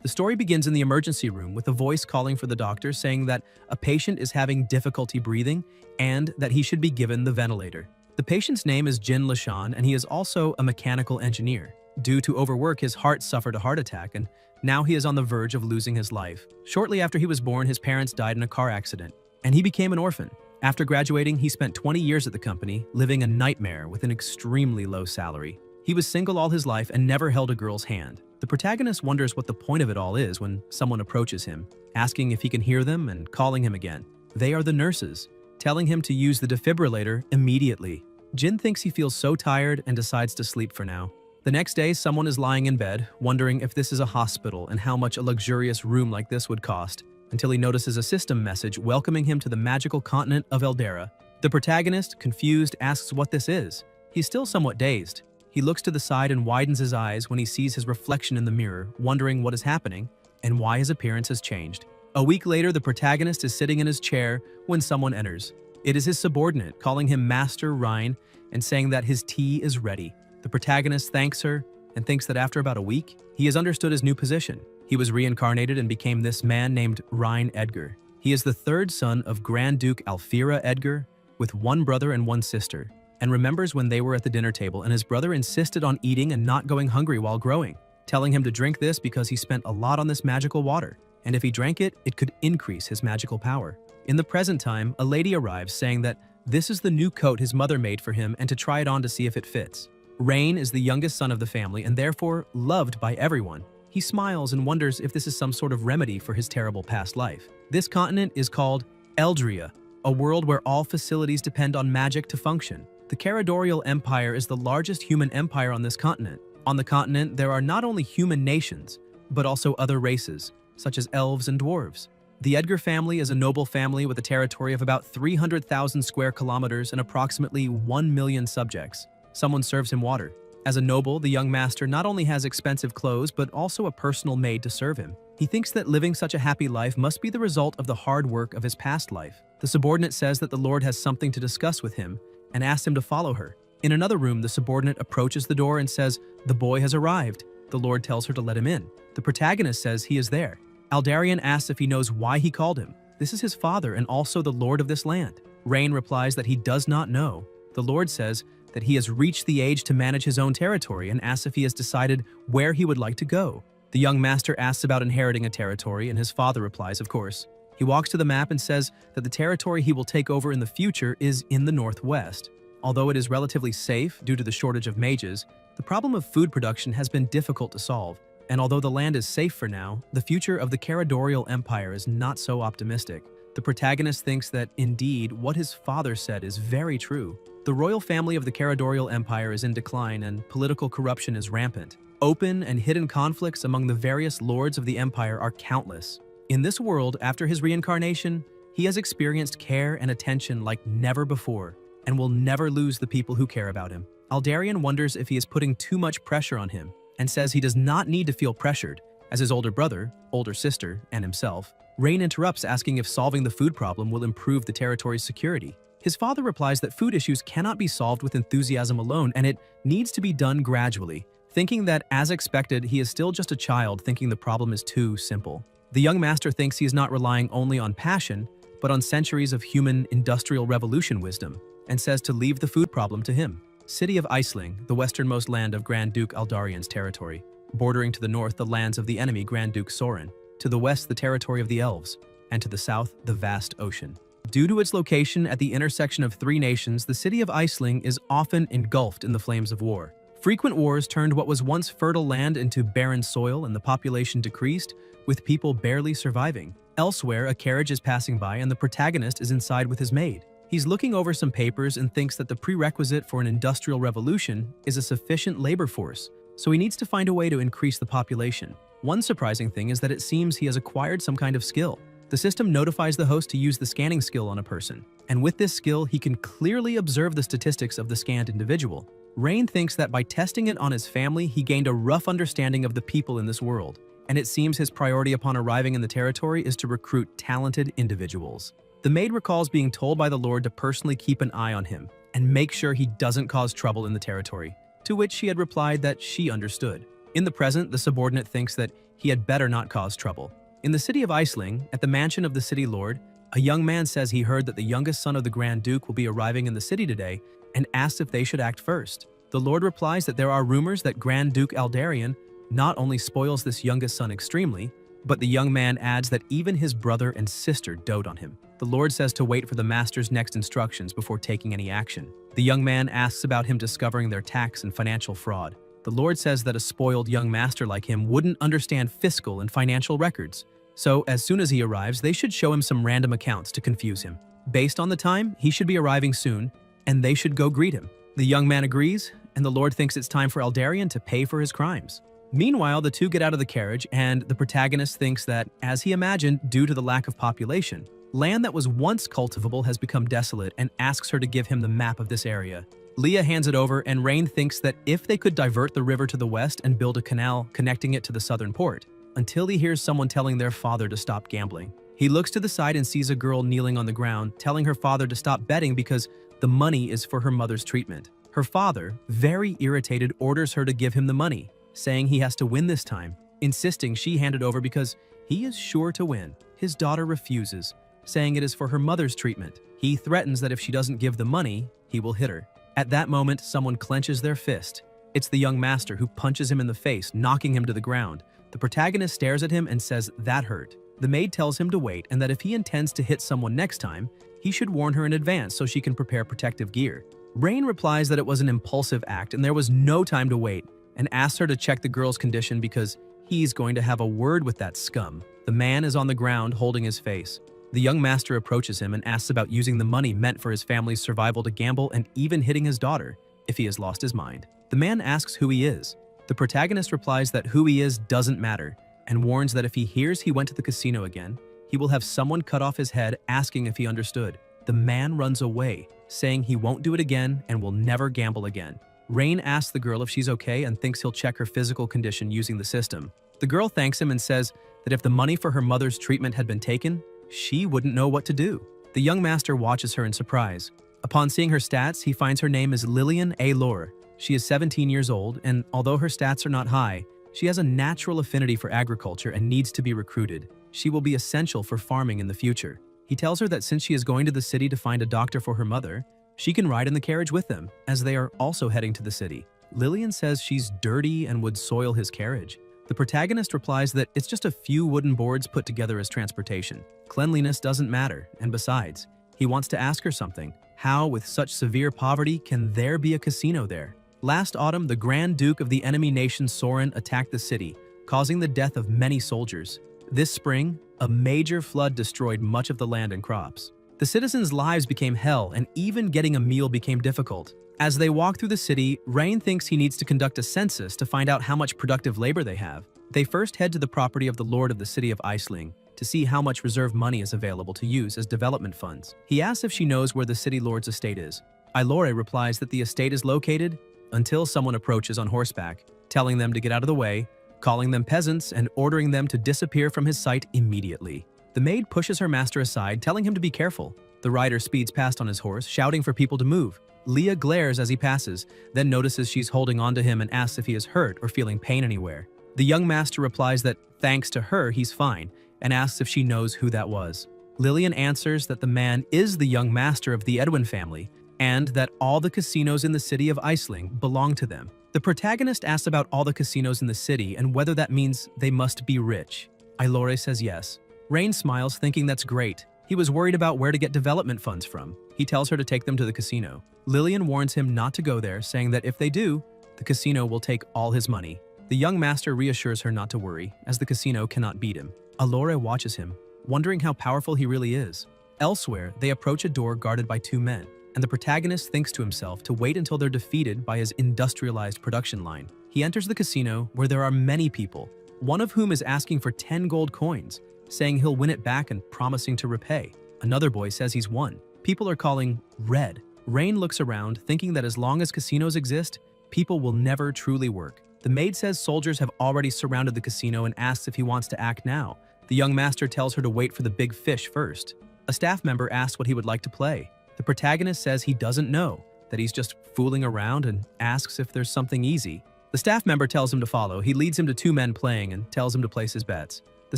The story begins in the emergency room with a voice calling for the doctor saying that a patient is having difficulty breathing and that he should be given the ventilator. The patient's name is Jin Lashan, and he is also a mechanical engineer. Due to overwork, his heart suffered a heart attack, and now he is on the verge of losing his life. Shortly after he was born, his parents died in a car accident, and he became an orphan. After graduating, he spent 20 years at the company, living a nightmare with an extremely low salary. He was single all his life and never held a girl's hand. The protagonist wonders what the point of it all is when someone approaches him, asking if he can hear them and calling him again. They are the nurses, telling him to use the defibrillator immediately. Jin thinks he feels so tired and decides to sleep for now. The next day, someone is lying in bed, wondering if this is a hospital and how much a luxurious room like this would cost, until he notices a system message welcoming him to the magical continent of Eldera. The protagonist, confused, asks what this is. He's still somewhat dazed. He looks to the side and widens his eyes when he sees his reflection in the mirror, wondering what is happening and why his appearance has changed. A week later, the protagonist is sitting in his chair when someone enters. It is his subordinate, calling him Master Rhine and saying that his tea is ready. The protagonist thanks her and thinks that after about a week, he has understood his new position. He was reincarnated and became this man named Rhine Edgar. He is the third son of Grand Duke Alfira Edgar, with one brother and one sister, and remembers when they were at the dinner table and his brother insisted on eating and not going hungry while growing, telling him to drink this because he spent a lot on this magical water, and if he drank it, it could increase his magical power. In the present time, a lady arrives saying that this is the new coat his mother made for him and to try it on to see if it fits. Rain is the youngest son of the family and therefore loved by everyone. He smiles and wonders if this is some sort of remedy for his terrible past life. This continent is called Eldria, a world where all facilities depend on magic to function. The Caradorial Empire is the largest human empire on this continent. On the continent, there are not only human nations, but also other races, such as elves and dwarves. The Edgar family is a noble family with a territory of about 300,000 square kilometers and approximately 1 million subjects. Someone serves him water. As a noble, the young master not only has expensive clothes, but also a personal maid to serve him. He thinks that living such a happy life must be the result of the hard work of his past life. The subordinate says that the Lord has something to discuss with him and asks him to follow her. In another room, the subordinate approaches the door and says, "The boy has arrived." The Lord tells her to let him in. The protagonist says he is there. Aldarian asks if he knows why he called him. This is his father and also the Lord of this land. Rain replies that he does not know. The Lord says that he has reached the age to manage his own territory and asks if he has decided where he would like to go. The young master asks about inheriting a territory and his father replies, of course. He walks to the map and says that the territory he will take over in the future is in the northwest. Although it is relatively safe due to the shortage of mages, the problem of food production has been difficult to solve. And although the land is safe for now, the future of the Caradorial Empire is not so optimistic. The protagonist thinks that, indeed, what his father said is very true. The royal family of the Caradorial Empire is in decline and political corruption is rampant. Open and hidden conflicts among the various lords of the empire are countless. In this world, after his reincarnation, he has experienced care and attention like never before, and will never lose the people who care about him. Aldarian wonders if he is putting too much pressure on him, and says he does not need to feel pressured, as his older brother, older sister, and himself. Rain interrupts, asking if solving the food problem will improve the territory's security. His father replies that food issues cannot be solved with enthusiasm alone, and it needs to be done gradually, thinking that, as expected, he is still just a child thinking the problem is too simple. The young master thinks he is not relying only on passion, but on centuries of human industrial revolution wisdom, and says to leave the food problem to him. City of Iceling, the westernmost land of Grand Duke Aldarian's territory, bordering to the north the lands of the enemy Grand Duke Sorin, to the west the territory of the elves, and to the south the vast ocean. Due to its location at the intersection of three nations, the city of Iceling is often engulfed in the flames of war. Frequent wars turned what was once fertile land into barren soil and the population decreased, with people barely surviving. Elsewhere, a carriage is passing by and the protagonist is inside with his maid. He's looking over some papers and thinks that the prerequisite for an industrial revolution is a sufficient labor force, so he needs to find a way to increase the population. One surprising thing is that it seems he has acquired some kind of skill. The system notifies the host to use the scanning skill on a person, and with this skill, he can clearly observe the statistics of the scanned individual. Rain thinks that by testing it on his family, he gained a rough understanding of the people in this world, and it seems his priority upon arriving in the territory is to recruit talented individuals. The maid recalls being told by the Lord to personally keep an eye on him and make sure he doesn't cause trouble in the territory, to which she had replied that she understood. In the present, the subordinate thinks that he had better not cause trouble. In the city of Iceling, at the mansion of the city lord, a young man says he heard that the youngest son of the Grand Duke will be arriving in the city today and asks if they should act first. The lord replies that there are rumors that Grand Duke Aldarion not only spoils this youngest son extremely, but the young man adds that even his brother and sister dote on him. The lord says to wait for the master's next instructions before taking any action. The young man asks about him discovering their tax and financial fraud. The lord says that a spoiled young master like him wouldn't understand fiscal and financial records. So, as soon as he arrives, they should show him some random accounts to confuse him. Based on the time, he should be arriving soon, and they should go greet him. The young man agrees, and the lord thinks it's time for Aldarion to pay for his crimes. Meanwhile, the two get out of the carriage, and the protagonist thinks that, as he imagined, due to the lack of population, land that was once cultivable has become desolate and asks her to give him the map of this area. Leah hands it over, and Rain thinks that if they could divert the river to the west and build a canal connecting it to the southern port, until he hears someone telling their father to stop gambling. He looks to the side and sees a girl kneeling on the ground, telling her father to stop betting because the money is for her mother's treatment. Her father, very irritated, orders her to give him the money, saying he has to win this time, insisting she hand it over because he is sure to win. His daughter refuses, saying it is for her mother's treatment. He threatens that if she doesn't give the money, he will hit her. At that moment, someone clenches their fist. It's the young master who punches him in the face, knocking him to the ground. The protagonist stares at him and says that hurt. The maid tells him to wait and that if he intends to hit someone next time, he should warn her in advance so she can prepare protective gear. Rain replies that it was an impulsive act and there was no time to wait, and asks her to check the girl's condition because he's going to have a word with that scum. The man is on the ground holding his face. The young master approaches him and asks about using the money meant for his family's survival to gamble and even hitting his daughter if he has lost his mind. The man asks who he is. The protagonist replies that who he is doesn't matter, and warns that if he hears he went to the casino again, he will have someone cut off his head asking if he understood. The man runs away, saying he won't do it again and will never gamble again. Rain asks the girl if she's okay and thinks he'll check her physical condition using the system. The girl thanks him and says that if the money for her mother's treatment had been taken, she wouldn't know what to do. The young master watches her in surprise. Upon seeing her stats, he finds her name is Lillian A. Lore. She is 17 years old, and although her stats are not high, she has a natural affinity for agriculture and needs to be recruited. She will be essential for farming in the future. He tells her that since she is going to the city to find a doctor for her mother, she can ride in the carriage with them, as they are also heading to the city. Lillian says she's dirty and would soil his carriage. The protagonist replies that it's just a few wooden boards put together as transportation. Cleanliness doesn't matter, and besides, he wants to ask her something. How, with such severe poverty, can there be a casino there? Last autumn, the Grand Duke of the enemy nation Soren attacked the city, causing the death of many soldiers. This spring, a major flood destroyed much of the land and crops. The citizens' lives became hell, and even getting a meal became difficult. As they walk through the city, Rain thinks he needs to conduct a census to find out how much productive labor they have. They first head to the property of the Lord of the city of Iceling to see how much reserve money is available to use as development funds. He asks if she knows where the city lord's estate is. Ilore replies that the estate is located until someone approaches on horseback, telling them to get out of the way, calling them peasants, and ordering them to disappear from his sight immediately. The maid pushes her master aside, telling him to be careful. The rider speeds past on his horse, shouting for people to move. Leah glares as he passes, then notices she's holding on to him and asks if he is hurt or feeling pain anywhere. The young master replies that, thanks to her, he's fine, and asks if she knows who that was. Lillian answers that the man is the young master of the Edwin family, and that all the casinos in the city of Iceling belong to them. The protagonist asks about all the casinos in the city and whether that means they must be rich. Ilore says yes. Rain smiles, thinking that's great. He was worried about where to get development funds from. He tells her to take them to the casino. Lillian warns him not to go there, saying that if they do, the casino will take all his money. The young master reassures her not to worry, as the casino cannot beat him. Ilore watches him, wondering how powerful he really is. Elsewhere, they approach a door guarded by two men, and the protagonist thinks to himself to wait until they're defeated by his industrialized production line. He enters the casino, where there are many people, one of whom is asking for 10 gold coins, saying he'll win it back and promising to repay. Another boy says he's won. People are calling red. Rain looks around, thinking that as long as casinos exist, people will never truly work. The maid says soldiers have already surrounded the casino and asks if he wants to act now. The young master tells her to wait for the big fish first. A staff member asks what he would like to play. The protagonist says he doesn't know, that he's just fooling around, and asks if there's something easy. The staff member tells him to follow. He leads him to two men playing and tells him to place his bets. The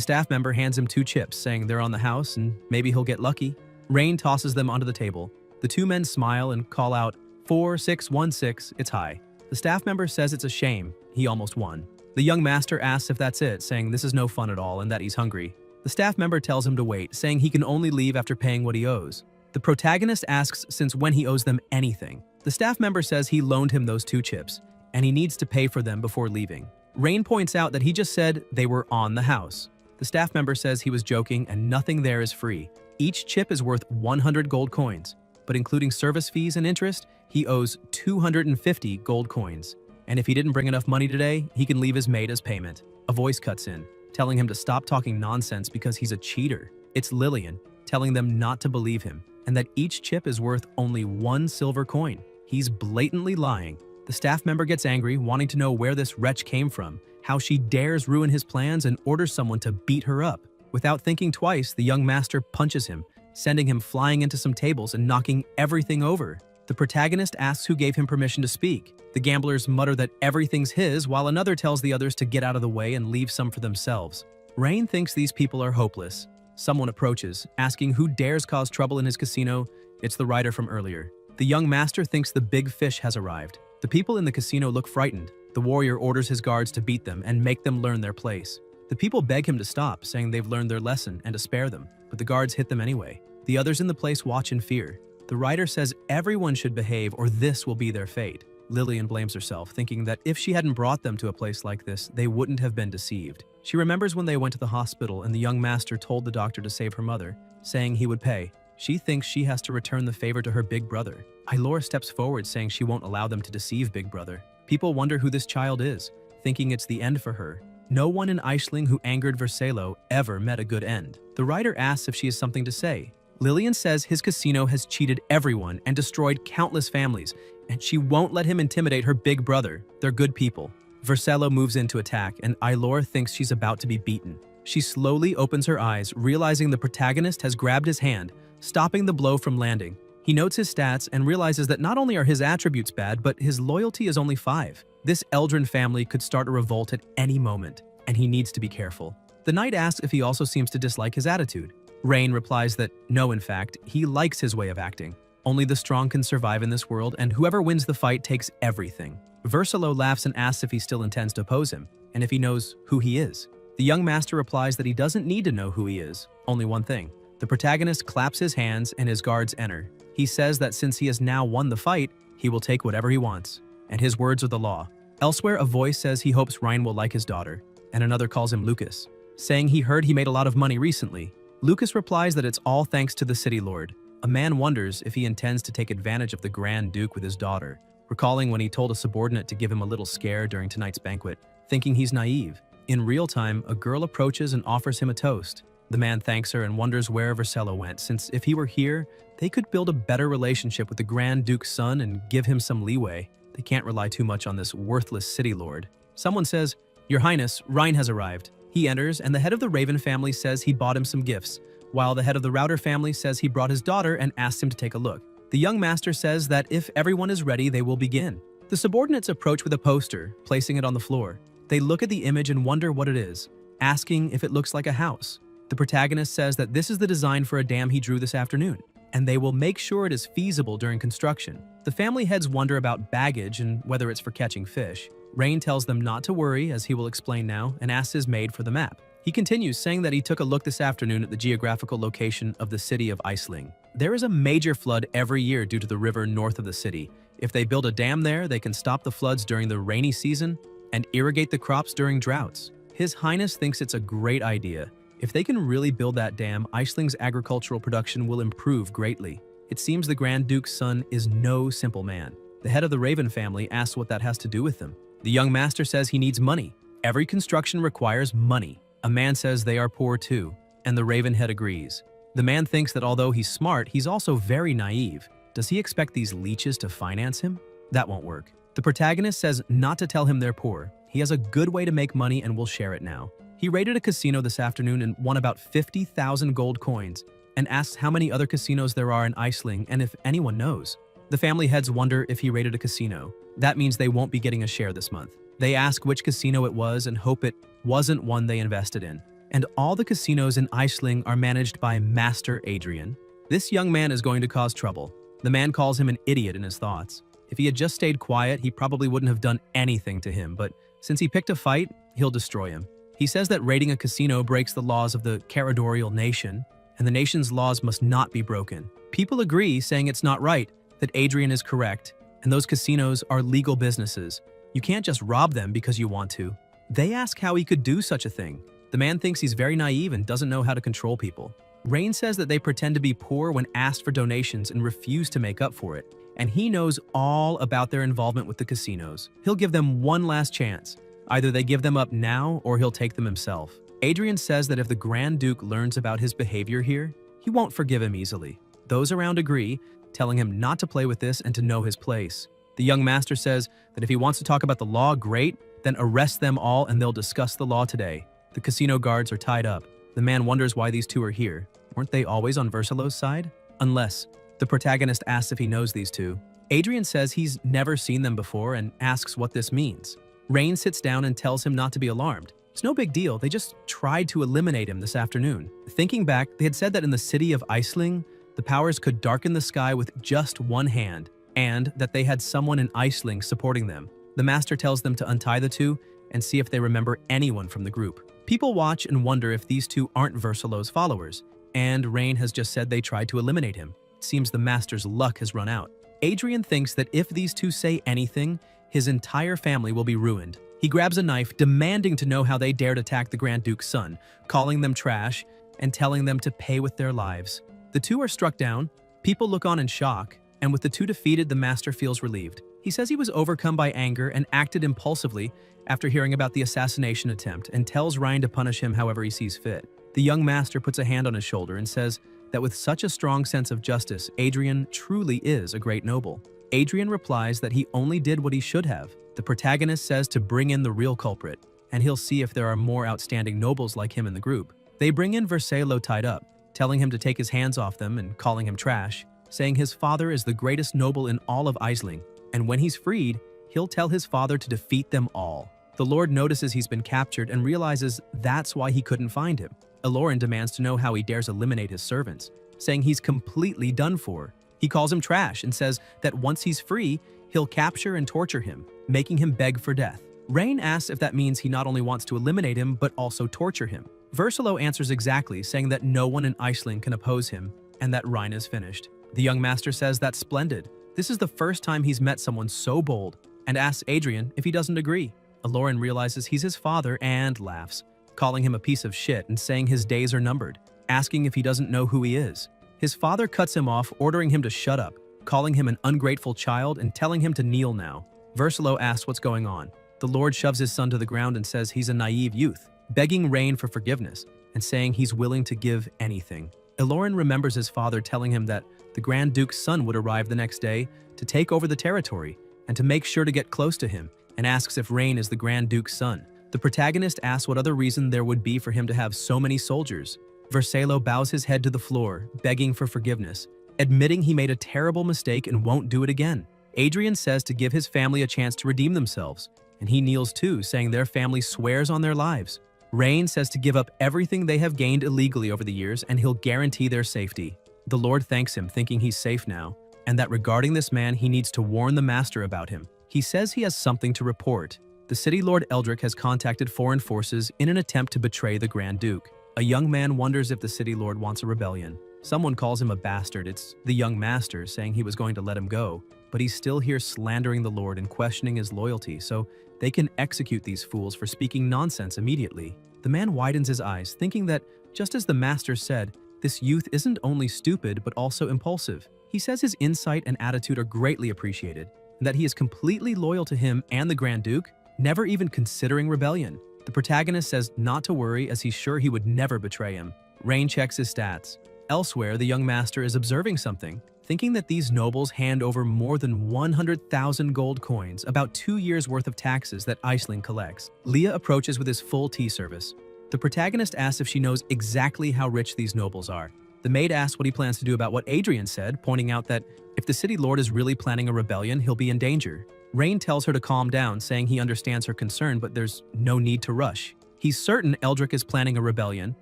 staff member hands him two chips, saying they're on the house and maybe he'll get lucky. Rain tosses them onto the table. The two men smile and call out, 4616, it's high. The staff member says it's a shame, he almost won. The young master asks if that's it, saying this is no fun at all and that he's hungry. The staff member tells him to wait, saying he can only leave after paying what he owes. The protagonist asks since when he owes them anything. The staff member says he loaned him those two chips, and he needs to pay for them before leaving. Rain points out that he just said they were on the house. The staff member says he was joking and nothing there is free. Each chip is worth 100 gold coins, but including service fees and interest, he owes 250 gold coins. And if he didn't bring enough money today, he can leave his maid as payment. A voice cuts in, telling him to stop talking nonsense because he's a cheater. It's Lillian, telling them not to believe him, and that each chip is worth only 1 silver coin. He's blatantly lying. The staff member gets angry, wanting to know where this wretch came from, how she dares ruin his plans and orders someone to beat her up. Without thinking twice, the young master punches him, sending him flying into some tables and knocking everything over. The protagonist asks who gave him permission to speak. The gamblers mutter that everything's his, while another tells the others to get out of the way and leave some for themselves. Rain thinks these people are hopeless. Someone approaches, asking who dares cause trouble in his casino. It's the rider from earlier. The young master thinks the big fish has arrived. The people in the casino look frightened. The warrior orders his guards to beat them and make them learn their place. The people beg him to stop, saying they've learned their lesson and to spare them, but the guards hit them anyway. The others in the place watch in fear. The rider says everyone should behave or this will be their fate. Lillian blames herself, thinking that if she hadn't brought them to a place like this, they wouldn't have been deceived. She remembers when they went to the hospital and the young master told the doctor to save her mother, saying he would pay. She thinks she has to return the favor to her big brother. Yahello steps forward, saying she won't allow them to deceive big brother. People wonder who this child is, thinking it's the end for her. No one in Aisling who angered Vercello ever met a good end. The writer asks if she has something to say. Lillian says his casino has cheated everyone and destroyed countless families, and she won't let him intimidate her big brother. They're good people. Vercello moves in to attack, and Yahello thinks she's about to be beaten. She slowly opens her eyes, realizing the protagonist has grabbed his hand, stopping the blow from landing. He notes his stats and realizes that not only are his attributes bad, but his loyalty is only 5. This Eldrin family could start a revolt at any moment, and he needs to be careful. The knight asks if he also seems to dislike his attitude. Rain replies that no, in fact, he likes his way of acting. Only the strong can survive in this world, and whoever wins the fight takes everything. Vercello laughs and asks if he still intends to oppose him, and if he knows who he is. The young master replies that he doesn't need to know who he is, only one thing. The protagonist claps his hands and his guards enter. He says that since he has now won the fight, he will take whatever he wants, and his words are the law. Elsewhere, a voice says he hopes Ryan will like his daughter, and another calls him Lucas, saying he heard he made a lot of money recently. Lucas replies that it's all thanks to the city lord. A man wonders if he intends to take advantage of the Grand Duke with his daughter, recalling when he told a subordinate to give him a little scare during tonight's banquet, thinking he's naive. In real time, a girl approaches and offers him a toast. The man thanks her and wonders where Vercello went, since if he were here, they could build a better relationship with the Grand Duke's son and give him some leeway. They can't rely too much on this worthless city lord. Someone says, "Your Highness, Ryan has arrived." He enters, and the head of the Raven family says he bought him some gifts, while the head of the Router family says he brought his daughter and asked him to take a look. The young master says that if everyone is ready, they will begin. The subordinates approach with a poster, placing it on the floor. They look at the image and wonder what it is, asking if it looks like a house. The protagonist says that this is the design for a dam he drew this afternoon, and they will make sure it is feasible during construction. The family heads wonder about baggage and whether it's for catching fish. Rain tells them not to worry, as he will explain now, and asks his maid for the map. He continues, saying that he took a look this afternoon at the geographical location of the city of Aisling. There is a major flood every year due to the river north of the city. If they build a dam there, they can stop the floods during the rainy season and irrigate the crops during droughts. His Highness thinks it's a great idea. If they can really build that dam, Aisling's agricultural production will improve greatly. It seems the Grand Duke's son is no simple man. The head of the Raven family asks what that has to do with them. The young master says he needs money. Every construction requires money. A man says they are poor too, and the Raven head agrees. The man thinks that although he's smart, he's also very naive. Does he expect these leeches to finance him? That won't work. The protagonist says not to tell him they're poor. He has a good way to make money and will share it now. He raided a casino this afternoon and won about 50,000 gold coins, and asks how many other casinos there are in Aisling and if anyone knows. The family heads wonder if he raided a casino. That means they won't be getting a share this month. They ask which casino it was and hope it wasn't one they invested in. And all the casinos in Iceland are managed by Master Adrian. This young man is going to cause trouble. The man calls him an idiot in his thoughts. If he had just stayed quiet, he probably wouldn't have done anything to him, but since he picked a fight, he'll destroy him. He says that raiding a casino breaks the laws of the Caradorial nation, and the nation's laws must not be broken. People agree, saying it's not right, that Adrian is correct, and those casinos are legal businesses. You can't just rob them because you want to. They ask how he could do such a thing. The man thinks he's very naive and doesn't know how to control people. Rain says that they pretend to be poor when asked for donations and refuse to make up for it, and he knows all about their involvement with the casinos. He'll give them one last chance. Either they give them up now or he'll take them himself. Adrian says that if the Grand Duke learns about his behavior here, he won't forgive him easily. Those around agree, telling him not to play with this and to know his place. The young master says that if he wants to talk about the law, great, then arrest them all and they'll discuss the law today. The casino guards are tied up. The man wonders why these two are here. Weren't they always on Versilo's side? Unless. The protagonist asks if he knows these two. Adrian says he's never seen them before and asks what this means. Rain sits down and tells him not to be alarmed. It's no big deal, they just tried to eliminate him this afternoon. Thinking back, they had said that in the city of Iceland, the powers could darken the sky with just one hand, and that they had someone in Iceland supporting them. The master tells them to untie the two and see if they remember anyone from the group. People watch and wonder if these two aren't Versilo's followers, and Rain has just said they tried to eliminate him. It seems the master's luck has run out. Adrian thinks that if these two say anything, his entire family will be ruined. He grabs a knife, demanding to know how they dared attack the Grand Duke's son, calling them trash and telling them to pay with their lives. The two are struck down, people look on in shock, and with the two defeated, the master feels relieved. He says he was overcome by anger and acted impulsively after hearing about the assassination attempt and tells Ryan to punish him however he sees fit. The young master puts a hand on his shoulder and says that with such a strong sense of justice, Adrian truly is a great noble. Adrian replies that he only did what he should have. The protagonist says to bring in the real culprit, and he'll see if there are more outstanding nobles like him in the group. They bring in Versilo tied up, telling him to take his hands off them and calling him trash, saying his father is the greatest noble in all of Iceland, and when he's freed, he'll tell his father to defeat them all. The Lord notices he's been captured and realizes that's why he couldn't find him. Aloran demands to know how he dares eliminate his servants, saying he's completely done for. He calls him trash and says that once he's free, he'll capture and torture him, making him beg for death. Rain asks if that means he not only wants to eliminate him, but also torture him. Versilo answers exactly, saying that no one in Iceland can oppose him, and that Rhine is finished. The young master says that's splendid. This is the first time he's met someone so bold, and asks Adrian if he doesn't agree. Aloran realizes he's his father and laughs, calling him a piece of shit and saying his days are numbered, asking if he doesn't know who he is. His father cuts him off, ordering him to shut up, calling him an ungrateful child and telling him to kneel now. Versilo asks what's going on. The Lord shoves his son to the ground and says he's a naive youth, begging Rain for forgiveness and saying he's willing to give anything. Aloran remembers his father telling him that the Grand Duke's son would arrive the next day to take over the territory and to make sure to get close to him, and asks if Rain is the Grand Duke's son. The protagonist asks what other reason there would be for him to have so many soldiers. Versilo bows his head to the floor, begging for forgiveness, admitting he made a terrible mistake and won't do it again. Adrian says to give his family a chance to redeem themselves, and he kneels too, saying their family swears on their lives. Rain says to give up everything they have gained illegally over the years, and he'll guarantee their safety. The Lord thanks him, thinking he's safe now, and that regarding this man, he needs to warn the master about him. He says he has something to report. The city lord Eldrick has contacted foreign forces in an attempt to betray the Grand Duke. A young man wonders if the city lord wants a rebellion. Someone calls him a bastard. It's the young master, saying he was going to let him go, but he's still here slandering the Lord and questioning his loyalty, so they can execute these fools for speaking nonsense immediately. The man widens his eyes, thinking that, just as the master said, this youth isn't only stupid but also impulsive. He says his insight and attitude are greatly appreciated, and that he is completely loyal to him and the Grand Duke, never even considering rebellion. The protagonist says not to worry, as he's sure he would never betray him. Rain checks his stats. Elsewhere, the young master is observing something, thinking that these nobles hand over more than 100,000 gold coins, about 2 years' worth of taxes that Iceland collects. Leah approaches with his full tea service. The protagonist asks if she knows exactly how rich these nobles are. The maid asks what he plans to do about what Adrian said, pointing out that if the city lord is really planning a rebellion, he'll be in danger. Rain tells her to calm down, saying he understands her concern, but there's no need to rush. He's certain Eldrick is planning a rebellion,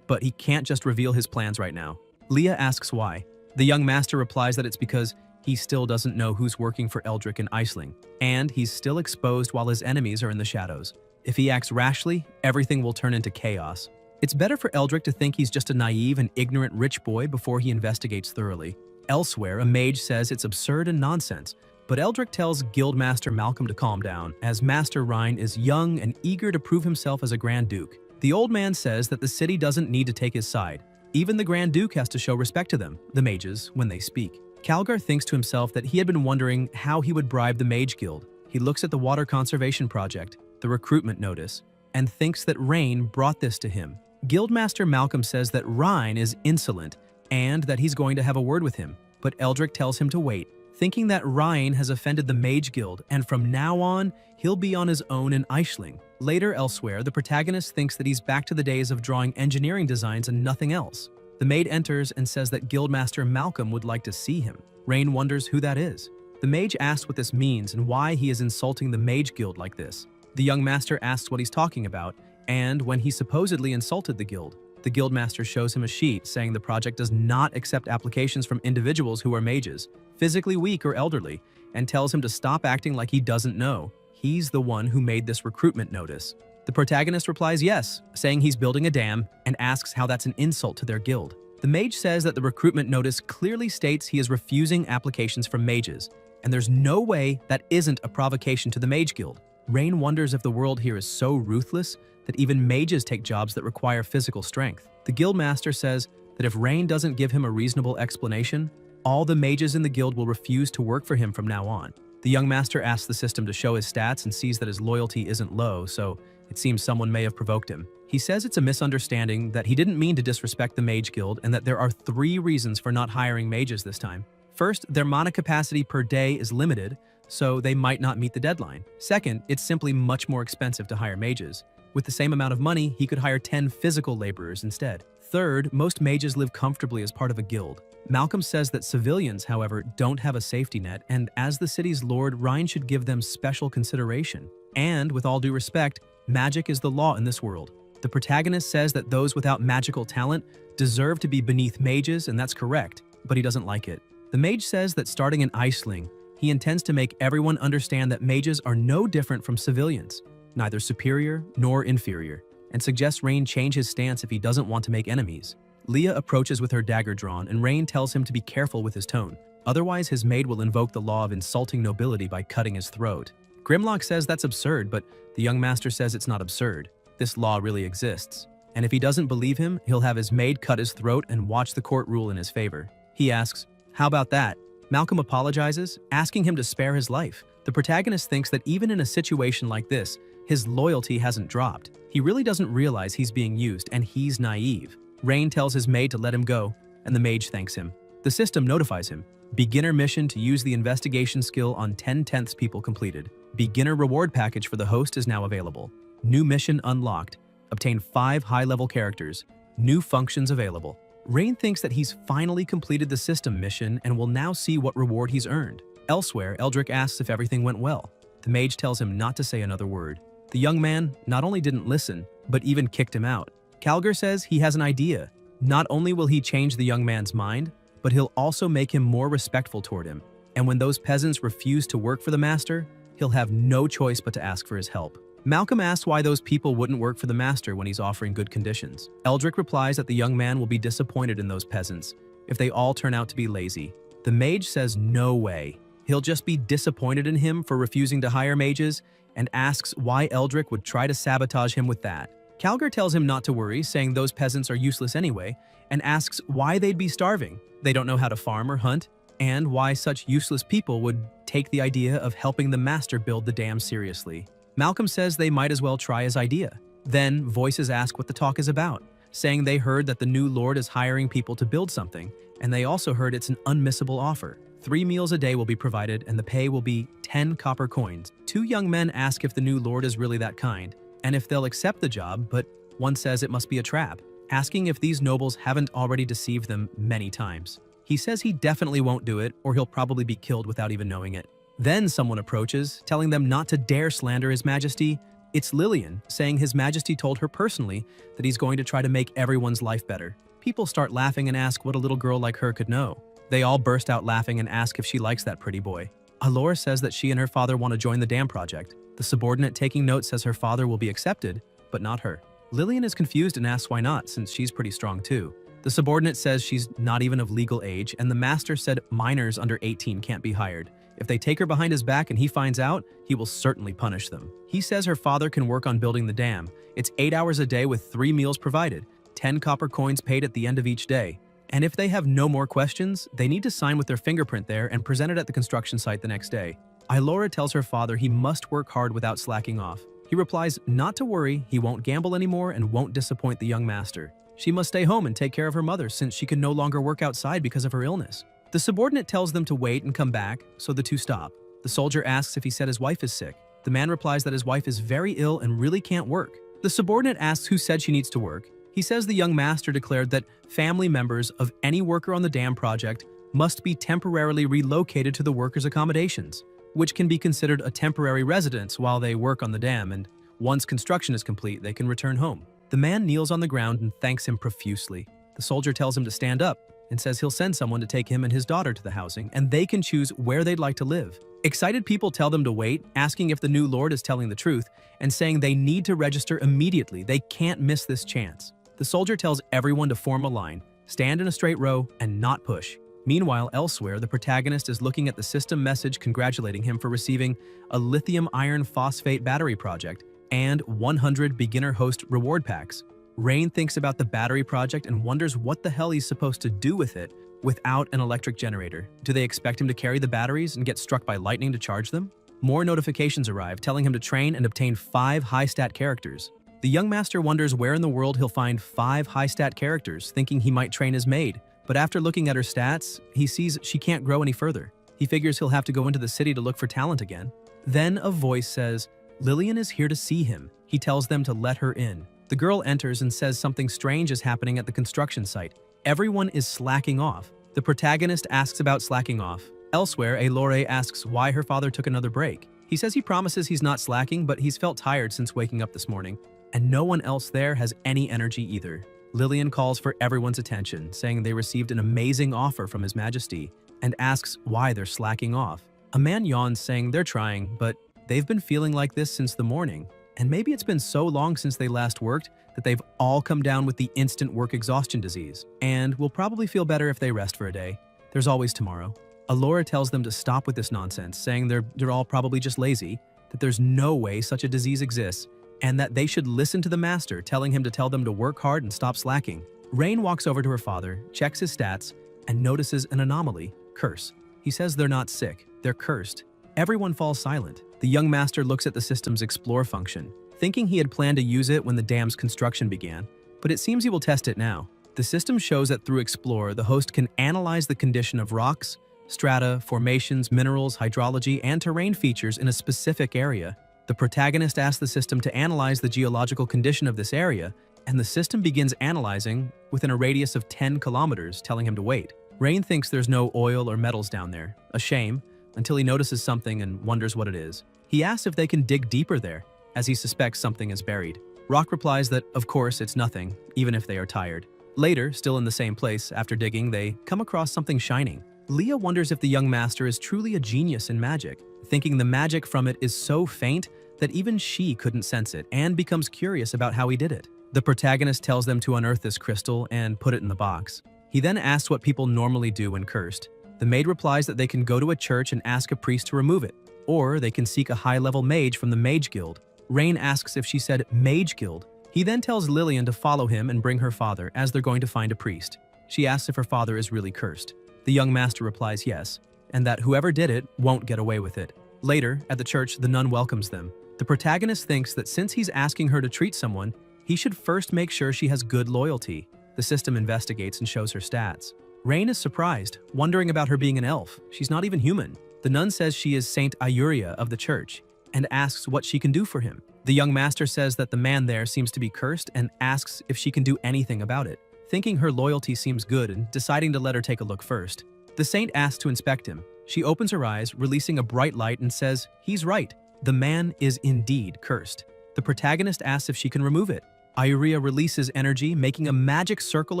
but he can't just reveal his plans right now. Leah asks why. The young master replies that it's because he still doesn't know who's working for Eldrick and Iceling, and he's still exposed while his enemies are in the shadows. If he acts rashly, everything will turn into chaos. It's better for Eldrick to think he's just a naive and ignorant rich boy before he investigates thoroughly. Elsewhere, a mage says it's absurd and nonsense, but Eldrick tells Guildmaster Malcolm to calm down, as Master Rhine is young and eager to prove himself as a Grand Duke. The old man says that the city doesn't need to take his side. Even the Grand Duke has to show respect to them, the mages, when they speak. Calgar thinks to himself that he had been wondering how he would bribe the Mage Guild. He looks at the Water Conservation Project, the recruitment notice, and thinks that Rain brought this to him. Guildmaster Malcolm says that Rhine is insolent and that he's going to have a word with him, but Eldrick tells him to wait, thinking that Rhine has offended the Mage Guild and from now on, he'll be on his own in Iceling. Later elsewhere, the protagonist thinks that he's back to the days of drawing engineering designs and nothing else. The maid enters and says that Guildmaster Malcolm would like to see him. Rain wonders who that is. The mage asks what this means and why he is insulting the Mage Guild like this. The young master asks what he's talking about, and when he supposedly insulted the guild. The guildmaster shows him a sheet saying the project does not accept applications from individuals who are mages, physically weak or elderly, and tells him to stop acting like he doesn't know. He's the one who made this recruitment notice. The protagonist replies yes, saying he's building a dam, and asks how that's an insult to their guild. The mage says that the recruitment notice clearly states he is refusing applications from mages, and there's no way that isn't a provocation to the Mage Guild. Rain wonders if the world here is so ruthless that even mages take jobs that require physical strength. The guildmaster says that if Rain doesn't give him a reasonable explanation, all the mages in the guild will refuse to work for him from now on. The young master asks the system to show his stats and sees that his loyalty isn't low, so it seems someone may have provoked him. He says it's a misunderstanding, that he didn't mean to disrespect the Mage Guild, and that there are 3 reasons for not hiring mages this time. First, their mana capacity per day is limited, so they might not meet the deadline. Second, it's simply much more expensive to hire mages. With the same amount of money, he could hire 10 physical laborers instead. Third, most mages live comfortably as part of a guild. Malcolm says that civilians, however, don't have a safety net, and as the city's lord, Rhine should give them special consideration. And, with all due respect, magic is the law in this world. The protagonist says that those without magical talent deserve to be beneath mages, and that's correct, but he doesn't like it. The mage says that starting in Iceling, he intends to make everyone understand that mages are no different from civilians, neither superior nor inferior, and suggests Rain change his stance if he doesn't want to make enemies. Leah approaches with her dagger drawn, and Rain tells him to be careful with his tone. Otherwise, his maid will invoke the law of insulting nobility by cutting his throat. Grimlock says that's absurd, but the young master says it's not absurd. This law really exists. And if he doesn't believe him, he'll have his maid cut his throat and watch the court rule in his favor. He asks, "How about that?" Malcolm apologizes, asking him to spare his life. The protagonist thinks that even in a situation like this, his loyalty hasn't dropped. He really doesn't realize he's being used, and he's naive. Rain tells his maid to let him go, and the mage thanks him. The system notifies him. Beginner mission to use the investigation skill on 10/10 people completed. Beginner reward package for the host is now available. New mission unlocked. Obtain 5 high-level characters. New functions available. Rain thinks that he's finally completed the system mission and will now see what reward he's earned. Elsewhere, Eldrick asks if everything went well. The mage tells him not to say another word. The young man not only didn't listen, but even kicked him out. Calgar says he has an idea. Not only will he change the young man's mind, but he'll also make him more respectful toward him. And when those peasants refuse to work for the master, he'll have no choice but to ask for his help. Malcolm asks why those people wouldn't work for the master when he's offering good conditions. Eldrick replies that the young man will be disappointed in those peasants if they all turn out to be lazy. The mage says no way. He'll just be disappointed in him for refusing to hire mages and asks why Eldrick would try to sabotage him with that. Calgar tells him not to worry, saying those peasants are useless anyway, and asks why they'd be starving. They don't know how to farm or hunt, and why such useless people would take the idea of helping the master build the dam seriously. Malcolm says they might as well try his idea. Then, voices ask what the talk is about, saying they heard that the new lord is hiring people to build something, and they also heard it's an unmissable offer. 3 meals a day will be provided, and the pay will be 10 copper coins. 2 young men ask if the new lord is really that kind, and if they'll accept the job, but one says it must be a trap, asking if these nobles haven't already deceived them many times. He says he definitely won't do it, or he'll probably be killed without even knowing it. Then someone approaches, telling them not to dare slander His Majesty. It's Lillian, saying His Majesty told her personally that he's going to try to make everyone's life better. People start laughing and ask what a little girl like her could know. They all burst out laughing and ask if she likes that pretty boy. Alora says that she and her father want to join the dam project. The subordinate taking note says her father will be accepted, but not her. Lillian is confused and asks why not, since she's pretty strong too. The subordinate says she's not even of legal age, and the master said minors under 18 can't be hired. If they take her behind his back and he finds out, he will certainly punish them. He says her father can work on building the dam. It's 8 hours a day with 3 meals provided, 10 copper coins paid at the end of each day. And if they have no more questions, they need to sign with their fingerprint there and present it at the construction site the next day. Ilora tells her father he must work hard without slacking off. He replies not to worry, he won't gamble anymore and won't disappoint the young master. She must stay home and take care of her mother since she can no longer work outside because of her illness. The subordinate tells them to wait and come back, so the two stop. The soldier asks if he said his wife is sick. The man replies that his wife is very ill and really can't work. The subordinate asks who said she needs to work. He says the young master declared that family members of any worker on the dam project must be temporarily relocated to the workers' accommodations, which can be considered a temporary residence while they work on the dam, and once construction is complete, they can return home. The man kneels on the ground and thanks him profusely. The soldier tells him to stand up and says he'll send someone to take him and his daughter to the housing, and they can choose where they'd like to live. Excited people tell them to wait, asking if the new lord is telling the truth, and saying they need to register immediately. They can't miss this chance. The soldier tells everyone to form a line, stand in a straight row, and not push. Meanwhile, elsewhere, the protagonist is looking at the system message congratulating him for receiving a lithium iron phosphate battery project and 100 beginner host reward packs. Rain thinks about the battery project and wonders what the hell he's supposed to do with it without an electric generator. Do they expect him to carry the batteries and get struck by lightning to charge them? More notifications arrive telling him to train and obtain 5 high-stat characters. The young master wonders where in the world he'll find 5 high-stat characters, thinking he might train his maid. But after looking at her stats, he sees she can't grow any further. He figures he'll have to go into the city to look for talent again. Then a voice says, Lillian is here to see him. He tells them to let her in. The girl enters and says something strange is happening at the construction site. Everyone is slacking off. The protagonist asks about slacking off. Elsewhere, Alore asks why her father took another break. He says he promises he's not slacking, but he's felt tired since waking up this morning, and no one else there has any energy either. Lillian calls for everyone's attention, saying they received an amazing offer from His Majesty, and asks why they're slacking off. A man yawns, saying they're trying, but they've been feeling like this since the morning, and maybe it's been so long since they last worked that they've all come down with the instant work exhaustion disease, and will probably feel better if they rest for a day. There's always tomorrow. Alora tells them to stop with this nonsense, saying they're all probably just lazy, that there's no way such a disease exists, and that they should listen to the master, telling him to tell them to work hard and stop slacking. Rain walks over to her father, checks his stats, and notices an anomaly, curse. He says they're not sick, they're cursed. Everyone falls silent. The young master looks at the system's explore function, thinking he had planned to use it when the dam's construction began, but it seems he will test it now. The system shows that through explore, the host can analyze the condition of rocks, strata, formations, minerals, hydrology, and terrain features in a specific area. The protagonist asks the system to analyze the geological condition of this area, and the system begins analyzing within a radius of 10 kilometers, telling him to wait. Rain thinks there's no oil or metals down there, a shame, until he notices something and wonders what it is. He asks if they can dig deeper there, as he suspects something is buried. Rock replies that, of course, it's nothing, even if they are tired. Later, still in the same place, after digging, they come across something shining. Leah wonders if the young master is truly a genius in magic, thinking the magic from it is so faint that even she couldn't sense it, and becomes curious about how he did it. The protagonist tells them to unearth this crystal and put it in the box. He then asks what people normally do when cursed. The maid replies that they can go to a church and ask a priest to remove it, or they can seek a high-level mage from the Mage Guild. Rain asks if she said Mage Guild. He then tells Lillian to follow him and bring her father, as they're going to find a priest. She asks if her father is really cursed. The young master replies yes, and that whoever did it won't get away with it. Later, at the church, the nun welcomes them. The protagonist thinks that since he's asking her to treat someone, he should first make sure she has good loyalty. The system investigates and shows her stats. Rain is surprised, wondering about her being an elf. She's not even human. The nun says she is Saint Ayuria of the church, and asks what she can do for him. The young master says that the man there seems to be cursed and asks if she can do anything about it. Thinking her loyalty seems good and deciding to let her take a look first. The saint asks to inspect him. She opens her eyes, releasing a bright light, and says, "He's right. The man is indeed cursed." The protagonist asks if she can remove it. Ayuria releases energy, making a magic circle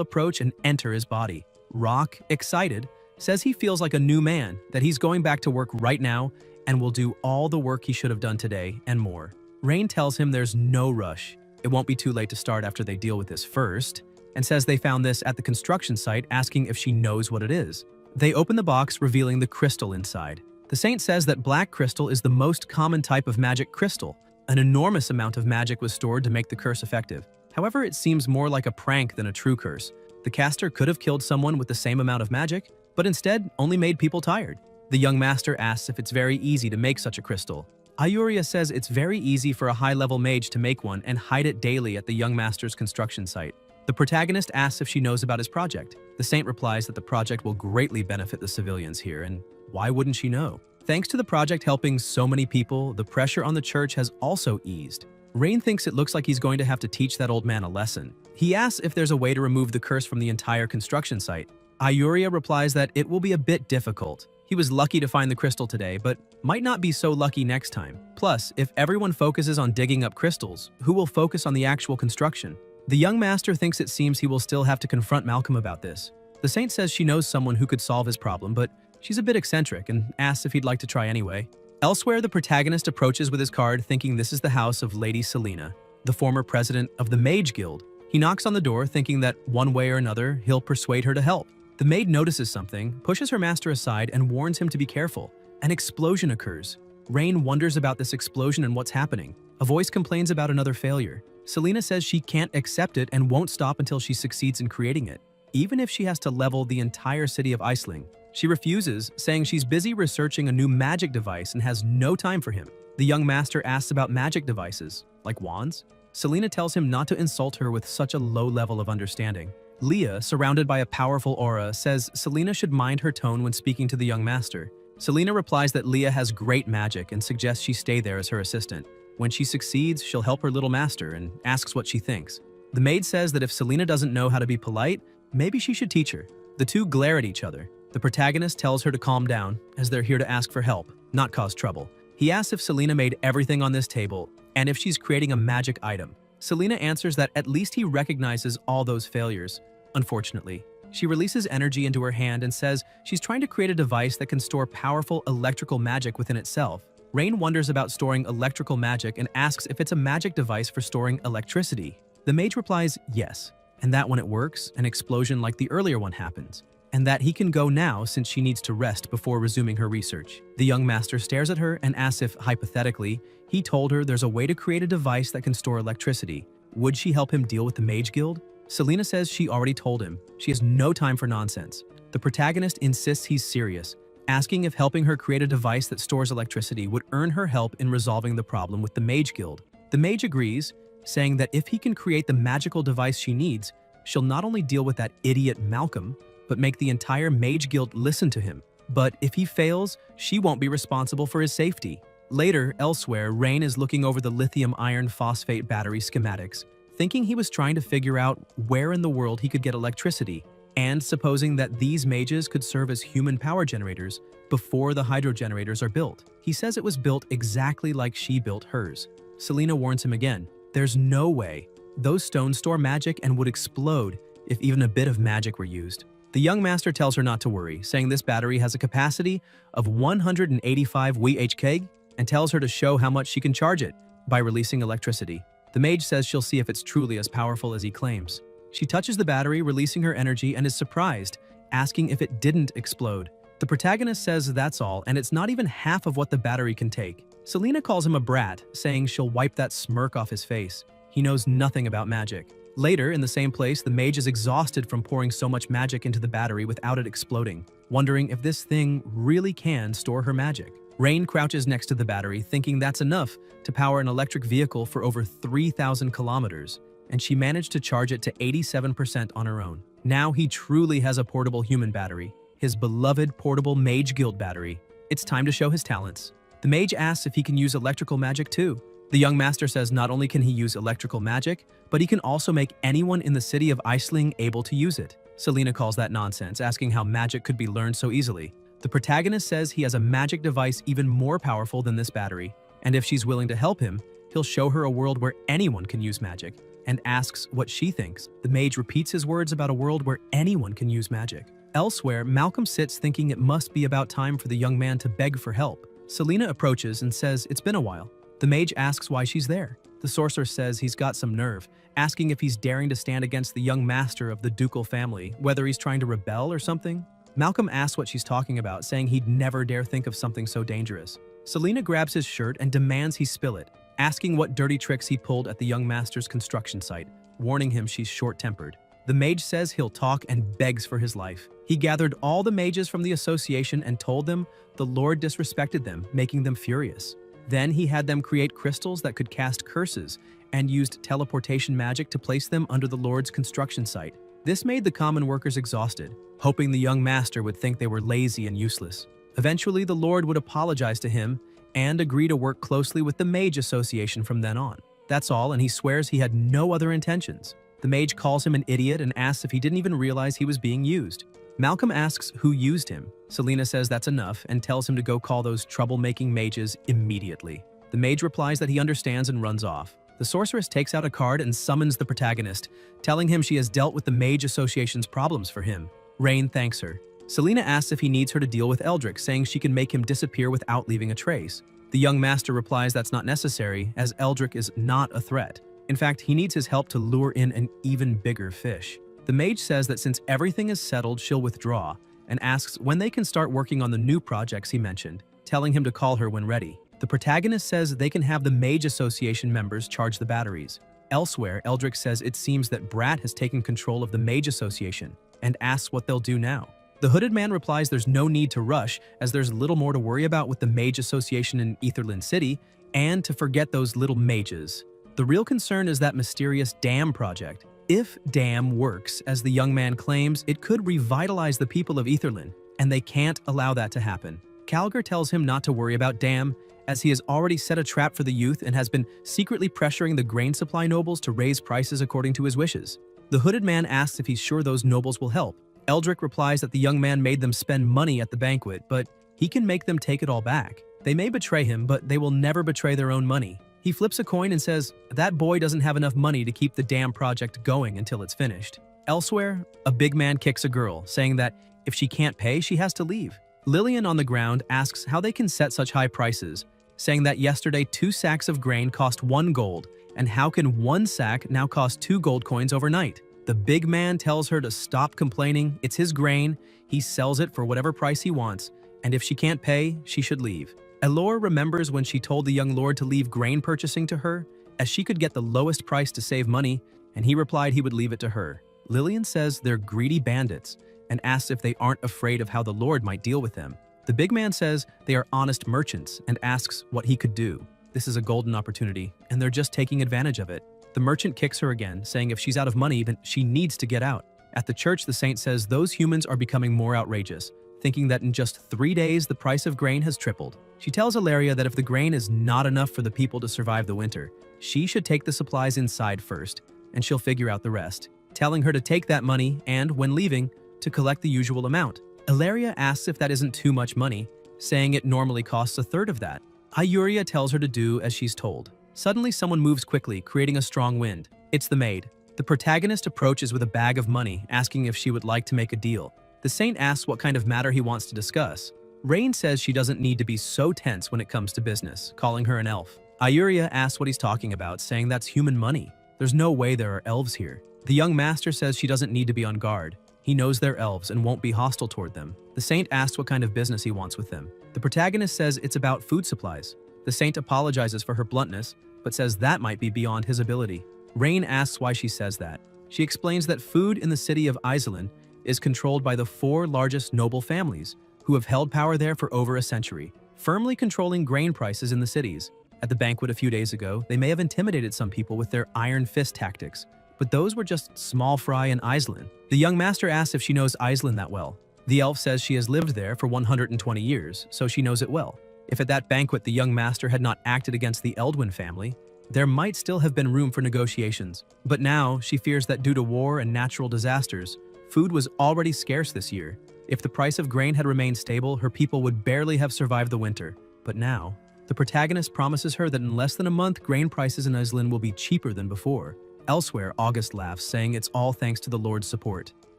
approach and enter his body. Rock, excited, says he feels like a new man, that he's going back to work right now and will do all the work he should have done today and more. Rain tells him there's no rush. It won't be too late to start after they deal with this first, and says they found this at the construction site, asking if she knows what it is. They open the box, revealing the crystal inside. The saint says that black crystal is the most common type of magic crystal. An enormous amount of magic was stored to make the curse effective. However, it seems more like a prank than a true curse. The caster could have killed someone with the same amount of magic, but instead only made people tired. The young master asks if it's very easy to make such a crystal. Ayuria says it's very easy for a high-level mage to make one and hide it daily at the young master's construction site. The protagonist asks if she knows about his project. The saint replies that the project will greatly benefit the civilians here, and why wouldn't she know? Thanks to the project helping so many people, the pressure on the church has also eased. Rain thinks it looks like he's going to have to teach that old man a lesson. He asks if there's a way to remove the curse from the entire construction site. Ayuria replies that it will be a bit difficult. He was lucky to find the crystal today, but might not be so lucky next time. Plus, if everyone focuses on digging up crystals, who will focus on the actual construction? The young master thinks it seems he will still have to confront Malcolm about this. The saint says she knows someone who could solve his problem, but she's a bit eccentric and asks if he'd like to try anyway. Elsewhere, the protagonist approaches with his card, thinking this is the house of Lady Selena, the former president of the Mage Guild. He knocks on the door, thinking that one way or another, he'll persuade her to help. The maid notices something, pushes her master aside, and warns him to be careful. An explosion occurs. Rain wonders about this explosion and what's happening. A voice complains about another failure. Selena says she can't accept it and won't stop until she succeeds in creating it, even if she has to level the entire city of Iceling. She refuses, saying she's busy researching a new magic device and has no time for him. The young master asks about magic devices, like wands. Selena tells him not to insult her with such a low level of understanding. Leah, surrounded by a powerful aura, says Selena should mind her tone when speaking to the young master. Selena replies that Leah has great magic and suggests she stay there as her assistant. When she succeeds, she'll help her little master and asks what she thinks. The maid says that if Selena doesn't know how to be polite, maybe she should teach her. The two glare at each other. The protagonist tells her to calm down, as they're here to ask for help, not cause trouble. He asks if Selena made everything on this table and if she's creating a magic item. Selena answers that at least he recognizes all those failures. Unfortunately, she releases energy into her hand and says she's trying to create a device that can store powerful electrical magic within itself. Rain wonders about storing electrical magic and asks if it's a magic device for storing electricity. The mage replies yes, and that when it works, an explosion like the earlier one happens, and that he can go now since she needs to rest before resuming her research. The young master stares at her and asks if, hypothetically, he told her there's a way to create a device that can store electricity. Would she help him deal with the Mage Guild? Selena says she already told him. She has no time for nonsense. The protagonist insists he's serious, asking if helping her create a device that stores electricity would earn her help in resolving the problem with the Mage Guild. The mage agrees, saying that if he can create the magical device she needs, she'll not only deal with that idiot Malcolm, but make the entire Mage Guild listen to him. But if he fails, she won't be responsible for his safety. Later, elsewhere, Rain is looking over the lithium iron phosphate battery schematics, thinking he was trying to figure out where in the world he could get electricity, and supposing that these mages could serve as human power generators before the hydro generators are built. He says it was built exactly like she built hers. Selena warns him again. There's no way. Those stones store magic and would explode if even a bit of magic were used. The young master tells her not to worry, saying this battery has a capacity of 185 Wh and tells her to show how much she can charge it by releasing electricity. The mage says she'll see if it's truly as powerful as he claims. She touches the battery, releasing her energy, and is surprised, asking if it didn't explode. The protagonist says that's all, and it's not even half of what the battery can take. Selena calls him a brat, saying she'll wipe that smirk off his face. He knows nothing about magic. Later, in the same place, the mage is exhausted from pouring so much magic into the battery without it exploding, wondering if this thing really can store her magic. Rain crouches next to the battery, thinking that's enough to power an electric vehicle for over 3,000 kilometers, and she managed to charge it to 87% on her own. Now he truly has a portable human battery, his beloved portable Mage Guild battery. It's time to show his talents. The mage asks if he can use electrical magic too. The young master says not only can he use electrical magic, but he can also make anyone in the city of Iceling able to use it. Selena calls that nonsense, asking how magic could be learned so easily. The protagonist says he has a magic device even more powerful than this battery, and if she's willing to help him, he'll show her a world where anyone can use magic, and asks what she thinks. The mage repeats his words about a world where anyone can use magic. Elsewhere, Malcolm sits thinking it must be about time for the young man to beg for help. Selena approaches and says it's been a while. The mage asks why she's there. The sorcerer says he's got some nerve, asking if he's daring to stand against the young master of the ducal family, whether he's trying to rebel or something. Malcolm asks what she's talking about, saying he'd never dare think of something so dangerous. Selena grabs his shirt and demands he spill it, asking what dirty tricks he pulled at the young master's construction site, warning him she's short-tempered. The mage says he'll talk and begs for his life. He gathered all the mages from the association and told them the Lord disrespected them, making them furious. Then he had them create crystals that could cast curses and used teleportation magic to place them under the Lord's construction site. This made the common workers exhausted, hoping the young master would think they were lazy and useless. Eventually, the Lord would apologize to him and agree to work closely with the Mage Association from then on. That's all, and he swears he had no other intentions. The mage calls him an idiot and asks if he didn't even realize he was being used. Malcolm asks who used him. Selena says that's enough and tells him to go call those troublemaking mages immediately. The mage replies that he understands and runs off. The sorceress takes out a card and summons the protagonist, telling him she has dealt with the Mage Association's problems for him. Rain thanks her. Selena asks if he needs her to deal with Eldrick, saying she can make him disappear without leaving a trace. The young master replies that's not necessary, as Eldrick is not a threat. In fact, he needs his help to lure in an even bigger fish. The mage says that since everything is settled, she'll withdraw, and asks when they can start working on the new projects he mentioned, telling him to call her when ready. The protagonist says they can have the Mage Association members charge the batteries. Elsewhere, Eldrick says it seems that Brat has taken control of the Mage Association, and asks what they'll do now. The hooded man replies there's no need to rush, as there's little more to worry about with the Mage Association in Aetherland City, and to forget those little mages. The real concern is that mysterious dam project. If dam works, as the young man claims, it could revitalize the people of Aetherland, and they can't allow that to happen. Calgar tells him not to worry about dam, as he has already set a trap for the youth and has been secretly pressuring the grain supply nobles to raise prices according to his wishes. The hooded man asks if he's sure those nobles will help. Eldrick replies that the young man made them spend money at the banquet, but he can make them take it all back. They may betray him, but they will never betray their own money. He flips a coin and says that boy doesn't have enough money to keep the dam project going until it's finished. Elsewhere, a big man kicks a girl, saying that if she can't pay, she has to leave. Lillian on the ground asks how they can set such high prices, saying that yesterday 2 sacks of grain cost 1 gold, and how can 1 sack now cost 2 gold coins overnight? The big man tells her to stop complaining, it's his grain, he sells it for whatever price he wants, and if she can't pay, she should leave. Elor remembers when she told the young lord to leave grain purchasing to her, as she could get the lowest price to save money, and he replied he would leave it to her. Lillian says they're greedy bandits, and asks if they aren't afraid of how the lord might deal with them. The big man says they are honest merchants and asks what he could do. This is a golden opportunity, and they're just taking advantage of it. The merchant kicks her again, saying if she's out of money, then she needs to get out. At the church, the saint says those humans are becoming more outrageous, thinking that in just 3 days the price of grain has tripled. She tells Ilaria that if the grain is not enough for the people to survive the winter, she should take the supplies inside first, and she'll figure out the rest, telling her to take that money and, when leaving, to collect the usual amount. Ilaria asks if that isn't too much money, saying it normally costs 1/3 of that. Ayuria tells her to do as she's told. Suddenly, someone moves quickly, creating a strong wind. It's the maid. The protagonist approaches with a bag of money, asking if she would like to make a deal. The saint asks what kind of matter he wants to discuss. Rain says she doesn't need to be so tense when it comes to business, calling her an elf. Ayuria asks what he's talking about, saying that's human money. There's no way there are elves here. The young master says she doesn't need to be on guard. He knows they're elves and won't be hostile toward them. The saint asks what kind of business he wants with them. The protagonist says it's about food supplies. The saint apologizes for her bluntness, but says that might be beyond his ability. Rain asks why she says that. She explains that food in the city of Iselin is controlled by the 4 largest noble families, who have held power there for over a century, firmly controlling grain prices in the cities. At the banquet a few days ago, they may have intimidated some people with their iron fist tactics, but those were just small fry in Iselin. The young master asks if she knows Iselin that well. The elf says she has lived there for 120 years, so she knows it well. If at that banquet the young master had not acted against the Eldwin family, there might still have been room for negotiations. But now, she fears that due to war and natural disasters, food was already scarce this year, If the price of grain had remained stable, her people would barely have survived the winter. But now, the protagonist promises her that in less than a month, grain prices in Iceland will be cheaper than before. Elsewhere, August laughs, saying it's all thanks to the Lord's support.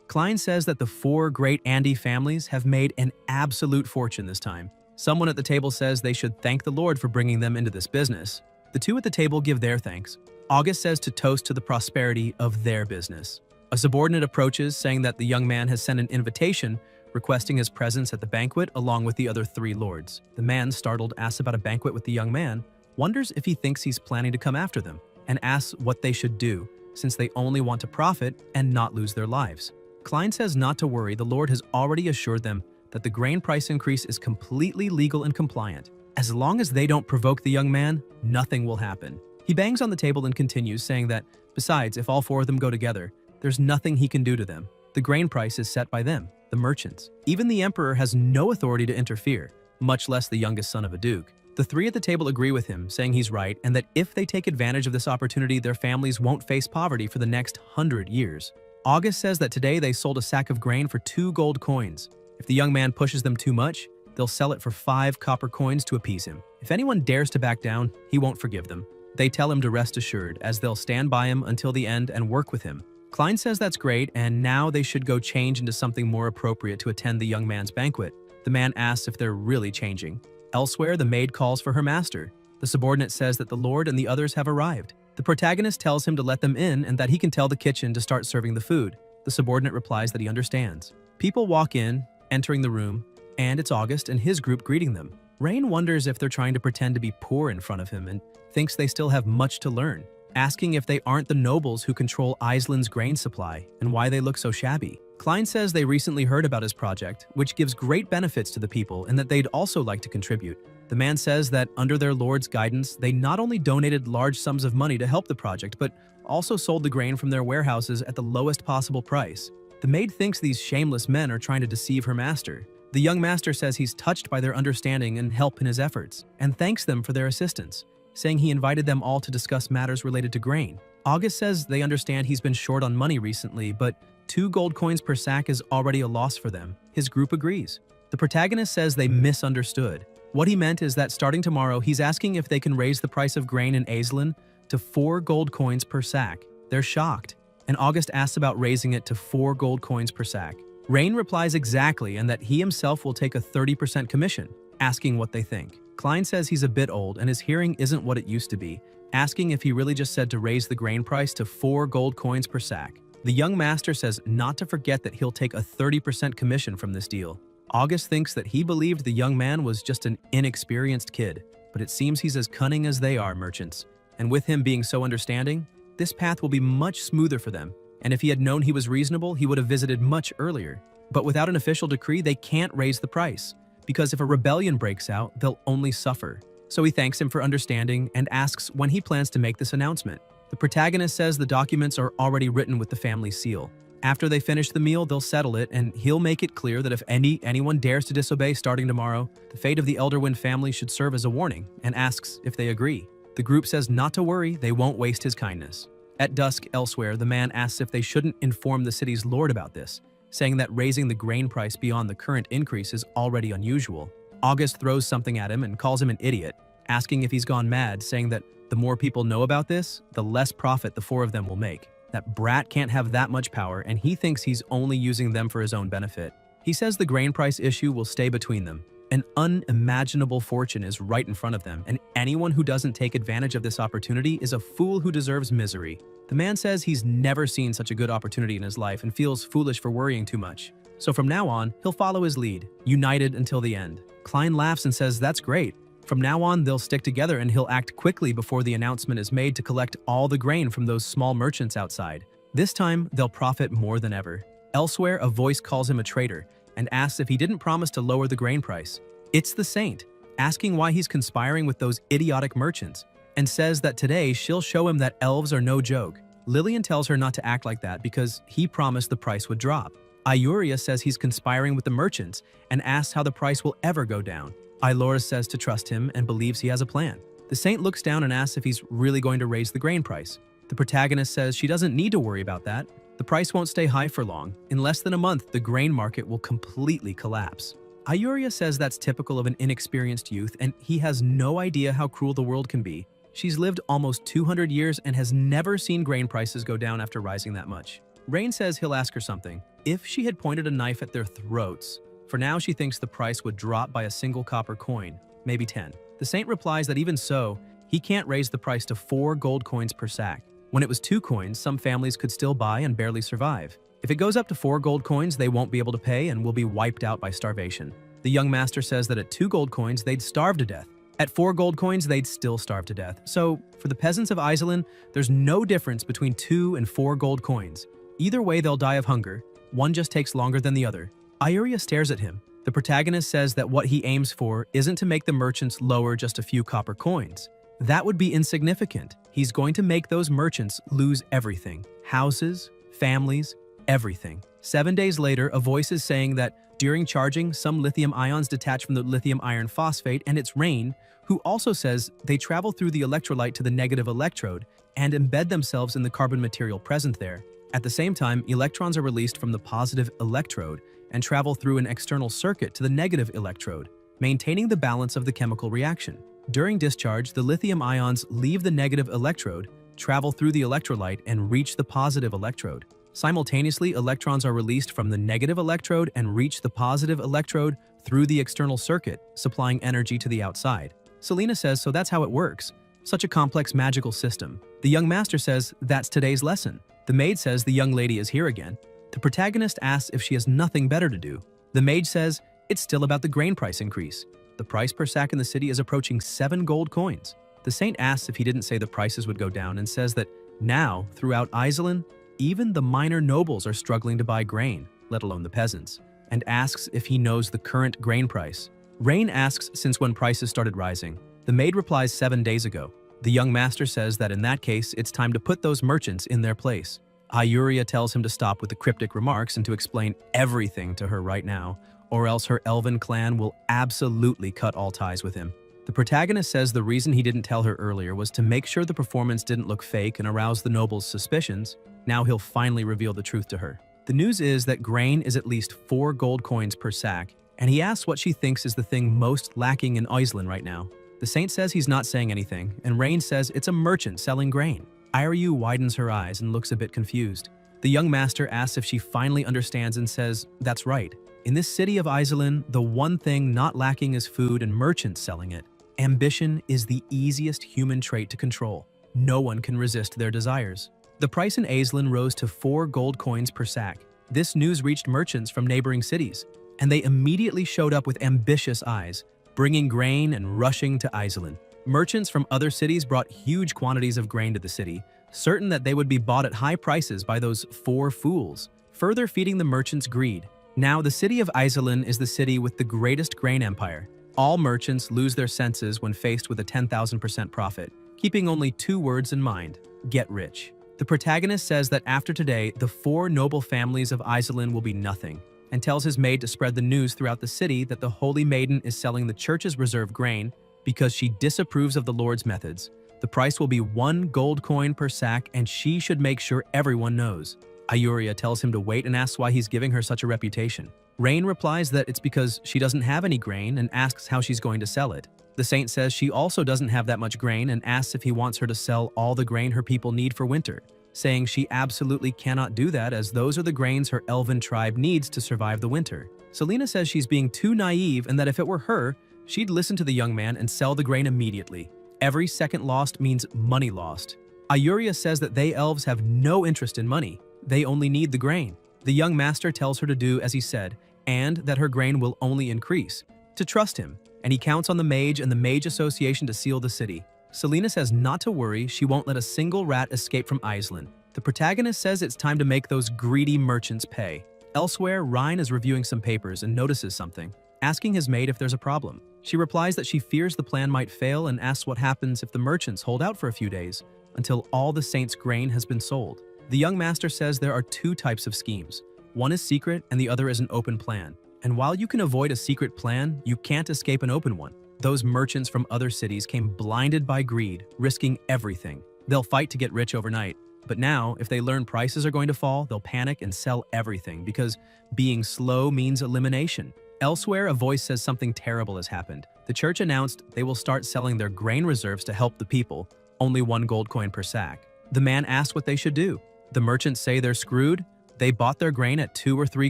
Klein says that the 4 great Andy families have made an absolute fortune this time. Someone at the table says they should thank the Lord for bringing them into this business. The 2 at the table give their thanks. August says to toast to the prosperity of their business. A subordinate approaches, saying that the young man has sent an invitation requesting his presence at the banquet along with the other 3 lords. The man, startled, asks about a banquet with the young man, wonders if he thinks he's planning to come after them, and asks what they should do, since they only want to profit and not lose their lives. Klein says not to worry, the Lord has already assured them that the grain price increase is completely legal and compliant. As long as they don't provoke the young man, nothing will happen. He bangs on the table and continues, saying that, besides, if all 4 of them go together, there's nothing he can do to them. The grain price is set by them, the merchants. Even the emperor has no authority to interfere, much less the youngest son of a duke. The 3 at the table agree with him, saying he's right, and that if they take advantage of this opportunity, their families won't face poverty for the next 100 years. August says that today they sold a sack of grain for 2 gold coins. If the young man pushes them too much, they'll sell it for 5 copper coins to appease him. If anyone dares to back down, he won't forgive them. They tell him to rest assured, as they'll stand by him until the end and work with him. Klein says that's great, and now they should go change into something more appropriate to attend the young man's banquet. The man asks if they're really changing. Elsewhere, the maid calls for her master. The subordinate says that the Lord and the others have arrived. The protagonist tells him to let them in and that he can tell the kitchen to start serving the food. The subordinate replies that he understands. People walk in, entering the room, and it's August and his group greeting them. Rain wonders if they're trying to pretend to be poor in front of him and thinks they still have much to learn, asking if they aren't the nobles who control Iceland's grain supply and why they look so shabby. Klein says they recently heard about his project, which gives great benefits to the people and that they'd also like to contribute. The man says that under their lord's guidance, they not only donated large sums of money to help the project, but also sold the grain from their warehouses at the lowest possible price. The maid thinks these shameless men are trying to deceive her master. The young master says he's touched by their understanding and help in his efforts, and thanks them for their assistance, saying he invited them all to discuss matters related to grain. August says they understand he's been short on money recently, but 2 gold coins per sack is already a loss for them. His group agrees. The protagonist says they misunderstood. What he meant is that starting tomorrow, he's asking if they can raise the price of grain in Iceland to 4 gold coins per sack. They're shocked, and August asks about raising it to 4 gold coins per sack. Rain replies exactly, and that he himself will take a 30% commission, asking what they think. Klein says he's a bit old and his hearing isn't what it used to be, asking if he really just said to raise the grain price to 4 gold coins per sack. The young master says not to forget that he'll take a 30% commission from this deal. August thinks that he believed the young man was just an inexperienced kid, but it seems he's as cunning as they are merchants. And with him being so understanding, this path will be much smoother for them. And if he had known he was reasonable, he would have visited much earlier. But without an official decree, they can't raise the price, because if a rebellion breaks out, they'll only suffer. So he thanks him for understanding and asks when he plans to make this announcement. The protagonist says the documents are already written with the family seal. After they finish the meal, they'll settle it, and he'll make it clear that if anyone dares to disobey starting tomorrow, the fate of the Elderwind family should serve as a warning, and asks if they agree. The group says not to worry, they won't waste his kindness. At dusk, elsewhere, the man asks if they shouldn't inform the city's lord about this, saying that raising the grain price beyond the current increase is already unusual. August throws something at him and calls him an idiot, asking if he's gone mad, saying that the more people know about this, the less profit the 4 of them will make. That brat can't have that much power, and he thinks he's only using them for his own benefit. He says the grain price issue will stay between them. An unimaginable fortune is right in front of them, and anyone who doesn't take advantage of this opportunity is a fool who deserves misery. The man says he's never seen such a good opportunity in his life and feels foolish for worrying too much. So from now on, he'll follow his lead, united until the end. Klein laughs and says that's great. From now on, they'll stick together and he'll act quickly before the announcement is made to collect all the grain from those small merchants outside. This time, they'll profit more than ever. Elsewhere, a voice calls him a traitor and asks if he didn't promise to lower the grain price. It's the saint, asking why he's conspiring with those idiotic merchants, and says that today she'll show him that elves are no joke. Lillian tells her not to act like that because he promised the price would drop. Iuria says he's conspiring with the merchants and asks how the price will ever go down. Ilora says to trust him and believes he has a plan. The saint looks down and asks if he's really going to raise the grain price. The protagonist says she doesn't need to worry about that, The price won't stay high for long. In less than a month, the grain market will completely collapse. Ayurya says that's typical of an inexperienced youth, and he has no idea how cruel the world can be. She's lived almost 200 years and has never seen grain prices go down after rising that much. Rain says he'll ask her something. If she had pointed a knife at their throats, for now she thinks the price would drop by a single copper coin, maybe 10. The saint replies that even so, he can't raise the price to 4 gold coins per sack. When it was 2 coins, some families could still buy and barely survive. If it goes up to 4 gold coins, they won't be able to pay and will be wiped out by starvation. The young master says that at 2 gold coins, they'd starve to death. At 4 gold coins, they'd still starve to death. So, for the peasants of Iceland, there's no difference between 2 and 4 gold coins. Either way, they'll die of hunger. One just takes longer than the other. Ayurya stares at him. The protagonist says that what he aims for isn't to make the merchants lower just a few copper coins. That would be insignificant. He's going to make those merchants lose everything. Houses, families, everything. 7 days later, a voice is saying that during charging, some lithium ions detach from the lithium iron phosphate, and it's Rain, who also says they travel through the electrolyte to the negative electrode and embed themselves in the carbon material present there. At the same time, electrons are released from the positive electrode and travel through an external circuit to the negative electrode, maintaining the balance of the chemical reaction. During discharge, the lithium ions leave the negative electrode, travel through the electrolyte, and reach the positive electrode. Simultaneously, electrons are released from the negative electrode and reach the positive electrode through the external circuit, supplying energy to the outside. Selena says, so that's how it works. Such a complex magical system. The young master says, that's today's lesson. The maid says the young lady is here again. The protagonist asks if she has nothing better to do. The maid says, it's still about the grain price increase. The price per sack in the city is approaching 7 gold coins. The saint asks if he didn't say the prices would go down and says that now, throughout Iceland, even the minor nobles are struggling to buy grain, let alone the peasants, and asks if he knows the current grain price. Rain asks since when prices started rising. The maid replies 7 days ago. The young master says that in that case, it's time to put those merchants in their place. Ayurya tells him to stop with the cryptic remarks and to explain everything to her right now, or else her elven clan will absolutely cut all ties with him. The protagonist says the reason he didn't tell her earlier was to make sure the performance didn't look fake and arouse the noble's suspicions. Now he'll finally reveal the truth to her. The news is that grain is at least 4 gold coins per sack, and he asks what she thinks is the thing most lacking in Iceland right now. The saint says he's not saying anything, and Rain says it's a merchant selling grain. Iryu widens her eyes and looks a bit confused. The young master asks if she finally understands and says, that's right. In this city of Iceland, the one thing not lacking is food and merchants selling it. Ambition is the easiest human trait to control. No one can resist their desires. The price in Iceland rose to 4 gold coins per sack. This news reached merchants from neighboring cities, and they immediately showed up with ambitious eyes, bringing grain and rushing to Iceland. Merchants from other cities brought huge quantities of grain to the city, certain that they would be bought at high prices by those 4 fools, further feeding the merchants' greed. Now, the city of Iceland is the city with the greatest grain empire. All merchants lose their senses when faced with a 10,000% profit, keeping only 2 words in mind: get rich. The protagonist says that after today, the 4 noble families of Iceland will be nothing, and tells his maid to spread the news throughout the city that the Holy Maiden is selling the church's reserve grain because she disapproves of the Lord's methods. The price will be 1 gold coin per sack, and she should make sure everyone knows. Ayurya tells him to wait and asks why he's giving her such a reputation. Rain replies that it's because she doesn't have any grain and asks how she's going to sell it. The saint says she also doesn't have that much grain and asks if he wants her to sell all the grain her people need for winter, saying she absolutely cannot do that as those are the grains her elven tribe needs to survive the winter. Selena says she's being too naive and that if it were her, she'd listen to the young man and sell the grain immediately. Every second lost means money lost. Ayurya says that they elves have no interest in money. They only need the grain. The young master tells her to do as he said, and that her grain will only increase. To trust him, and he counts on the mage and the mage association to seal the city. Selena says not to worry, she won't let a single rat escape from Iceland. The protagonist says it's time to make those greedy merchants pay. Elsewhere, Ryan is reviewing some papers and notices something, asking his maid if there's a problem. She replies that she fears the plan might fail and asks what happens if the merchants hold out for a few days until all the saints' grain has been sold. The young master says there are 2 types of schemes. One is secret and the other is an open plan. And while you can avoid a secret plan, you can't escape an open one. Those merchants from other cities came blinded by greed, risking everything. They'll fight to get rich overnight. But now, if they learn prices are going to fall, they'll panic and sell everything because being slow means elimination. Elsewhere, a voice says something terrible has happened. The church announced they will start selling their grain reserves to help the people, only 1 gold coin per sack. The man asks what they should do. The merchants say they're screwed. They bought their grain at 2 or 3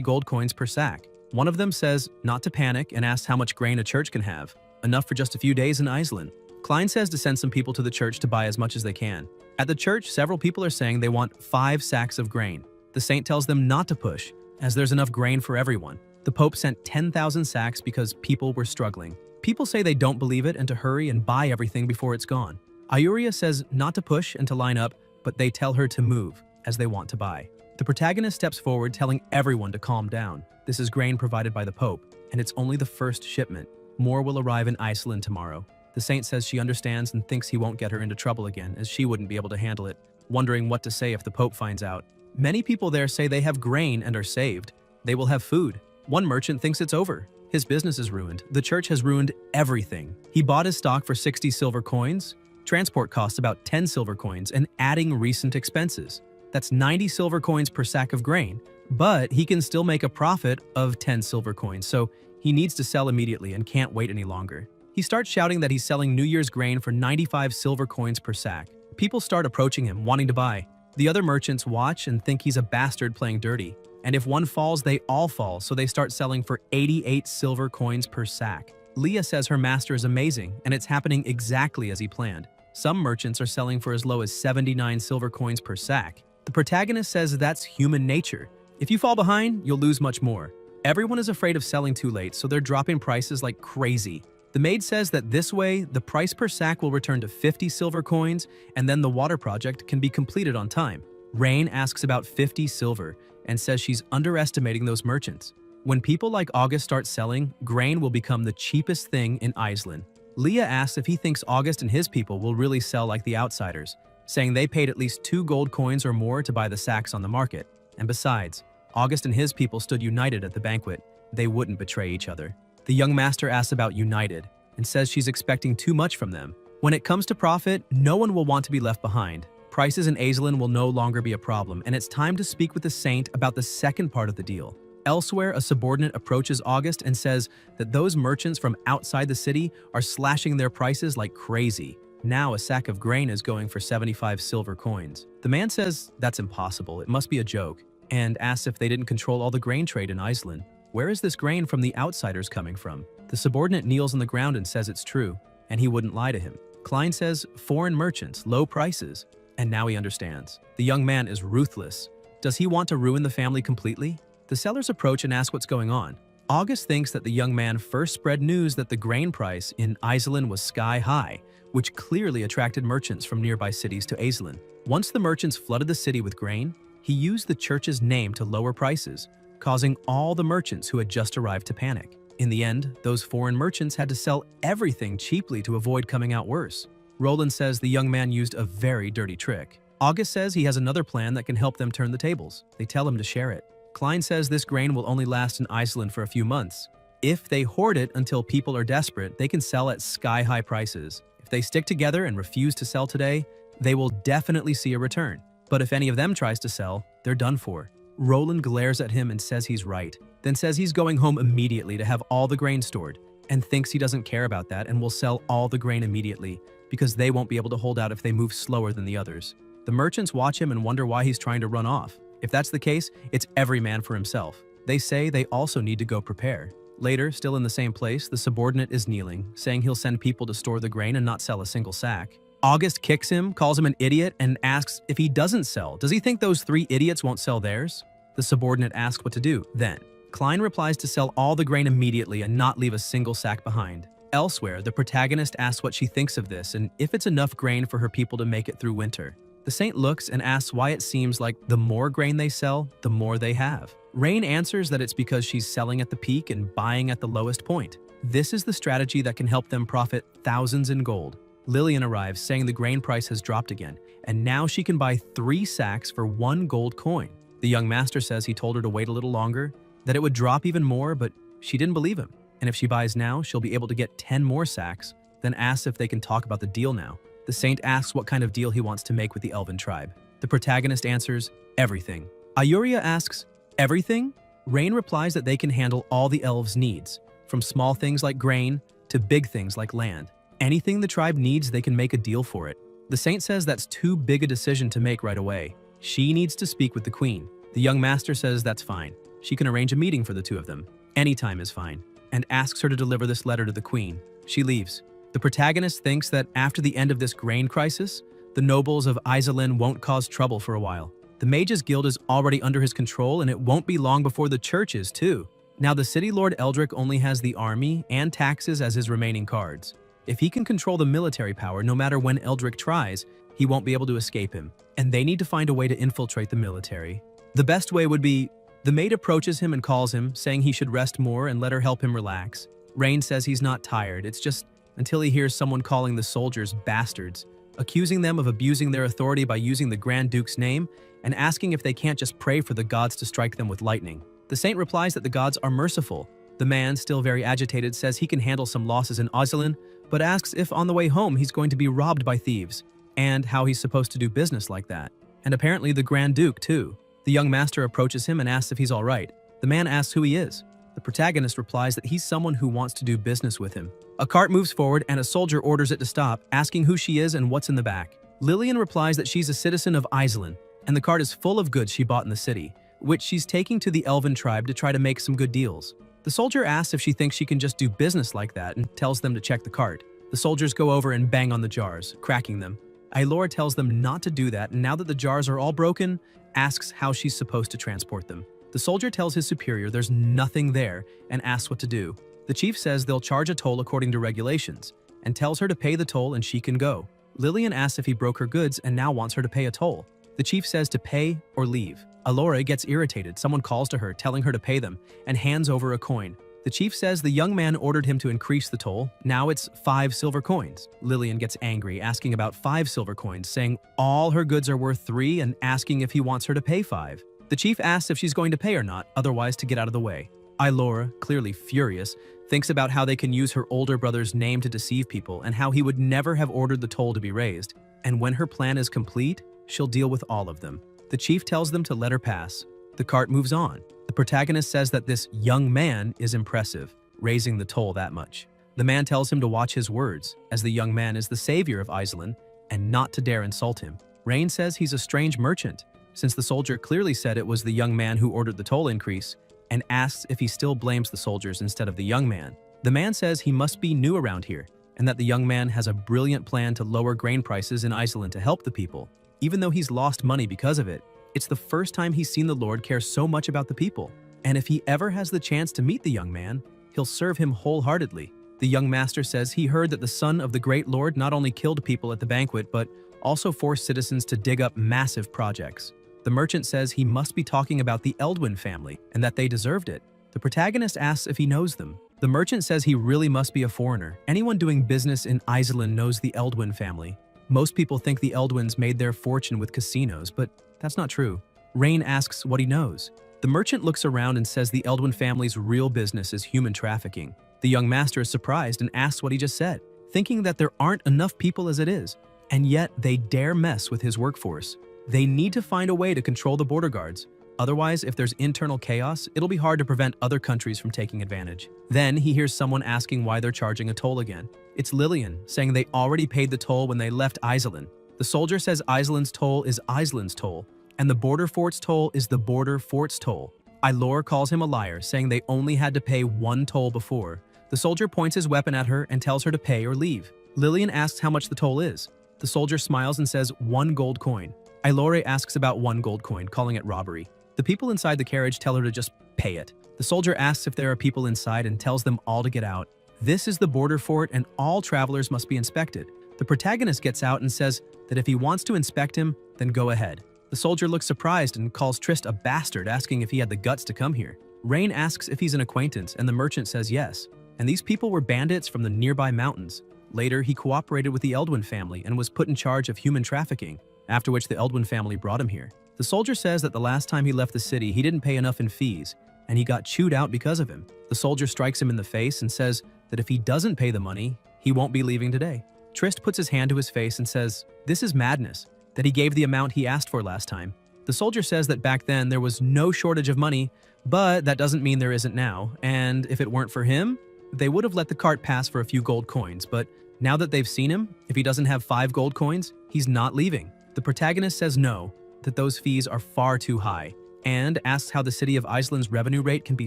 gold coins per sack. One of them says not to panic and asks how much grain a church can have, enough for just a few days in Iceland. Klein says to send some people to the church to buy as much as they can. At the church, several people are saying they want 5 sacks of grain. The saint tells them not to push, as there's enough grain for everyone. The Pope sent 10,000 sacks because people were struggling. People say they don't believe it and to hurry and buy everything before it's gone. Ayuria says not to push and to line up, but they tell her to move, as they want to buy. The protagonist steps forward telling everyone to calm down. This is grain provided by the Pope, and it's only the first shipment. More will arrive in Iceland tomorrow. The saint says she understands and thinks he won't get her into trouble again, as she wouldn't be able to handle it, wondering what to say if the Pope finds out. Many people there say they have grain and are saved. They will have food. One merchant thinks it's over. His business is ruined. The church has ruined everything. He bought his stock for 60 silver coins. Transport costs about 10 silver coins, and adding recent expenses. That's 90 silver coins per sack of grain, but he can still make a profit of 10 silver coins, so he needs to sell immediately and can't wait any longer. He starts shouting that he's selling New Year's grain for 95 silver coins per sack. People start approaching him, wanting to buy. The other merchants watch and think he's a bastard playing dirty. And if one falls, they all fall, so they start selling for 88 silver coins per sack. Leah says her master is amazing, and it's happening exactly as he planned. Some merchants are selling for as low as 79 silver coins per sack. The protagonist says that's human nature. If you fall behind, you'll lose much more. Everyone is afraid of selling too late, so they're dropping prices like crazy. The maid says that this way, the price per sack will return to 50 silver coins, and then the water project can be completed on time. Rain asks about 50 silver and says she's underestimating those merchants. When people like August start selling, grain will become the cheapest thing in Iceland. Leah asks if he thinks August and his people will really sell like the outsiders, saying they paid at least 2 gold coins or more to buy the sacks on the market. And besides, August and his people stood united at the banquet. They wouldn't betray each other. The young master asks about united and says she's expecting too much from them. When it comes to profit, no one will want to be left behind. Prices in Iceland will no longer be a problem, and it's time to speak with the saint about the second part of the deal. Elsewhere, a subordinate approaches August and says that those merchants from outside the city are slashing their prices like crazy. Now a sack of grain is going for 75 silver coins. The man says that's impossible, it must be a joke, and asks if they didn't control all the grain trade in Iceland. Where is this grain from the outsiders coming from? The subordinate kneels on the ground and says it's true, and he wouldn't lie to him. Klein says foreign merchants, low prices, and now he understands. The young man is ruthless. Does he want to ruin the family completely? The sellers approach and ask what's going on. August thinks that the young man first spread news that the grain price in Iceland was sky high, which clearly attracted merchants from nearby cities to Iceland. Once the merchants flooded the city with grain, he used the church's name to lower prices, causing all the merchants who had just arrived to panic. In the end, those foreign merchants had to sell everything cheaply to avoid coming out worse. Roland says the young man used a very dirty trick. August says he has another plan that can help them turn the tables. They tell him to share it. Klein says this grain will only last in Iceland for a few months. If they hoard it until people are desperate, they can sell at sky-high prices. If they stick together and refuse to sell today, they will definitely see a return. But if any of them tries to sell, they're done for. Roland glares at him and says he's right, then says he's going home immediately to have all the grain stored, and thinks he doesn't care about that and will sell all the grain immediately, because they won't be able to hold out if they move slower than the others. The merchants watch him and wonder why he's trying to run off. If that's the case, it's every man for himself. They say they also need to go prepare. Later, still in the same place, the subordinate is kneeling, saying he'll send people to store the grain and not sell a single sack. August kicks him, calls him an idiot, and asks if he doesn't sell, does he think those 3 idiots won't sell theirs? The subordinate asks what to do then. Klein replies to sell all the grain immediately and not leave a single sack behind. Elsewhere, the protagonist asks what she thinks of this and if it's enough grain for her people to make it through winter. The saint looks and asks why it seems like the more grain they sell, the more they have. Rain answers that it's because she's selling at the peak and buying at the lowest point. This is the strategy that can help them profit thousands in gold. Lillian arrives saying the grain price has dropped again, and now she can buy 3 sacks for 1 gold coin. The young master says he told her to wait a little longer, that it would drop even more, but she didn't believe him. And if she buys now, she'll be able to get 10 more sacks, then asks if they can talk about the deal now. The saint asks what kind of deal he wants to make with the elven tribe. The protagonist answers, everything. Ayuria asks, everything? Rain replies that they can handle all the elves' needs, from small things like grain to big things like land. Anything the tribe needs, they can make a deal for it. The saint says that's too big a decision to make right away. She needs to speak with the queen. The young master says that's fine. She can arrange a meeting for the two of them. Anytime is fine, and asks her to deliver this letter to the queen. She leaves. The protagonist thinks that after the end of this grain crisis, the nobles of Iselin won't cause trouble for a while. The Mages Guild is already under his control, and it won't be long before the church is too. Now the City Lord Eldrick only has the army and taxes as his remaining cards. If he can control the military power, no matter when Eldrick tries, he won't be able to escape him, and they need to find a way to infiltrate the military. The best way would be, the maid approaches him and calls him, saying he should rest more and let her help him relax. Rain says he's not tired, it's just until he hears someone calling the soldiers bastards, accusing them of abusing their authority by using the Grand Duke's name, and asking if they can't just pray for the gods to strike them with lightning. The saint replies that the gods are merciful. The man, still very agitated, says he can handle some losses in Iselin, but asks if on the way home he's going to be robbed by thieves, and how he's supposed to do business like that. And apparently the Grand Duke, too. The young master approaches him and asks if he's all right. The man asks who he is. The protagonist replies that he's someone who wants to do business with him. A cart moves forward and a soldier orders it to stop, asking who she is and what's in the back. Lillian replies that she's a citizen of Iselin, and the cart is full of goods she bought in the city, which she's taking to the Elven tribe to try to make some good deals. The soldier asks if she thinks she can just do business like that and tells them to check the cart. The soldiers go over and bang on the jars, cracking them. Ailora tells them not to do that, and now that the jars are all broken, asks how she's supposed to transport them. The soldier tells his superior there's nothing there and asks what to do. The chief says they'll charge a toll according to regulations, and tells her to pay the toll and she can go. Lillian asks if he broke her goods and now wants her to pay a toll. The chief says to pay or leave. Ailora gets irritated. Someone calls to her, telling her to pay them, and hands over a coin. The chief says the young man ordered him to increase the toll. Now it's 5 silver coins. Lillian gets angry, asking about 5 silver coins, saying all her goods are worth 3 and asking if he wants her to pay 5. The chief asks if she's going to pay or not, otherwise to get out of the way. Ailora, clearly furious, thinks about how they can use her older brother's name to deceive people and how he would never have ordered the toll to be raised. And when her plan is complete, she'll deal with all of them. The chief tells them to let her pass. The cart moves on. The protagonist says that this young man is impressive, raising the toll that much. The man tells him to watch his words, as the young man is the savior of Iselin, and not to dare insult him. Rain says he's a strange merchant, since the soldier clearly said it was the young man who ordered the toll increase, and asks if he still blames the soldiers instead of the young man. The man says he must be new around here, and that the young man has a brilliant plan to lower grain prices in Iselin to help the people. Even though he's lost money because of it, it's the first time he's seen the Lord care so much about the people. And if he ever has the chance to meet the young man, he'll serve him wholeheartedly. The young master says he heard that the son of the great Lord not only killed people at the banquet, but also forced citizens to dig up massive projects. The merchant says he must be talking about the Eldwin family and that they deserved it. The protagonist asks if he knows them. The merchant says he really must be a foreigner. Anyone doing business in Iselin knows the Eldwin family. Most people think the Eldwins made their fortune with casinos, but that's not true. Rain asks what he knows. The merchant looks around and says the Eldwin family's real business is human trafficking. The young master is surprised and asks what he just said, thinking that there aren't enough people as it is, and yet they dare mess with his workforce. They need to find a way to control the border guards. Otherwise, if there's internal chaos, it'll be hard to prevent other countries from taking advantage. Then he hears someone asking why they're charging a toll again. It's Lillian, saying they already paid the toll when they left Iselin. The soldier says Iselin's toll is Iselin's toll, and the border fort's toll is the border fort's toll. Ailora calls him a liar, saying they only had to pay 1 toll before. The soldier points his weapon at her and tells her to pay or leave. Lillian asks how much the toll is. The soldier smiles and says 1 gold coin. Ailora asks about 1 gold coin, calling it robbery. The people inside the carriage tell her to just pay it. The soldier asks if there are people inside and tells them all to get out. This is the border fort and all travelers must be inspected. The protagonist gets out and says that if he wants to inspect him, then go ahead. The soldier looks surprised and calls Trist a bastard, asking if he had the guts to come here. Rain asks if he's an acquaintance, and the merchant says yes. And these people were bandits from the nearby mountains. Later, he cooperated with the Eldwin family and was put in charge of human trafficking, after which the Eldwin family brought him here. The soldier says that the last time he left the city, he didn't pay enough in fees, and he got chewed out because of him. The soldier strikes him in the face and says that if he doesn't pay the money, he won't be leaving today. Trist puts his hand to his face and says, "This is madness. that he gave the amount he asked for last time. The soldier says that back then there was no shortage of money, but that doesn't mean there isn't now, and if it weren't for him, they would have let the cart pass for a few gold coins, but now that they've seen him, if he doesn't have 5 gold coins, he's not leaving. The protagonist says no, that those fees are far too high, and asks how the city of Iceland's revenue rate can be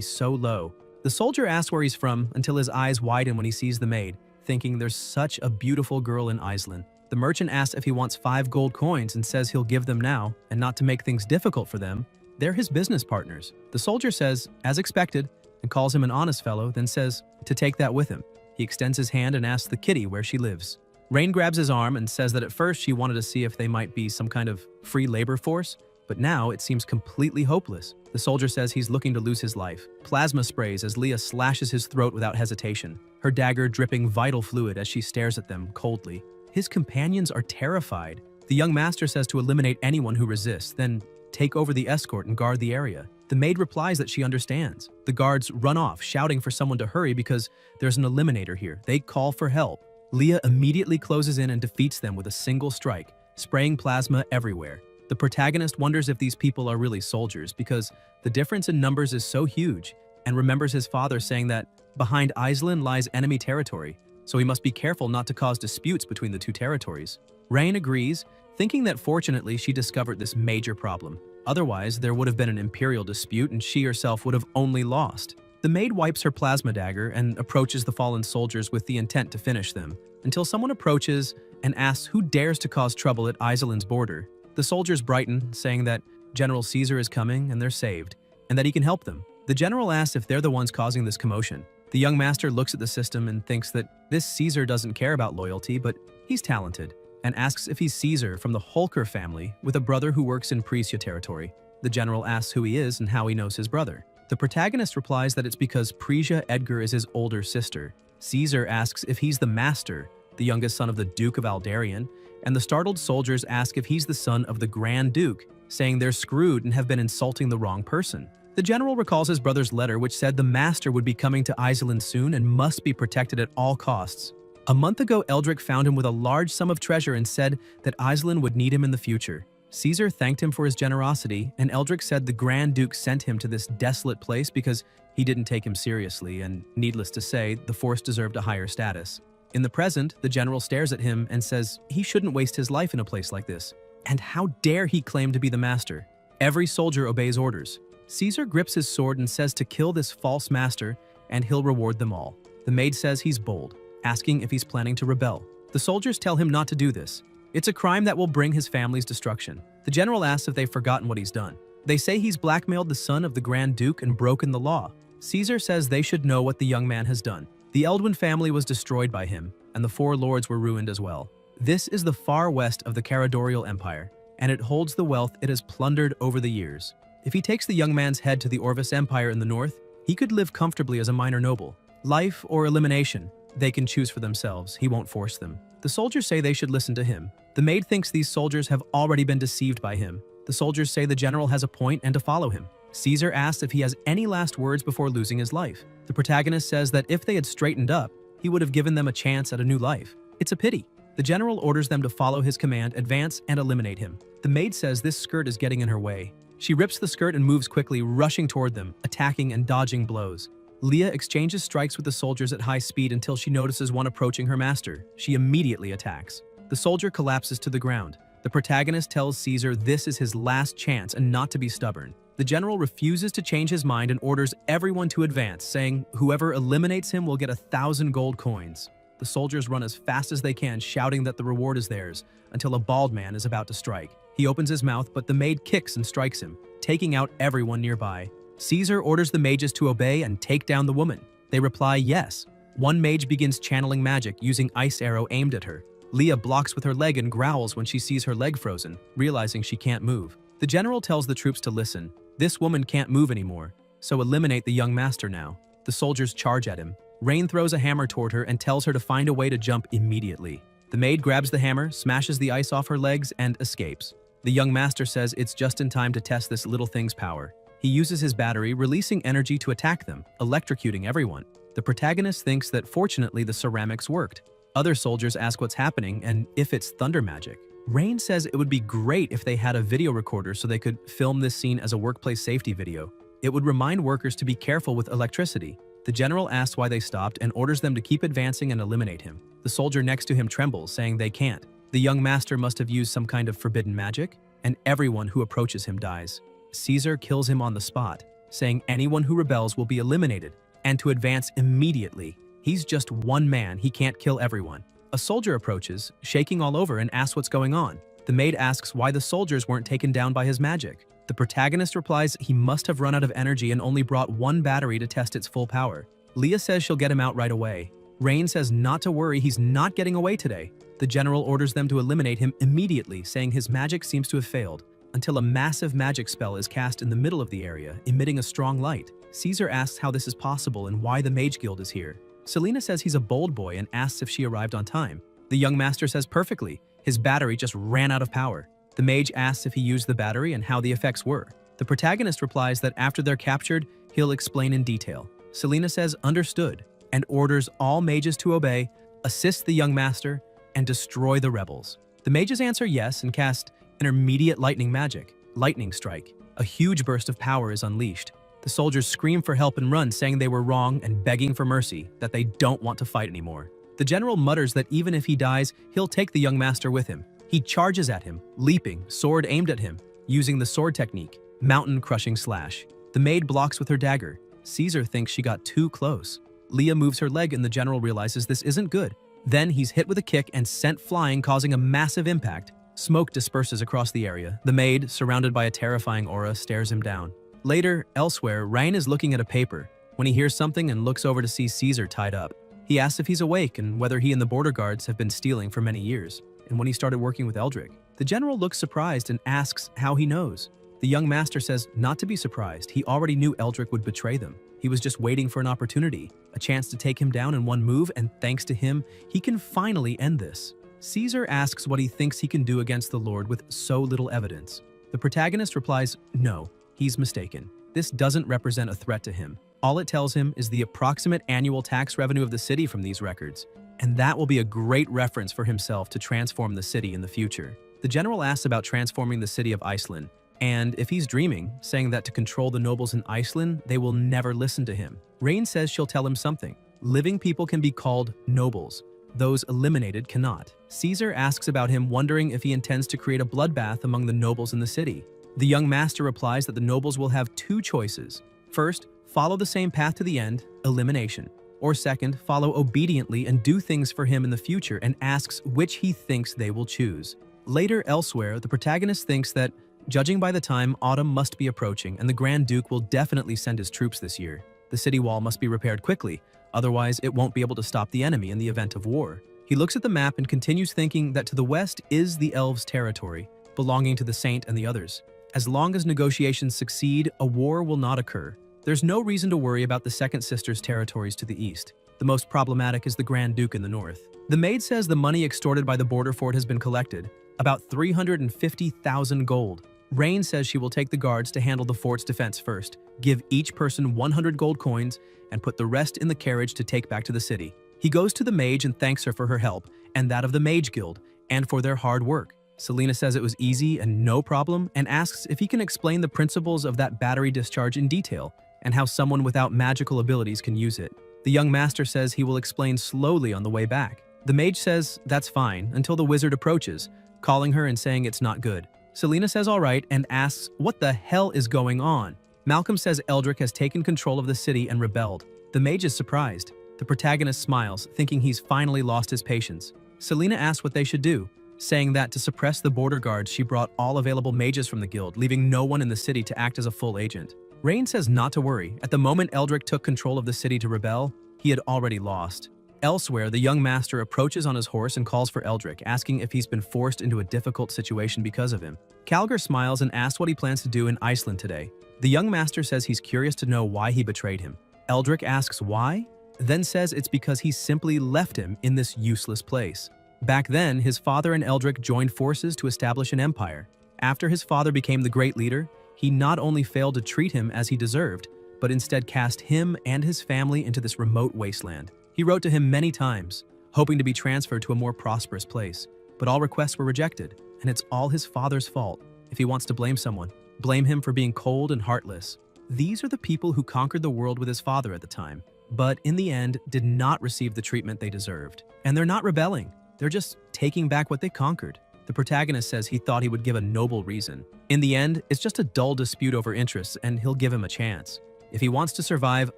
so low. The soldier asks where he's from until his eyes widen when he sees the maid, thinking there's such a beautiful girl in Iceland. The merchant asks if he wants 5 gold coins and says he'll give them now, and not to make things difficult for them. They're his business partners. The soldier says, as expected, and calls him an honest fellow, then says to take that with him. He extends his hand and asks the kitty where she lives. Rain grabs his arm and says that at first she wanted to see if they might be some kind of free labor force, but now it seems completely hopeless. The soldier says he's looking to lose his life. Plasma sprays as Leah slashes his throat without hesitation, her dagger dripping vital fluid as she stares at them coldly. His companions are terrified. The young master says to eliminate anyone who resists, then take over the escort and guard the area. The maid replies that she understands. The guards run off, shouting for someone to hurry because there's an eliminator here. They call for help. Leah immediately closes in and defeats them with a single strike, spraying plasma everywhere. The protagonist wonders if these people are really soldiers because the difference in numbers is so huge, and remembers his father saying that behind Iceland lies enemy territory, so he must be careful not to cause disputes between the two territories. Rain agrees, thinking that fortunately she discovered this major problem. Otherwise, there would have been an imperial dispute and she herself would have only lost. The maid wipes her plasma dagger and approaches the fallen soldiers with the intent to finish them, until someone approaches and asks who dares to cause trouble at Iceland's border. The soldiers brighten, saying that General Caesar is coming and they're saved, and that he can help them. The general asks if they're the ones causing this commotion. The young master looks at the system and thinks that this Caesar doesn't care about loyalty, but he's talented, and asks if he's Caesar from the Holker family with a brother who works in Prussia territory. The general asks who he is and how he knows his brother. The protagonist replies that it's because Prussia Edgar is his older sister. Caesar asks if he's the master, the youngest son of the Duke of Aldarian, and the startled soldiers ask if he's the son of the Grand Duke, saying they're screwed and have been insulting the wrong person. The general recalls his brother's letter which said the master would be coming to Iceland soon and must be protected at all costs. A month ago, Eldrick found him with a large sum of treasure and said that Iceland would need him in the future. Caesar thanked him for his generosity, and Eldrick said the Grand Duke sent him to this desolate place because he didn't take him seriously, and needless to say, the force deserved a higher status. In the present, the general stares at him and says he shouldn't waste his life in a place like this. And how dare he claim to be the master? Every soldier obeys orders. Caesar grips his sword and says to kill this false master, and he'll reward them all. The maid says he's bold, asking if he's planning to rebel. The soldiers tell him not to do this. It's a crime that will bring his family's destruction. The general asks if they've forgotten what he's done. They say he's blackmailed the son of the Grand Duke and broken the law. Caesar says they should know what the young man has done. The Eldwin family was destroyed by him, and the 4 lords were ruined as well. This is the far west of the Caradorial Empire, and it holds the wealth it has plundered over the years. If he takes the young man's head to the Orvis Empire in the north, he could live comfortably as a minor noble. Life or elimination, they can choose for themselves. He won't force them. The soldiers say they should listen to him. The maid thinks these soldiers have already been deceived by him. The soldiers say the general has a point and to follow him. Caesar asks if he has any last words before losing his life. The protagonist says that if they had straightened up, he would have given them a chance at a new life. It's a pity. The general orders them to follow his command, advance, and eliminate him. The maid says this skirt is getting in her way. She rips the skirt and moves quickly, rushing toward them, attacking and dodging blows. Leah exchanges strikes with the soldiers at high speed until she notices one approaching her master. She immediately attacks. The soldier collapses to the ground. The protagonist tells Caesar this is his last chance and not to be stubborn. The general refuses to change his mind and orders everyone to advance, saying whoever eliminates him will get 1,000 gold coins. The soldiers run as fast as they can, shouting that the reward is theirs, until a bald man is about to strike. He opens his mouth, but the maid kicks and strikes him, taking out everyone nearby. Caesar orders the mages to obey and take down the woman. They reply yes. One mage begins channeling magic, using ice arrow aimed at her. Leah blocks with her leg and growls when she sees her leg frozen, realizing she can't move. The general tells the troops to listen. This woman can't move anymore, so eliminate the young master now. The soldiers charge at him. Rain throws a hammer toward her and tells her to find a way to jump immediately. The maid grabs the hammer, smashes the ice off her legs, and escapes. The young master says it's just in time to test this little thing's power. He uses his battery, releasing energy to attack them, electrocuting everyone. The protagonist thinks that fortunately the ceramics worked. Other soldiers ask what's happening and if it's thunder magic. Rain says it would be great if they had a video recorder so they could film this scene as a workplace safety video. It would remind workers to be careful with electricity. The general asks why they stopped and orders them to keep advancing and eliminate him. The soldier next to him trembles, saying they can't. The young master must have used some kind of forbidden magic, and everyone who approaches him dies. Caesar kills him on the spot, saying anyone who rebels will be eliminated, and to advance immediately. He's just one man, he can't kill everyone. A soldier approaches, shaking all over, and asks what's going on. The maid asks why the soldiers weren't taken down by his magic. The protagonist replies he must have run out of energy and only brought one battery to test its full power. Leah says she'll get him out right away. Rain says not to worry, he's not getting away today. The general orders them to eliminate him immediately, saying his magic seems to have failed, until a massive magic spell is cast in the middle of the area, emitting a strong light. Caesar asks how this is possible and why the Mage Guild is here. Selena says he's a bold boy and asks if she arrived on time. The young master says perfectly. His battery just ran out of power. The mage asks if he used the battery and how the effects were. The protagonist replies that after they're captured, he'll explain in detail. Selena says understood and orders all mages to obey, assist the young master, and destroy the rebels. The mages answer yes and cast intermediate lightning magic, lightning strike. A huge burst of power is unleashed. The soldiers scream for help and run, saying they were wrong and begging for mercy, that they don't want to fight anymore. The general mutters that even if he dies, he'll take the young master with him. He charges at him, leaping, sword aimed at him, using the sword technique, mountain crushing slash. The maid blocks with her dagger. Caesar thinks she got too close. Leah moves her leg and the general realizes this isn't good. Then he's hit with a kick and sent flying, causing a massive impact. Smoke disperses across the area. The maid, surrounded by a terrifying aura, stares him down. Later, elsewhere, Rain is looking at a paper when he hears something and looks over to see Caesar tied up. He asks if he's awake and whether he and the border guards have been stealing for many years, and when he started working with Eldrick. The general looks surprised and asks how he knows. The young master says not to be surprised. He already knew Eldrick would betray them. He was just waiting for an opportunity, a chance to take him down in one move, and thanks to him, he can finally end this. Caesar asks what he thinks he can do against the Lord with so little evidence. The protagonist replies, no, he's mistaken. This doesn't represent a threat to him. All it tells him is the approximate annual tax revenue of the city from these records, and that will be a great reference for himself to transform the city in the future. The general asks about transforming the city of Iceland, and if he's dreaming, saying that to control the nobles in Iceland, they will never listen to him. Rain says she'll tell him something. Living people can be called nobles. Those eliminated cannot. Caesar asks about him, wondering if he intends to create a bloodbath among the nobles in the city. The young master replies that the nobles will have two choices. First, follow the same path to the end, elimination. Or second, follow obediently and do things for him in the future, and asks which he thinks they will choose. Later, elsewhere, the protagonist thinks that, judging by the time, autumn must be approaching and the Grand Duke will definitely send his troops this year. The city wall must be repaired quickly, otherwise it won't be able to stop the enemy in the event of war. He looks at the map and continues thinking that to the west is the elves' territory, belonging to the Saint and the others. As long as negotiations succeed, a war will not occur. There's no reason to worry about the Second Sister's territories to the east. The most problematic is the Grand Duke in the north. The maid says the money extorted by the border fort has been collected, about 350,000 gold. Rain says she will take the guards to handle the fort's defense first, give each person 100 gold coins, and put the rest in the carriage to take back to the city. He goes to the mage and thanks her for her help, and that of the Mage Guild, and for their hard work. Selena says it was easy and no problem, and asks if he can explain the principles of that battery discharge in detail, and how someone without magical abilities can use it. The young master says he will explain slowly on the way back. The mage says that's fine until the wizard approaches, calling her and saying it's not good. Selena says all right and asks what the hell is going on. Malcolm says Eldrick has taken control of the city and rebelled. The mage is surprised. The protagonist smiles, thinking he's finally lost his patience. Selena asks what they should do, saying that to suppress the border guards, she brought all available mages from the guild, leaving no one in the city to act as a full agent. Rain says not to worry. At the moment Eldrick took control of the city to rebel, he had already lost. Elsewhere, the young master approaches on his horse and calls for Eldrick, asking if he's been forced into a difficult situation because of him. Calgar smiles and asks what he plans to do in Iceland today. The young master says he's curious to know why he betrayed him. Eldrick asks why, then says it's because he simply left him in this useless place. Back then, his father and Eldrick joined forces to establish an empire. After his father became the great leader, he not only failed to treat him as he deserved, but instead cast him and his family into this remote wasteland. He wrote to him many times, hoping to be transferred to a more prosperous place, but all requests were rejected. and it's all his father's fault. If he wants to blame someone, blame him for being cold and heartless. These are the people who conquered the world with his father at the time, but in the end did not receive the treatment they deserved. And they're not rebelling, they're just taking back what they conquered. The protagonist says he thought he would give a noble reason. In the end, it's just a dull dispute over interests, and he'll give him a chance. If he wants to survive,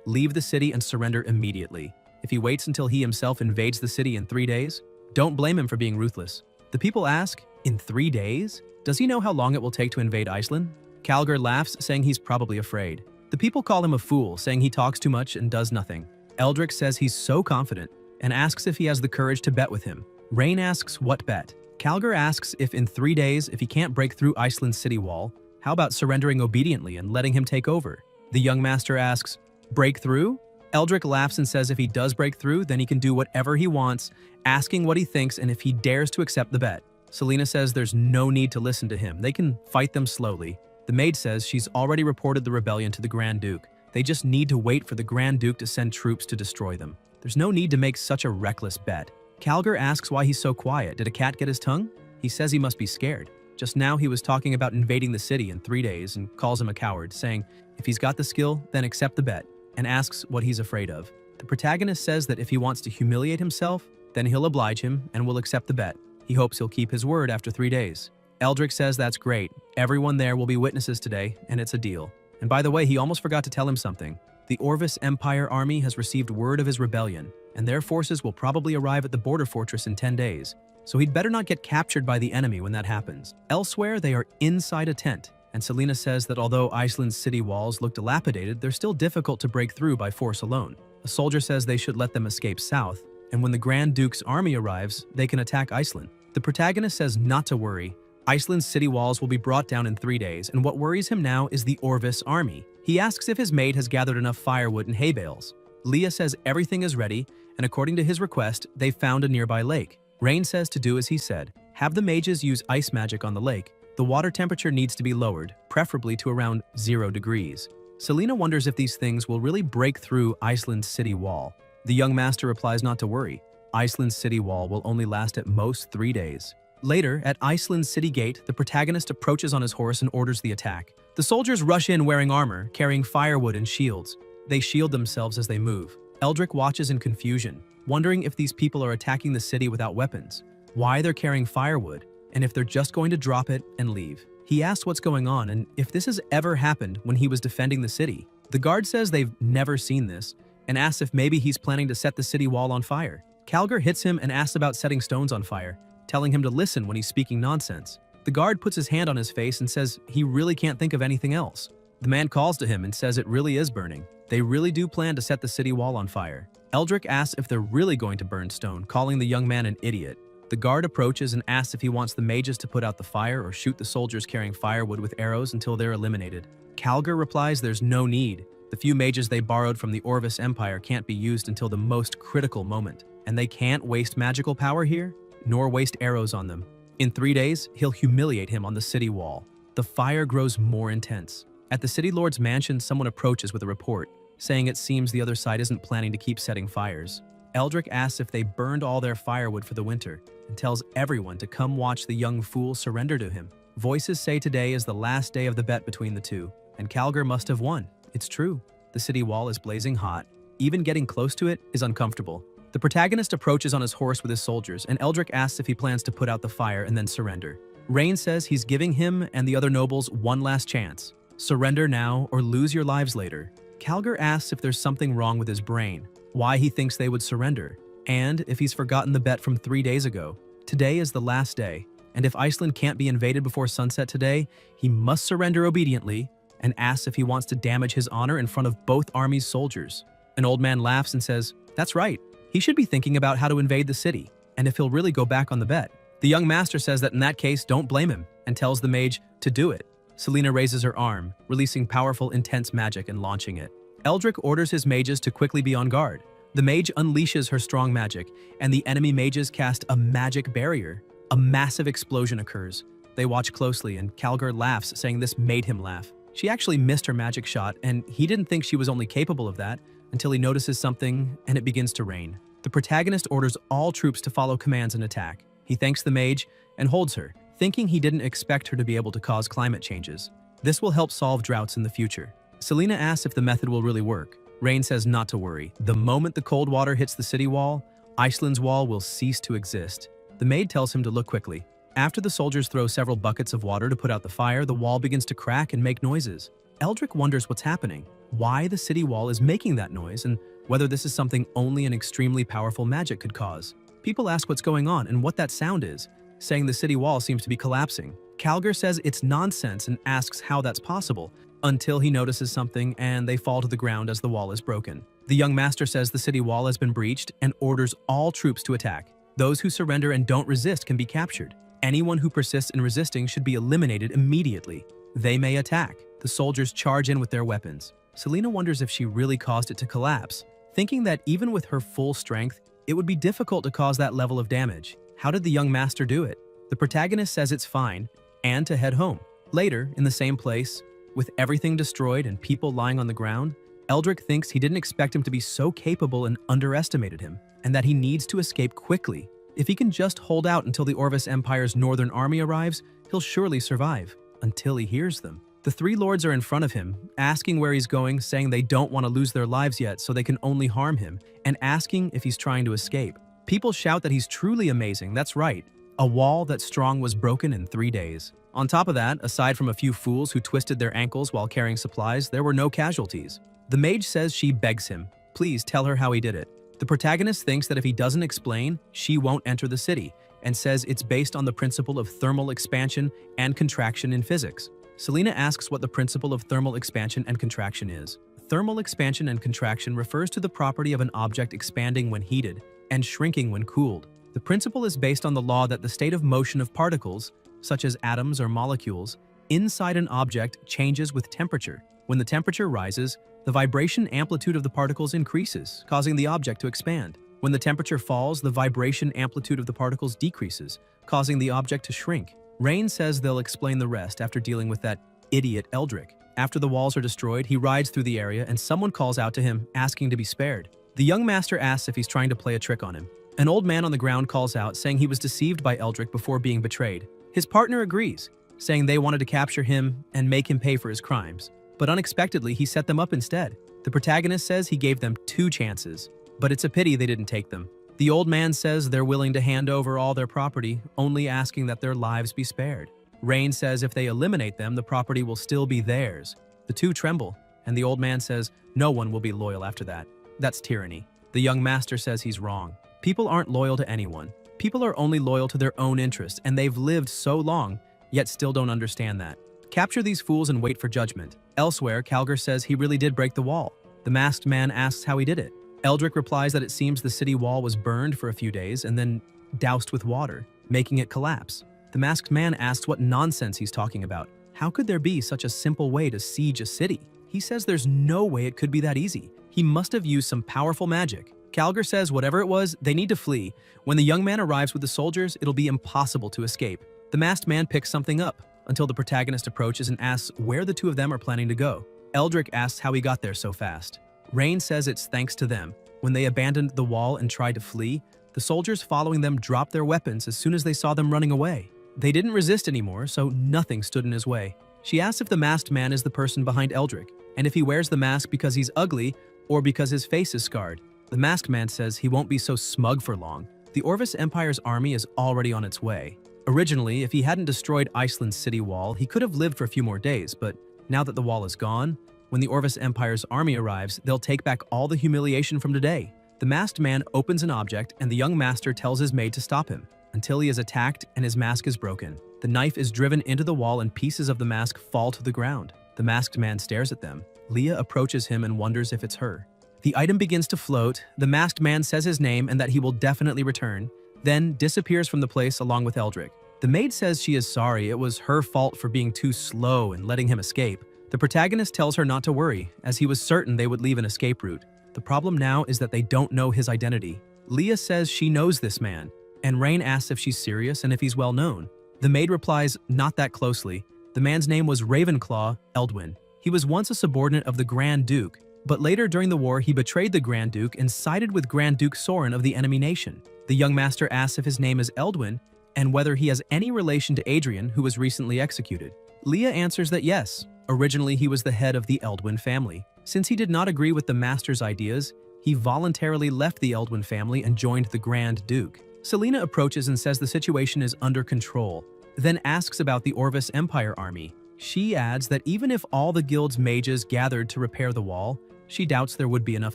leave the city and surrender immediately. If he waits until he himself invades the city in 3 days, don't blame him for being ruthless. The people ask, in 3 days? Does he know how long it will take to invade Iceland? Calgar laughs, saying he's probably afraid. The people call him a fool, saying he talks too much and does nothing. Eldrick says he's so confident and asks if he has the courage to bet with him. Rain asks what bet. Calgar asks if in 3 days, if he can't break through Iceland's city wall, how about surrendering obediently and letting him take over? The young master asks, break through? Eldrick laughs and says if he does break through, then he can do whatever he wants, asking what he thinks and if he dares to accept the bet. Selena says there's no need to listen to him. They can fight them slowly. The maid says she's already reported the rebellion to the Grand Duke. They just need to wait for the Grand Duke to send troops to destroy them. There's no need to make such a reckless bet. Calgar asks why he's so quiet. Did a cat get his tongue? He says he must be scared. Just now he was talking about invading the city in 3 days and calls him a coward, saying if he's got the skill, then accept the bet, and asks what he's afraid of. The protagonist says that if he wants to humiliate himself, then he'll oblige him and will accept the bet. He hopes he'll keep his word after 3 days. Eldrick says that's great. Everyone there will be witnesses today, and it's a deal. And by the way, he almost forgot to tell him something. The Orvis Empire army has received word of his rebellion, and their forces will probably arrive at the border fortress in 10 days. So he'd better not get captured by the enemy when that happens. Elsewhere, they are inside a tent, and Selena says that although Iceland's city walls look dilapidated, they're still difficult to break through by force alone. A soldier says they should let them escape south, and when the Grand Duke's army arrives, they can attack Iceland. The protagonist says not to worry. Iceland's city walls will be brought down in 3 days, and what worries him now is the Orvis army. He asks if his maid has gathered enough firewood and hay bales. Leah says everything is ready, and according to his request, they've found a nearby lake. Rain says to do as he said. Have the mages use ice magic on the lake. The water temperature needs to be lowered, preferably to around 0 degrees. Selena wonders if these things will really break through Iceland's city wall. The young master replies not to worry. Iceland's city wall will only last at most 3 days. Later, at Iceland's city gate, the protagonist approaches on his horse and orders the attack. The soldiers rush in wearing armor, carrying firewood and shields. They shield themselves as they move. Eldrick watches in confusion, wondering if these people are attacking the city without weapons, why they're carrying firewood, and if they're just going to drop it and leave. He asks what's going on and if this has ever happened when he was defending the city. The guard says they've never seen this and asks if maybe he's planning to set the city wall on fire. Calgar hits him and asks about setting stones on fire, telling him to listen when he's speaking nonsense. The guard puts his hand on his face and says he really can't think of anything else. The man calls to him and says it really is burning. They really do plan to set the city wall on fire. Eldrick asks if they're really going to burn stone, calling the young man an idiot. The guard approaches and asks if he wants the mages to put out the fire or shoot the soldiers carrying firewood with arrows until they're eliminated. Calgar replies there's no need. The few mages they borrowed from the Orvis Empire can't be used until the most critical moment, and they can't waste magical power here, nor waste arrows on them. In 3 days, he'll humiliate him on the city wall. The fire grows more intense. At the city lord's mansion, someone approaches with a report, saying it seems the other side isn't planning to keep setting fires. Eldrick asks if they burned all their firewood for the winter, and tells everyone to come watch the young fool surrender to him. Voices say today is the last day of the bet between the two, and Calgar must have won. It's true. The city wall is blazing hot. Even getting close to it is uncomfortable. The protagonist approaches on his horse with his soldiers, and Eldrick asks if he plans to put out the fire and then surrender. Rain says he's giving him and the other nobles one last chance. Surrender now or lose your lives later. Calgar asks if there's something wrong with his brain, why he thinks they would surrender, and if he's forgotten the bet from 3 days ago. Today is the last day, and if Iceland can't be invaded before sunset today, he must surrender obediently, and asks if he wants to damage his honor in front of both armies' soldiers. An old man laughs and says, that's right. He should be thinking about how to invade the city, and if he'll really go back on the bet. The young master says that in that case, don't blame him, and tells the mage to do it. Selena raises her arm, releasing powerful, intense magic and launching it. Eldrick orders his mages to quickly be on guard. The mage unleashes her strong magic, and the enemy mages cast a magic barrier. A massive explosion occurs. They watch closely, and Calgar laughs, saying this made him laugh. She actually missed her magic shot, and he didn't think she was only capable of that until he notices something, and it begins to rain. The protagonist orders all troops to follow commands and attack. He thanks the mage and holds her, thinking he didn't expect her to be able to cause climate changes. This will help solve droughts in the future. Selena asks if the method will really work. Rain says not to worry. The moment the cold water hits the city wall, Iceland's wall will cease to exist. The maid tells him to look quickly. After the soldiers throw several buckets of water to put out the fire, the wall begins to crack and make noises. Eldrick wonders what's happening, why the city wall is making that noise, and whether this is something only an extremely powerful magic could cause. People ask what's going on and what that sound is, saying the city wall seems to be collapsing. Calgar says it's nonsense and asks how that's possible, until he notices something and they fall to the ground as the wall is broken. The young master says the city wall has been breached and orders all troops to attack. Those who surrender and don't resist can be captured. Anyone who persists in resisting should be eliminated immediately. They may attack. The soldiers charge in with their weapons. Selena wonders if she really caused it to collapse, thinking that even with her full strength, it would be difficult to cause that level of damage. How did the young master do it? The protagonist says it's fine and to head home. Later, in the same place, with everything destroyed and people lying on the ground, Eldrick thinks he didn't expect him to be so capable and underestimated him, and that he needs to escape quickly. If he can just hold out until the Orvis Empire's northern army arrives, he'll surely survive, until he hears them. The three lords are in front of him, asking where he's going, saying they don't want to lose their lives yet so they can only harm him, and asking if he's trying to escape. People shout that he's truly amazing, that's right. A wall that strong was broken in 3 days. On top of that, aside from a few fools who twisted their ankles while carrying supplies, there were no casualties. The mage says she begs him, please tell her how he did it. The protagonist thinks that if he doesn't explain, she won't enter the city, and says it's based on the principle of thermal expansion and contraction in physics. Selena asks what the principle of thermal expansion and contraction is. Thermal expansion and contraction refers to the property of an object expanding when heated and shrinking when cooled. The principle is based on the law that the state of motion of particles, such as atoms or molecules, inside an object changes with temperature. When the temperature rises, the vibration amplitude of the particles increases, causing the object to expand. When the temperature falls, the vibration amplitude of the particles decreases, causing the object to shrink. Rain says they'll explain the rest after dealing with that idiot Eldrick. After the walls are destroyed, he rides through the area and someone calls out to him, asking to be spared. The young master asks if he's trying to play a trick on him. An old man on the ground calls out, saying he was deceived by Eldrick before being betrayed. His partner agrees, saying they wanted to capture him and make him pay for his crimes. But unexpectedly, he set them up instead. The protagonist says he gave them 2 chances, but it's a pity they didn't take them. The old man says they're willing to hand over all their property, only asking that their lives be spared. Rain says if they eliminate them, the property will still be theirs. The two tremble, and the old man says no one will be loyal after that. That's tyranny. The young master says he's wrong. People aren't loyal to anyone. People are only loyal to their own interests, and they've lived so long, yet still don't understand that. Capture these fools and wait for judgment. Elsewhere, Calgar says he really did break the wall. The masked man asks how he did it. Eldrick replies that it seems the city wall was burned for a few days and then doused with water, making it collapse. The masked man asks what nonsense he's talking about. How could there be such a simple way to siege a city? He says there's no way it could be that easy. He must have used some powerful magic. Calgar says whatever it was, they need to flee. When the young man arrives with the soldiers, it'll be impossible to escape. The masked man picks something up, until the protagonist approaches and asks where the two of them are planning to go. Eldrick asks how he got there so fast. Rain says it's thanks to them. When they abandoned the wall and tried to flee, the soldiers following them dropped their weapons as soon as they saw them running away. They didn't resist anymore, so nothing stood in his way. She asks if the masked man is the person behind Eldrick, and if he wears the mask because he's ugly or because his face is scarred. The masked man says he won't be so smug for long. The Orvis Empire's army is already on its way. Originally, if he hadn't destroyed Iceland's city wall, he could have lived for a few more days, but now that the wall is gone, when the Orvis Empire's army arrives, they'll take back all the humiliation from today. The masked man opens an object and the young master tells his maid to stop him, until he is attacked and his mask is broken. The knife is driven into the wall and pieces of the mask fall to the ground. The masked man stares at them. Leah approaches him and wonders if it's her. The item begins to float, the masked man says his name and that he will definitely return, then disappears from the place along with Eldrick. The maid says she is sorry, it was her fault for being too slow and letting him escape. The protagonist tells her not to worry, as he was certain they would leave an escape route. The problem now is that they don't know his identity. Leah says she knows this man, and Rain asks if she's serious and if he's well known. The maid replies, not that closely. The man's name was Ravenclaw Eldwin. He was once a subordinate of the Grand Duke, but later during the war he betrayed the Grand Duke and sided with Grand Duke Soren of the enemy nation. The young master asks if his name is Eldwin, and whether he has any relation to Adrian, who was recently executed. Leah answers that yes, originally he was the head of the Eldwin family. Since he did not agree with the master's ideas, he voluntarily left the Eldwin family and joined the Grand Duke. Selena approaches and says the situation is under control, then asks about the Orvis Empire army. She adds that even if all the guild's mages gathered to repair the wall, she doubts there would be enough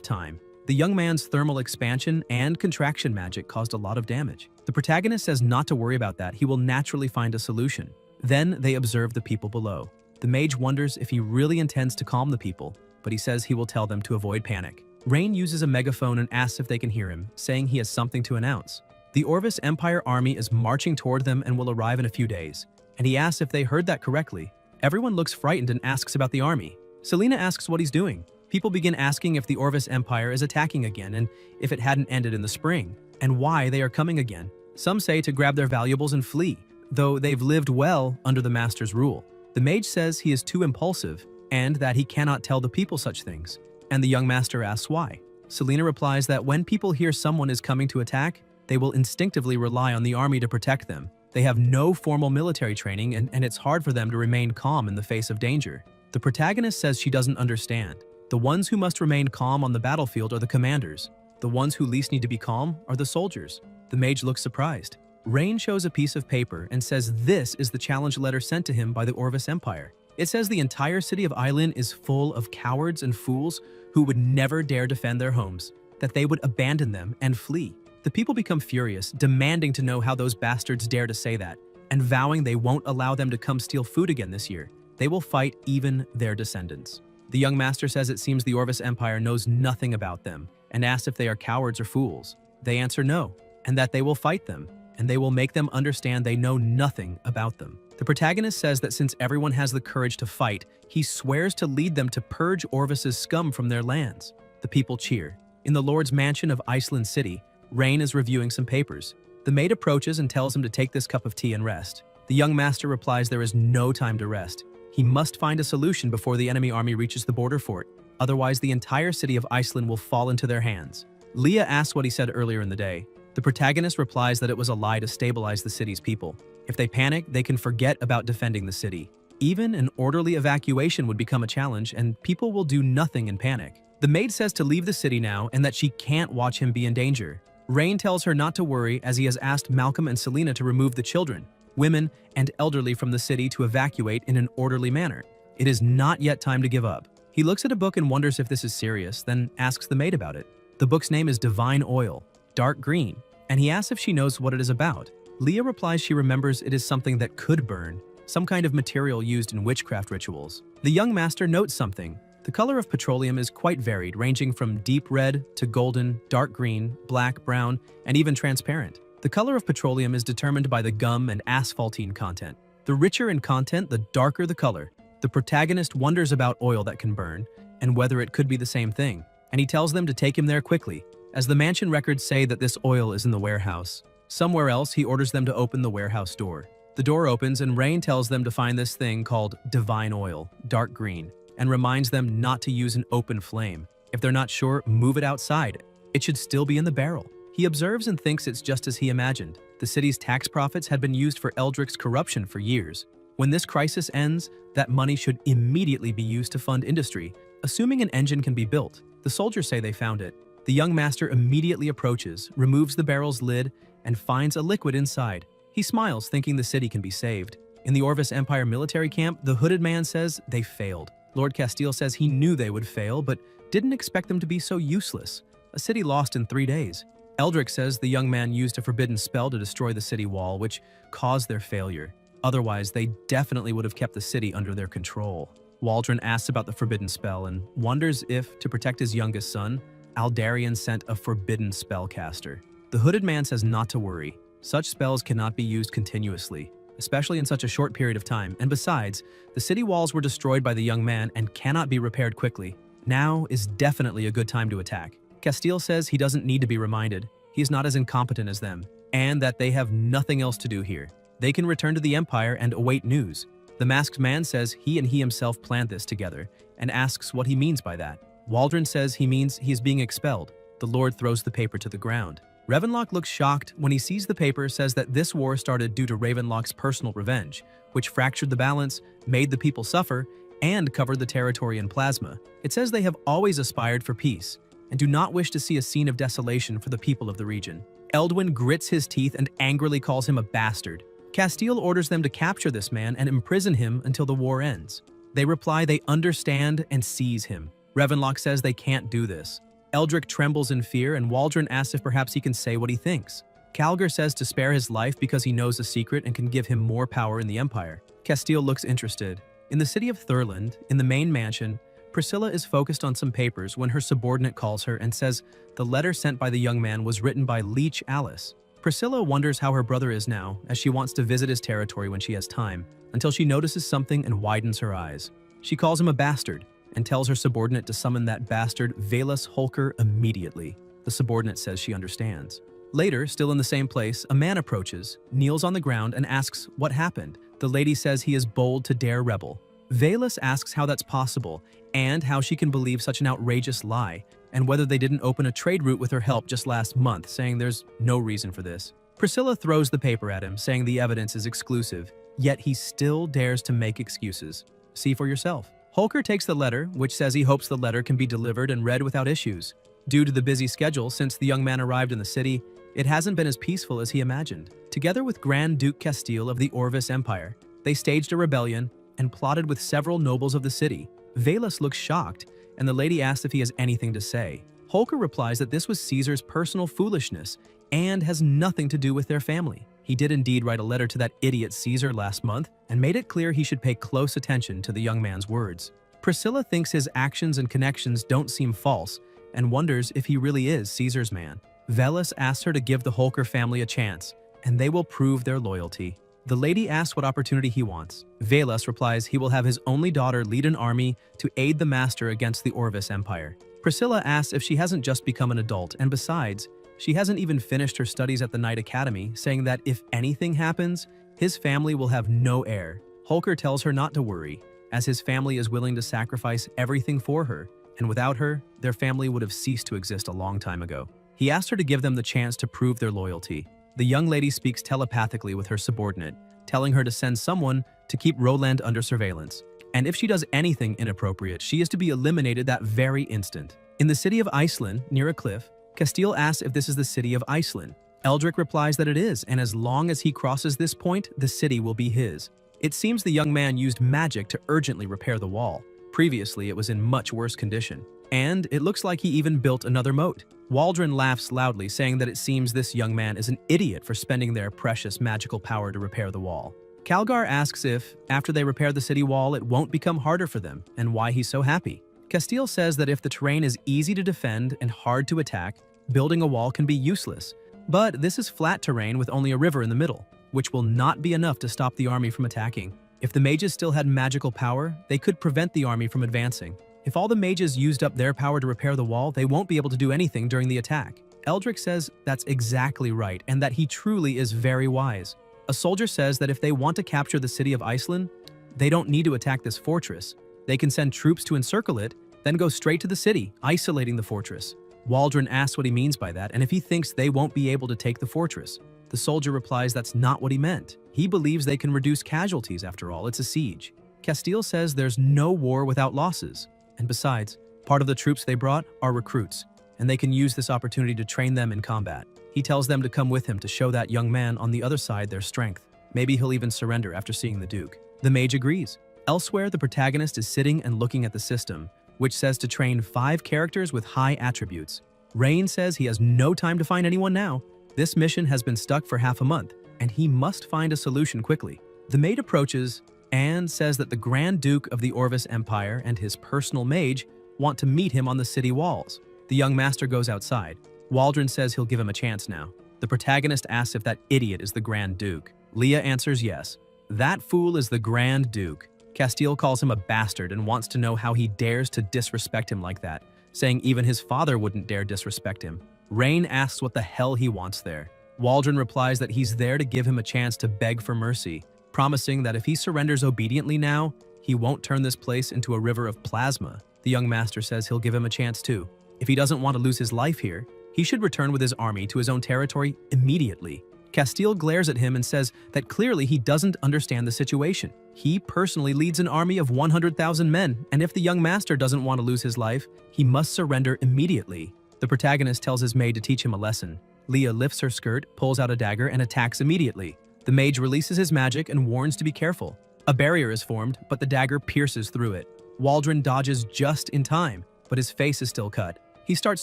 time. The young man's thermal expansion and contraction magic caused a lot of damage. The protagonist says not to worry about that, he will naturally find a solution. Then they observe the people below. The mage wonders if he really intends to calm the people, but he says he will tell them to avoid panic. Rain uses a megaphone and asks if they can hear him, saying he has something to announce. The Orvis Empire army is marching toward them and will arrive in a few days, and he asks if they heard that correctly. Everyone looks frightened and asks about the army. Selena asks what he's doing. People begin asking if the Orvis Empire is attacking again and if it hadn't ended in the spring, and why they are coming again. Some say to grab their valuables and flee, though they've lived well under the master's rule. The mage says he is too impulsive and that he cannot tell the people such things, and the young master asks why. Selena replies that when people hear someone is coming to attack, they will instinctively rely on the army to protect them. They have no formal military training and it's hard for them to remain calm in the face of danger. The protagonist says she doesn't understand. The ones who must remain calm on the battlefield are the commanders. The ones who least need to be calm are the soldiers. The mage looks surprised. Rain shows a piece of paper and says this is the challenge letter sent to him by the Orvis Empire. It says the entire city of Island is full of cowards and fools who would never dare defend their homes, that they would abandon them and flee. The people become furious, demanding to know how those bastards dare to say that, and vowing they won't allow them to come steal food again this year. They will fight even their descendants. The young master says it seems the Orvis Empire knows nothing about them and asks if they are cowards or fools. They answer no, and that they will fight them, and they will make them understand they know nothing about them. The protagonist says that since everyone has the courage to fight, he swears to lead them to purge Orvis's scum from their lands. The people cheer. In the Lord's mansion of Iceland City, Rain is reviewing some papers. The maid approaches and tells him to take this cup of tea and rest. The young master replies there is no time to rest. He must find a solution before the enemy army reaches the border fort. Otherwise, the entire city of Iceland will fall into their hands. Leah asks what he said earlier in the day. The protagonist replies that it was a lie to stabilize the city's people. If they panic, they can forget about defending the city. Even an orderly evacuation would become a challenge, and people will do nothing in panic. The maid says to leave the city now and that she can't watch him be in danger. Rain tells her not to worry as he has asked Malcolm and Selena to remove the children, women, and elderly from the city to evacuate in an orderly manner. It is not yet time to give up. He looks at a book and wonders if this is serious, then asks the maid about it. The book's name is Divine Oil, dark green, and he asks if she knows what it is about. Leah replies she remembers it is something that could burn, some kind of material used in witchcraft rituals. The young master notes something. The color of petroleum is quite varied, ranging from deep red to golden, dark green, black, brown, and even transparent. The color of petroleum is determined by the gum and asphaltene content. The richer in content, the darker the color. The protagonist wonders about oil that can burn, and whether it could be the same thing, and he tells them to take him there quickly, as the mansion records say that this oil is in the warehouse. Somewhere else, he orders them to open the warehouse door. The door opens and Rain tells them to find this thing called Divine Oil, dark green, and reminds them not to use an open flame. If they're not sure, move it outside. It should still be in the barrel. He observes and thinks it's just as he imagined. The city's tax profits had been used for Eldric's corruption for years. When this crisis ends, that money should immediately be used to fund industry, assuming an engine can be built. The soldiers say they found it. The young master immediately approaches, removes the barrel's lid, and finds a liquid inside. He smiles, thinking the city can be saved. In the Orvis Empire military camp, the hooded man says they failed. Lord Castile says he knew they would fail, but didn't expect them to be so useless. A city lost in 3 days. Eldric says the young man used a forbidden spell to destroy the city wall, which caused their failure. Otherwise, they definitely would have kept the city under their control. Waldron asks about the forbidden spell and wonders if, to protect his youngest son, Aldarian sent a forbidden spellcaster. The hooded man says not to worry. Such spells cannot be used continuously, especially in such a short period of time, and besides, the city walls were destroyed by the young man and cannot be repaired quickly. Now is definitely a good time to attack. Castile says he doesn't need to be reminded. He is not as incompetent as them, and that they have nothing else to do here. They can return to the Empire and await news. The masked man says he and he himself planned this together, and asks what he means by that. Waldron says he means he is being expelled. The Lord throws the paper to the ground. Ravenlock looks shocked when he sees the paper says that this war started due to Ravenlock's personal revenge, which fractured the balance, made the people suffer, and covered the territory in plasma. It says they have always aspired for peace, and do not wish to see a scene of desolation for the people of the region. Eldwin grits his teeth and angrily calls him a bastard. Castile orders them to capture this man and imprison him until the war ends. They reply they understand and seize him. Ravenlock says they can't do this. Eldrick trembles in fear, and Waldron asks if perhaps he can say what he thinks. Calgar says to spare his life because he knows a secret and can give him more power in the Empire. Castile looks interested. In the city of Thurland, in the main mansion, Priscilla is focused on some papers when her subordinate calls her and says the letter sent by the young man was written by Leech Alice. Priscilla wonders how her brother is now, as she wants to visit his territory when she has time, until she notices something and widens her eyes. She calls him a bastard, and tells her subordinate to summon that bastard Valus Holker immediately. The subordinate says she understands. Later, still in the same place, a man approaches, kneels on the ground, and asks what happened. The lady says he is bold to dare rebel. Valus asks how that's possible, and how she can believe such an outrageous lie, and whether they didn't open a trade route with her help just last month, saying there's no reason for this. Priscilla throws the paper at him, saying the evidence is exclusive, yet he still dares to make excuses. See for yourself. Holker takes the letter, which says he hopes the letter can be delivered and read without issues. Due to the busy schedule since the young man arrived in the city, it hasn't been as peaceful as he imagined. Together with Grand Duke Castile of the Orvis Empire, they staged a rebellion and plotted with several nobles of the city. Valus looks shocked, and the lady asks if he has anything to say. Holker replies that this was Caesar's personal foolishness and has nothing to do with their family. He did indeed write a letter to that idiot Caesar last month and made it clear he should pay close attention to the young man's words. Priscilla thinks his actions and connections don't seem false and wonders if he really is Caesar's man. Velas asks her to give the Holker family a chance, and they will prove their loyalty. The lady asks what opportunity he wants. Velas replies he will have his only daughter lead an army to aid the master against the Orvis Empire. Priscilla asks if she hasn't just become an adult, and besides, she hasn't even finished her studies at the Knight Academy, saying that if anything happens, his family will have no heir. Holker tells her not to worry, as his family is willing to sacrifice everything for her, and without her, their family would have ceased to exist a long time ago. He asked her to give them the chance to prove their loyalty. The young lady speaks telepathically with her subordinate, telling her to send someone to keep Roland under surveillance. And if she does anything inappropriate, she is to be eliminated that very instant. In the city of Iceland, near a cliff, Castile asks if this is the city of Iceland. Eldrick replies that it is, and as long as he crosses this point, the city will be his. It seems the young man used magic to urgently repair the wall. Previously, it was in much worse condition. And it looks like he even built another moat. Waldron laughs loudly, saying that it seems this young man is an idiot for spending their precious magical power to repair the wall. Calgar asks if, after they repair the city wall, it won't become harder for them, and why he's so happy. Castile says that if the terrain is easy to defend and hard to attack, building a wall can be useless. But this is flat terrain with only a river in the middle, which will not be enough to stop the army from attacking. If the mages still had magical power, they could prevent the army from advancing. If all the mages used up their power to repair the wall, they won't be able to do anything during the attack. Eldrick says that's exactly right, and that he truly is very wise. A soldier says that if they want to capture the city of Iceland, they don't need to attack this fortress. They can send troops to encircle it, then go straight to the city, isolating the fortress. Waldron asks what he means by that, and if he thinks they won't be able to take the fortress. The soldier replies that's not what he meant. He believes they can reduce casualties after all, it's a siege. Castile says there's no war without losses. And besides, part of the troops they brought are recruits, and they can use this opportunity to train them in combat. He tells them to come with him to show that young man on the other side their strength. Maybe he'll even surrender after seeing the Duke. The mage agrees. Elsewhere, the protagonist is sitting and looking at the system, which says to train 5 characters with high attributes. Rain says he has no time to find anyone now. This mission has been stuck for half a month, and he must find a solution quickly. The maid approaches and says that the Grand Duke of the Orvis Empire and his personal mage want to meet him on the city walls. The young master goes outside. Waldron says he'll give him a chance now. The protagonist asks if that idiot is the Grand Duke. Leah answers yes. That fool is the Grand Duke. Castile calls him a bastard and wants to know how he dares to disrespect him like that, saying even his father wouldn't dare disrespect him. Rain asks what the hell he wants there. Waldron replies that he's there to give him a chance to beg for mercy, promising that if he surrenders obediently now, he won't turn this place into a river of plasma. The young master says he'll give him a chance too. If he doesn't want to lose his life here, He should return with his army to his own territory immediately. Castile glares at him and says that clearly he doesn't understand the situation. He personally leads an army of 100,000 men, and if the young master doesn't want to lose his life, he must surrender immediately. The protagonist tells his maid to teach him a lesson. Leah lifts her skirt, pulls out a dagger, and attacks immediately. The mage releases his magic and warns to be careful. A barrier is formed, but the dagger pierces through it. Waldron dodges just in time, but his face is still cut. He starts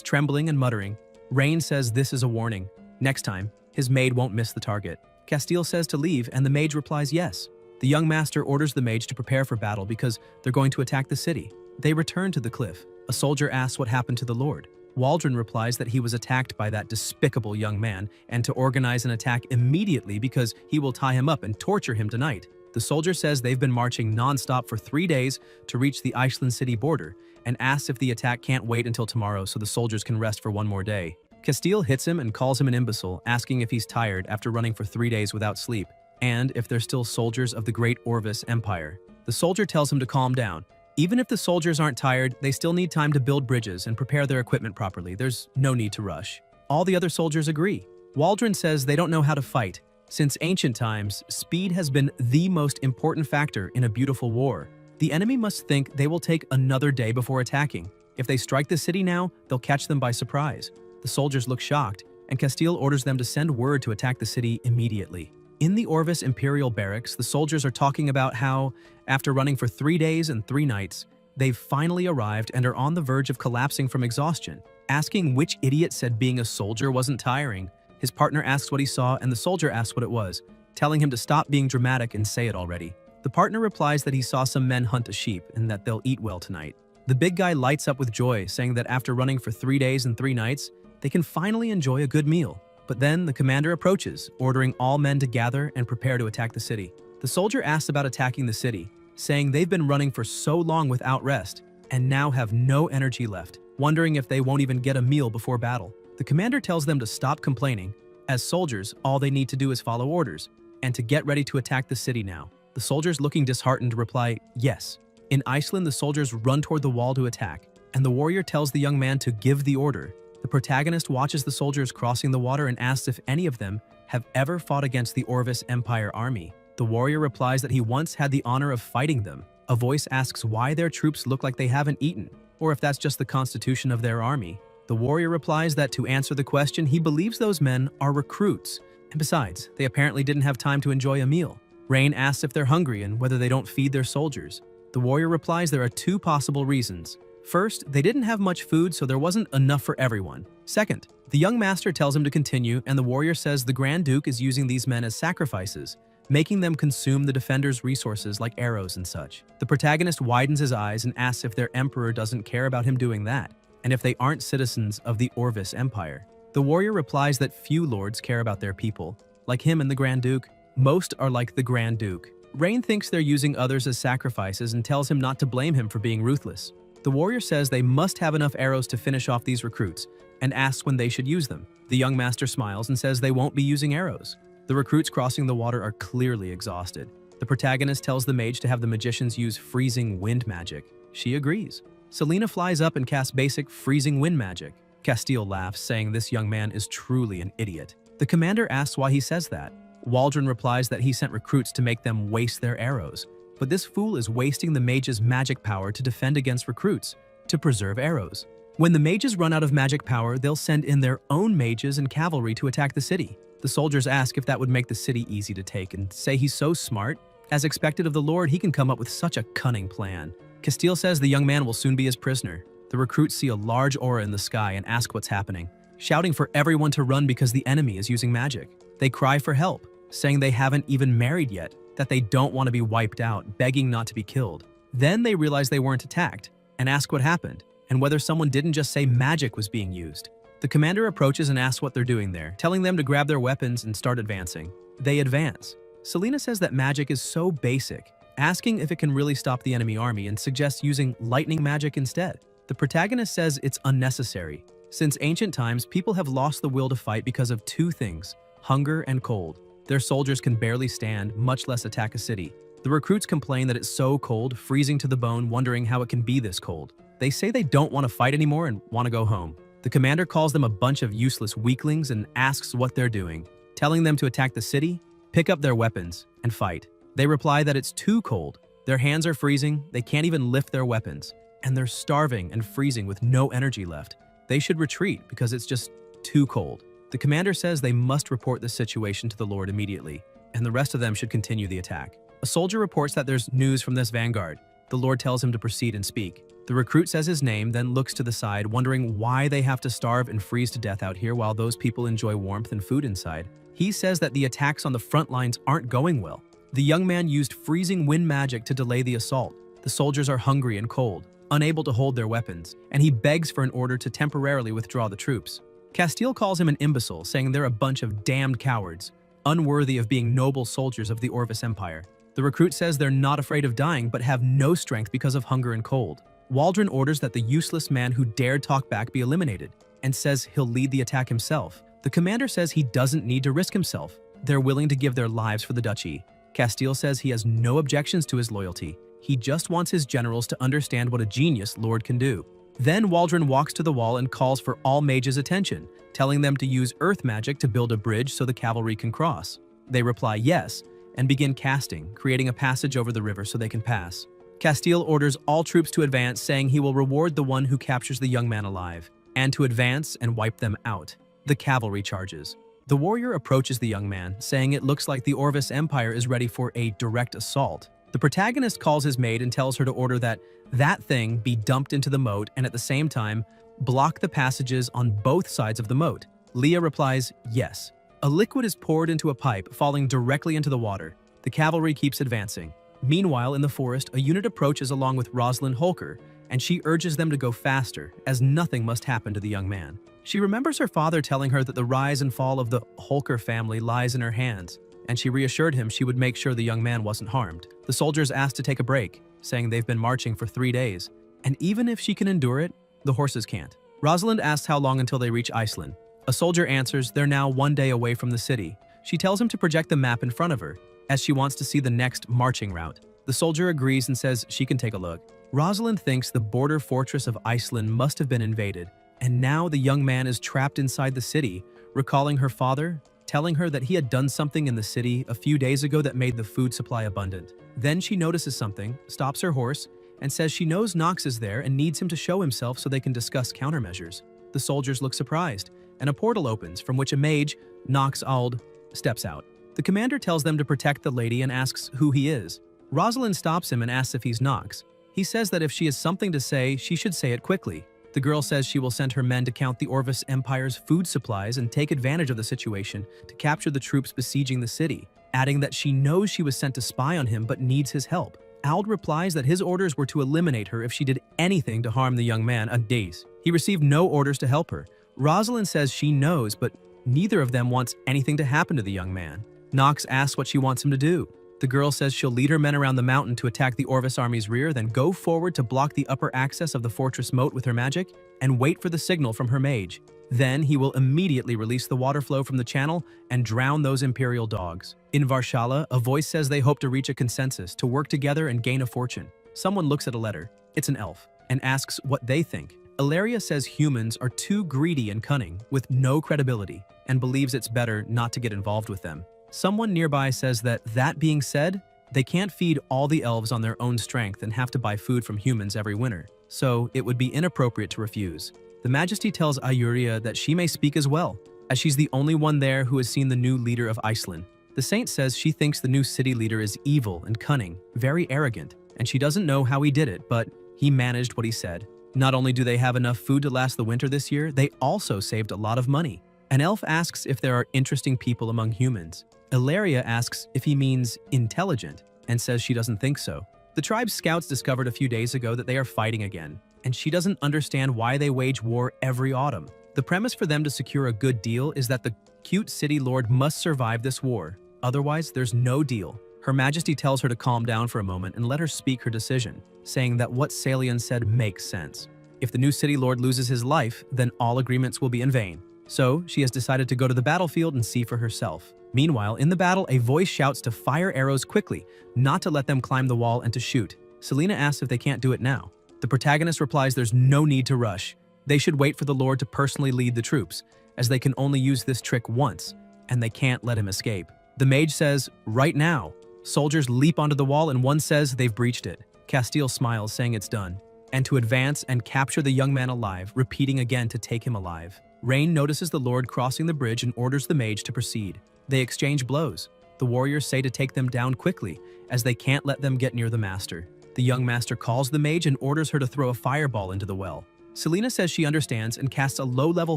trembling and muttering. Rain says this is a warning. Next time, his maid won't miss the target. Castile says to leave, and the mage replies yes. The young master orders the mage to prepare for battle because they're going to attack the city. They return to the cliff. A soldier asks what happened to the lord. Waldron replies that he was attacked by that despicable young man and to organize an attack immediately because he will tie him up and torture him tonight. The soldier says they've been marching non-stop for 3 days to reach the Iceland city border and asks if the attack can't wait until tomorrow so the soldiers can rest for one more day. Castile hits him and calls him an imbecile, asking if he's tired after running for 3 days without sleep, and if they're still soldiers of the great Orvis Empire. The soldier tells him to calm down. Even if the soldiers aren't tired, they still need time to build bridges and prepare their equipment properly. There's no need to rush. All the other soldiers agree. Waldron says they don't know how to fight. Since ancient times, speed has been the most important factor in a beautiful war. The enemy must think they will take another day before attacking. If they strike the city now, they'll catch them by surprise. The soldiers look shocked, and Castile orders them to send word to attack the city immediately. In the Orvis Imperial Barracks, the soldiers are talking about how, after running for 3 days and 3 nights, they've finally arrived and are on the verge of collapsing from exhaustion. Asking which idiot said being a soldier wasn't tiring, his partner asks what he saw and the soldier asks what it was, telling him to stop being dramatic and say it already. The partner replies that he saw some men hunt a sheep and that they'll eat well tonight. The big guy lights up with joy, saying that after running for 3 days and 3 nights, they can finally enjoy a good meal. But then the commander approaches, ordering all men to gather and prepare to attack the city. The soldier asks about attacking the city, saying they've been running for so long without rest and now have no energy left, wondering if they won't even get a meal before battle. The commander tells them to stop complaining. As soldiers, all they need to do is follow orders and to get ready to attack the city now. The soldiers, looking disheartened, reply, yes. In Iceland, the soldiers run toward the wall to attack, and the warrior tells the young man to give the order. The protagonist watches the soldiers crossing the water and asks if any of them have ever fought against the Orvis Empire army. The warrior replies that he once had the honor of fighting them. A voice asks why their troops look like they haven't eaten, or if that's just the constitution of their army. The warrior replies that to answer the question, he believes those men are recruits, and besides, they apparently didn't have time to enjoy a meal. Rain asks if they're hungry and whether they don't feed their soldiers. The warrior replies there are 2 possible reasons. First, they didn't have much food, so there wasn't enough for everyone. Second, the young master tells him to continue, and the warrior says the Grand Duke is using these men as sacrifices, making them consume the defenders' resources like arrows and such. The protagonist widens his eyes and asks if their emperor doesn't care about him doing that, and if they aren't citizens of the Orvis Empire. The warrior replies that few lords care about their people. Like him and the Grand Duke, most are like the Grand Duke. Rain thinks they're using others as sacrifices and tells him not to blame him for being ruthless. The warrior says they must have enough arrows to finish off these recruits and asks when they should use them. The young master smiles and says they won't be using arrows. The recruits crossing the water are clearly exhausted. The protagonist tells the mage to have the magicians use freezing wind magic. She agrees. Selena flies up and casts basic freezing wind magic. Castile laughs, saying this young man is truly an idiot. The commander asks why he says that. Waldron replies that he sent recruits to make them waste their arrows. But this fool is wasting the mage's magic power to defend against recruits, to preserve arrows. When the mages run out of magic power, they'll send in their own mages and cavalry to attack the city. The soldiers ask if that would make the city easy to take and say he's so smart. As expected of the Lord, he can come up with such a cunning plan. Castile says the young man will soon be his prisoner. The recruits see a large aura in the sky and ask what's happening, shouting for everyone to run because the enemy is using magic. They cry for help, saying they haven't even married yet, that they don't want to be wiped out, begging not to be killed. Then they realize they weren't attacked and ask what happened and whether someone didn't just say magic was being used. The commander approaches and asks what they're doing there, telling them to grab their weapons and start advancing. They advance. Selena says that magic is so basic, asking if it can really stop the enemy army and suggests using lightning magic instead. The protagonist says it's unnecessary. Since ancient times, people have lost the will to fight because of 2 things: hunger and cold. Their soldiers can barely stand, much less attack a city. The recruits complain that it's so cold, freezing to the bone, wondering how it can be this cold. They say they don't want to fight anymore and want to go home. The commander calls them a bunch of useless weaklings and asks what they're doing, telling them to attack the city, pick up their weapons, and fight. They reply that it's too cold. Their hands are freezing, they can't even lift their weapons, and they're starving and freezing with no energy left. They should retreat because it's just too cold. The commander says they must report the situation to the Lord immediately, and the rest of them should continue the attack. A soldier reports that there's news from this vanguard. The Lord tells him to proceed and speak. The recruit says his name, then looks to the side, wondering why they have to starve and freeze to death out here while those people enjoy warmth and food inside. He says that the attacks on the front lines aren't going well. The young man used freezing wind magic to delay the assault. The soldiers are hungry and cold, unable to hold their weapons, and he begs for an order to temporarily withdraw the troops. Castile calls him an imbecile, saying they're a bunch of damned cowards, unworthy of being noble soldiers of the Orvis Empire. The recruit says they're not afraid of dying but have no strength because of hunger and cold. Waldron orders that the useless man who dared talk back be eliminated, and says he'll lead the attack himself. The commander says he doesn't need to risk himself. They're willing to give their lives for the duchy. Castile says he has no objections to his loyalty. He just wants his generals to understand what a genius Lord can do. Then Waldron walks to the wall and calls for all mages' attention, telling them to use earth magic to build a bridge so the cavalry can cross. They reply yes, and begin casting, creating a passage over the river so they can pass. Castile orders all troops to advance, saying he will reward the one who captures the young man alive, and to advance and wipe them out. The cavalry charges. The warrior approaches the young man, saying it looks like the Orvis Empire is ready for a direct assault. The protagonist calls his maid and tells her to order that thing be dumped into the moat and at the same time, block the passages on both sides of the moat. Leah replies, yes. A liquid is poured into a pipe, falling directly into the water. The cavalry keeps advancing. Meanwhile, in the forest, a unit approaches along with Rosalind Holker, and she urges them to go faster, as nothing must happen to the young man. She remembers her father telling her that the rise and fall of the Holker family lies in her hands, and she reassured him she would make sure the young man wasn't harmed. The soldiers ask to take a break, saying they've been marching for 3 days, and even if she can endure it, the horses can't. Rosalind asks how long until they reach Iceland. A soldier answers they're now 1 day away from the city. She tells him to project the map in front of her, as she wants to see the next marching route. The soldier agrees and says she can take a look. Rosalind thinks the border fortress of Iceland must have been invaded, and now the young man is trapped inside the city, recalling her father, telling her that he had done something in the city a few days ago that made the food supply abundant. Then she notices something, stops her horse, and says she knows Nox is there and needs him to show himself so they can discuss countermeasures. The soldiers look surprised, and a portal opens from which a mage, Nox Ald, steps out. The commander tells them to protect the lady and asks who he is. Rosalind stops him and asks if he's Nox. He says that if she has something to say, she should say it quickly. The girl says she will send her men to count the Orvis Empire's food supplies and take advantage of the situation to capture the troops besieging the city, adding that she knows she was sent to spy on him but needs his help. Ald replies that his orders were to eliminate her if she did anything to harm the young man on days. He received no orders to help her. Rosalind says she knows, but neither of them wants anything to happen to the young man. Nox asks what she wants him to do. The girl says she'll lead her men around the mountain to attack the Orvis army's rear, then go forward to block the upper access of the fortress moat with her magic, and wait for the signal from her mage. Then he will immediately release the water flow from the channel and drown those Imperial dogs. In Varshala, a voice says they hope to reach a consensus, to work together and gain a fortune. Someone looks at a letter, it's an elf, and asks what they think. Ilaria says humans are too greedy and cunning, with no credibility, and believes it's better not to get involved with them. Someone nearby says that being said, they can't feed all the elves on their own strength and have to buy food from humans every winter, so it would be inappropriate to refuse. The Majesty tells Ayuria that she may speak as well, as she's the only one there who has seen the new leader of Iceland. The Saint says she thinks the new city leader is evil and cunning, very arrogant, and she doesn't know how he did it, but he managed what he said. Not only do they have enough food to last the winter this year, they also saved a lot of money. An elf asks if there are interesting people among humans. Ilaria asks if he means intelligent, and says she doesn't think so. The tribe's scouts discovered a few days ago that they are fighting again, and she doesn't understand why they wage war every autumn. The premise for them to secure a good deal is that the cute city lord must survive this war, otherwise there's no deal. Her Majesty tells her to calm down for a moment and let her speak her decision, saying that what Salian said makes sense. If the new city lord loses his life, then all agreements will be in vain. So she has decided to go to the battlefield and see for herself. Meanwhile, in the battle, a voice shouts to fire arrows quickly, not to let them climb the wall and to shoot. Selena asks if they can't do it now. The protagonist replies there's no need to rush. They should wait for the Lord to personally lead the troops, as they can only use this trick once, and they can't let him escape. The mage says, "Right now." Soldiers leap onto the wall and one says they've breached it. Castile smiles, saying it's done, and to advance and capture the young man alive, repeating again to take him alive. Rain notices the Lord crossing the bridge and orders the mage to proceed. They exchange blows. The warriors say to take them down quickly, as they can't let them get near the master. The young master calls the mage and orders her to throw a fireball into the well. Selena says she understands and casts a low-level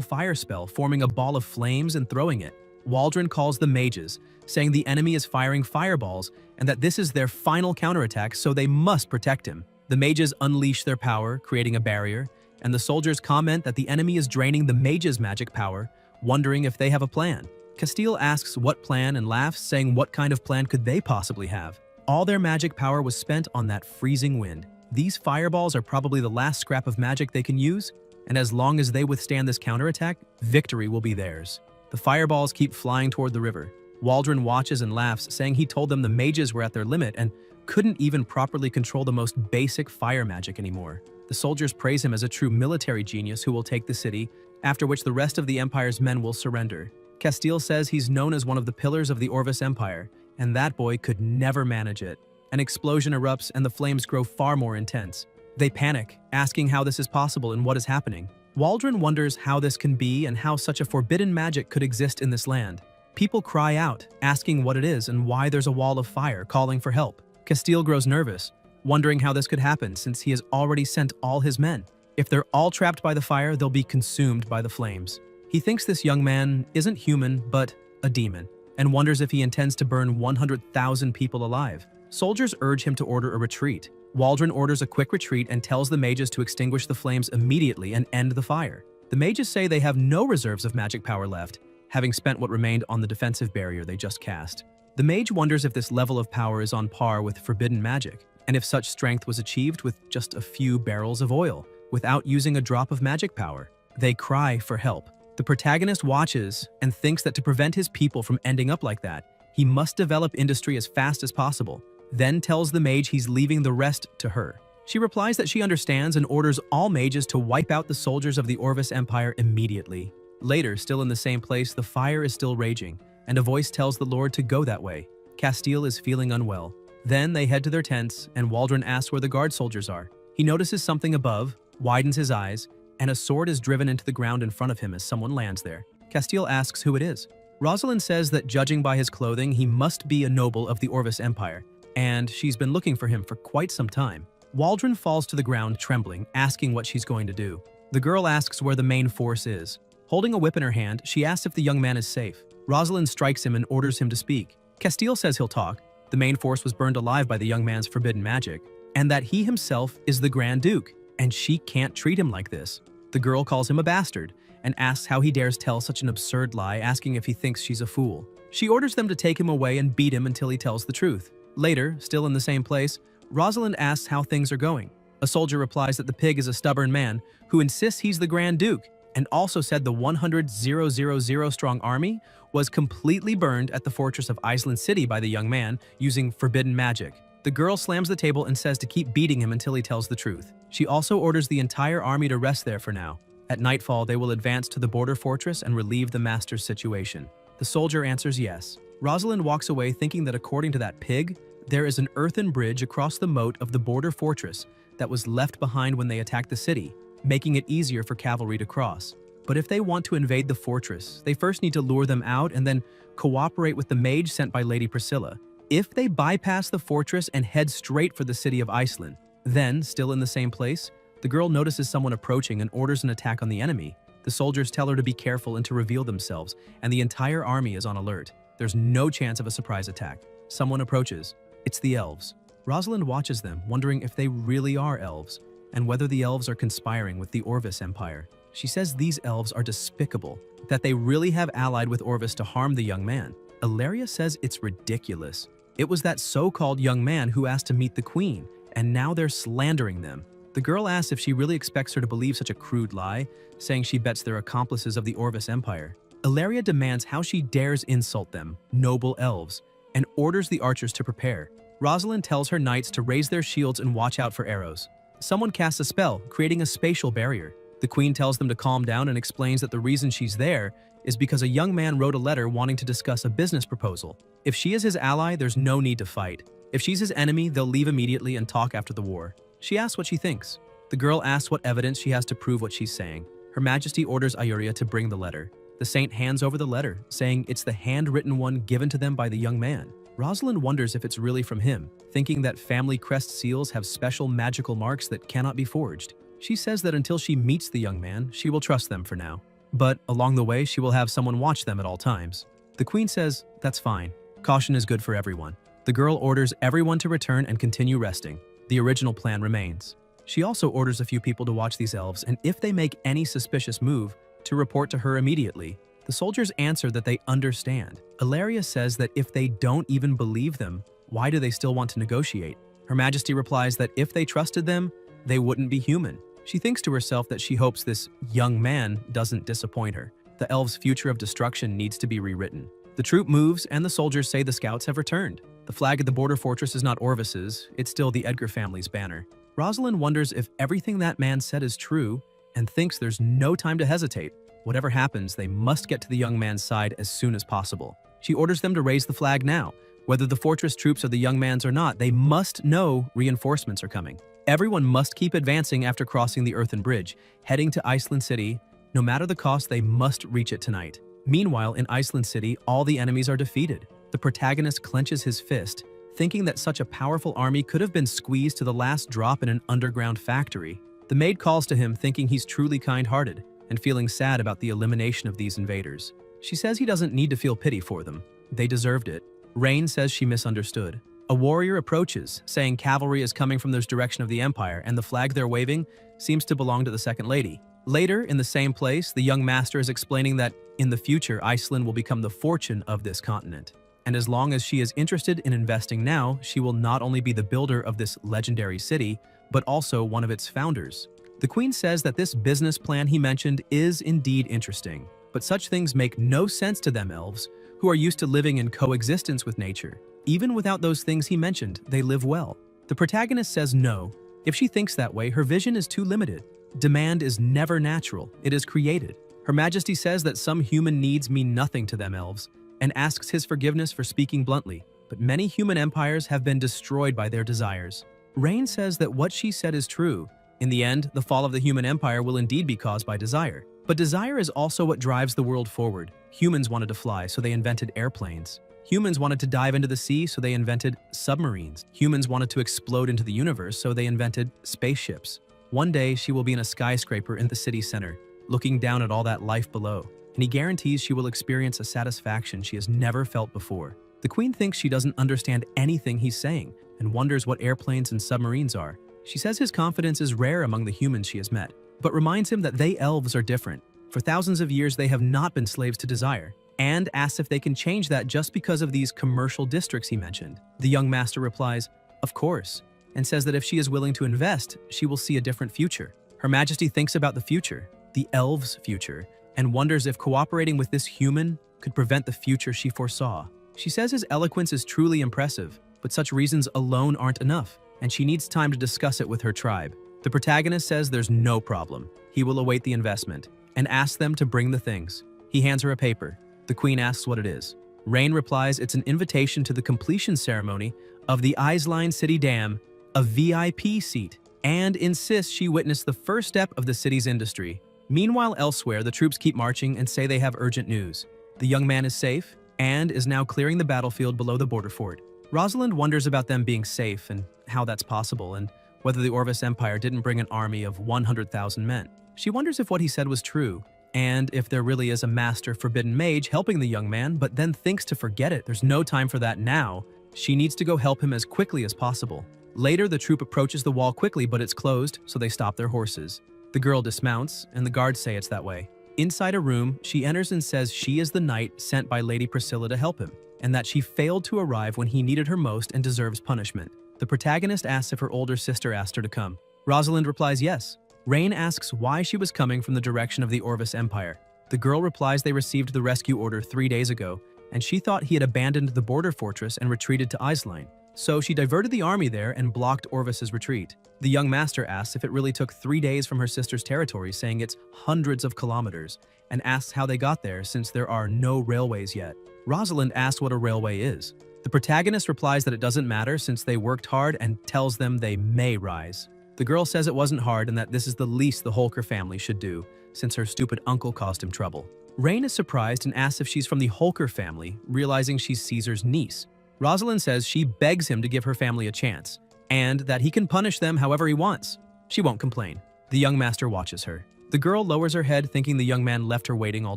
fire spell, forming a ball of flames and throwing it. Waldron calls the mages, saying the enemy is firing fireballs and that this is their final counterattack, so they must protect him. The mages unleash their power, creating a barrier, and the soldiers comment that the enemy is draining the mages' magic power, wondering if they have a plan. Castile asks what plan and laughs, saying what kind of plan could they possibly have? All their magic power was spent on that freezing wind. These fireballs are probably the last scrap of magic they can use, and as long as they withstand this counterattack, victory will be theirs. The fireballs keep flying toward the river. Waldron watches and laughs, saying he told them the mages were at their limit and couldn't even properly control the most basic fire magic anymore. The soldiers praise him as a true military genius who will take the city, after which the rest of the Empire's men will surrender. Castile says he's known as one of the pillars of the Orvis Empire, and that boy could never manage it. An explosion erupts and the flames grow far more intense. They panic, asking how this is possible and what is happening. Waldron wonders how this can be and how such a forbidden magic could exist in this land. People cry out, asking what it is and why there's a wall of fire, calling for help. Castile grows nervous, wondering how this could happen since he has already sent all his men. If they're all trapped by the fire, they'll be consumed by the flames. He thinks this young man isn't human, but a demon, and wonders if he intends to burn 100,000 people alive. Soldiers urge him to order a retreat. Waldron orders a quick retreat and tells the mages to extinguish the flames immediately and end the fire. The mages say they have no reserves of magic power left, having spent what remained on the defensive barrier they just cast. The mage wonders if this level of power is on par with forbidden magic, and if such strength was achieved with just a few barrels of oil, without using a drop of magic power. They cry for help. The protagonist watches and thinks that to prevent his people from ending up like that, he must develop industry as fast as possible, then tells the mage he's leaving the rest to her. She replies that she understands and orders all mages to wipe out the soldiers of the Orvis Empire immediately. Later, still in the same place, the fire is still raging, and a voice tells the Lord to go that way. Castile is feeling unwell. Then they head to their tents, and Waldron asks where the guard soldiers are. He notices something above, widens his eyes, and a sword is driven into the ground in front of him as someone lands there. Castile asks who it is. Rosalind says that judging by his clothing, he must be a noble of the Orvis Empire, and she's been looking for him for quite some time. Waldron falls to the ground trembling, asking what she's going to do. The girl asks where the main force is. Holding a whip in her hand, she asks if the young man is safe. Rosalind strikes him and orders him to speak. Castile says he'll talk. The main force was burned alive by the young man's forbidden magic, and that he himself is the Grand Duke, and she can't treat him like this. The girl calls him a bastard and asks how he dares tell such an absurd lie, asking if he thinks she's a fool. She orders them to take him away and beat him until he tells the truth. Later, still in the same place, Rosalind asks how things are going. A soldier replies that the pig is a stubborn man who insists he's the Grand Duke, and also said the 100,000 strong army was completely burned at the fortress of Iceland City by the young man using forbidden magic. The girl slams the table and says to keep beating him until he tells the truth. She also orders the entire army to rest there for now. At nightfall, they will advance to the border fortress and relieve the master's situation. The soldier answers yes. Rosalind walks away thinking that according to that pig, there is an earthen bridge across the moat of the border fortress that was left behind when they attacked the city, making it easier for cavalry to cross. But if they want to invade the fortress, they first need to lure them out and then cooperate with the mage sent by Lady Priscilla. If they bypass the fortress and head straight for the city of Iceland, then, still in the same place, the girl notices someone approaching and orders an attack on the enemy. The soldiers tell her to be careful and to reveal themselves, and the entire army is on alert. There's no chance of a surprise attack. Someone approaches. It's the elves. Rosalind watches them, wondering if they really are elves, and whether the elves are conspiring with the Orvis Empire. She says these elves are despicable, that they really have allied with Orvis to harm the young man. Ilaria says it's ridiculous. It was that so-called young man who asked to meet the queen, and now they're slandering them. The girl asks if she really expects her to believe such a crude lie, saying she bets they're accomplices of the Orvis Empire. Ilaria demands how she dares insult them, noble elves, and orders the archers to prepare. Rosalind tells her knights to raise their shields and watch out for arrows. Someone casts a spell, creating a spatial barrier. The queen tells them to calm down and explains that the reason she's there is because a young man wrote a letter wanting to discuss a business proposal. If she is his ally, there's no need to fight. If she's his enemy, they'll leave immediately and talk after the war. She asks what she thinks. The girl asks what evidence she has to prove what she's saying. Her Majesty orders Ayuria to bring the letter. The saint hands over the letter, saying it's the handwritten one given to them by the young man. Rosalind wonders if it's really from him, thinking that family crest seals have special magical marks that cannot be forged. She says that until she meets the young man, she will trust them for now. But along the way, she will have someone watch them at all times. The queen says, that's fine. Caution is good for everyone. The girl orders everyone to return and continue resting. The original plan remains. She also orders a few people to watch these elves, and if they make any suspicious move, to report to her immediately. The soldiers answer that they understand. Ilaria says that if they don't even believe them, why do they still want to negotiate? Her Majesty replies that if they trusted them, they wouldn't be human. She thinks to herself that she hopes this young man doesn't disappoint her. The elves' future of destruction needs to be rewritten. The troop moves, and the soldiers say the scouts have returned. The flag at the border fortress is not Orvis's, it's still the Edgar family's banner. Rosalind wonders if everything that man said is true, and thinks there's no time to hesitate. Whatever happens, they must get to the young man's side as soon as possible. She orders them to raise the flag now. Whether the fortress troops are the young man's or not, they must know reinforcements are coming. Everyone must keep advancing after crossing the earthen bridge, heading to Iceland City. No matter the cost, they must reach it tonight. Meanwhile, in Iceland City, all the enemies are defeated. The protagonist clenches his fist, thinking that such a powerful army could have been squeezed to the last drop in an underground factory. The maid calls to him, thinking he's truly kind-hearted, and feeling sad about the elimination of these invaders. She says he doesn't need to feel pity for them. They deserved it. Rain says she misunderstood. A warrior approaches, saying cavalry is coming from this direction of the Empire, and the flag they're waving seems to belong to the Second Lady. Later, in the same place, the young master is explaining that in the future, Iceland will become the fortune of this continent. And as long as she is interested in investing now, she will not only be the builder of this legendary city, but also one of its founders. The queen says that this business plan he mentioned is indeed interesting, but such things make no sense to them elves, who are used to living in coexistence with nature. Even without those things he mentioned, they live well. The protagonist says no. If she thinks that way, her vision is too limited. Demand is never natural, it is created. Her Majesty says that some human needs mean nothing to them elves, and asks his forgiveness for speaking bluntly, but many human empires have been destroyed by their desires. Rain says that what she said is true. In the end, the fall of the human empire will indeed be caused by desire. But desire is also what drives the world forward. Humans wanted to fly, so they invented airplanes. Humans wanted to dive into the sea, so they invented submarines. Humans wanted to explode into the universe, so they invented spaceships. One day, she will be in a skyscraper in the city center, looking down at all that life below, and he guarantees she will experience a satisfaction she has never felt before. The queen thinks she doesn't understand anything he's saying, and wonders what airplanes and submarines are. She says his confidence is rare among the humans she has met, but reminds him that they elves are different. For thousands of years, they have not been slaves to desire, and asks if they can change that just because of these commercial districts he mentioned. The young master replies, of course, and says that if she is willing to invest, she will see a different future. Her Majesty thinks about the future, the elves' future, and wonders if cooperating with this human could prevent the future she foresaw. She says his eloquence is truly impressive, but such reasons alone aren't enough, and she needs time to discuss it with her tribe. The protagonist says there's no problem. He will await the investment, and asks them to bring the things. He hands her a paper. The queen asks what it is. Rain replies it's an invitation to the completion ceremony of the Isline City Dam, a VIP seat, and insists she witness the first step of the city's industry. Meanwhile, elsewhere, the troops keep marching and say they have urgent news. The young man is safe and is now clearing the battlefield below the border fort. Rosalind wonders about them being safe and how that's possible, and whether the Orvis Empire didn't bring an army of 100,000 men. She wonders if what he said was true, and if there really is a master forbidden mage helping the young man, but then thinks to forget it. There's no time for that now. She needs to go help him as quickly as possible. Later, the troop approaches the wall quickly, but it's closed, so they stop their horses. The girl dismounts, and the guards say it's that way. Inside a room, she enters and says she is the knight sent by Lady Priscilla to help him, and that she failed to arrive when he needed her most and deserves punishment. The protagonist asks if her older sister asked her to come. Rosalind replies yes. Rain asks why she was coming from the direction of the Orvis Empire. The girl replies they received the rescue order 3 days ago, and she thought he had abandoned the border fortress and retreated to Isline. so she diverted the army there and blocked Orvis's retreat. The young master asks if it really took 3 days from her sister's territory, saying it's hundreds of kilometers, and asks how they got there since there are no railways yet. Rosalind asks what a railway is. The protagonist replies that it doesn't matter since they worked hard and tells them they may rise. The girl says it wasn't hard and that this is the least the Holker family should do, since her stupid uncle caused him trouble. Rain is surprised and asks if she's from the Holker family, realizing she's Caesar's niece. Rosalind says she begs him to give her family a chance, and that he can punish them however he wants. She won't complain. The young master watches her. The girl lowers her head, thinking the young man left her waiting all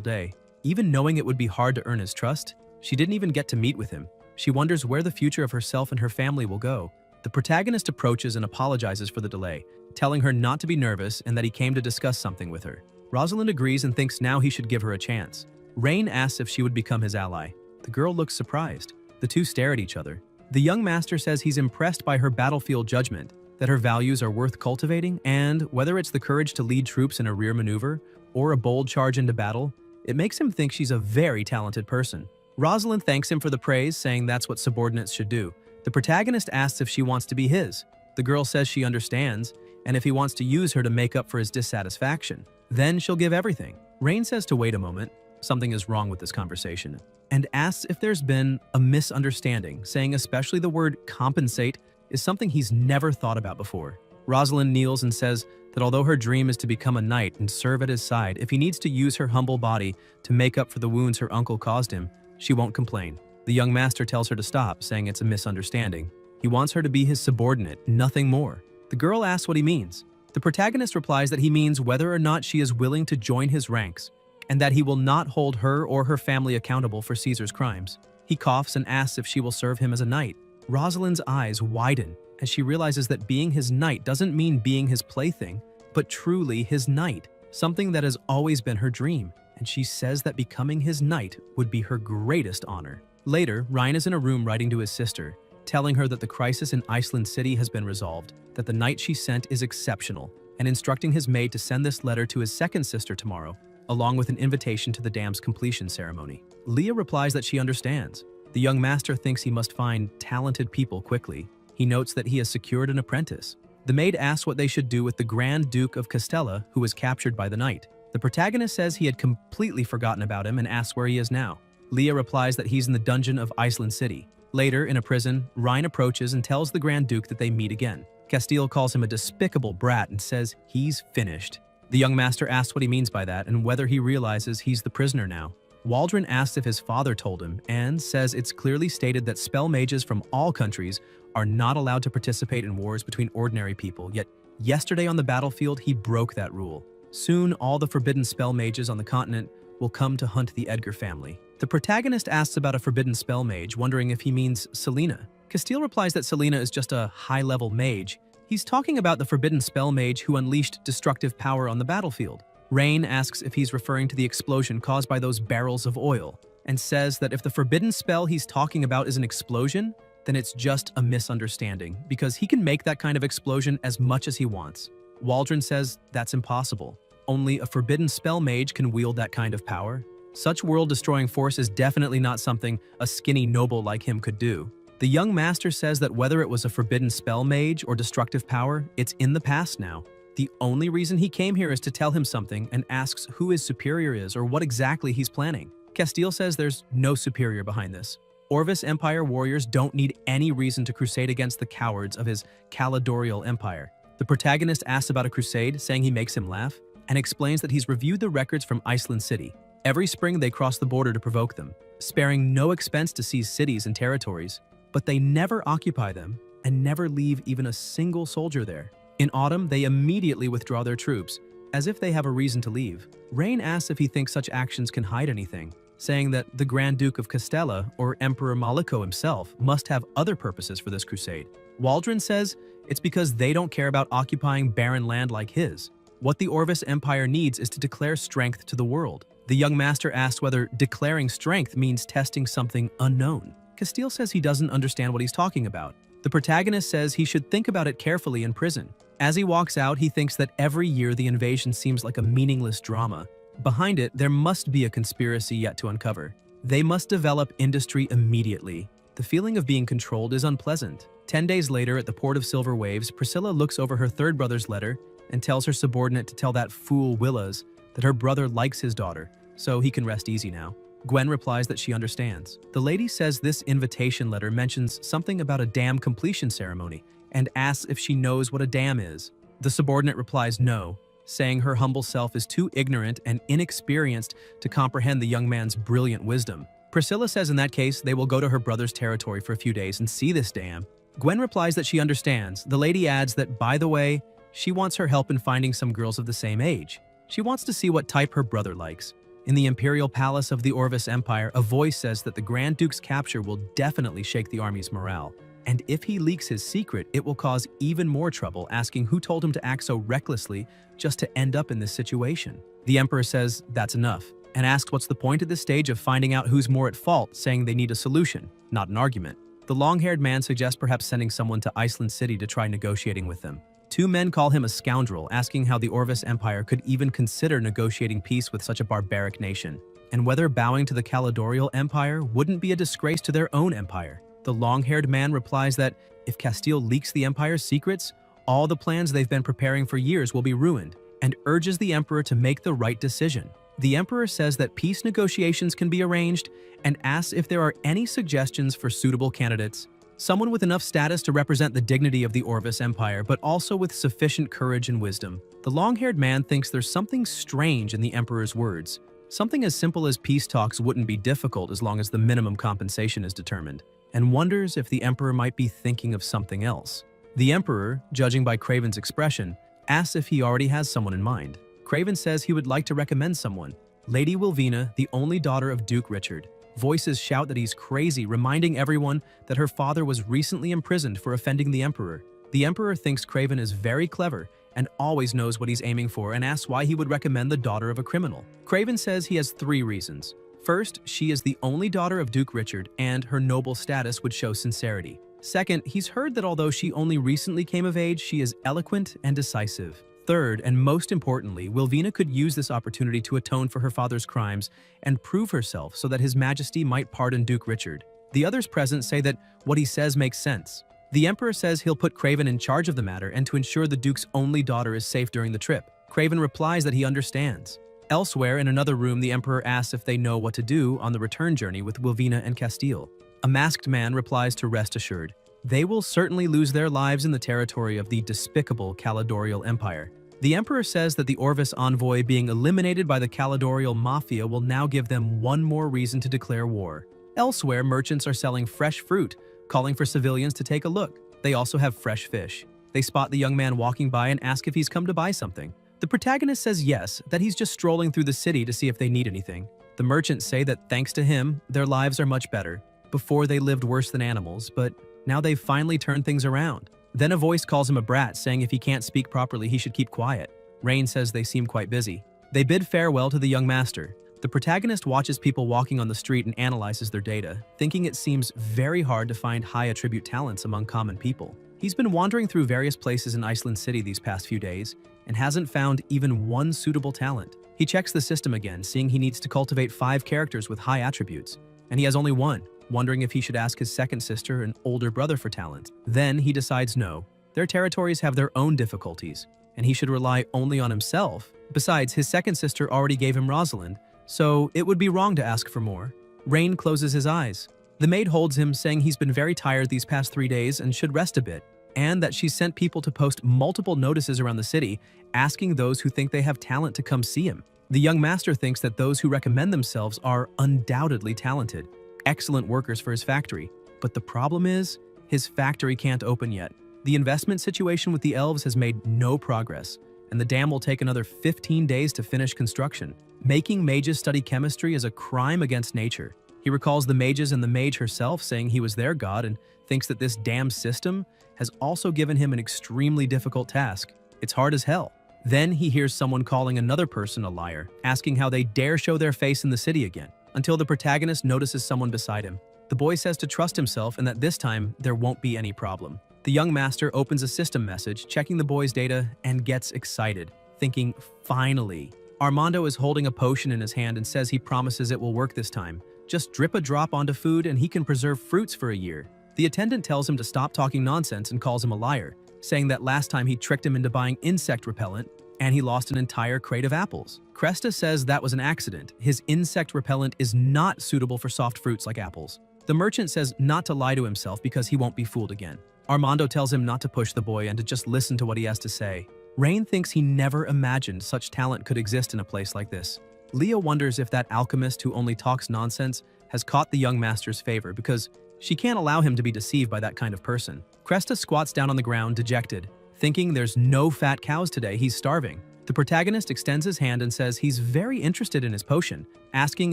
day. Even knowing it would be hard to earn his trust, she didn't even get to meet with him. She wonders where the future of herself and her family will go. The protagonist approaches and apologizes for the delay, telling her not to be nervous and that he came to discuss something with her. Rosalind agrees and thinks now he should give her a chance. Rain asks if she would become his ally. The girl looks surprised. The two stare at each other. The young master says he's impressed by her battlefield judgment, that her values are worth cultivating, and whether it's the courage to lead troops in a rear maneuver or a bold charge into battle, it makes him think she's a very talented person. Rosalind thanks him for the praise, saying that's what subordinates should do. The protagonist asks if she wants to be his. The girl says she understands, and if he wants to use her to make up for his dissatisfaction, then she'll give everything. Rain says to wait a moment, something is wrong with this conversation, and asks if there's been a misunderstanding, saying especially the word compensate is something he's never thought about before. Rosalind kneels and says that although her dream is to become a knight and serve at his side, if he needs to use her humble body to make up for the wounds her uncle caused him, she won't complain. The young master tells her to stop, saying it's a misunderstanding. He wants her to be his subordinate, nothing more. The girl asks what he means. The protagonist replies that he means whether or not she is willing to join his ranks, and that he will not hold her or her family accountable for Caesar's crimes. He coughs and asks if she will serve him as a knight. Rosalind's eyes widen as she realizes that being his knight doesn't mean being his plaything, but truly his knight, something that has always been her dream, and she says that becoming his knight would be her greatest honor. Later, Ryan is in a room writing to his sister, telling her that the crisis in Iceland City has been resolved, that the knight she sent is exceptional, and instructing his maid to send this letter to his second sister tomorrow, along with an invitation to the dam's completion ceremony. Leah replies that she understands. The young master thinks he must find talented people quickly. He notes that he has secured an apprentice. The maid asks what they should do with the Grand Duke of Castella, who was captured by the knight. The protagonist says he had completely forgotten about him and asks where he is now. Leah replies that he's in the dungeon of Iceland City. Later, in a prison, Ryan approaches and tells the Grand Duke that they meet again. Castile calls him a despicable brat and says he's finished. The young master asks what he means by that and whether he realizes he's the prisoner now. Waldron asks if his father told him and says it's clearly stated that spell mages from all countries are not allowed to participate in wars between ordinary people, yet yesterday on the battlefield he broke that rule. Soon all the forbidden spell mages on the continent will come to hunt the Edgar family. The protagonist asks about a forbidden spell mage, wondering if he means Selena. Castile replies that Selena is just a high-level mage. He's talking about the forbidden spell mage who unleashed destructive power on the battlefield. Rain asks if he's referring to the explosion caused by those barrels of oil, and says that if the forbidden spell he's talking about is an explosion, then it's just a misunderstanding, because he can make that kind of explosion as much as he wants. Waldron says that's impossible. Only a forbidden spell mage can wield that kind of power. Such world-destroying force is definitely not something a skinny noble like him could do. The young master says that whether it was a forbidden spell mage or destructive power, it's in the past now. The only reason he came here is to tell him something and asks who his superior is or what exactly he's planning. Castile says there's no superior behind this. Orvis Empire warriors don't need any reason to crusade against the cowards of his Caledorial Empire. The protagonist asks about a crusade, saying he makes him laugh, and explains that he's reviewed the records from Iceland City. Every spring they cross the border to provoke them, sparing no expense to seize cities and territories, but they never occupy them and never leave even a single soldier there. In autumn, they immediately withdraw their troops, as if they have a reason to leave. Rain asks if he thinks such actions can hide anything, saying that the Grand Duke of Castella, or Emperor Maliko himself, must have other purposes for this crusade. Waldron says it's because they don't care about occupying barren land like his. What the Orvis Empire needs is to declare strength to the world. The young master asks whether declaring strength means testing something unknown. Castile says he doesn't understand what he's talking about. The protagonist says he should think about it carefully in prison. As he walks out, he thinks that every year the invasion seems like a meaningless drama. Behind it, there must be a conspiracy yet to uncover. They must develop industry immediately. The feeling of being controlled is unpleasant. 10 days later, at the port of Silver Waves, Priscilla looks over her third brother's letter and tells her subordinate to tell that fool Willas that her brother likes his daughter, so he can rest easy now. Gwen replies that she understands. The lady says this invitation letter mentions something about a dam completion ceremony and asks if she knows what a dam is. The subordinate replies no, saying her humble self is too ignorant and inexperienced to comprehend the young man's brilliant wisdom. Priscilla says in that case they will go to her brother's territory for a few days and see this dam. Gwen replies that she understands. The lady adds that, by the way, she wants her help in finding some girls of the same age. She wants to see what type her brother likes. In the imperial palace of the Orvis Empire, a voice says that the Grand Duke's capture will definitely shake the army's morale. And if he leaks his secret, it will cause even more trouble, asking who told him to act so recklessly just to end up in this situation. The emperor says that's enough, and asks what's the point at this stage of finding out who's more at fault, saying they need a solution, not an argument. The long-haired man suggests perhaps sending someone to Iceland City to try negotiating with them. Two men call him a scoundrel, asking how the Orvis Empire could even consider negotiating peace with such a barbaric nation, and whether bowing to the Caledonial Empire wouldn't be a disgrace to their own empire. The long-haired man replies that if Castile leaks the empire's secrets, all the plans they've been preparing for years will be ruined, and urges the emperor to make the right decision. The emperor says that peace negotiations can be arranged and asks if there are any suggestions for suitable candidates. Someone with enough status to represent the dignity of the Orvis Empire, but also with sufficient courage and wisdom. The long-haired man thinks there's something strange in the emperor's words. Something as simple as peace talks wouldn't be difficult as long as the minimum compensation is determined, and wonders if the emperor might be thinking of something else. The emperor, judging by Craven's expression, asks if he already has someone in mind. Craven says he would like to recommend someone. Lady Wilvina, the only daughter of Duke Richard. Voices shout that he's crazy, reminding everyone that her father was recently imprisoned for offending the emperor. The emperor thinks Craven is very clever and always knows what he's aiming for, and asks why he would recommend the daughter of a criminal. Craven says he has 3 reasons. First, she is the only daughter of Duke Richard, and her noble status would show sincerity. Second, he's heard that although she only recently came of age, she is eloquent and decisive. Third, and most importantly, Wilvina could use this opportunity to atone for her father's crimes and prove herself so that His Majesty might pardon Duke Richard. The others present say that what he says makes sense. The Emperor says he'll put Craven in charge of the matter and to ensure the Duke's only daughter is safe during the trip. Craven replies that he understands. Elsewhere, in another room, the Emperor asks if they know what to do on the return journey with Wilvina and Castile. A masked man replies to rest assured. They will certainly lose their lives in the territory of the despicable Caledonial Empire. The Emperor says that the Orvis envoy being eliminated by the Caledonial Mafia will now give them one more reason to declare war. Elsewhere, merchants are selling fresh fruit, calling for civilians to take a look. They also have fresh fish. They spot the young man walking by and ask if he's come to buy something. The protagonist says yes, that he's just strolling through the city to see if they need anything. The merchants say that thanks to him, their lives are much better. Before they lived worse than animals, but now they've finally turned things around. Then a voice calls him a brat, saying if he can't speak properly, he should keep quiet. Rain says they seem quite busy. They bid farewell to the young master. The protagonist watches people walking on the street and analyzes their data, thinking it seems very hard to find high attribute talents among common people. He's been wandering through various places in Iceland City these past few days and hasn't found even one suitable talent. He checks the system again, seeing he needs to cultivate 5 characters with high attributes, and he has only 1. Wondering if he should ask his second sister and older brother for talent. Then he decides no. Their territories have their own difficulties, and he should rely only on himself. Besides, his second sister already gave him Rosalind, so it would be wrong to ask for more. Rain closes his eyes. The maid holds him, saying he's been very tired these past 3 days and should rest a bit, and that she's sent people to post multiple notices around the city, asking those who think they have talent to come see him. The young master thinks that those who recommend themselves are undoubtedly talented, excellent workers for his factory, but the problem is, his factory can't open yet. The investment situation with the elves has made no progress, and the dam will take another 15 days to finish construction. Making mages study chemistry is a crime against nature. He recalls the mages and the mage herself saying he was their god and thinks that this dam system has also given him an extremely difficult task. It's hard as hell. Then he hears someone calling another person a liar, asking how they dare show their face in the city again, until the protagonist notices someone beside him. The boy says to trust himself and that this time there won't be any problem. The young master opens a system message, checking the boy's data, and gets excited, thinking, finally. Armando is holding a potion in his hand and says he promises it will work this time, Just drip a drop onto food and he can preserve fruits for a year. The attendant tells him to stop talking nonsense and calls him a liar, saying that last time he tricked him into buying insect repellent and he lost an entire crate of apples. Cresta says that was an accident. His insect repellent is not suitable for soft fruits like apples. The merchant says not to lie to himself because he won't be fooled again. Armando tells him not to push the boy and to just listen to what he has to say. Rain thinks he never imagined such talent could exist in a place like this. Leah wonders if that alchemist who only talks nonsense has caught the young master's favor because she can't allow him to be deceived by that kind of person. Cresta squats down on the ground, dejected. Thinking there's no fat cows today, he's starving. The protagonist extends his hand and says he's very interested in his potion, asking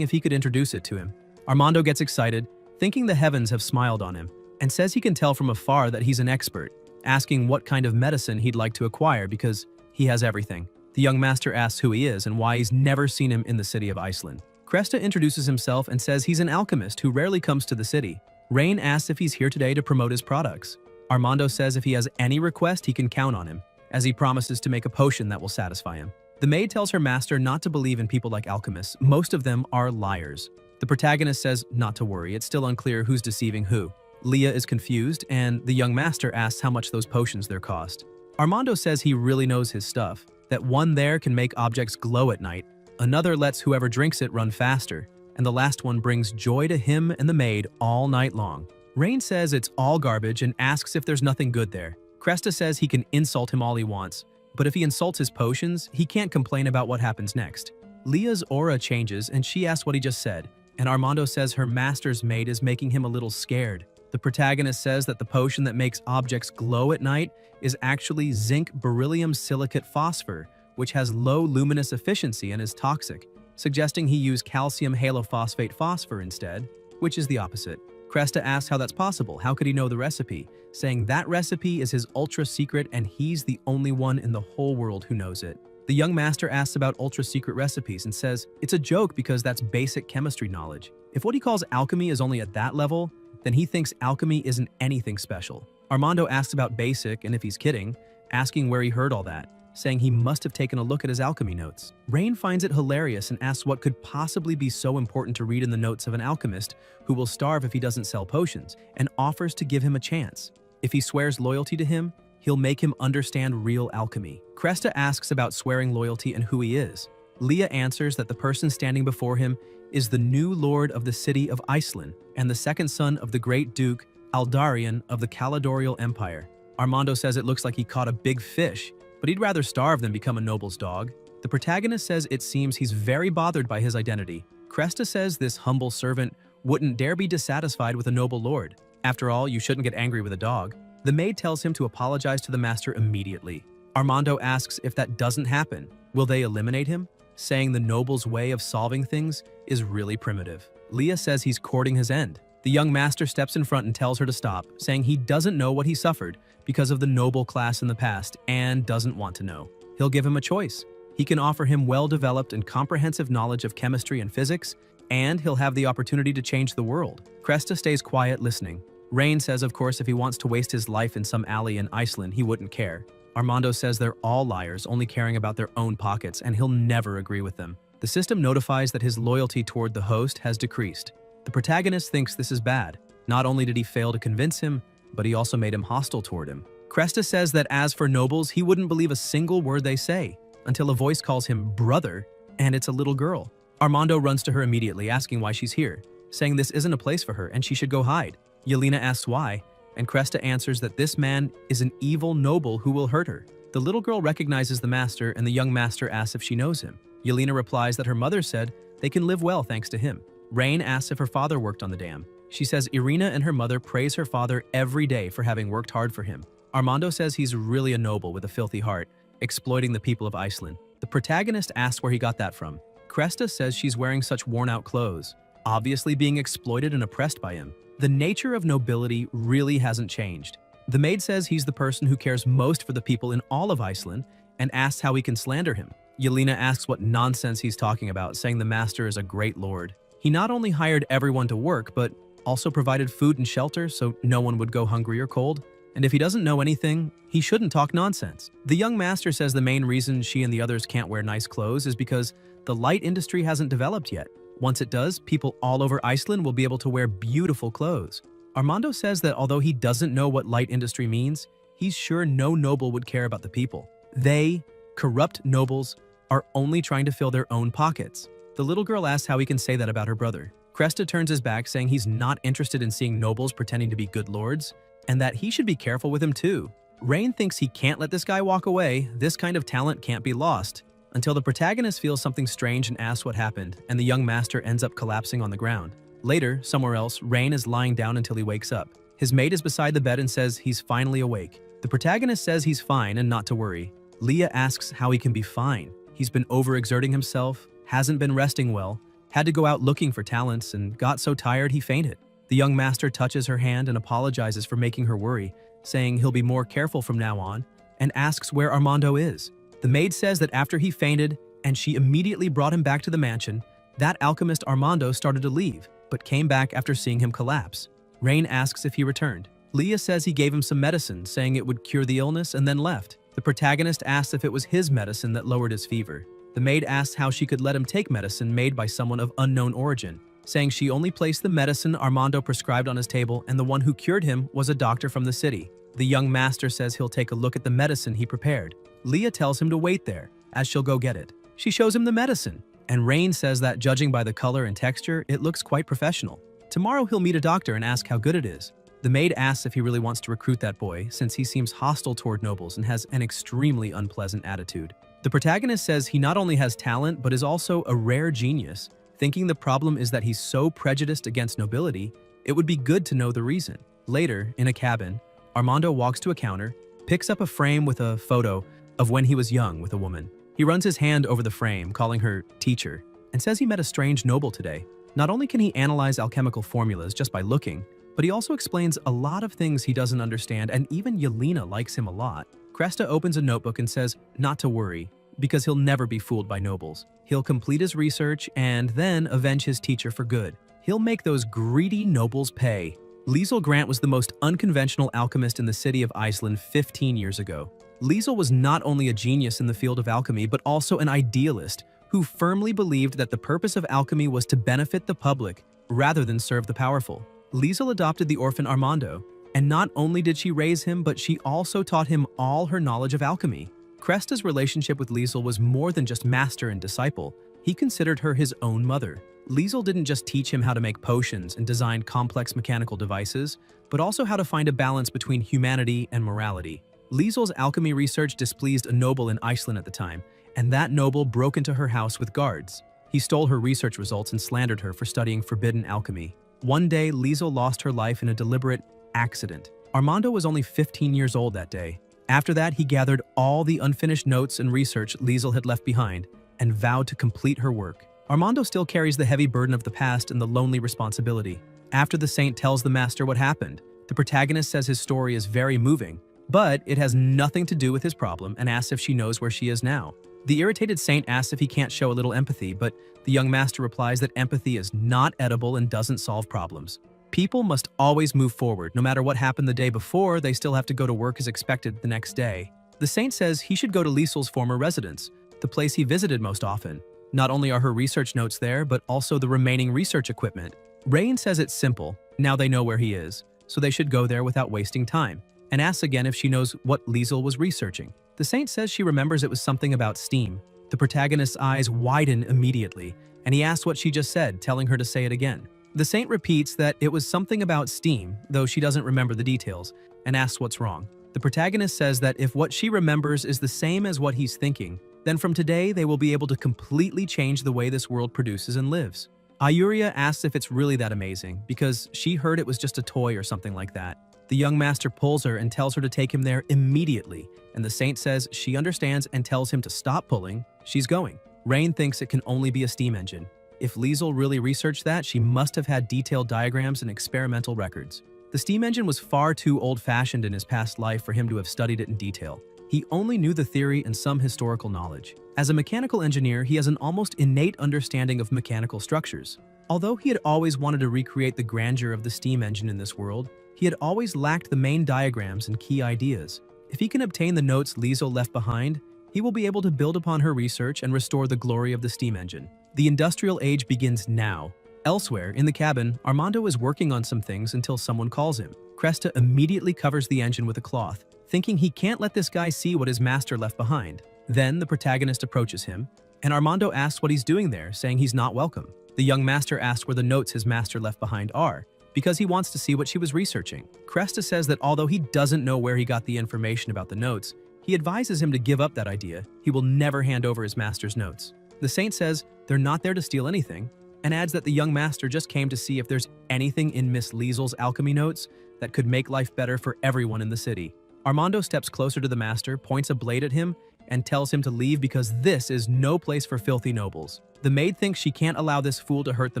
if he could introduce it to him. Armando gets excited, thinking the heavens have smiled on him, and says he can tell from afar that he's an expert, asking what kind of medicine he'd like to acquire because he has everything. The young master asks who he is and why he's never seen him in the city of Iceland. Cresta introduces himself and says he's an alchemist who rarely comes to the city. Rain asks if he's here today to promote his products. Armando says if he has any request, he can count on him, as he promises to make a potion that will satisfy him. The maid tells her master not to believe in people like alchemists. Most of them are liars. The protagonist says not to worry, it's still unclear who's deceiving who. Leah is confused, and the young master asks how much those potions there cost. Armando says he really knows his stuff, that one there can make objects glow at night, another lets whoever drinks it run faster, and the last one brings joy to him and the maid all night long. Rain says it's all garbage and asks if there's nothing good there. Cresta says he can insult him all he wants, but if he insults his potions, he can't complain about what happens next. Leah's aura changes and she asks what he just said, and Armando says her master's maid is making him a little scared. The protagonist says that the potion that makes objects glow at night is actually zinc beryllium silicate phosphor, which has low luminous efficiency and is toxic, suggesting he use calcium halophosphate phosphor instead, which is the opposite. Cresta asks how that's possible, how could he know the recipe, saying that recipe is his ultra secret and he's the only one in the whole world who knows it. The young master asks about ultra secret recipes and says it's a joke because that's basic chemistry knowledge. If what he calls alchemy is only at that level, then he thinks alchemy isn't anything special. Armando asks about basic and if he's kidding, asking where he heard all that, saying he must have taken a look at his alchemy notes. Rain finds it hilarious and asks what could possibly be so important to read in the notes of an alchemist who will starve if he doesn't sell potions, and offers to give him a chance. If he swears loyalty to him, he'll make him understand real alchemy. Cresta asks about swearing loyalty and who he is. Leah answers that the person standing before him is the new lord of the city of Iceland and the second son of the great Duke Aldarion of the Caledonial Empire. Armando says it looks like he caught a big fish, but he'd rather starve than become a noble's dog. The protagonist says it seems he's very bothered by his identity. Cresta says this humble servant wouldn't dare be dissatisfied with a noble lord. After all, you shouldn't get angry with a dog. The maid tells him to apologize to the master immediately. Armando asks if that doesn't happen, will they eliminate him? Saying the noble's way of solving things is really primitive. Leah says he's courting his end. The young master steps in front and tells her to stop, saying he doesn't know what he suffered because of the noble class in the past and doesn't want to know. He'll give him a choice. He can offer him well-developed and comprehensive knowledge of chemistry and physics, and he'll have the opportunity to change the world. Cresta stays quiet, listening. Rain says, of course, if he wants to waste his life in some alley in Iceland, he wouldn't care. Armando says they're all liars, only caring about their own pockets, and he'll never agree with them. The system notifies that his loyalty toward the host has decreased. The protagonist thinks this is bad. Not only did he fail to convince him, but he also made him hostile toward him. Cresta says that as for nobles, he wouldn't believe a single word they say, until a voice calls him brother, and it's a little girl. Armando runs to her immediately, asking why she's here, saying this isn't a place for her and she should go hide. Yelena asks why, and Cresta answers that this man is an evil noble who will hurt her. The little girl recognizes the master, and the young master asks if she knows him. Yelena replies that her mother said they can live well thanks to him. Rain asks if her father worked on the dam. She says Irina and her mother praise her father every day for having worked hard for him. Armando says he's really a noble with a filthy heart, exploiting the people of Iceland. The protagonist asks where he got that from. Cresta says she's wearing such worn-out clothes, obviously being exploited and oppressed by him. The nature of nobility really hasn't changed. The maid says he's the person who cares most for the people in all of Iceland and asks how he can slander him. Yelena asks what nonsense he's talking about, saying the master is a great lord. He not only hired everyone to work, but also provided food and shelter so no one would go hungry or cold. And if he doesn't know anything, he shouldn't talk nonsense. The young master says the main reason she and the others can't wear nice clothes is because the light industry hasn't developed yet. Once it does, people all over Iceland will be able to wear beautiful clothes. Armando says that although he doesn't know what light industry means, he's sure no noble would care about the people. They, corrupt nobles, are only trying to fill their own pockets. The little girl asks how he can say that about her brother. Cresta turns his back, saying he's not interested in seeing nobles pretending to be good lords, and that he should be careful with him too. Rain thinks he can't let this guy walk away. This kind of talent can't be lost. Until the protagonist feels something strange and asks what happened, and the young master ends up collapsing on the ground. Later, somewhere else, Rain is lying down until he wakes up. His mate is beside the bed and says he's finally awake. The protagonist says he's fine and not to worry. Leah asks how he can be fine. He's been overexerting himself, hasn't been resting well, had to go out looking for talents, and got so tired he fainted. The young master touches her hand and apologizes for making her worry, saying he'll be more careful from now on, and asks where Armando is. The maid says that after he fainted and she immediately brought him back to the mansion, that alchemist Armando started to leave, but came back after seeing him collapse. Rain asks if he returned. Leah says he gave him some medicine, saying it would cure the illness, and then left. The protagonist asks if it was his medicine that lowered his fever. The maid asks how she could let him take medicine made by someone of unknown origin, saying she only placed the medicine Armando prescribed on his table and the one who cured him was a doctor from the city. The young master says he'll take a look at the medicine he prepared. Leah tells him to wait there, as she'll go get it. She shows him the medicine, and Rain says that judging by the color and texture, it looks quite professional. Tomorrow he'll meet a doctor and ask how good it is. The maid asks if he really wants to recruit that boy, since he seems hostile toward nobles and has an extremely unpleasant attitude. The protagonist says he not only has talent, but is also a rare genius, thinking the problem is that he's so prejudiced against nobility, it would be good to know the reason. Later, in a cabin, Armando walks to a counter, picks up a frame with a photo of when he was young with a woman. He runs his hand over the frame, calling her teacher, and says he met a strange noble today. Not only can he analyze alchemical formulas just by looking, but he also explains a lot of things he doesn't understand, and even Yelena likes him a lot. Cresta opens a notebook and says not to worry, because he'll never be fooled by nobles. He'll complete his research and then avenge his teacher for good. He'll make those greedy nobles pay. Liesel Grant was the most unconventional alchemist in the city of Iceland 15 years ago. Liesel was not only a genius in the field of alchemy, but also an idealist who firmly believed that the purpose of alchemy was to benefit the public rather than serve the powerful. Liesel adopted the orphan Armando, and not only did she raise him, but she also taught him all her knowledge of alchemy. Cresta's relationship with Liesel was more than just master and disciple. He considered her his own mother. Liesel didn't just teach him how to make potions and design complex mechanical devices, but also how to find a balance between humanity and morality. Liesel's alchemy research displeased a noble in Iceland at the time, and that noble broke into her house with guards. He stole her research results and slandered her for studying forbidden alchemy. One day, Liesel lost her life in a deliberate accident. Armando was only 15 years old that day. After that, he gathered all the unfinished notes and research Liesel had left behind and vowed to complete her work. Armando still carries the heavy burden of the past and the lonely responsibility. After the saint tells the master what happened, the protagonist says his story is very moving, but it has nothing to do with his problem and asks if she knows where she is now. The irritated saint asks if he can't show a little empathy, but the young master replies that empathy is not edible and doesn't solve problems. People must always move forward. No matter what happened the day before, they still have to go to work as expected the next day. The saint says he should go to Liesel's former residence, the place he visited most often. Not only are her research notes there, but also the remaining research equipment. Rain says it's simple, now they know where he is, so they should go there without wasting time, and asks again if she knows what Liesel was researching. The saint says she remembers it was something about steam. The protagonist's eyes widen immediately, and he asks what she just said, telling her to say it again. The saint repeats that it was something about steam, though she doesn't remember the details, and asks what's wrong. The protagonist says that if what she remembers is the same as what he's thinking, then from today they will be able to completely change the way this world produces and lives. Ayuria asks if it's really that amazing, because she heard it was just a toy or something like that. The young master pulls her and tells her to take him there immediately, and the saint says she understands and tells him to stop pulling. She's going. Rain thinks it can only be a steam engine. If Liesel really researched that, she must have had detailed diagrams and experimental records. The steam engine was far too old-fashioned in his past life for him to have studied it in detail. He only knew the theory and some historical knowledge. As a mechanical engineer, he has an almost innate understanding of mechanical structures. Although he had always wanted to recreate the grandeur of the steam engine in this world, he had always lacked the main diagrams and key ideas. If he can obtain the notes Liesel left behind, he will be able to build upon her research and restore the glory of the steam engine. The industrial age begins now. Elsewhere, in the cabin, Armando is working on some things until someone calls him. Cresta immediately covers the engine with a cloth, thinking he can't let this guy see what his master left behind. Then the protagonist approaches him, and Armando asks what he's doing there, saying he's not welcome. The young master asks where the notes his master left behind are, because he wants to see what she was researching. Cresta says that although he doesn't know where he got the information about the notes, he advises him to give up that idea. He will never hand over his master's notes. The saint says they're not there to steal anything, and adds that the young master just came to see if there's anything in Miss Liesel's alchemy notes that could make life better for everyone in the city. Armando steps closer to the master, points a blade at him, and tells him to leave because this is no place for filthy nobles. The maid thinks she can't allow this fool to hurt the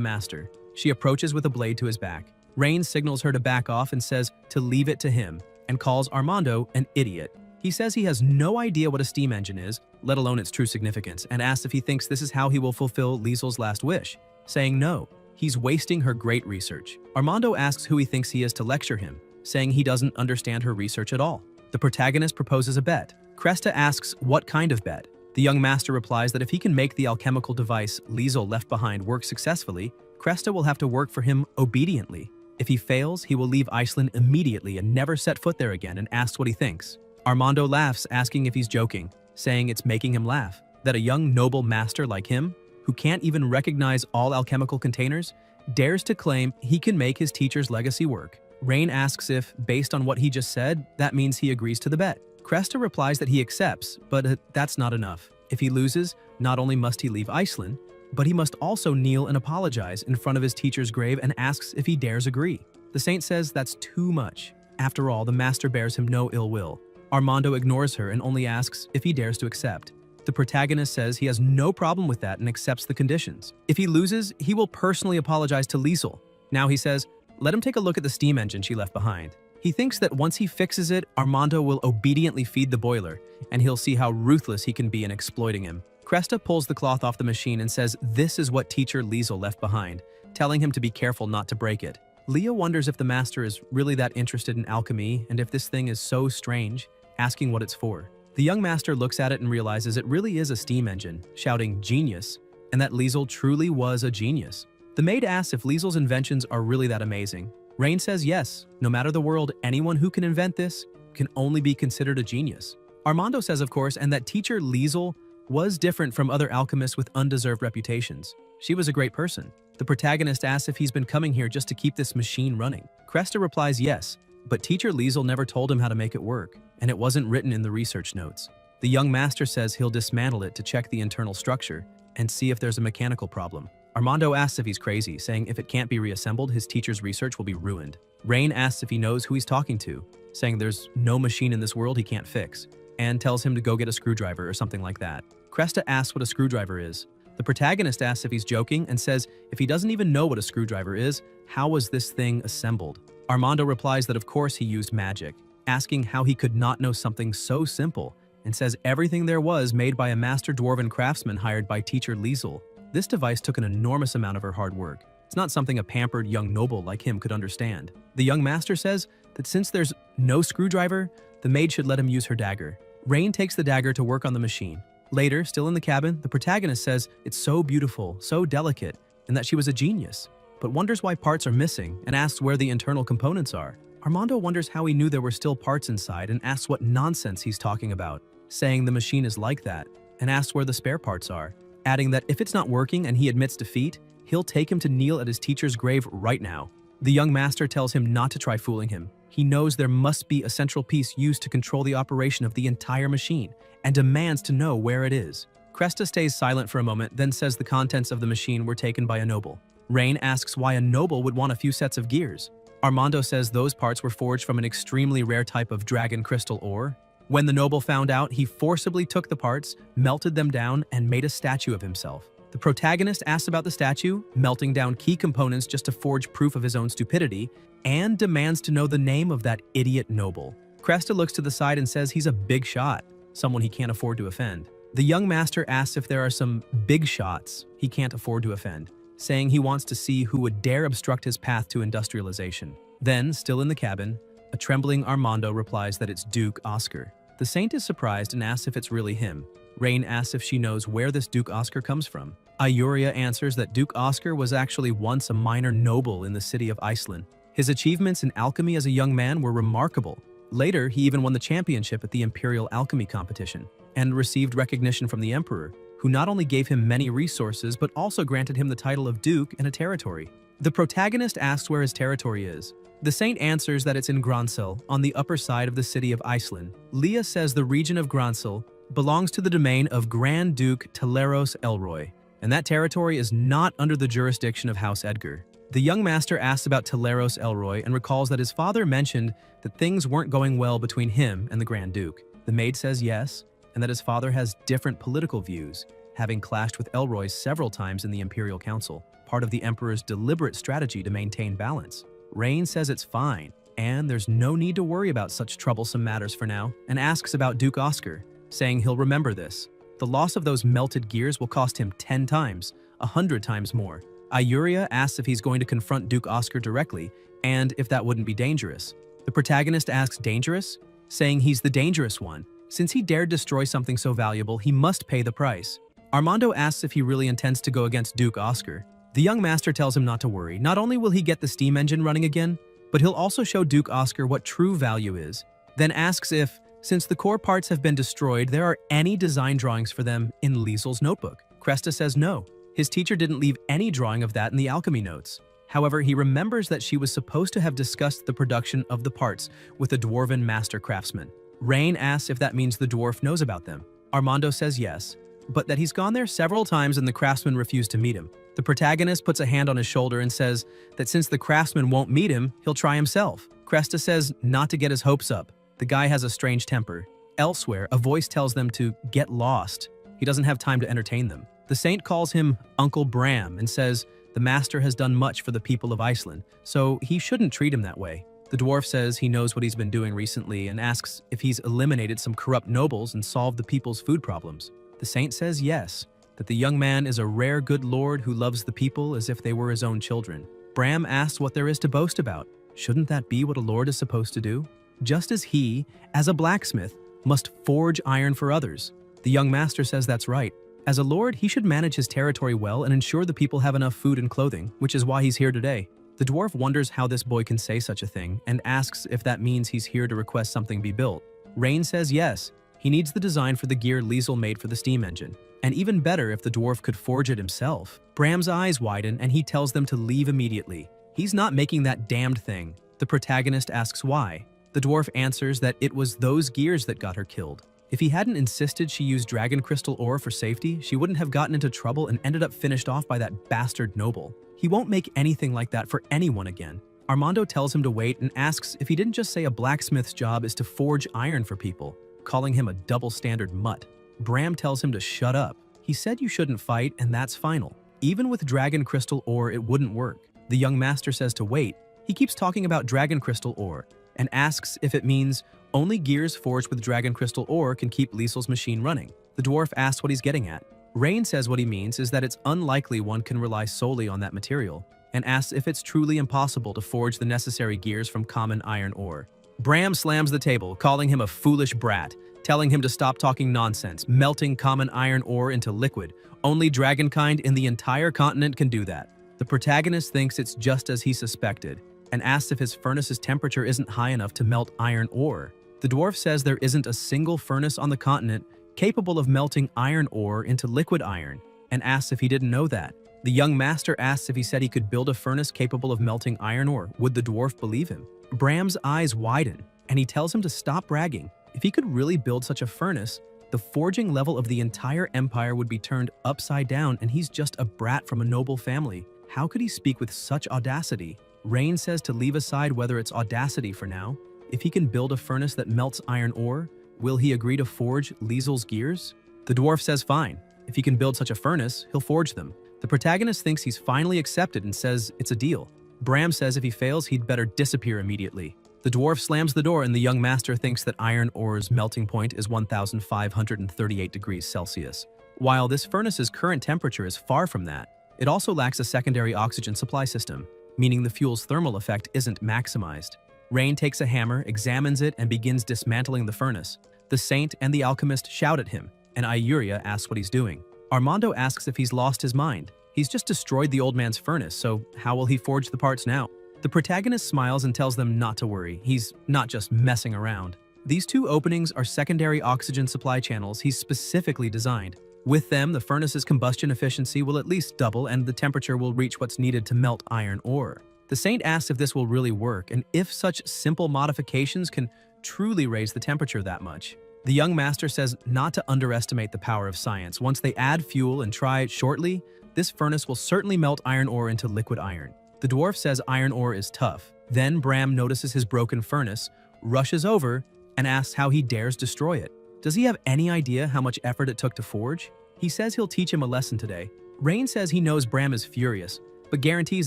master. She approaches with a blade to his back. Rain signals her to back off and says to leave it to him, and calls Armando an idiot. He says he has no idea what a steam engine is, let alone its true significance, and asks if he thinks this is how he will fulfill Liesel's last wish, saying no, he's wasting her great research. Armando asks who he thinks he is to lecture him, saying he doesn't understand her research at all. The protagonist proposes a bet. Cresta asks what kind of bet. The young master replies that if he can make the alchemical device Liesel left behind work successfully, Cresta will have to work for him obediently. If he fails, he will leave Iceland immediately and never set foot there again, and asks what he thinks. Armando laughs, asking if he's joking, saying it's making him laugh, that a young noble master like him, who can't even recognize all alchemical containers, dares to claim he can make his teacher's legacy work. Rain asks if, based on what he just said, that means he agrees to the bet. Cresta replies that he accepts, but that's not enough. If he loses, not only must he leave Iceland, but he must also kneel and apologize in front of his teacher's grave, and asks if he dares agree. The saint says that's too much. After all, the master bears him no ill will. Armando ignores her and only asks if he dares to accept. The protagonist says he has no problem with that and accepts the conditions. If he loses, he will personally apologize to Liesel. Now he says, let him take a look at the steam engine she left behind. He thinks that once he fixes it, Armando will obediently feed the boiler, and he'll see how ruthless he can be in exploiting him. Cresta pulls the cloth off the machine and says this is what teacher Liesel left behind, telling him to be careful not to break it. Leo wonders if the master is really that interested in alchemy and if this thing is so strange, asking what it's for. The young master looks at it and realizes it really is a steam engine, shouting genius, and that Liesel truly was a genius. The maid asks if Liesel's inventions are really that amazing. Rain says yes, no matter the world, anyone who can invent this can only be considered a genius. Armando says of course, and that teacher Liesel was different from other alchemists with undeserved reputations. She was a great person. The protagonist asks if he's been coming here just to keep this machine running. Cresta replies yes, but teacher Liesel never told him how to make it work, and it wasn't written in the research notes. The young master says he'll dismantle it to check the internal structure and see if there's a mechanical problem. Armando asks if he's crazy, saying if it can't be reassembled, his teacher's research will be ruined. Rain asks if he knows who he's talking to, saying there's no machine in this world he can't fix, and tells him to go get a screwdriver or something like that. Cresta asks what a screwdriver is. The protagonist asks if he's joking and says if he doesn't even know what a screwdriver is, how was this thing assembled? Armando replies that of course he used magic, asking how he could not know something so simple, and says everything there was made by a master dwarven craftsman hired by teacher Liesel. This device took an enormous amount of her hard work. It's not something a pampered young noble like him could understand. The young master says that since there's no screwdriver, the maid should let him use her dagger. Rain takes the dagger to work on the machine. Later, still in the cabin, the protagonist says it's so beautiful, so delicate, and that she was a genius, but wonders why parts are missing and asks where the internal components are. Armando wonders how he knew there were still parts inside and asks what nonsense he's talking about, saying the machine is like that, and asks where the spare parts are, adding that if it's not working and he admits defeat, he'll take him to kneel at his teacher's grave right now. The young master tells him not to try fooling him. He knows there must be a central piece used to control the operation of the entire machine, and demands to know where it is. Cresta stays silent for a moment, then says the contents of the machine were taken by a noble. Rain asks why a noble would want a few sets of gears. Armando says those parts were forged from an extremely rare type of dragon crystal ore. When the noble found out, he forcibly took the parts, melted them down, and made a statue of himself. The protagonist asks about the statue, melting down key components just to forge proof of his own stupidity, and demands to know the name of that idiot noble. Cresta looks to the side and says he's a big shot, someone he can't afford to offend. The young master asks if there are some big shots he can't afford to offend, saying he wants to see who would dare obstruct his path to industrialization. Then, still in the cabin, a trembling Armando replies that it's Duke Oscar. The saint is surprised and asks if it's really him. Rain asks if she knows where this Duke Oscar comes from. Ayuria answers that Duke Oscar was actually once a minor noble in the city of Iceland. His achievements in alchemy as a young man were remarkable. Later, he even won the championship at the Imperial Alchemy competition and received recognition from the Emperor, who not only gave him many resources but also granted him the title of Duke and a territory. The protagonist asks where his territory is. The saint answers that it's in Gransel, on the upper side of the city of Iceland. Leah says the region of Gransel belongs to the domain of Grand Duke Teleros Elroy, and that territory is not under the jurisdiction of House Edgar. The young master asks about Teleros Elroy and recalls that his father mentioned that things weren't going well between him and the Grand Duke. The maid says yes, and that his father has different political views, having clashed with Elroy several times in the Imperial Council, part of the Emperor's deliberate strategy to maintain balance. Rain says it's fine, and there's no need to worry about such troublesome matters for now, and asks about Duke Oscar, saying he'll remember this. The loss of those melted gears will cost him 10 times, 100 times more. Ayuria asks if he's going to confront Duke Oscar directly, and if that wouldn't be dangerous. The protagonist asks dangerous, saying he's the dangerous one. Since he dared destroy something so valuable, he must pay the price. Armando asks if he really intends to go against Duke Oscar. The young master tells him not to worry. Not only will he get the steam engine running again, but he'll also show Duke Oscar what true value is. Then asks if, since the core parts have been destroyed, there are any design drawings for them in Liesel's notebook. Cresta says no. His teacher didn't leave any drawing of that in the alchemy notes. However, he remembers that she was supposed to have discussed the production of the parts with a dwarven master craftsman. Rain asks if that means the dwarf knows about them. Armando says yes, but that he's gone there several times and the craftsman refused to meet him. The protagonist puts a hand on his shoulder and says that since the craftsman won't meet him, he'll try himself. Cresta says not to get his hopes up. The guy has a strange temper. Elsewhere, a voice tells them to get lost. He doesn't have time to entertain them. The saint calls him Uncle Bram and says the master has done much for the people of Iceland, so he shouldn't treat him that way. The dwarf says he knows what he's been doing recently and asks if he's eliminated some corrupt nobles and solved the people's food problems. The saint says yes, that the young man is a rare good lord who loves the people as if they were his own children. Bram asks what there is to boast about. Shouldn't that be what a lord is supposed to do? Just as he, as a blacksmith, must forge iron for others. The young master says that's right. As a lord, he should manage his territory well and ensure the people have enough food and clothing, which is why he's here today. The dwarf wonders how this boy can say such a thing and asks if that means he's here to request something be built. Rain says yes. He needs the design for the gear Liesel made for the steam engine. And even better if the dwarf could forge it himself. Bram's eyes widen and he tells them to leave immediately. He's not making that damned thing. The protagonist asks why. The dwarf answers that it was those gears that got her killed. If he hadn't insisted she use dragon crystal ore for safety, she wouldn't have gotten into trouble and ended up finished off by that bastard noble. He won't make anything like that for anyone again. Armando tells him to wait and asks if he didn't just say a blacksmith's job is to forge iron for people, calling him a double-standard mutt. Bram tells him to shut up. He said you shouldn't fight, and that's final. Even with dragon crystal ore, it wouldn't work. The young master says to wait. He keeps talking about dragon crystal ore and asks if it means only gears forged with dragon crystal ore can keep Liesel's machine running. The dwarf asks what he's getting at. Rain says what he means is that it's unlikely one can rely solely on that material, and asks if it's truly impossible to forge the necessary gears from common iron ore. Bram slams the table, calling him a foolish brat, telling him to stop talking nonsense, melting common iron ore into liquid. Only dragonkind in the entire continent can do that. The protagonist thinks it's just as he suspected, and asks if his furnace's temperature isn't high enough to melt iron ore. The dwarf says there isn't a single furnace on the continent capable of melting iron ore into liquid iron, and asks if he didn't know that. The young master asks if he said he could build a furnace capable of melting iron ore. Would the dwarf believe him? Bram's eyes widen, and he tells him to stop bragging. If he could really build such a furnace, the forging level of the entire empire would be turned upside down, and he's just a brat from a noble family. How could he speak with such audacity? Rain says to leave aside whether it's audacity for now. If he can build a furnace that melts iron ore, will he agree to forge Liesel's gears? The dwarf says fine. If he can build such a furnace, he'll forge them. The protagonist thinks he's finally accepted and says it's a deal. Bram says if he fails, he'd better disappear immediately. The dwarf slams the door and the young master thinks that iron ore's melting point is 1,538 degrees Celsius. While this furnace's current temperature is far from that, it also lacks a secondary oxygen supply system, meaning the fuel's thermal effect isn't maximized. Rain takes a hammer, examines it, and begins dismantling the furnace. The saint and the alchemist shout at him, and Ayuria asks what he's doing. Armando asks if he's lost his mind. He's just destroyed the old man's furnace, so how will he forge the parts now? The protagonist smiles and tells them not to worry. He's not just messing around. These two openings are secondary oxygen supply channels he's specifically designed. With them, the furnace's combustion efficiency will at least double and the temperature will reach what's needed to melt iron ore. The Saint asks if this will really work and if such simple modifications can truly raise the temperature that much. The young master says not to underestimate the power of science. Once they add fuel and try it shortly, this furnace will certainly melt iron ore into liquid iron. The dwarf says iron ore is tough. Then Bram notices his broken furnace, rushes over, and asks how he dares destroy it. Does he have any idea how much effort it took to forge? He says he'll teach him a lesson today. Rain says he knows Bram is furious, but guarantees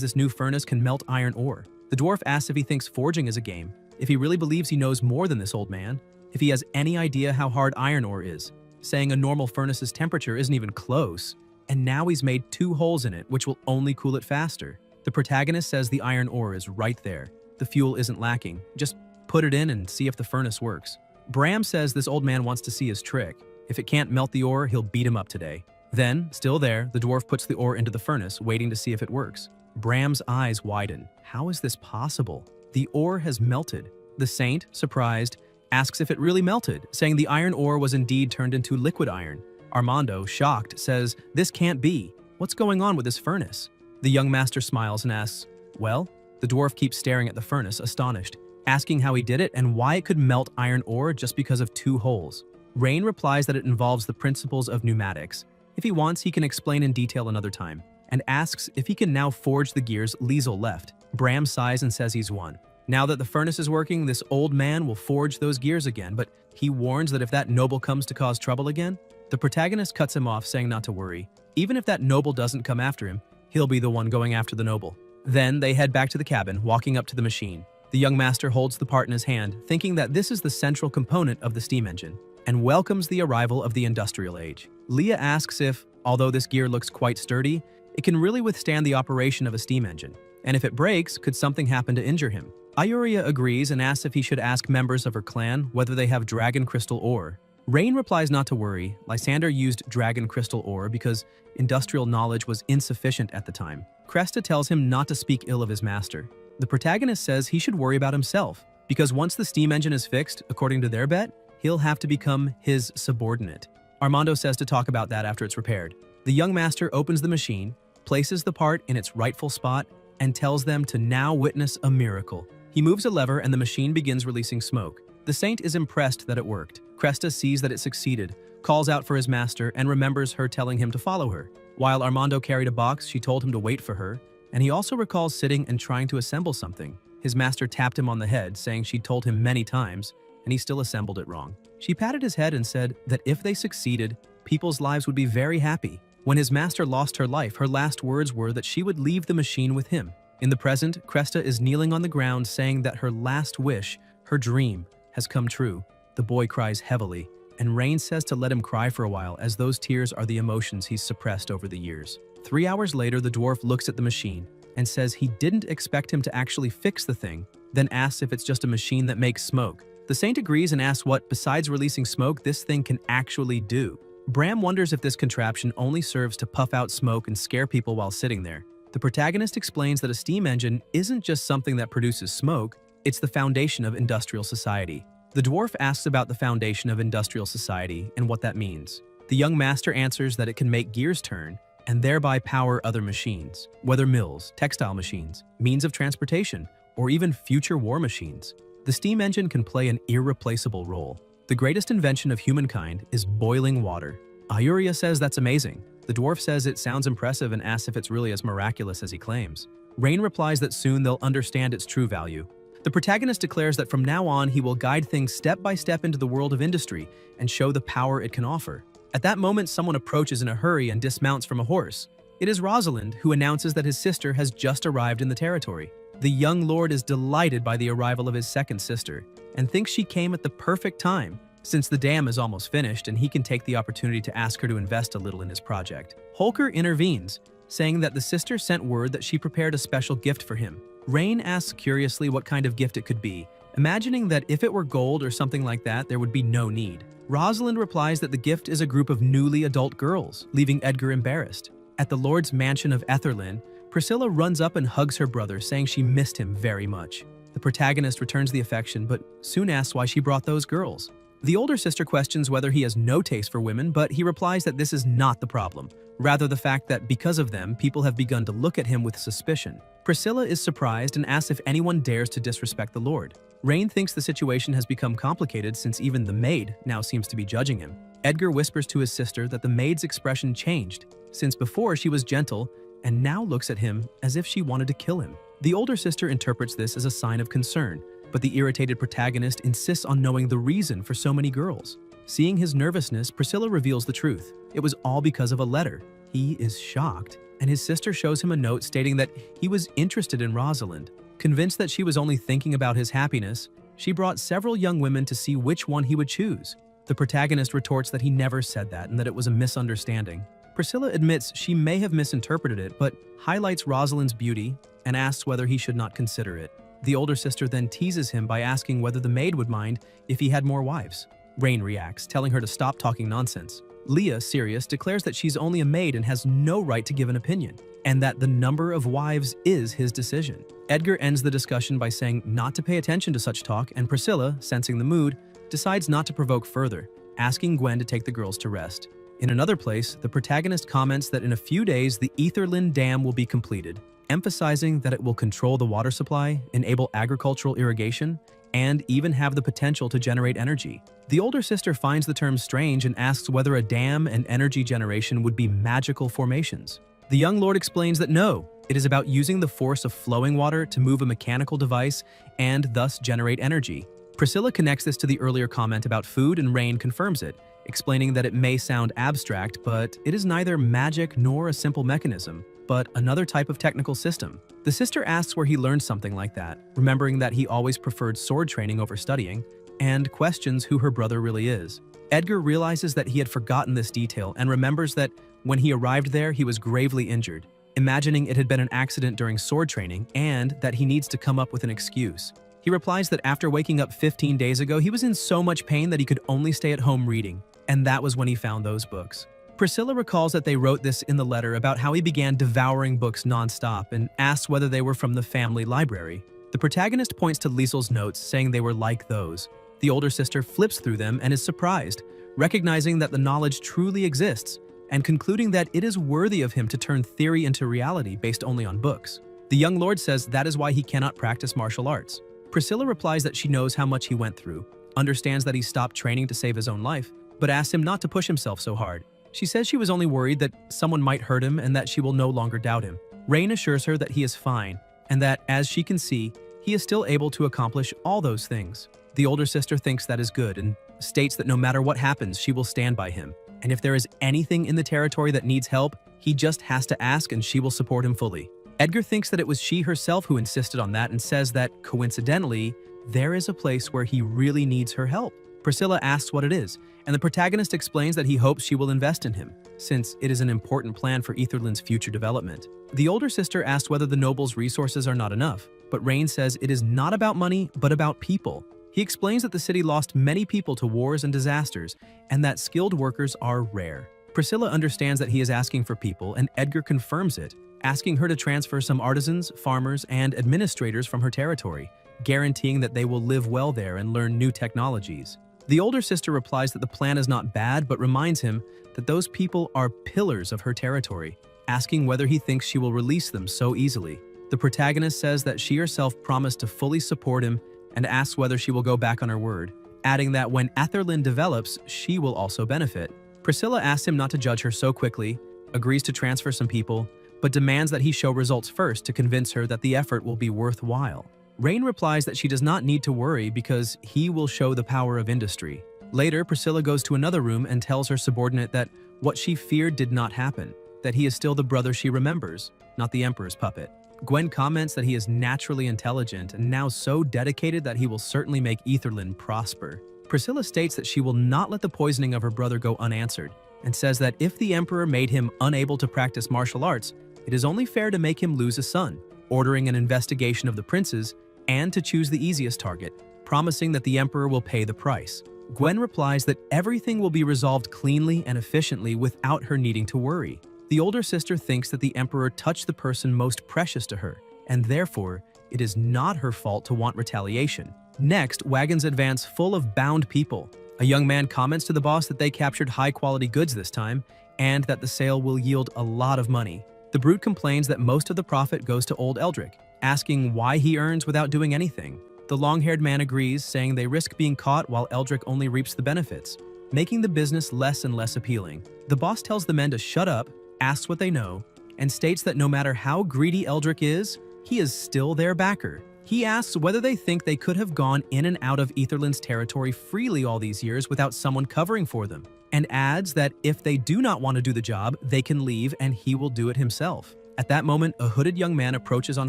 this new furnace can melt iron ore. The dwarf asks if he thinks forging is a game, if he really believes he knows more than this old man, if he has any idea how hard iron ore is, saying a normal furnace's temperature isn't even close, and now he's made 2 holes in it, which will only cool it faster. The protagonist says the iron ore is right there. The fuel isn't lacking. Just put it in and see if the furnace works. Bram says this old man wants to see his trick. If it can't melt the ore, he'll beat him up today. Then, still there, the dwarf puts the ore into the furnace, waiting to see if it works. Bram's eyes widen. How is this possible? The ore has melted. The Saint, surprised, asks if it really melted, saying the iron ore was indeed turned into liquid iron. Armando, shocked, says, "This can't be. What's going on with this furnace?" The young master smiles and asks, "Well?" The dwarf keeps staring at the furnace, astonished, asking how he did it and why it could melt iron ore just because of 2 holes. Rain replies that it involves the principles of pneumatics. If he wants, he can explain in detail another time, and asks if he can now forge the gears Liesel left. Bram sighs and says he's won. Now that the furnace is working, this old man will forge those gears again, but he warns that if that noble comes to cause trouble again, the protagonist cuts him off, saying not to worry. Even if that noble doesn't come after him, he'll be the one going after the noble. Then they head back to the cabin, walking up to the machine. The young master holds the part in his hand, thinking that this is the central component of the steam engine, and welcomes the arrival of the industrial age. Leah asks if, although this gear looks quite sturdy, it can really withstand the operation of a steam engine, and if it breaks, could something happen to injure him? Ayuria agrees and asks if he should ask members of her clan whether they have dragon crystal ore. Rain replies not to worry. Lysander used dragon crystal ore because industrial knowledge was insufficient at the time. Cresta tells him not to speak ill of his master. The protagonist says he should worry about himself, because once the steam engine is fixed, according to their bet, he'll have to become his subordinate. Armando says to talk about that after it's repaired. The young master opens the machine, places the part in its rightful spot, and tells them to now witness a miracle. He moves a lever and the machine begins releasing smoke. The Saint is impressed that it worked. Cresta sees that it succeeded, calls out for his master, and remembers her telling him to follow her. While Armando carried a box, she told him to wait for her, and he also recalls sitting and trying to assemble something. His master tapped him on the head, saying she'd told him many times, and he still assembled it wrong. She patted his head and said that if they succeeded, people's lives would be very happy. When his master lost her life, her last words were that she would leave the machine with him. In the present, Cresta is kneeling on the ground saying that her last wish, her dream, has come true. The boy cries heavily, and Rain says to let him cry for a while as those tears are the emotions he's suppressed over the years. 3 hours later, the dwarf looks at the machine and says he didn't expect him to actually fix the thing, then asks if it's just a machine that makes smoke. The Saint agrees and asks what, besides releasing smoke, this thing can actually do. Bram wonders if this contraption only serves to puff out smoke and scare people while sitting there. The protagonist explains that a steam engine isn't just something that produces smoke, it's the foundation of industrial society. The dwarf asks about the foundation of industrial society and what that means. The young master answers that it can make gears turn and thereby power other machines, whether mills, textile machines, means of transportation, or even future war machines. The steam engine can play an irreplaceable role. The greatest invention of humankind is boiling water. Ayuria says that's amazing. The dwarf says it sounds impressive and asks if it's really as miraculous as he claims. Rain replies that soon they'll understand its true value. The protagonist declares that from now on he will guide things step by step into the world of industry and show the power it can offer. At that moment, someone approaches in a hurry and dismounts from a horse. It is Rosalind, who announces that his sister has just arrived in the territory. The young lord is delighted by the arrival of his second sister and thinks she came at the perfect time, since the dam is almost finished and he can take the opportunity to ask her to invest a little in his project. Holker intervenes, saying that the sister sent word that she prepared a special gift for him. Rain asks curiously what kind of gift it could be, imagining that if it were gold or something like that, there would be no need. Rosalind replies that the gift is a group of newly adult girls, leaving Edgar embarrassed. At the Lord's mansion of Etherlyn, Priscilla runs up and hugs her brother, saying she missed him very much. The protagonist returns the affection, but soon asks why she brought those girls. The older sister questions whether he has no taste for women, but he replies that this is not the problem, rather the fact that because of them, people have begun to look at him with suspicion. Priscilla is surprised and asks if anyone dares to disrespect the Lord. Rain thinks the situation has become complicated since even the maid now seems to be judging him. Edgar whispers to his sister that the maid's expression changed, since before she was gentle and now looks at him as if she wanted to kill him. The older sister interprets this as a sign of concern, but the irritated protagonist insists on knowing the reason for so many girls. Seeing his nervousness, Priscilla reveals the truth. It was all because of a letter. He is shocked, and his sister shows him a note stating that he was interested in Rosalind. Convinced that she was only thinking about his happiness, she brought several young women to see which one he would choose. The protagonist retorts that he never said that and that it was a misunderstanding. Priscilla admits she may have misinterpreted it, but highlights Rosalind's beauty and asks whether he should not consider it. The older sister then teases him by asking whether the maid would mind if he had more wives. Rain reacts, telling her to stop talking nonsense. Leah, serious, declares that she's only a maid and has no right to give an opinion, and that the number of wives is his decision. Edgar ends the discussion by saying not to pay attention to such talk, and Priscilla, sensing the mood, decides not to provoke further, asking Gwen to take the girls to rest. In another place, the protagonist comments that in a few days the Etherlyn Dam will be completed, emphasizing that it will control the water supply, enable agricultural irrigation, and even have the potential to generate energy. The older sister finds the term strange and asks whether a dam and energy generation would be magical formations. The young lord explains that no, it is about using the force of flowing water to move a mechanical device and thus generate energy. Priscilla connects this to the earlier comment about food, and Rain confirms it, explaining that it may sound abstract, but it is neither magic nor a simple mechanism, but another type of technical system. The sister asks where he learned something like that, remembering that he always preferred sword training over studying, and questions who her brother really is. Edgar realizes that he had forgotten this detail and remembers that when he arrived there, he was gravely injured, imagining it had been an accident during sword training and that he needs to come up with an excuse. He replies that after waking up 15 days ago, he was in so much pain that he could only stay at home reading, and that was when he found those books. Priscilla recalls that they wrote this in the letter about how he began devouring books non-stop and asks whether they were from the family library. The protagonist points to Liesel's notes, saying they were like those. The older sister flips through them and is surprised, recognizing that the knowledge truly exists, and concluding that it is worthy of him to turn theory into reality based only on books. The young lord says that is why he cannot practice martial arts. Priscilla replies that she knows how much he went through, understands that he stopped training to save his own life, but asks him not to push himself so hard. She says she was only worried that someone might hurt him and that she will no longer doubt him. Rain assures her that he is fine, and that, as she can see, he is still able to accomplish all those things. The older sister thinks that is good and states that no matter what happens, she will stand by him. And if there is anything in the territory that needs help, he just has to ask and she will support him fully. Edgar thinks that it was she herself who insisted on that and says that, coincidentally, there is a place where he really needs her help. Priscilla asks what it is, and the protagonist explains that he hopes she will invest in him, since it is an important plan for Etherlyn's future development. The older sister asks whether the noble's resources are not enough, but Rain says it is not about money, but about people. He explains that the city lost many people to wars and disasters, and that skilled workers are rare. Priscilla understands that he is asking for people, and Edgar confirms it, asking her to transfer some artisans, farmers, and administrators from her territory, guaranteeing that they will live well there and learn new technologies. The older sister replies that the plan is not bad, but reminds him that those people are pillars of her territory, asking whether he thinks she will release them so easily. The protagonist says that she herself promised to fully support him and asks whether she will go back on her word, adding that when Etherlyn develops, she will also benefit. Priscilla asks him not to judge her so quickly, agrees to transfer some people, but demands that he show results first to convince her that the effort will be worthwhile. Rain replies that she does not need to worry because he will show the power of industry. Later, Priscilla goes to another room and tells her subordinate that what she feared did not happen, that he is still the brother she remembers, not the Emperor's puppet. Gwen comments that he is naturally intelligent and now so dedicated that he will certainly make Etherlyn prosper. Priscilla states that she will not let the poisoning of her brother go unanswered, and says that if the Emperor made him unable to practice martial arts, it is only fair to make him lose a son, ordering an investigation of the princes and to choose the easiest target, promising that the Emperor will pay the price. Gwen replies that everything will be resolved cleanly and efficiently without her needing to worry. The older sister thinks that the Emperor touched the person most precious to her, and therefore, it is not her fault to want retaliation. Next, wagons advance full of bound people. A young man comments to the boss that they captured high-quality goods this time, and that the sale will yield a lot of money. The brute complains that most of the profit goes to old Eldrick, asking why he earns without doing anything. The long-haired man agrees, saying they risk being caught while Eldrick only reaps the benefits, making the business less and less appealing. The boss tells the men to shut up, asks what they know, and states that no matter how greedy Eldrick is, he is still their backer. He asks whether they think they could have gone in and out of Etherland's territory freely all these years without someone covering for them, and adds that if they do not want to do the job, they can leave and he will do it himself. At that moment, a hooded young man approaches on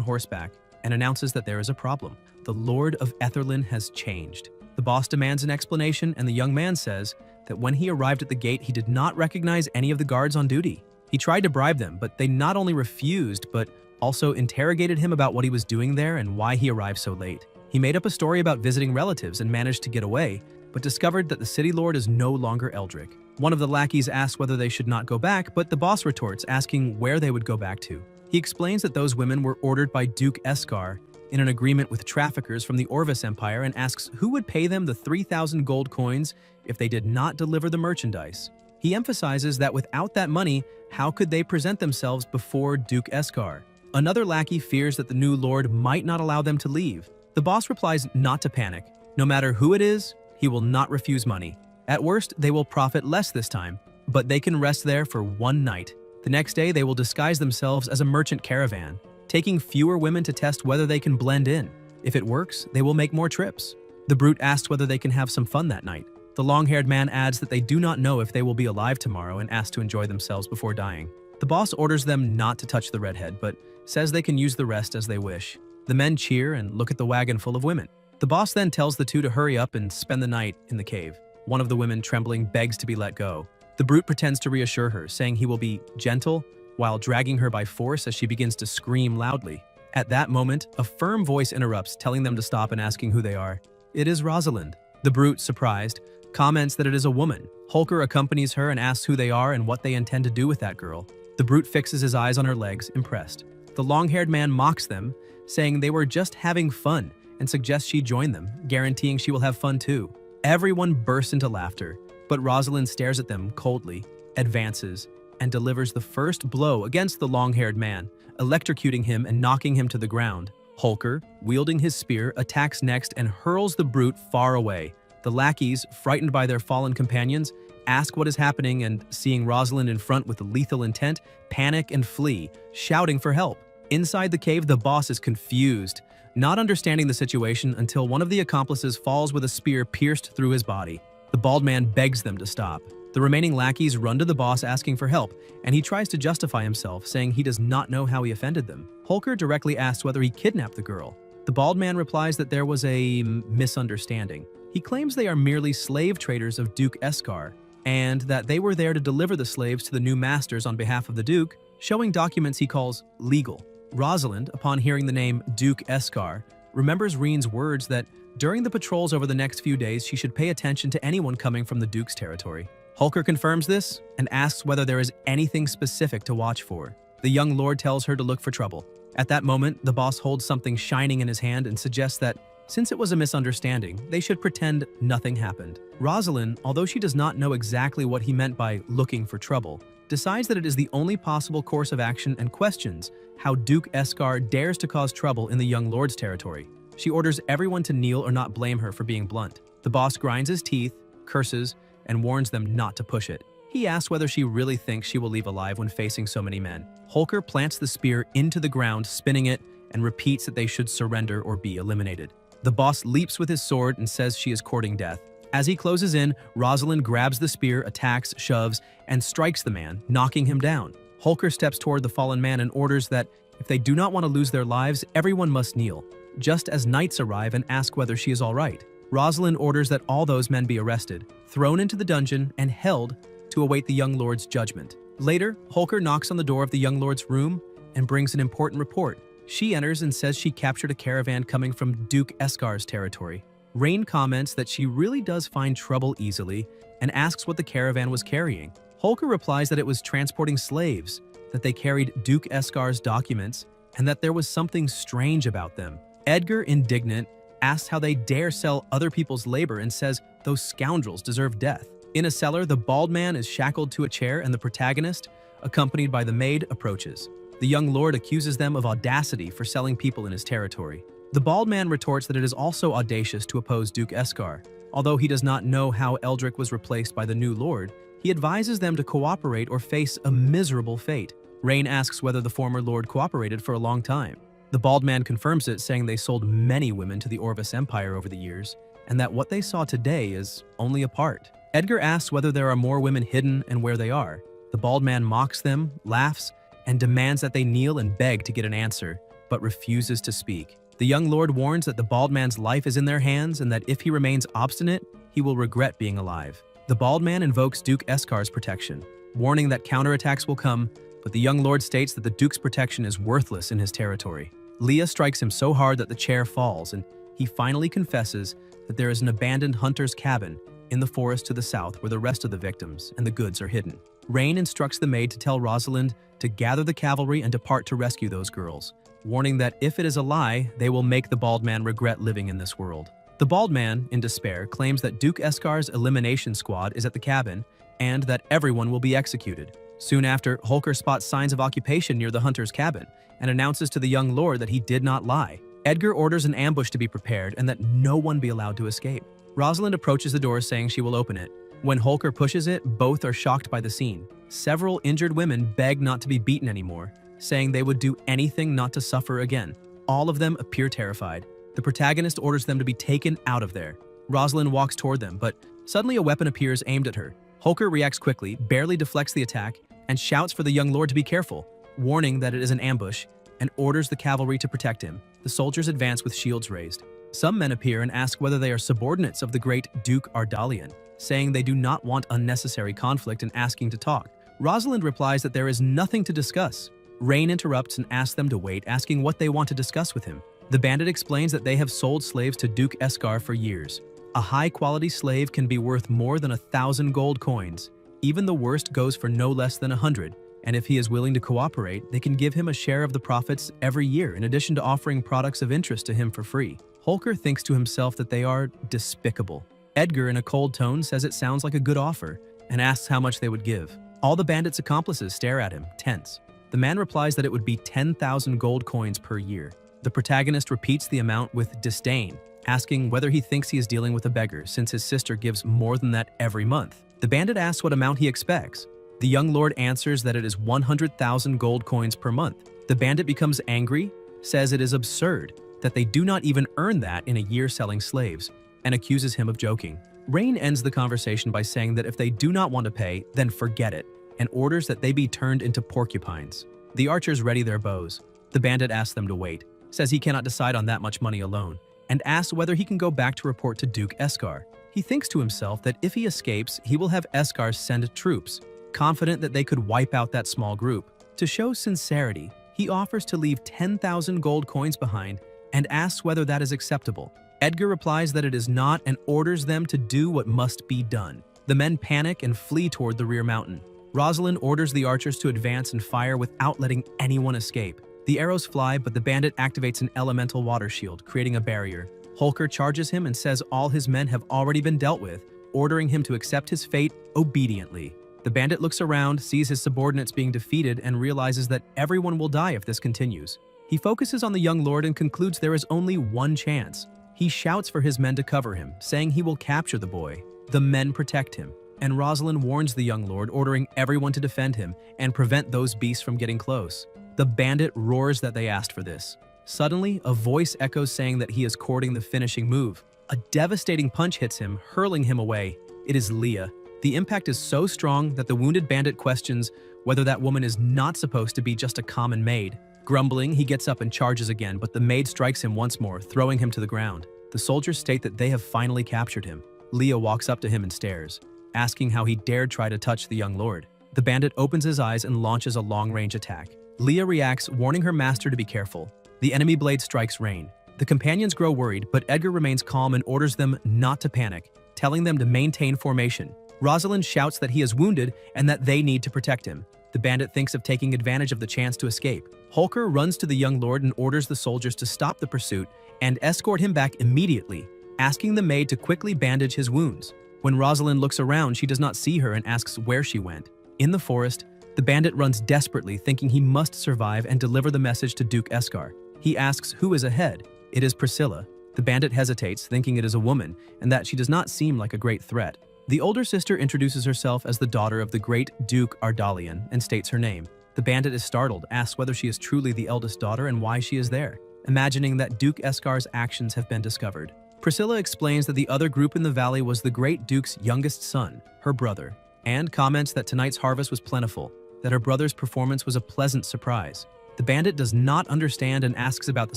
horseback and announces that there is a problem. The Lord of Etherland has changed. The boss demands an explanation, and the young man says that when he arrived at the gate, he did not recognize any of the guards on duty. He tried to bribe them, but they not only refused, but also interrogated him about what he was doing there and why he arrived so late. He made up a story about visiting relatives and managed to get away, but discovered that the city lord is no longer Eldrick. One of the lackeys asks whether they should not go back, but the boss retorts, asking where they would go back to. He explains that those women were ordered by Duke Eskar in an agreement with traffickers from the Orvis Empire, and asks who would pay them the 3,000 gold coins if they did not deliver the merchandise. He emphasizes that without that money, how could they present themselves before Duke Eskar? Another lackey fears that the new lord might not allow them to leave. The boss replies not to panic. No matter who it is, he will not refuse money. At worst, they will profit less this time, but they can rest there for one night. The next day, they will disguise themselves as a merchant caravan, taking fewer women to test whether they can blend in. If it works, they will make more trips. The brute asks whether they can have some fun that night. The long-haired man adds that they do not know if they will be alive tomorrow and asks to enjoy themselves before dying. The boss orders them not to touch the redhead, but says they can use the rest as they wish. The men cheer and look at the wagon full of women. The boss then tells the two to hurry up and spend the night in the cave. One of the women, trembling, begs to be let go. The brute pretends to reassure her, saying he will be gentle, while dragging her by force as she begins to scream loudly. At that moment, a firm voice interrupts, telling them to stop and asking who they are. It is Rosalind. The brute, surprised, comments that it is a woman. Holker accompanies her and asks who they are and what they intend to do with that girl. The brute fixes his eyes on her legs, impressed. The long-haired man mocks them, saying they were just having fun, and suggests she join them, guaranteeing she will have fun too. Everyone bursts into laughter, but Rosalind stares at them coldly, advances, and delivers the first blow against the long-haired man, electrocuting him and knocking him to the ground. Holker, wielding his spear, attacks next and hurls the brute far away. The lackeys, frightened by their fallen companions, ask what is happening and, seeing Rosalind in front with lethal intent, panic and flee, shouting for help. Inside the cave, the boss is confused, not understanding the situation until one of the accomplices falls with a spear pierced through his body. The bald man begs them to stop. The remaining lackeys run to the boss asking for help, and he tries to justify himself, saying he does not know how he offended them. Holker directly asks whether he kidnapped the girl. The bald man replies that there was a misunderstanding. He claims they are merely slave traders of Duke Eskar, and that they were there to deliver the slaves to the new masters on behalf of the Duke, showing documents he calls legal. Rosalind, upon hearing the name Duke Eskar, remembers Reen's words that during the patrols over the next few days she should pay attention to anyone coming from the Duke's territory. Holker confirms this and asks whether there is anything specific to watch for. The young lord tells her to look for trouble. At that moment, the boss holds something shining in his hand and suggests that, since it was a misunderstanding, they should pretend nothing happened. Rosalind, although she does not know exactly what he meant by looking for trouble, decides that it is the only possible course of action and questions how Duke Eskar dares to cause trouble in the young lord's territory. She orders everyone to kneel or not blame her for being blunt. The boss grinds his teeth, curses, and warns them not to push it. He asks whether she really thinks she will leave alive when facing so many men. Holker plants the spear into the ground, spinning it, and repeats that they should surrender or be eliminated. The boss leaps with his sword and says she is courting death. As he closes in, Rosalind grabs the spear, attacks, shoves, and strikes the man, knocking him down. Holker steps toward the fallen man and orders that if they do not want to lose their lives, everyone must kneel, just as knights arrive and ask whether she is all right. Rosalind orders that all those men be arrested, thrown into the dungeon, and held to await the young lord's judgment. Later, Holker knocks on the door of the young lord's room and brings an important report. She enters and says she captured a caravan coming from Duke Eskar's territory. Rain comments that she really does find trouble easily and asks what the caravan was carrying. Holker replies that it was transporting slaves, that they carried Duke Escar's documents, and that there was something strange about them. Edgar, indignant, asks how they dare sell other people's labor and says those scoundrels deserve death. In a cellar, the bald man is shackled to a chair and the protagonist, accompanied by the maid, approaches. The young lord accuses them of audacity for selling people in his territory. The bald man retorts that it is also audacious to oppose Duke Escar. Although he does not know how Eldrick was replaced by the new lord, he advises them to cooperate or face a miserable fate. Rain asks whether the former lord cooperated for a long time. The bald man confirms it, saying they sold many women to the Orvis Empire over the years, and that what they saw today is only a part. Edgar asks whether there are more women hidden and where they are. The bald man mocks them, laughs, and demands that they kneel and beg to get an answer, but refuses to speak. The young lord warns that the bald man's life is in their hands and that if he remains obstinate, he will regret being alive. The bald man invokes Duke Escar's protection, warning that counterattacks will come, but the young lord states that the Duke's protection is worthless in his territory. Leah strikes him so hard that the chair falls, and he finally confesses that there is an abandoned hunter's cabin in the forest to the south where the rest of the victims and the goods are hidden. Rain instructs the maid to tell Rosalind to gather the cavalry and depart to rescue those girls, warning that if it is a lie, they will make the bald man regret living in this world. The bald man, in despair, claims that Duke Escar's elimination squad is at the cabin and that everyone will be executed. Soon after, Holker spots signs of occupation near the hunter's cabin and announces to the young lord that he did not lie. Edgar orders an ambush to be prepared and that no one be allowed to escape. Rosalind approaches the door saying she will open it. When Holker pushes it, both are shocked by the scene. Several injured women beg not to be beaten anymore, saying they would do anything not to suffer again. All of them appear terrified. The protagonist orders them to be taken out of there. Rosalind walks toward them, but suddenly a weapon appears aimed at her. Holker reacts quickly, barely deflects the attack, and shouts for the young lord to be careful, warning that it is an ambush, and orders the cavalry to protect him. The soldiers advance with shields raised. Some men appear and ask whether they are subordinates of the great Duke Ardalian, saying they do not want unnecessary conflict and asking to talk. Rosalind replies that there is nothing to discuss. Rain interrupts and asks them to wait, asking what they want to discuss with him. The bandit explains that they have sold slaves to Duke Escar for years. A high-quality slave can be worth more than 1,000 gold coins. Even the worst goes for no less than 100, and if he is willing to cooperate, they can give him a share of the profits every year in addition to offering products of interest to him for free. Holker thinks to himself that they are despicable. Edgar, in a cold tone, says it sounds like a good offer and asks how much they would give. All the bandits' accomplices stare at him, tense. The man replies that it would be 10,000 gold coins per year. The protagonist repeats the amount with disdain, asking whether he thinks he is dealing with a beggar since his sister gives more than that every month. The bandit asks what amount he expects. The young lord answers that it is 100,000 gold coins per month. The bandit becomes angry, says it is absurd, that they do not even earn that in a year selling slaves, and accuses him of joking. Rain ends the conversation by saying that if they do not want to pay, then forget it, and orders that they be turned into porcupines. The archers ready their bows. The bandit asks them to wait, says he cannot decide on that much money alone, and asks whether he can go back to report to Duke Escar. He thinks to himself that if he escapes, he will have Escar send troops, confident that they could wipe out that small group. To show sincerity, he offers to leave 10,000 gold coins behind and asks whether that is acceptable. Edgar replies that it is not and orders them to do what must be done. The men panic and flee toward the rear mountain. Rosalind orders the archers to advance and fire without letting anyone escape. The arrows fly, but the bandit activates an elemental water shield, creating a barrier. Holker charges him and says all his men have already been dealt with, ordering him to accept his fate obediently. The bandit looks around, sees his subordinates being defeated, and realizes that everyone will die if this continues. He focuses on the young lord and concludes there is only one chance. He shouts for his men to cover him, saying he will capture the boy. The men protect him, and Rosalind warns the young lord, ordering everyone to defend him and prevent those beasts from getting close. The bandit roars that they asked for this. Suddenly, a voice echoes saying that he is courting the finishing move. A devastating punch hits him, hurling him away. It is Leah. The impact is so strong that the wounded bandit questions whether that woman is not supposed to be just a common maid. Grumbling, he gets up and charges again, but the maid strikes him once more, throwing him to the ground. The soldiers state that they have finally captured him. Leah walks up to him and stares, asking how he dared try to touch the young lord. The bandit opens his eyes and launches a long-range attack. Leah reacts, warning her master to be careful. The enemy blade strikes Rain. The companions grow worried, but Edgar remains calm and orders them not to panic, telling them to maintain formation. Rosalind shouts that he is wounded and that they need to protect him. The bandit thinks of taking advantage of the chance to escape. Holker runs to the young lord and orders the soldiers to stop the pursuit and escort him back immediately, asking the maid to quickly bandage his wounds. When Rosalind looks around, she does not see her and asks where she went. In the forest, the bandit runs desperately, thinking he must survive and deliver the message to Duke Eskar. He asks who is ahead. It is Priscilla. The bandit hesitates, thinking it is a woman, and that she does not seem like a great threat. The older sister introduces herself as the daughter of the great Duke Ardalian and states her name. The bandit is startled, asks whether she is truly the eldest daughter and why she is there, imagining that Duke Eskar's actions have been discovered. Priscilla explains that the other group in the valley was the great Duke's youngest son, her brother, and comments that tonight's harvest was plentiful, that her brother's performance was a pleasant surprise. The bandit does not understand and asks about the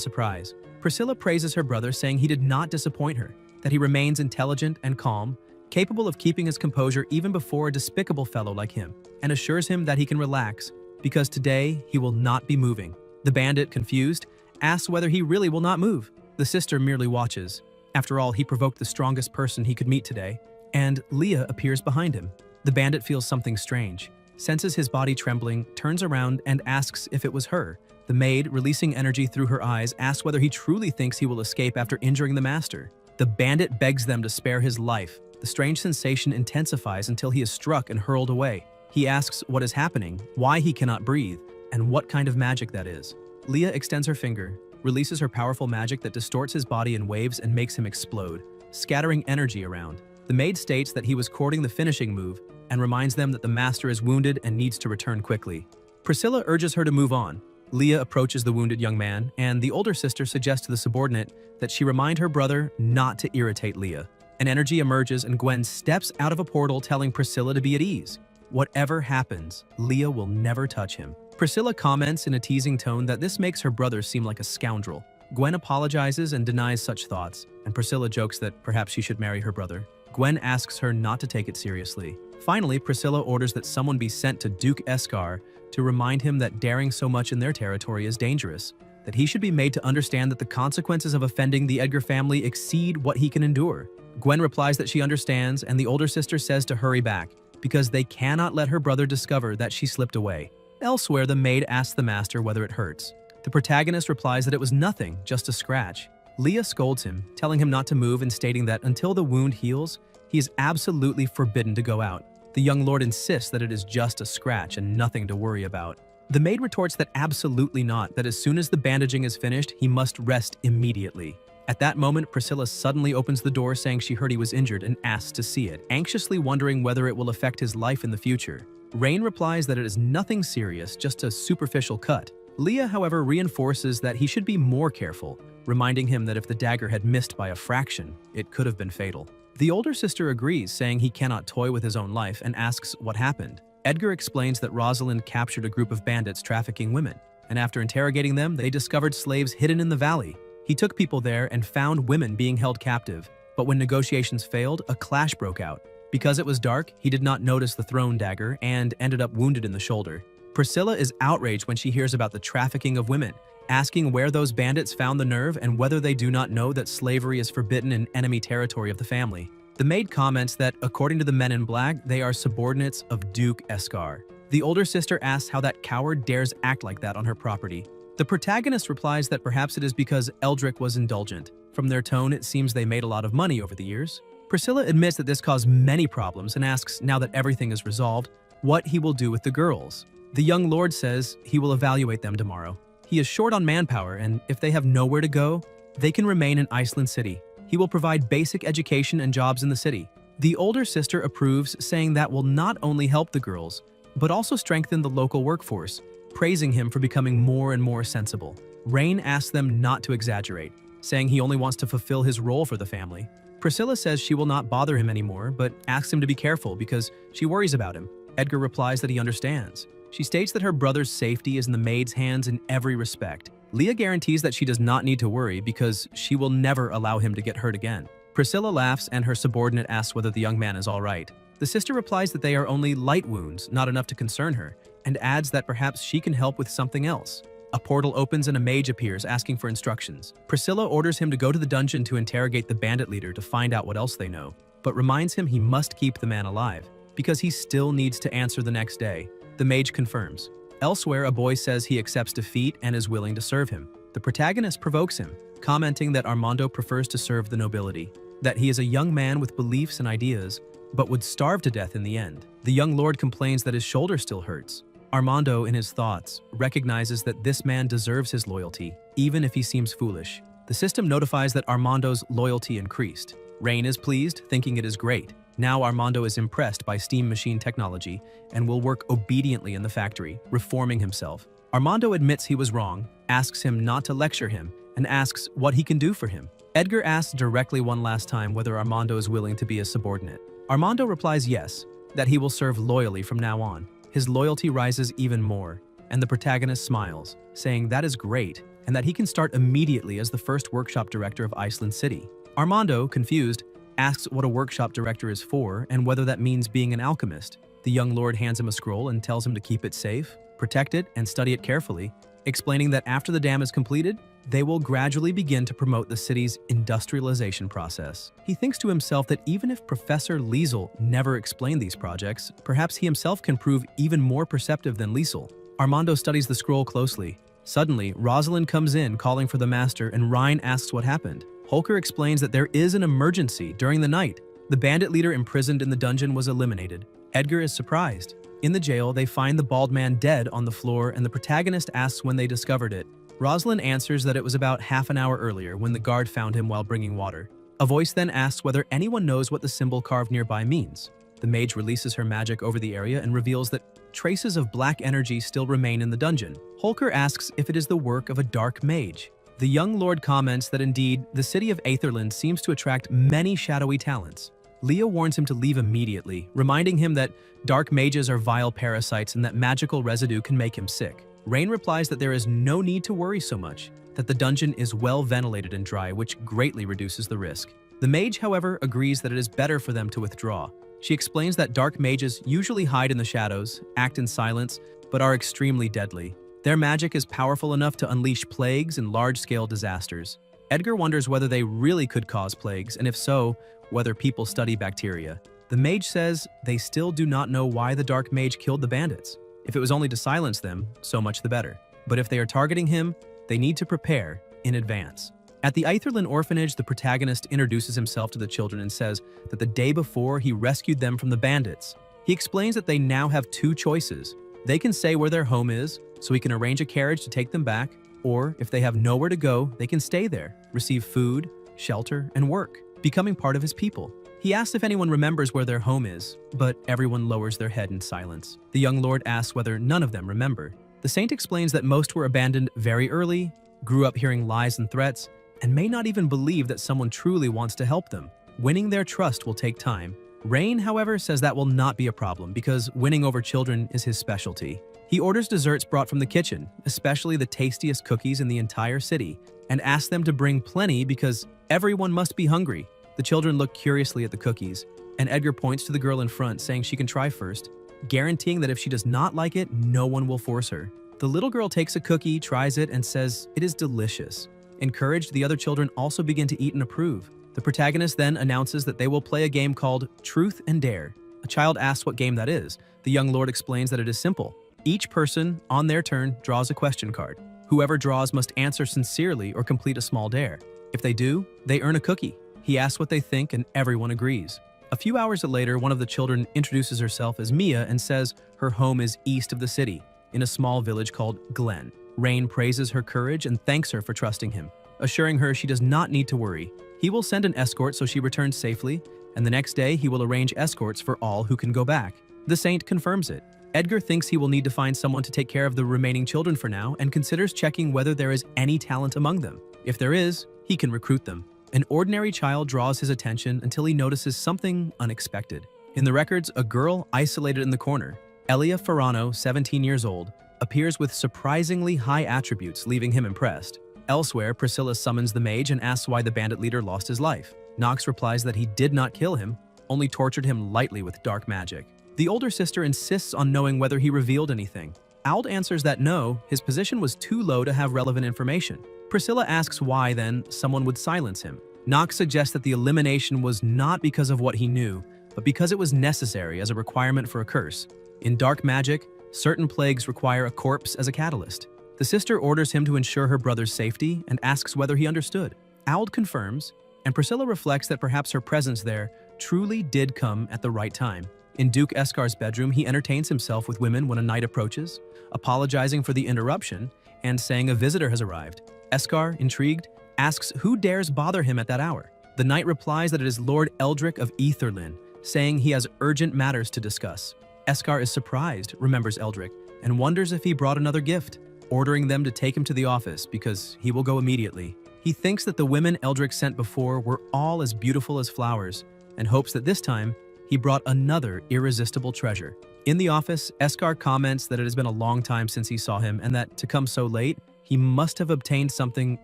surprise. Priscilla praises her brother, saying he did not disappoint her, that he remains intelligent and calm, capable of keeping his composure even before a despicable fellow like him, and assures him that he can relax, because today he will not be moving. The bandit, confused, asks whether he really will not move. The sister merely watches. After all, he provoked the strongest person he could meet today, and Leah appears behind him. The bandit feels something strange, senses his body trembling, turns around and asks if it was her. The maid, releasing energy through her eyes, asks whether he truly thinks he will escape after injuring the master. The bandit begs them to spare his life. The strange sensation intensifies until he is struck and hurled away. He asks what is happening, why he cannot breathe, and what kind of magic that is. Leah extends her finger, releases her powerful magic that distorts his body in waves and makes him explode, scattering energy around. The maid states that he was courting the finishing move and reminds them that the master is wounded and needs to return quickly. Priscilla urges her to move on. Leah approaches the wounded young man, and the older sister suggests to the subordinate that she remind her brother not to irritate Leah. An energy emerges and Gwen steps out of a portal, telling Priscilla to be at ease. Whatever happens, Leah will never touch him. Priscilla comments in a teasing tone that this makes her brother seem like a scoundrel. Gwen apologizes and denies such thoughts, and Priscilla jokes that perhaps she should marry her brother. Gwen asks her not to take it seriously. Finally, Priscilla orders that someone be sent to Duke Eskar to remind him that daring so much in their territory is dangerous, that he should be made to understand that the consequences of offending the Edgar family exceed what he can endure. Gwen replies that she understands, and the older sister says to hurry back, because they cannot let her brother discover that she slipped away. Elsewhere, the maid asks the master whether it hurts. The protagonist replies that it was nothing, just a scratch. Leah scolds him, telling him not to move and stating that until the wound heals, he is absolutely forbidden to go out. The young lord insists that it is just a scratch and nothing to worry about. The maid retorts that absolutely not, that as soon as the bandaging is finished, he must rest immediately. At that moment, Priscilla suddenly opens the door, saying she heard he was injured and asks to see it, anxiously wondering whether it will affect his life in the future. Rain replies that it is nothing serious, just a superficial cut. Leah, however, reinforces that he should be more careful, reminding him that if the dagger had missed by a fraction, it could have been fatal. The older sister agrees, saying he cannot toy with his own life, and asks what happened. Edgar explains that Rosalind captured a group of bandits trafficking women, and after interrogating them, they discovered slaves hidden in the valley. He took people there and found women being held captive, but when negotiations failed, a clash broke out. Because it was dark, he did not notice the thrown dagger and ended up wounded in the shoulder. Priscilla is outraged when she hears about the trafficking of women, asking where those bandits found the nerve and whether they do not know that slavery is forbidden in enemy territory of the family. The maid comments that, according to the men in black, they are subordinates of Duke Eskar. The older sister asks how that coward dares act like that on her property. The protagonist replies that perhaps it is because Eldrick was indulgent. From their tone, it seems they made a lot of money over the years. Priscilla admits that this caused many problems and asks, now that everything is resolved, what he will do with the girls. The young lord says he will evaluate them tomorrow. He is short on manpower, and if they have nowhere to go, they can remain in Iceland City. He will provide basic education and jobs in the city. The older sister approves, saying that will not only help the girls, but also strengthen the local workforce, praising him for becoming more and more sensible. Rain asks them not to exaggerate, saying he only wants to fulfill his role for the family. Priscilla says she will not bother him anymore, but asks him to be careful because she worries about him. Edgar replies that he understands. She states that her brother's safety is in the maid's hands in every respect. Leah guarantees that she does not need to worry because she will never allow him to get hurt again. Priscilla laughs and her subordinate asks whether the young man is all right. The sister replies that they are only light wounds, not enough to concern her, and adds that perhaps she can help with something else. A portal opens and a mage appears asking for instructions. Priscilla orders him to go to the dungeon to interrogate the bandit leader to find out what else they know, but reminds him he must keep the man alive, because he still needs to answer the next day. The mage confirms. Elsewhere, a boy says he accepts defeat and is willing to serve him. The protagonist provokes him, commenting that Armando prefers to serve the nobility, that he is a young man with beliefs and ideas, but would starve to death in the end. The young lord complains that his shoulder still hurts. Armando, in his thoughts, recognizes that this man deserves his loyalty, even if he seems foolish. The system notifies that Armando's loyalty increased. Rain is pleased, thinking it is great. Now Armando is impressed by steam machine technology and will work obediently in the factory, reforming himself. Armando admits he was wrong, asks him not to lecture him, and asks what he can do for him. Edgar asks directly one last time whether Armando is willing to be a subordinate. Armando replies yes, that he will serve loyally from now on. His loyalty rises even more, and the protagonist smiles, saying that is great, and that he can start immediately as the first workshop director of Iceland City. Armando, confused, asks what a workshop director is for and whether that means being an alchemist. The young lord hands him a scroll and tells him to keep it safe, protect it, and study it carefully, explaining that after the dam is completed, they will gradually begin to promote the city's industrialization process. He thinks to himself that even if Professor Liesel never explained these projects, perhaps he himself can prove even more perceptive than Liesel. Armando studies the scroll closely. Suddenly, Rosalind comes in calling for the master and Ryan asks what happened. Holker explains that there is an emergency during the night. The bandit leader imprisoned in the dungeon was eliminated. Edgar is surprised. In the jail, they find the bald man dead on the floor and the protagonist asks when they discovered it. Rosalind answers that it was about half an hour earlier when the guard found him while bringing water. A voice then asks whether anyone knows what the symbol carved nearby means. The mage releases her magic over the area and reveals that traces of black energy still remain in the dungeon. Holker asks if it is the work of a dark mage. The young lord comments that indeed, the city of Aetherland seems to attract many shadowy talents. Leah warns him to leave immediately, reminding him that dark mages are vile parasites and that magical residue can make him sick. Rain replies that there is no need to worry so much, that the dungeon is well ventilated and dry, which greatly reduces the risk. The mage, however, agrees that it is better for them to withdraw. She explains that dark mages usually hide in the shadows, act in silence, but are extremely deadly. Their magic is powerful enough to unleash plagues and large-scale disasters. Edgar wonders whether they really could cause plagues, and if so, whether people study bacteria. The mage says they still do not know why the dark mage killed the bandits. If it was only to silence them, so much the better. But if they are targeting him, they need to prepare in advance. At the Aetherland orphanage, the protagonist introduces himself to the children and says that the day before he rescued them from the bandits. He explains that they now have two choices. They can say where their home is, so he can arrange a carriage to take them back, or if they have nowhere to go, they can stay there, receive food, shelter, and work, becoming part of his people. He asks if anyone remembers where their home is, but everyone lowers their head in silence. The young lord asks whether none of them remember. The saint explains that most were abandoned very early, grew up hearing lies and threats, and may not even believe that someone truly wants to help them. Winning their trust will take time. Rain, however, says that will not be a problem because winning over children is his specialty. He orders desserts brought from the kitchen, especially the tastiest cookies in the entire city, and asks them to bring plenty because everyone must be hungry. The children look curiously at the cookies, and Edgar points to the girl in front, saying she can try first, guaranteeing that if she does not like it, no one will force her. The little girl takes a cookie, tries it, and says it is delicious. Encouraged, the other children also begin to eat and approve. The protagonist then announces that they will play a game called Truth and Dare. A child asks what game that is. The young lord explains that it is simple. Each person, on their turn, draws a question card. Whoever draws must answer sincerely or complete a small dare. If they do, they earn a cookie. He asks what they think and everyone agrees. A few hours later, one of the children introduces herself as Mia and says her home is east of the city, in a small village called Glen. Rain praises her courage and thanks her for trusting him, assuring her she does not need to worry. He will send an escort so she returns safely, and the next day he will arrange escorts for all who can go back. The saint confirms it. Edgar thinks he will need to find someone to take care of the remaining children for now and considers checking whether there is any talent among them. If there is, he can recruit them. An ordinary child draws his attention until he notices something unexpected. In the records, a girl isolated in the corner, Elia Ferrano, 17 years old, appears with surprisingly high attributes, leaving him impressed. Elsewhere, Priscilla summons the mage and asks why the bandit leader lost his life. Knox replies that he did not kill him, only tortured him lightly with dark magic. The older sister insists on knowing whether he revealed anything. Ald answers that no, his position was too low to have relevant information. Priscilla asks why, then, someone would silence him. Nox suggests that the elimination was not because of what he knew, but because it was necessary as a requirement for a curse. In dark magic, certain plagues require a corpse as a catalyst. The sister orders him to ensure her brother's safety and asks whether he understood. Ald confirms, and Priscilla reflects that perhaps her presence there truly did come at the right time. In Duke Escar's bedroom, he entertains himself with women when a night approaches, apologizing for the interruption and saying a visitor has arrived. Escar, intrigued, asks who dares bother him at that hour. The knight replies that it is Lord Eldrick of Aetherlyn, saying he has urgent matters to discuss. Escar is surprised, remembers Eldrick, and wonders if he brought another gift, ordering them to take him to the office because he will go immediately. He thinks that the women Eldrick sent before were all as beautiful as flowers, and hopes that this time he brought another irresistible treasure. In the office, Escar comments that it has been a long time since he saw him and that to come so late, he must have obtained something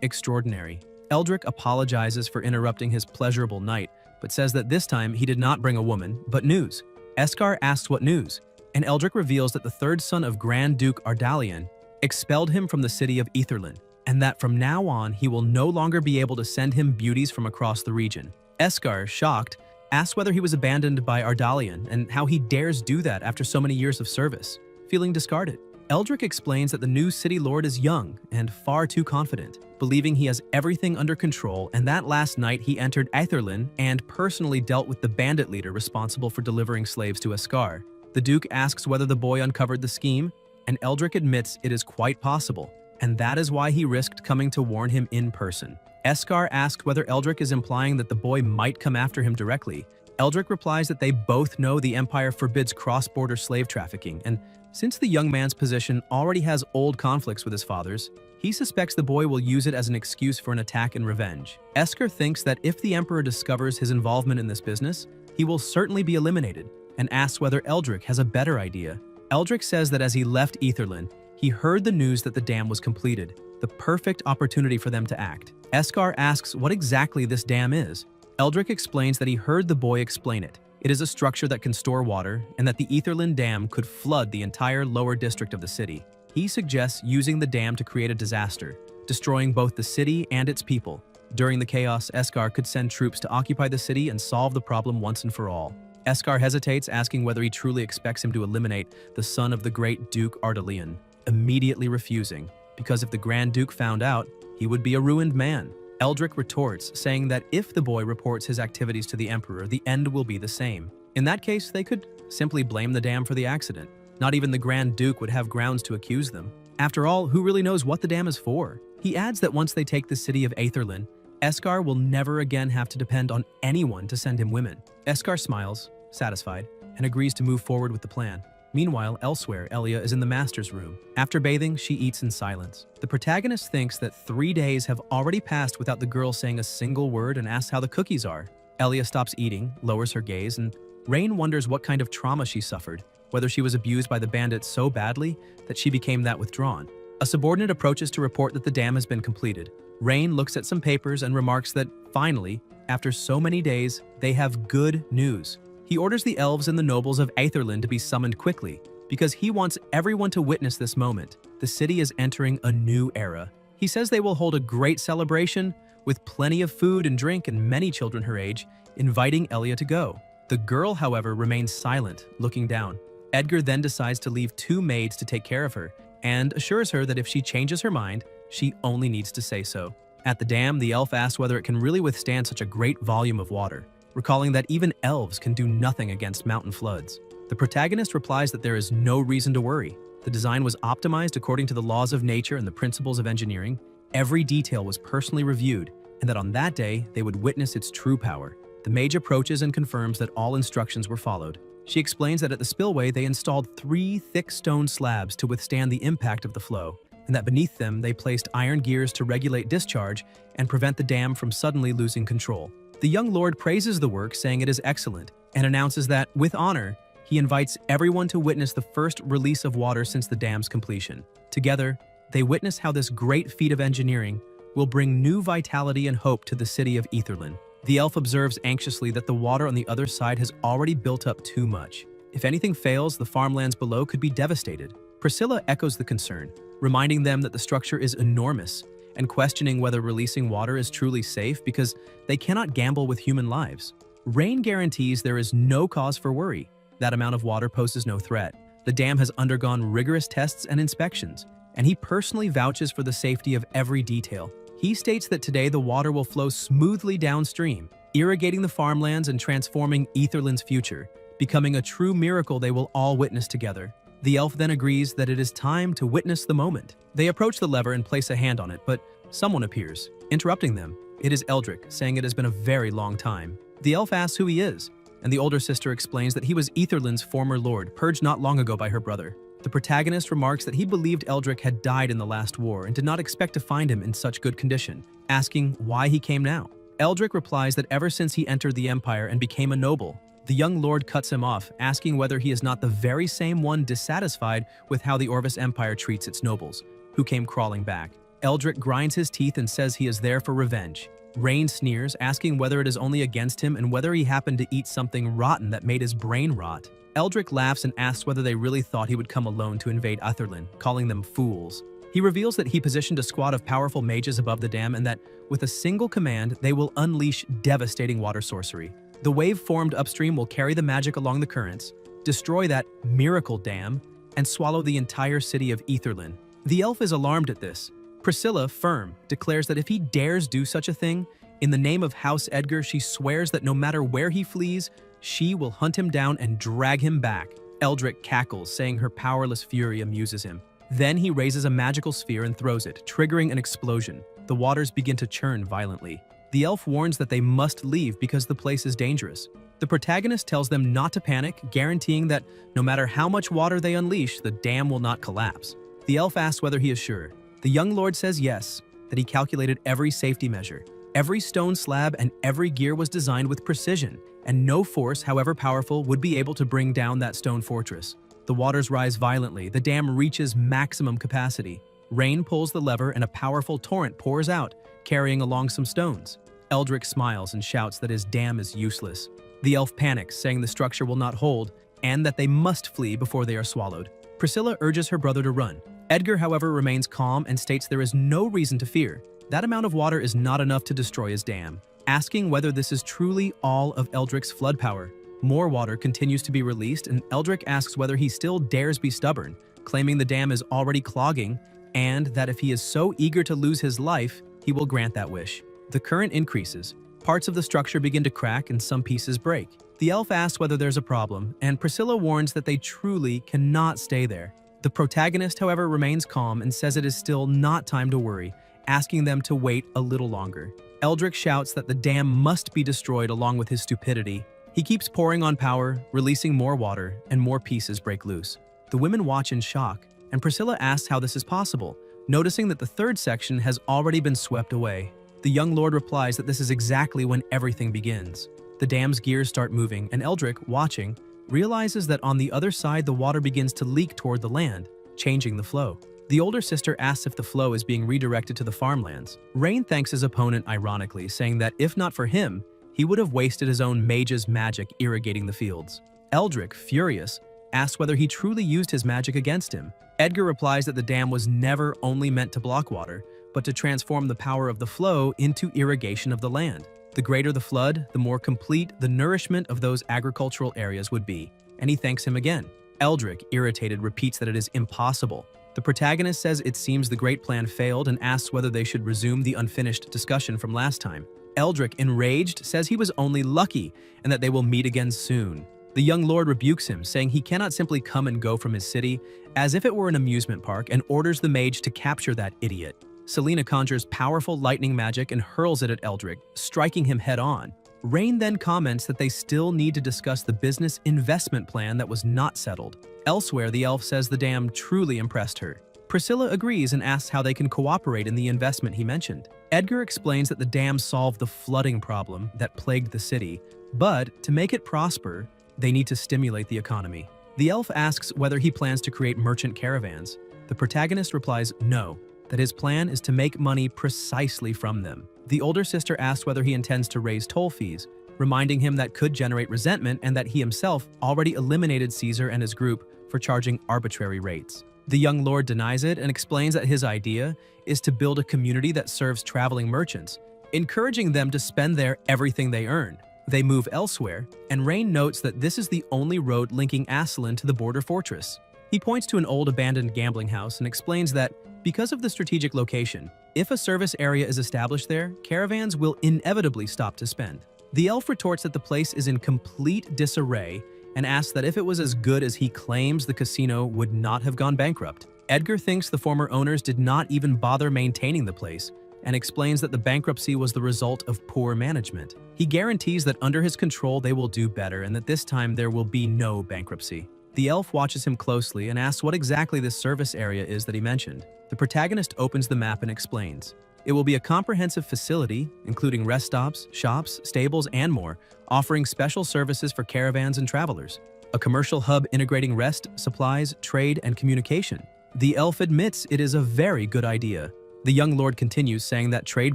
extraordinary. Eldrick apologizes for interrupting his pleasurable night, but says that this time he did not bring a woman, but news. Escar asks what news, and Eldrick reveals that the third son of Grand Duke Ardalian expelled him from the city of Aetherlyn, and that from now on he will no longer be able to send him beauties from across the region. Escar, shocked, asks whether he was abandoned by Ardalian and how he dares do that after so many years of service. Feeling discarded, Eldrick explains that the new city lord is young and far too confident, believing he has everything under control, and that last night he entered Aetherlyn and personally dealt with the bandit leader responsible for delivering slaves to Escar. The Duke asks whether the boy uncovered the scheme, and Eldrick admits it is quite possible, and that is why he risked coming to warn him in person. Escar asks whether Eldrick is implying that the boy might come after him directly. Eldrick replies that they both know the Empire forbids cross-border slave trafficking, and since the young man's position already has old conflicts with his father's, he suspects the boy will use it as an excuse for an attack and revenge. Escar thinks that if the Emperor discovers his involvement in this business, he will certainly be eliminated, and asks whether Eldrick has a better idea. Eldrick says that as he left Aetherlyn, he heard the news that the dam was completed, the perfect opportunity for them to act. Escar asks what exactly this dam is. Eldrick explains that he heard the boy explain it. It is a structure that can store water, and that the Aetherlyn Dam could flood the entire lower district of the city. He suggests using the dam to create a disaster, destroying both the city and its people. During the chaos, Escar could send troops to occupy the city and solve the problem once and for all. Escar hesitates, asking whether he truly expects him to eliminate the son of the great Duke Ardalian, immediately refusing, because if the Grand Duke found out, he would be a ruined man. Eldrick retorts, saying that if the boy reports his activities to the Emperor, the end will be the same. In that case, they could simply blame the dam for the accident. Not even the Grand Duke would have grounds to accuse them. After all, who really knows what the dam is for? He adds that once they take the city of Aetherlyn, Escar will never again have to depend on anyone to send him women. Escar smiles, satisfied, and agrees to move forward with the plan. Meanwhile, elsewhere, Elia is in the master's room. After bathing, she eats in silence. The protagonist thinks that 3 days have already passed without the girl saying a single word and asks how the cookies are. Elia stops eating, lowers her gaze, and Rain wonders what kind of trauma she suffered, whether she was abused by the bandits so badly that she became that withdrawn. A subordinate approaches to report that the dam has been completed. Rain looks at some papers and remarks that, finally, after so many days, they have good news. He orders the elves and the nobles of Aetherlyn to be summoned quickly, because he wants everyone to witness this moment. The city is entering a new era. He says they will hold a great celebration, with plenty of food and drink and many children her age, inviting Elia to go. The girl, however, remains silent, looking down. Edgar then decides to leave 2 maids to take care of her, and assures her that if she changes her mind, she only needs to say so. At the dam, the elf asks whether it can really withstand such a great volume of water, recalling that even elves can do nothing against mountain floods. The protagonist replies that there is no reason to worry. The design was optimized according to the laws of nature and the principles of engineering. Every detail was personally reviewed, and that on that day, they would witness its true power. The mage approaches and confirms that all instructions were followed. She explains that at the spillway, they installed 3 thick stone slabs to withstand the impact of the flow, and that beneath them, they placed iron gears to regulate discharge and prevent the dam from suddenly losing control. The young lord praises the work, saying it is excellent, and announces that, with honor, he invites everyone to witness the first release of water since the dam's completion. Together, they witness how this great feat of engineering will bring new vitality and hope to the city of Aetherlyn. The elf observes anxiously that the water on the other side has already built up too much. If anything fails, the farmlands below could be devastated. Priscilla echoes the concern, reminding them that the structure is enormous and questioning whether releasing water is truly safe because they cannot gamble with human lives. Rain guarantees there is no cause for worry. That amount of water poses no threat. The dam has undergone rigorous tests and inspections, and he personally vouches for the safety of every detail. He states that today the water will flow smoothly downstream, irrigating the farmlands and transforming Etherland's future, becoming a true miracle they will all witness together. The elf then agrees that it is time to witness the moment. They approach the lever and place a hand on it, but someone appears, interrupting them. It is Eldrick, saying it has been a very long time. The elf asks who he is, and the older sister explains that he was Etherland's former lord, purged not long ago by her brother. The protagonist remarks that he believed Eldrick had died in the last war and did not expect to find him in such good condition, asking why he came now. Eldrick replies that ever since he entered the Empire and became a noble, the young lord cuts him off, asking whether he is not the very same one dissatisfied with how the Orvis Empire treats its nobles, who came crawling back. Eldrick grinds his teeth and says he is there for revenge. Rain sneers, asking whether it is only against him and whether he happened to eat something rotten that made his brain rot. Eldrick laughs and asks whether they really thought he would come alone to invade Utherland, calling them fools. He reveals that he positioned a squad of powerful mages above the dam and that, with a single command, they will unleash devastating water sorcery. The wave formed upstream will carry the magic along the currents, destroy that miracle dam, and swallow the entire city of Etherland. The elf is alarmed at this. Priscilla, firm, declares that if he dares do such a thing, in the name of House Edgar, she swears that no matter where he flees, she will hunt him down and drag him back. Eldrick cackles, saying her powerless fury amuses him. Then he raises a magical sphere and throws it, triggering an explosion. The waters begin to churn violently. The elf warns that they must leave because the place is dangerous. The protagonist tells them not to panic, guaranteeing that no matter how much water they unleash, the dam will not collapse. The elf asks whether he is sure. The young lord says yes, that he calculated every safety measure. Every stone slab and every gear was designed with precision, and no force, however powerful, would be able to bring down that stone fortress. The waters rise violently, the dam reaches maximum capacity. Rain pulls the lever and a powerful torrent pours out, carrying along some stones. Eldrick smiles and shouts that his dam is useless. The elf panics, saying the structure will not hold, and that they must flee before they are swallowed. Priscilla urges her brother to run. Edgar, however, remains calm and states there is no reason to fear. That amount of water is not enough to destroy his dam, asking whether this is truly all of Eldrick's flood power. More water continues to be released, and Eldrick asks whether he still dares be stubborn, claiming the dam is already clogging, and that if he is so eager to lose his life, he will grant that wish. The current increases. Parts of the structure begin to crack and some pieces break. The elf asks whether there's a problem, and Priscilla warns that they truly cannot stay there. The protagonist, however, remains calm and says it is still not time to worry, asking them to wait a little longer. Eldrick shouts that the dam must be destroyed along with his stupidity. He keeps pouring on power, releasing more water, and more pieces break loose. The women watch in shock, and Priscilla asks how this is possible, noticing that the third section has already been swept away. The young lord replies that this is exactly when everything begins. The dam's gears start moving, and Eldrick, watching, realizes that on the other side the water begins to leak toward the land, changing the flow. The older sister asks if the flow is being redirected to the farmlands. Rain thanks his opponent ironically, saying that if not for him, he would have wasted his own mage's magic irrigating the fields. Eldrick, furious, asks whether he truly used his magic against him. Edgar replies that the dam was never only meant to block water, but to transform the power of the flow into irrigation of the land. The greater the flood, the more complete the nourishment of those agricultural areas would be, and he thanks him again. Eldrick, irritated, repeats that it is impossible. The protagonist says it seems the great plan failed and asks whether they should resume the unfinished discussion from last time. Eldrick, enraged, says he was only lucky and that they will meet again soon. The young lord rebukes him, saying he cannot simply come and go from his city, as if it were an amusement park, and orders the mage to capture that idiot. Selena conjures powerful lightning magic and hurls it at Eldrick, striking him head-on. Rain then comments that they still need to discuss the business investment plan that was not settled. Elsewhere, the elf says the dam truly impressed her. Priscilla agrees and asks how they can cooperate in the investment he mentioned. Edgar explains that the dam solved the flooding problem that plagued the city, but to make it prosper, they need to stimulate the economy. The elf asks whether he plans to create merchant caravans. The protagonist replies no, that his plan is to make money precisely from them. The older sister asks whether he intends to raise toll fees, reminding him that could generate resentment and that he himself already eliminated Caesar and his group for charging arbitrary rates. The young lord denies it and explains that his idea is to build a community that serves traveling merchants, encouraging them to spend there everything they earn. They move elsewhere, and Rain notes that this is the only road linking Aslan to the border fortress. He points to an old abandoned gambling house and explains that, because of the strategic location, if a service area is established there, caravans will inevitably stop to spend. The elf retorts that the place is in complete disarray and asks that if it was as good as he claims, the casino would not have gone bankrupt. Edgar thinks the former owners did not even bother maintaining the place and explains that the bankruptcy was the result of poor management. He guarantees that under his control they will do better and that this time there will be no bankruptcy. The elf watches him closely and asks what exactly this service area is that he mentioned. The protagonist opens the map and explains. It will be a comprehensive facility, including rest stops, shops, stables, and more, offering special services for caravans and travelers. A commercial hub integrating rest, supplies, trade, and communication. The elf admits it is a very good idea. The young lord continues, saying that trade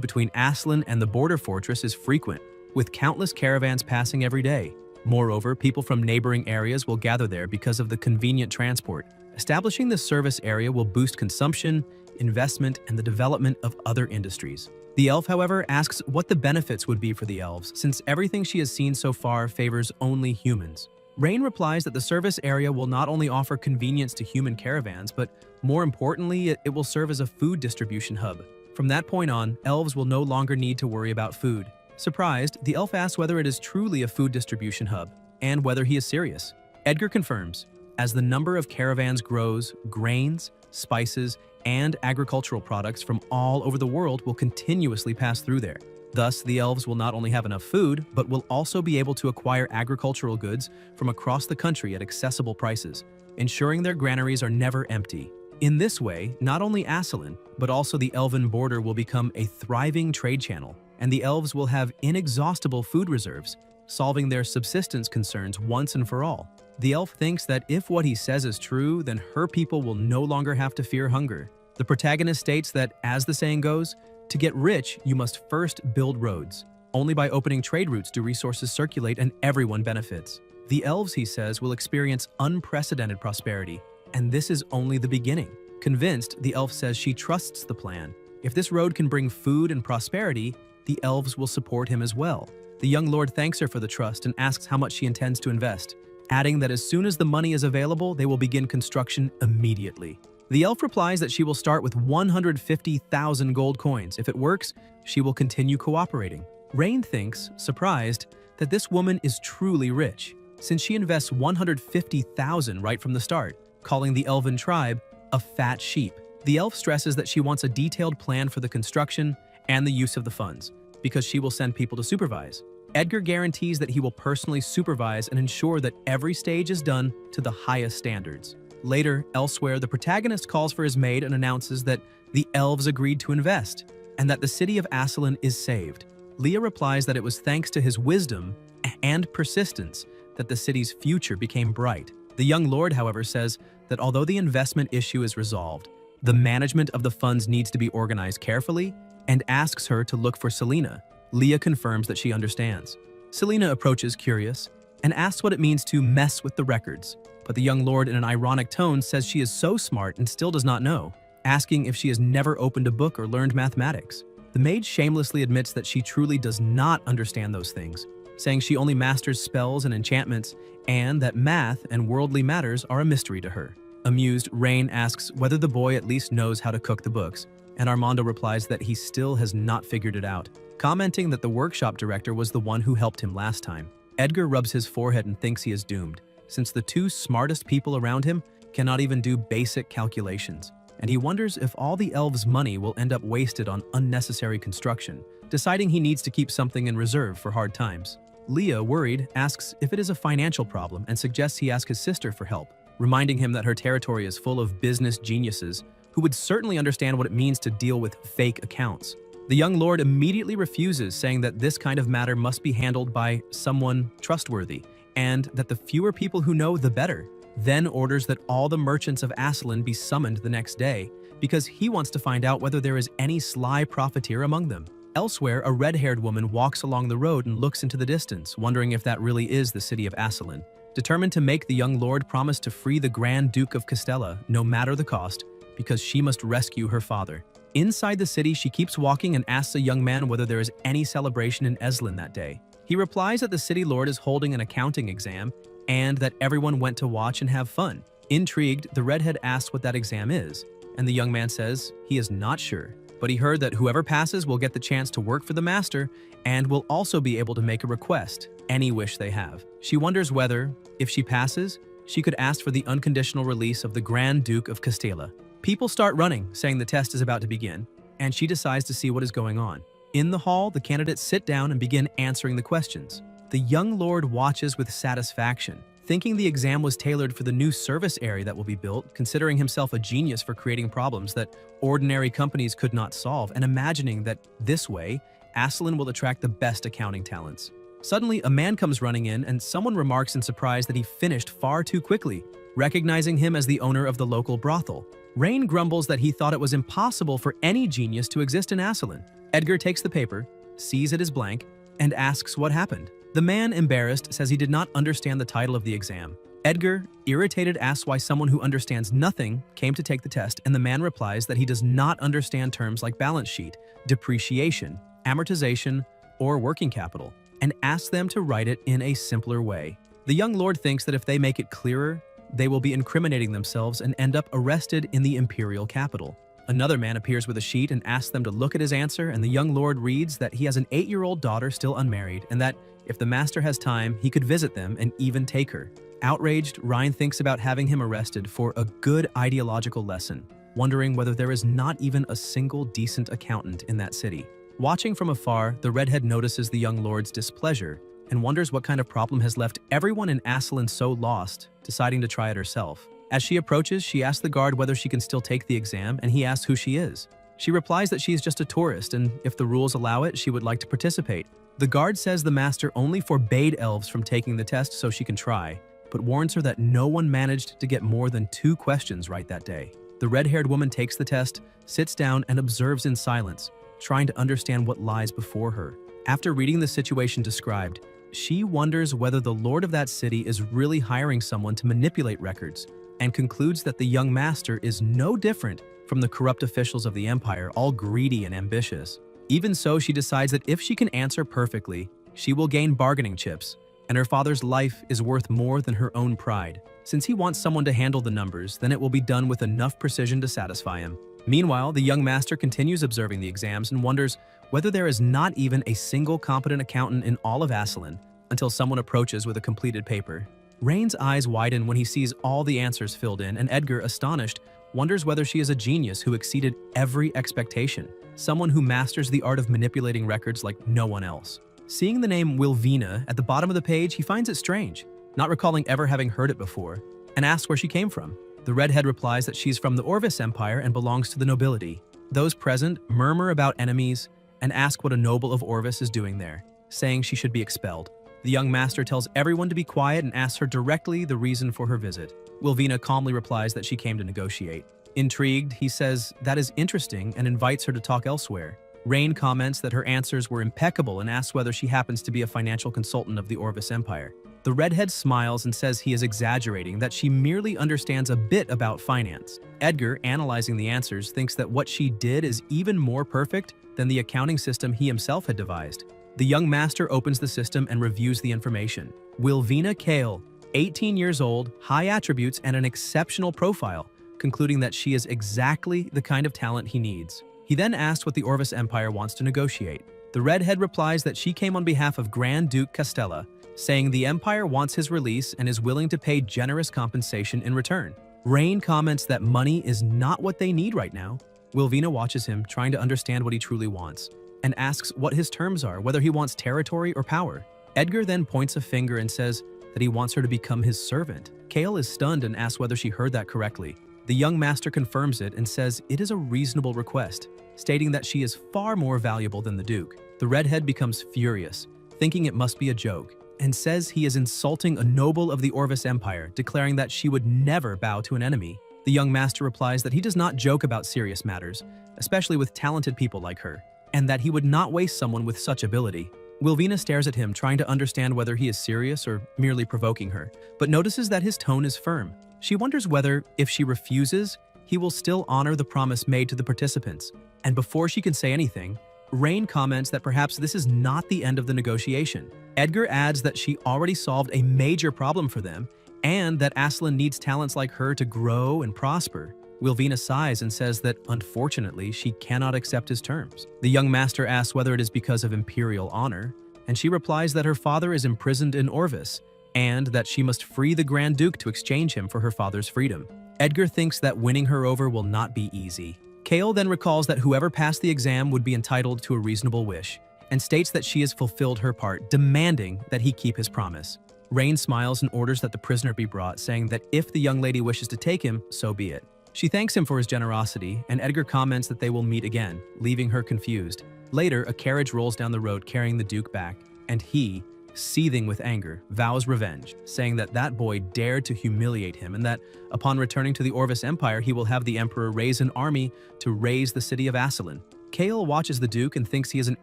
between Aslan and the border fortress is frequent, with countless caravans passing every day. Moreover, people from neighboring areas will gather there because of the convenient transport. Establishing this service area will boost consumption, investment, and the development of other industries. The elf, however, asks what the benefits would be for the elves, since everything she has seen so far favors only humans. Rain replies that the service area will not only offer convenience to human caravans, but more importantly, it will serve as a food distribution hub. From that point on, elves will no longer need to worry about food. Surprised, the elf asks whether it is truly a food distribution hub, and whether he is serious. Edgar confirms. As the number of caravans grows, grains, spices, and agricultural products from all over the world will continuously pass through there. Thus, the elves will not only have enough food, but will also be able to acquire agricultural goods from across the country at accessible prices, ensuring their granaries are never empty. In this way, not only Aslan, but also the elven border will become a thriving trade channel, and the elves will have inexhaustible food reserves, solving their subsistence concerns once and for all. The elf thinks that if what he says is true, then her people will no longer have to fear hunger. The protagonist states that, as the saying goes, to get rich, you must first build roads. Only by opening trade routes do resources circulate and everyone benefits. The elves, he says, will experience unprecedented prosperity, and this is only the beginning. Convinced, the elf says she trusts the plan. If this road can bring food and prosperity, the elves will support him as well. The young lord thanks her for the trust and asks how much she intends to invest, adding that as soon as the money is available, they will begin construction immediately. The elf replies that she will start with 150,000 gold coins. If it works, she will continue cooperating. Rain thinks, surprised, that this woman is truly rich, since she invests 150,000 right from the start, calling the elven tribe a fat sheep. The elf stresses that she wants a detailed plan for the construction and the use of the funds, because she will send people to supervise. Edgar guarantees that he will personally supervise and ensure that every stage is done to the highest standards. Later, elsewhere, the protagonist calls for his maid and announces that the elves agreed to invest, and that the city of Aslan is saved. Leah replies that it was thanks to his wisdom and persistence that the city's future became bright. The young lord, however, says that although the investment issue is resolved, the management of the funds needs to be organized carefully and asks her to look for Selena. Leah confirms that she understands. Selena approaches curious and asks what it means to mess with the records, but the young lord in an ironic tone says she is so smart and still does not know, asking if she has never opened a book or learned mathematics. The maid shamelessly admits that she truly does not understand those things, saying she only masters spells and enchantments and that math and worldly matters are a mystery to her. Amused, Rain asks whether the boy at least knows how to cook the books, and Armando replies that he still has not figured it out, commenting that the workshop director was the one who helped him last time. Edgar rubs his forehead and thinks he is doomed, since the two smartest people around him cannot even do basic calculations, and he wonders if all the elves' money will end up wasted on unnecessary construction, deciding he needs to keep something in reserve for hard times. Leah, worried, asks if it is a financial problem and suggests he ask his sister for help, reminding him that her territory is full of business geniuses who would certainly understand what it means to deal with fake accounts. The young lord immediately refuses, saying that this kind of matter must be handled by someone trustworthy, and that the fewer people who know, the better. Then orders that all the merchants of Aslan be summoned the next day, because he wants to find out whether there is any sly profiteer among them. Elsewhere, a red-haired woman walks along the road and looks into the distance, wondering if that really is the city of Aslan. Determined to make the young lord promise to free the Grand Duke of Castella, no matter the cost, because she must rescue her father. Inside the city, she keeps walking and asks a young man whether there is any celebration in Eslin that day. He replies that the city lord is holding an accounting exam and that everyone went to watch and have fun. Intrigued, the redhead asks what that exam is, and the young man says he is not sure, but he heard that whoever passes will get the chance to work for the master and will also be able to make a request, any wish they have. She wonders whether, if she passes, she could ask for the unconditional release of the Grand Duke of Castilla. People start running, saying the test is about to begin, and she decides to see what is going on. In the hall, the candidates sit down and begin answering the questions. The young lord watches with satisfaction, thinking the exam was tailored for the new service area that will be built, considering himself a genius for creating problems that ordinary companies could not solve, and imagining that this way, Aslan will attract the best accounting talents. Suddenly, a man comes running in, and someone remarks in surprise that he finished far too quickly, recognizing him as the owner of the local brothel. Rain grumbles that he thought it was impossible for any genius to exist in Aslan. Edgar takes the paper, sees it is blank, and asks what happened. The man, embarrassed, says he did not understand the title of the exam. Edgar, irritated, asks why someone who understands nothing came to take the test, and the man replies that he does not understand terms like balance sheet, depreciation, amortization, or working capital, and asks them to write it in a simpler way. The young lord thinks that if they make it clearer, they will be incriminating themselves and end up arrested in the imperial capital. Another man appears with a sheet and asks them to look at his answer, and the young lord reads that he has an 8-year-old daughter still unmarried, and that if the master has time, he could visit them and even take her. Outraged, Ryan thinks about having him arrested for a good ideological lesson, wondering whether there is not even a single decent accountant in that city. Watching from afar, the redhead notices the young lord's displeasure and wonders what kind of problem has left everyone in Aslan so lost, deciding to try it herself. As she approaches, she asks the guard whether she can still take the exam, and he asks who she is. She replies that she is just a tourist, and if the rules allow it, she would like to participate. The guard says the master only forbade elves from taking the test so she can try, but warns her that no one managed to get more than 2 questions right that day. The red-haired woman takes the test, sits down, and observes in silence, trying to understand what lies before her. After reading the situation described, she wonders whether the lord of that city is really hiring someone to manipulate records, and concludes that the young master is no different from the corrupt officials of the empire, all greedy and ambitious. Even so, she decides that if she can answer perfectly, she will gain bargaining chips, and her father's life is worth more than her own pride. Since he wants someone to handle the numbers, then it will be done with enough precision to satisfy him. Meanwhile, the young master continues observing the exams and wonders whether there is not even a single competent accountant in all of Aslan, until someone approaches with a completed paper. Rain's eyes widen when he sees all the answers filled in, and Edgar, astonished, wonders whether she is a genius who exceeded every expectation, someone who masters the art of manipulating records like no one else. Seeing the name Wilvina at the bottom of the page, he finds it strange, not recalling ever having heard it before, and asks where she came from. The redhead replies that she's from the Orvis Empire and belongs to the nobility. Those present murmur about enemies and ask what a noble of Orvis is doing there, saying she should be expelled. The young master tells everyone to be quiet and asks her directly the reason for her visit. Wilvina calmly replies that she came to negotiate. Intrigued, he says that is interesting and invites her to talk elsewhere. Rain comments that her answers were impeccable and asks whether she happens to be a financial consultant of the Orvis Empire. The redhead smiles and says he is exaggerating, that she merely understands a bit about finance. Edgar, analyzing the answers, thinks that what she did is even more perfect than the accounting system he himself had devised. The young master opens the system and reviews the information. Wilvina Kale, 18 years old, high attributes, and an exceptional profile, concluding that she is exactly the kind of talent he needs. He then asks what the Orvis Empire wants to negotiate. The redhead replies that she came on behalf of Grand Duke Castella, saying the Empire wants his release and is willing to pay generous compensation in return. Rain comments that money is not what they need right now. Wilvina watches him, trying to understand what he truly wants, and asks what his terms are, whether he wants territory or power. Edgar then points a finger and says that he wants her to become his servant. Kale is stunned and asks whether she heard that correctly. The young master confirms it and says it is a reasonable request, stating that she is far more valuable than the Duke. The redhead becomes furious, thinking it must be a joke, and says he is insulting a noble of the Orvis Empire, declaring that she would never bow to an enemy. The young master replies that he does not joke about serious matters, especially with talented people like her, and that he would not waste someone with such ability. Wilvina stares at him, trying to understand whether he is serious or merely provoking her, but notices that his tone is firm. She wonders whether, if she refuses, he will still honor the promise made to the participants. And before she can say anything, Rain comments that perhaps this is not the end of the negotiation. Edgar adds that she already solved a major problem for them, and that Aslan needs talents like her to grow and prosper. Wilvina sighs and says that, unfortunately, she cannot accept his terms. The young master asks whether it is because of imperial honor, and she replies that her father is imprisoned in Orvis, and that she must free the Grand Duke to exchange him for her father's freedom. Edgar thinks that winning her over will not be easy. Kale then recalls that whoever passed the exam would be entitled to a reasonable wish, and states that she has fulfilled her part, demanding that he keep his promise. Rain smiles and orders that the prisoner be brought, saying that if the young lady wishes to take him, so be it. She thanks him for his generosity, and Edgar comments that they will meet again, leaving her confused. Later, a carriage rolls down the road carrying the Duke back, and he, seething with anger, vows revenge, saying that that boy dared to humiliate him and that, upon returning to the Orvis Empire, he will have the Emperor raise an army to raise the city of Aslan. Kale watches the Duke and thinks he is an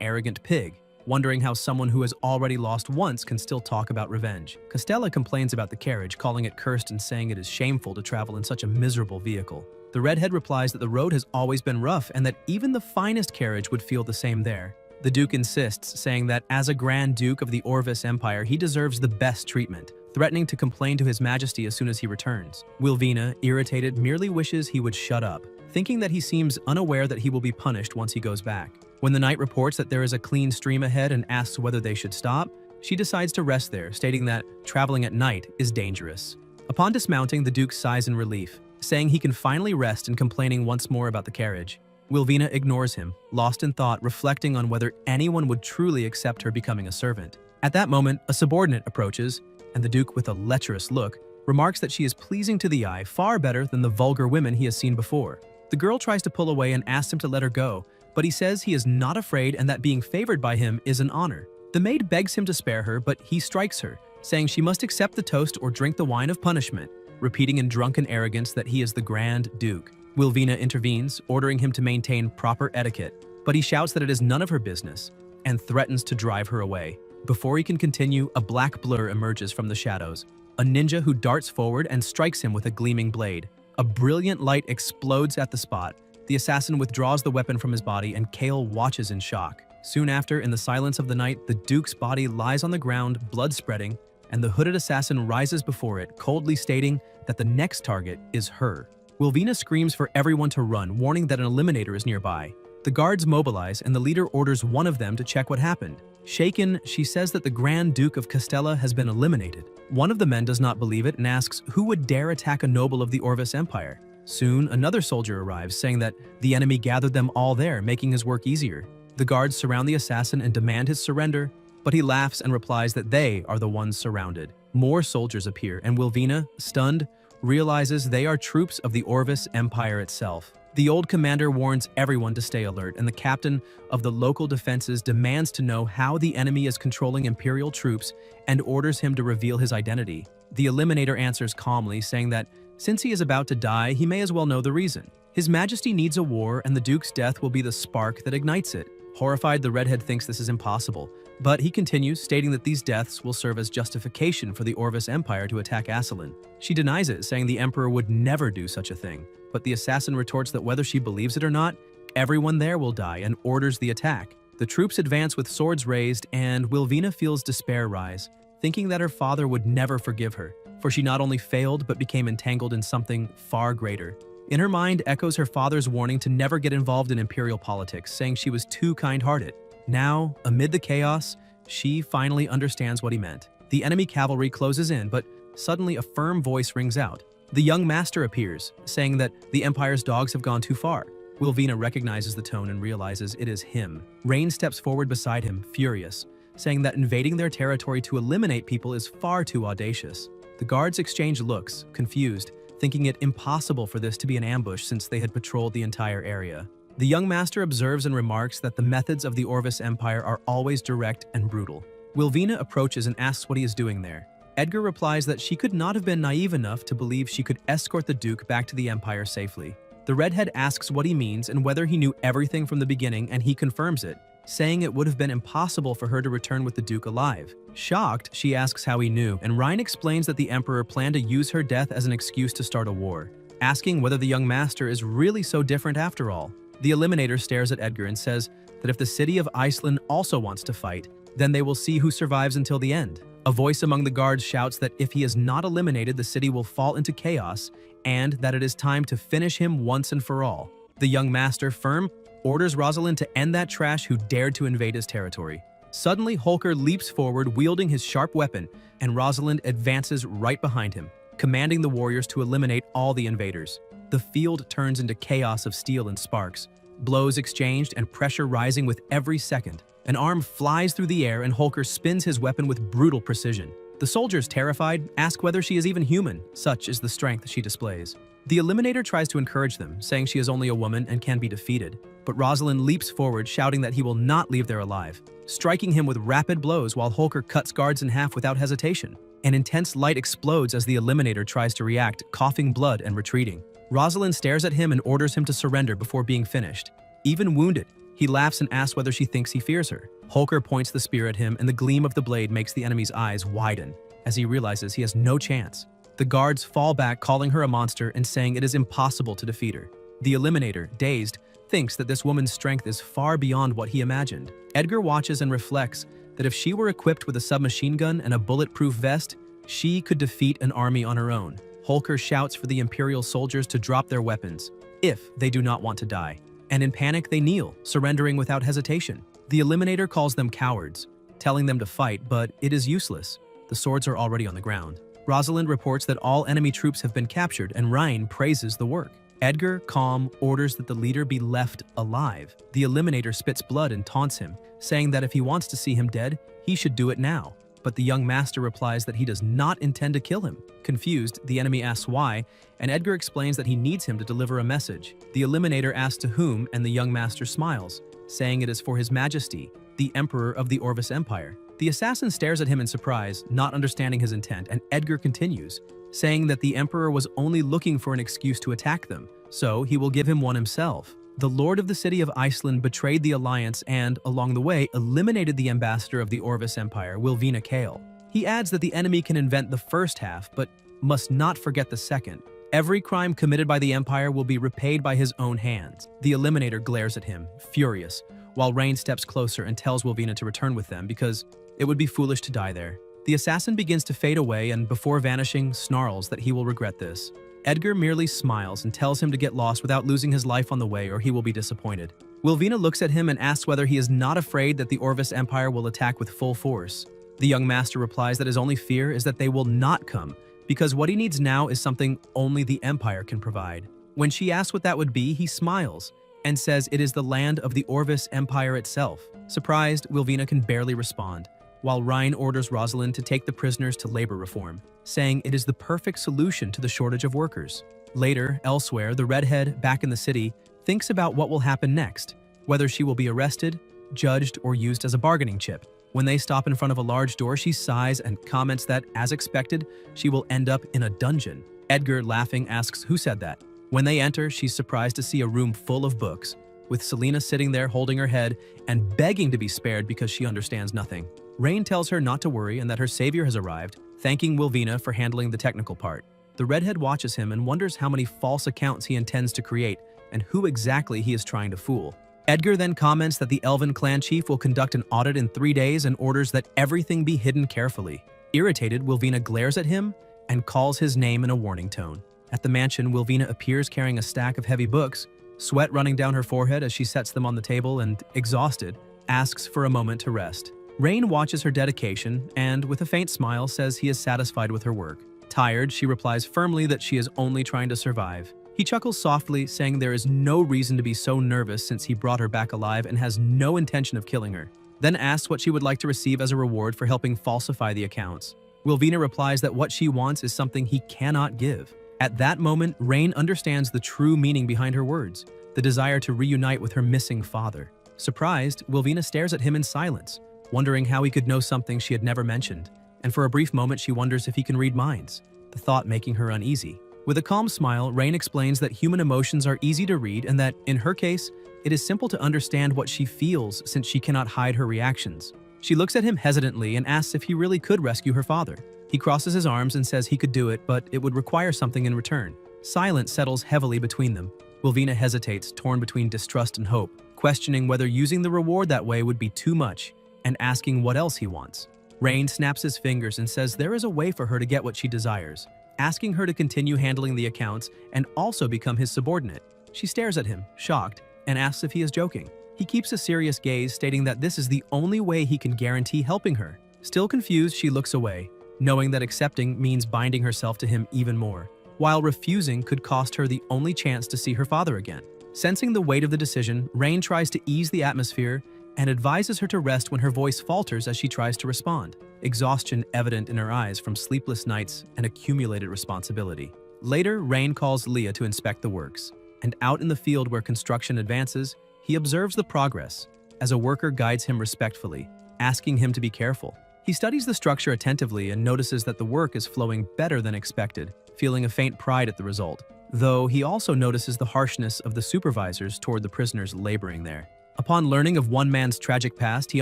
arrogant pig, wondering how someone who has already lost once can still talk about revenge. Costella complains about the carriage, calling it cursed and saying it is shameful to travel in such a miserable vehicle. The redhead replies that the road has always been rough and that even the finest carriage would feel the same there. The Duke insists, saying that as a Grand Duke of the Orvis Empire, he deserves the best treatment, threatening to complain to His Majesty as soon as he returns. Wilvina, irritated, merely wishes he would shut up, thinking that he seems unaware that he will be punished once he goes back. When the knight reports that there is a clean stream ahead and asks whether they should stop, she decides to rest there, stating that traveling at night is dangerous. Upon dismounting, the Duke sighs in relief, saying he can finally rest and complaining once more about the carriage. Wilvina ignores him, lost in thought, reflecting on whether anyone would truly accept her becoming a servant. At that moment, a subordinate approaches, and the Duke, with a lecherous look, remarks that she is pleasing to the eye far better than the vulgar women he has seen before. The girl tries to pull away and asks him to let her go, but he says he is not afraid and that being favored by him is an honor. The maid begs him to spare her, but he strikes her, saying she must accept the toast or drink the wine of punishment, repeating in drunken arrogance that he is the Grand Duke. Wilvina intervenes, ordering him to maintain proper etiquette, but he shouts that it is none of her business and threatens to drive her away. Before he can continue, a black blur emerges from the shadows, a ninja who darts forward and strikes him with a gleaming blade. A brilliant light explodes at the spot. The assassin withdraws the weapon from his body and Kale watches in shock. Soon after, in the silence of the night, the Duke's body lies on the ground, blood spreading, and the hooded assassin rises before it, coldly stating that the next target is her. Wilvina screams for everyone to run, warning that an eliminator is nearby. The guards mobilize, and the leader orders one of them to check what happened. Shaken, she says that the Grand Duke of Castella has been eliminated. One of the men does not believe it and asks who would dare attack a noble of the Orvis Empire. Soon, another soldier arrives, saying that the enemy gathered them all there, making his work easier. The guards surround the assassin and demand his surrender, but he laughs and replies that they are the ones surrounded. More soldiers appear, and Wilvina, stunned, realizes they are troops of the Orvis Empire itself. The old commander warns everyone to stay alert, and the captain of the local defenses demands to know how the enemy is controlling Imperial troops and orders him to reveal his identity. The Eliminator answers calmly, saying that since he is about to die, he may as well know the reason. His Majesty needs a war, and the Duke's death will be the spark that ignites it. Horrified, the redhead thinks this is impossible, but he continues, stating that these deaths will serve as justification for the Orvis Empire to attack Aslan. She denies it, saying the Emperor would never do such a thing, but the assassin retorts that whether she believes it or not, everyone there will die and orders the attack. The troops advance with swords raised, and Wilvina feels despair rise, thinking that her father would never forgive her, for she not only failed but became entangled in something far greater. In her mind echoes her father's warning to never get involved in imperial politics, saying she was too kind-hearted. Now, amid the chaos, she finally understands what he meant. The enemy cavalry closes in, but suddenly a firm voice rings out. The young master appears, saying that the Empire's dogs have gone too far. Wilvina recognizes the tone and realizes it is him. Rain steps forward beside him, furious, saying that invading their territory to eliminate people is far too audacious. The guards exchange looks, confused, thinking it impossible for this to be an ambush since they had patrolled the entire area. The young master observes and remarks that the methods of the Orvis Empire are always direct and brutal. Wilvina approaches and asks what he is doing there. Edgar replies that she could not have been naive enough to believe she could escort the Duke back to the Empire safely. The redhead asks what he means and whether he knew everything from the beginning, and he confirms it, saying it would have been impossible for her to return with the Duke alive. Shocked, she asks how he knew, and Ryan explains that the Emperor planned to use her death as an excuse to start a war, asking whether the young master is really so different after all. The Eliminator stares at Edgar and says that if the city of Iceland also wants to fight, then they will see who survives until the end. A voice among the guards shouts that if he is not eliminated, the city will fall into chaos, and that it is time to finish him once and for all. The young master, firm, orders Rosalind to end that trash who dared to invade his territory. Suddenly, Holker leaps forward, wielding his sharp weapon, and Rosalind advances right behind him, commanding the warriors to eliminate all the invaders. The field turns into chaos of steel and sparks, blows exchanged and pressure rising with every second. An arm flies through the air and Holker spins his weapon with brutal precision. The soldiers, terrified, ask whether she is even human, such is the strength she displays. The Eliminator tries to encourage them, saying she is only a woman and can be defeated, but Rosalind leaps forward, shouting that he will not leave there alive, striking him with rapid blows while Holker cuts guards in half without hesitation. An intense light explodes as the Eliminator tries to react, coughing blood and retreating. Rosalind stares at him and orders him to surrender before being finished. Even wounded, he laughs and asks whether she thinks he fears her. Holker points the spear at him, and the gleam of the blade makes the enemy's eyes widen as he realizes he has no chance. The guards fall back, calling her a monster and saying it is impossible to defeat her. The Eliminator, dazed, thinks that this woman's strength is far beyond what he imagined. Edgar watches and reflects that if she were equipped with a submachine gun and a bulletproof vest, she could defeat an army on her own. Holker shouts for the Imperial soldiers to drop their weapons, if they do not want to die. And in panic, they kneel, surrendering without hesitation. The Eliminator calls them cowards, telling them to fight, but it is useless. The swords are already on the ground. Rosalind reports that all enemy troops have been captured, and Ryan praises the work. Edgar, calm, orders that the leader be left alive. The Eliminator spits blood and taunts him, saying that if he wants to see him dead, he should do it now. But the young master replies that he does not intend to kill him. Confused, the enemy asks why, and Edgar explains that he needs him to deliver a message. The Eliminator asks to whom, and the young master smiles, saying it is for His Majesty, the Emperor of the Orvis Empire. The assassin stares at him in surprise, not understanding his intent, and Edgar continues, saying that the Emperor was only looking for an excuse to attack them, so he will give him one himself. The Lord of the City of Iceland betrayed the alliance and, along the way, eliminated the ambassador of the Orvis Empire, Wilvina Kale. He adds that the enemy can invent the first half, but must not forget the second. Every crime committed by the Empire will be repaid by his own hands. The Eliminator glares at him, furious, while Rain steps closer and tells Wilvina to return with them because it would be foolish to die there. The assassin begins to fade away and, before vanishing, snarls that he will regret this. Edgar merely smiles and tells him to get lost without losing his life on the way or he will be disappointed. Wilvina looks at him and asks whether he is not afraid that the Orvis Empire will attack with full force. The young master replies that his only fear is that they will not come, because what he needs now is something only the Empire can provide. When she asks what that would be, he smiles and says it is the land of the Orvis Empire itself. Surprised, Wilvina can barely respond, while Ryan orders Rosalind to take the prisoners to labor reform, saying it is the perfect solution to the shortage of workers. Later, elsewhere, the redhead, back in the city, thinks about what will happen next, whether she will be arrested, judged, or used as a bargaining chip. When they stop in front of a large door, she sighs and comments that, as expected, she will end up in a dungeon. Edgar, laughing, asks who said that. When they enter, she's surprised to see a room full of books, with Selena sitting there holding her head and begging to be spared because she understands nothing. Rain tells her not to worry and that her savior has arrived, thanking Wilvina for handling the technical part. The redhead watches him and wonders how many false accounts he intends to create and who exactly he is trying to fool. Edgar then comments that the Elven clan chief will conduct an audit in 3 days and orders that everything be hidden carefully. Irritated, Wilvina glares at him and calls his name in a warning tone. At the mansion, Wilvina appears carrying a stack of heavy books, sweat running down her forehead as she sets them on the table and, exhausted, asks for a moment to rest. Rain watches her dedication and, with a faint smile, says he is satisfied with her work. Tired, she replies firmly that she is only trying to survive. He chuckles softly, saying there is no reason to be so nervous since he brought her back alive and has no intention of killing her. Then asks what she would like to receive as a reward for helping falsify the accounts. Wilvina replies that what she wants is something he cannot give. At that moment, Rain understands the true meaning behind her words, the desire to reunite with her missing father. Surprised, Wilvina stares at him in silence, wondering how he could know something she had never mentioned, and for a brief moment she wonders if he can read minds, the thought making her uneasy. With a calm smile, Rain explains that human emotions are easy to read and that, in her case, It is simple to understand what she feels since she cannot hide her reactions. She looks at him hesitantly and asks if he really could rescue her father. He crosses his arms and says he could do it, but it would require something in return. Silence settles heavily between them. Wilvina hesitates, torn between distrust and hope, questioning whether using the reward that way would be too much, and asking what else he wants. Rain snaps his fingers and says there is a way for her to get what she desires, asking her to continue handling the accounts and also become his subordinate. She stares at him, shocked, and asks if he is joking. He keeps a serious gaze, stating that this is the only way he can guarantee helping her. Still confused, she looks away, knowing that accepting means binding herself to him even more, while refusing could cost her the only chance to see her father again. Sensing the weight of the decision, Rain tries to ease the atmosphere and advises her to rest when her voice falters as she tries to respond, exhaustion evident in her eyes from sleepless nights and accumulated responsibility. Later, Rain calls Leah to inspect the works, and out in the field where construction advances, he observes the progress as a worker guides him respectfully, asking him to be careful. He studies the structure attentively and notices that the work is flowing better than expected, feeling a faint pride at the result, though he also notices the harshness of the supervisors toward the prisoners laboring there. Upon learning of one man's tragic past, he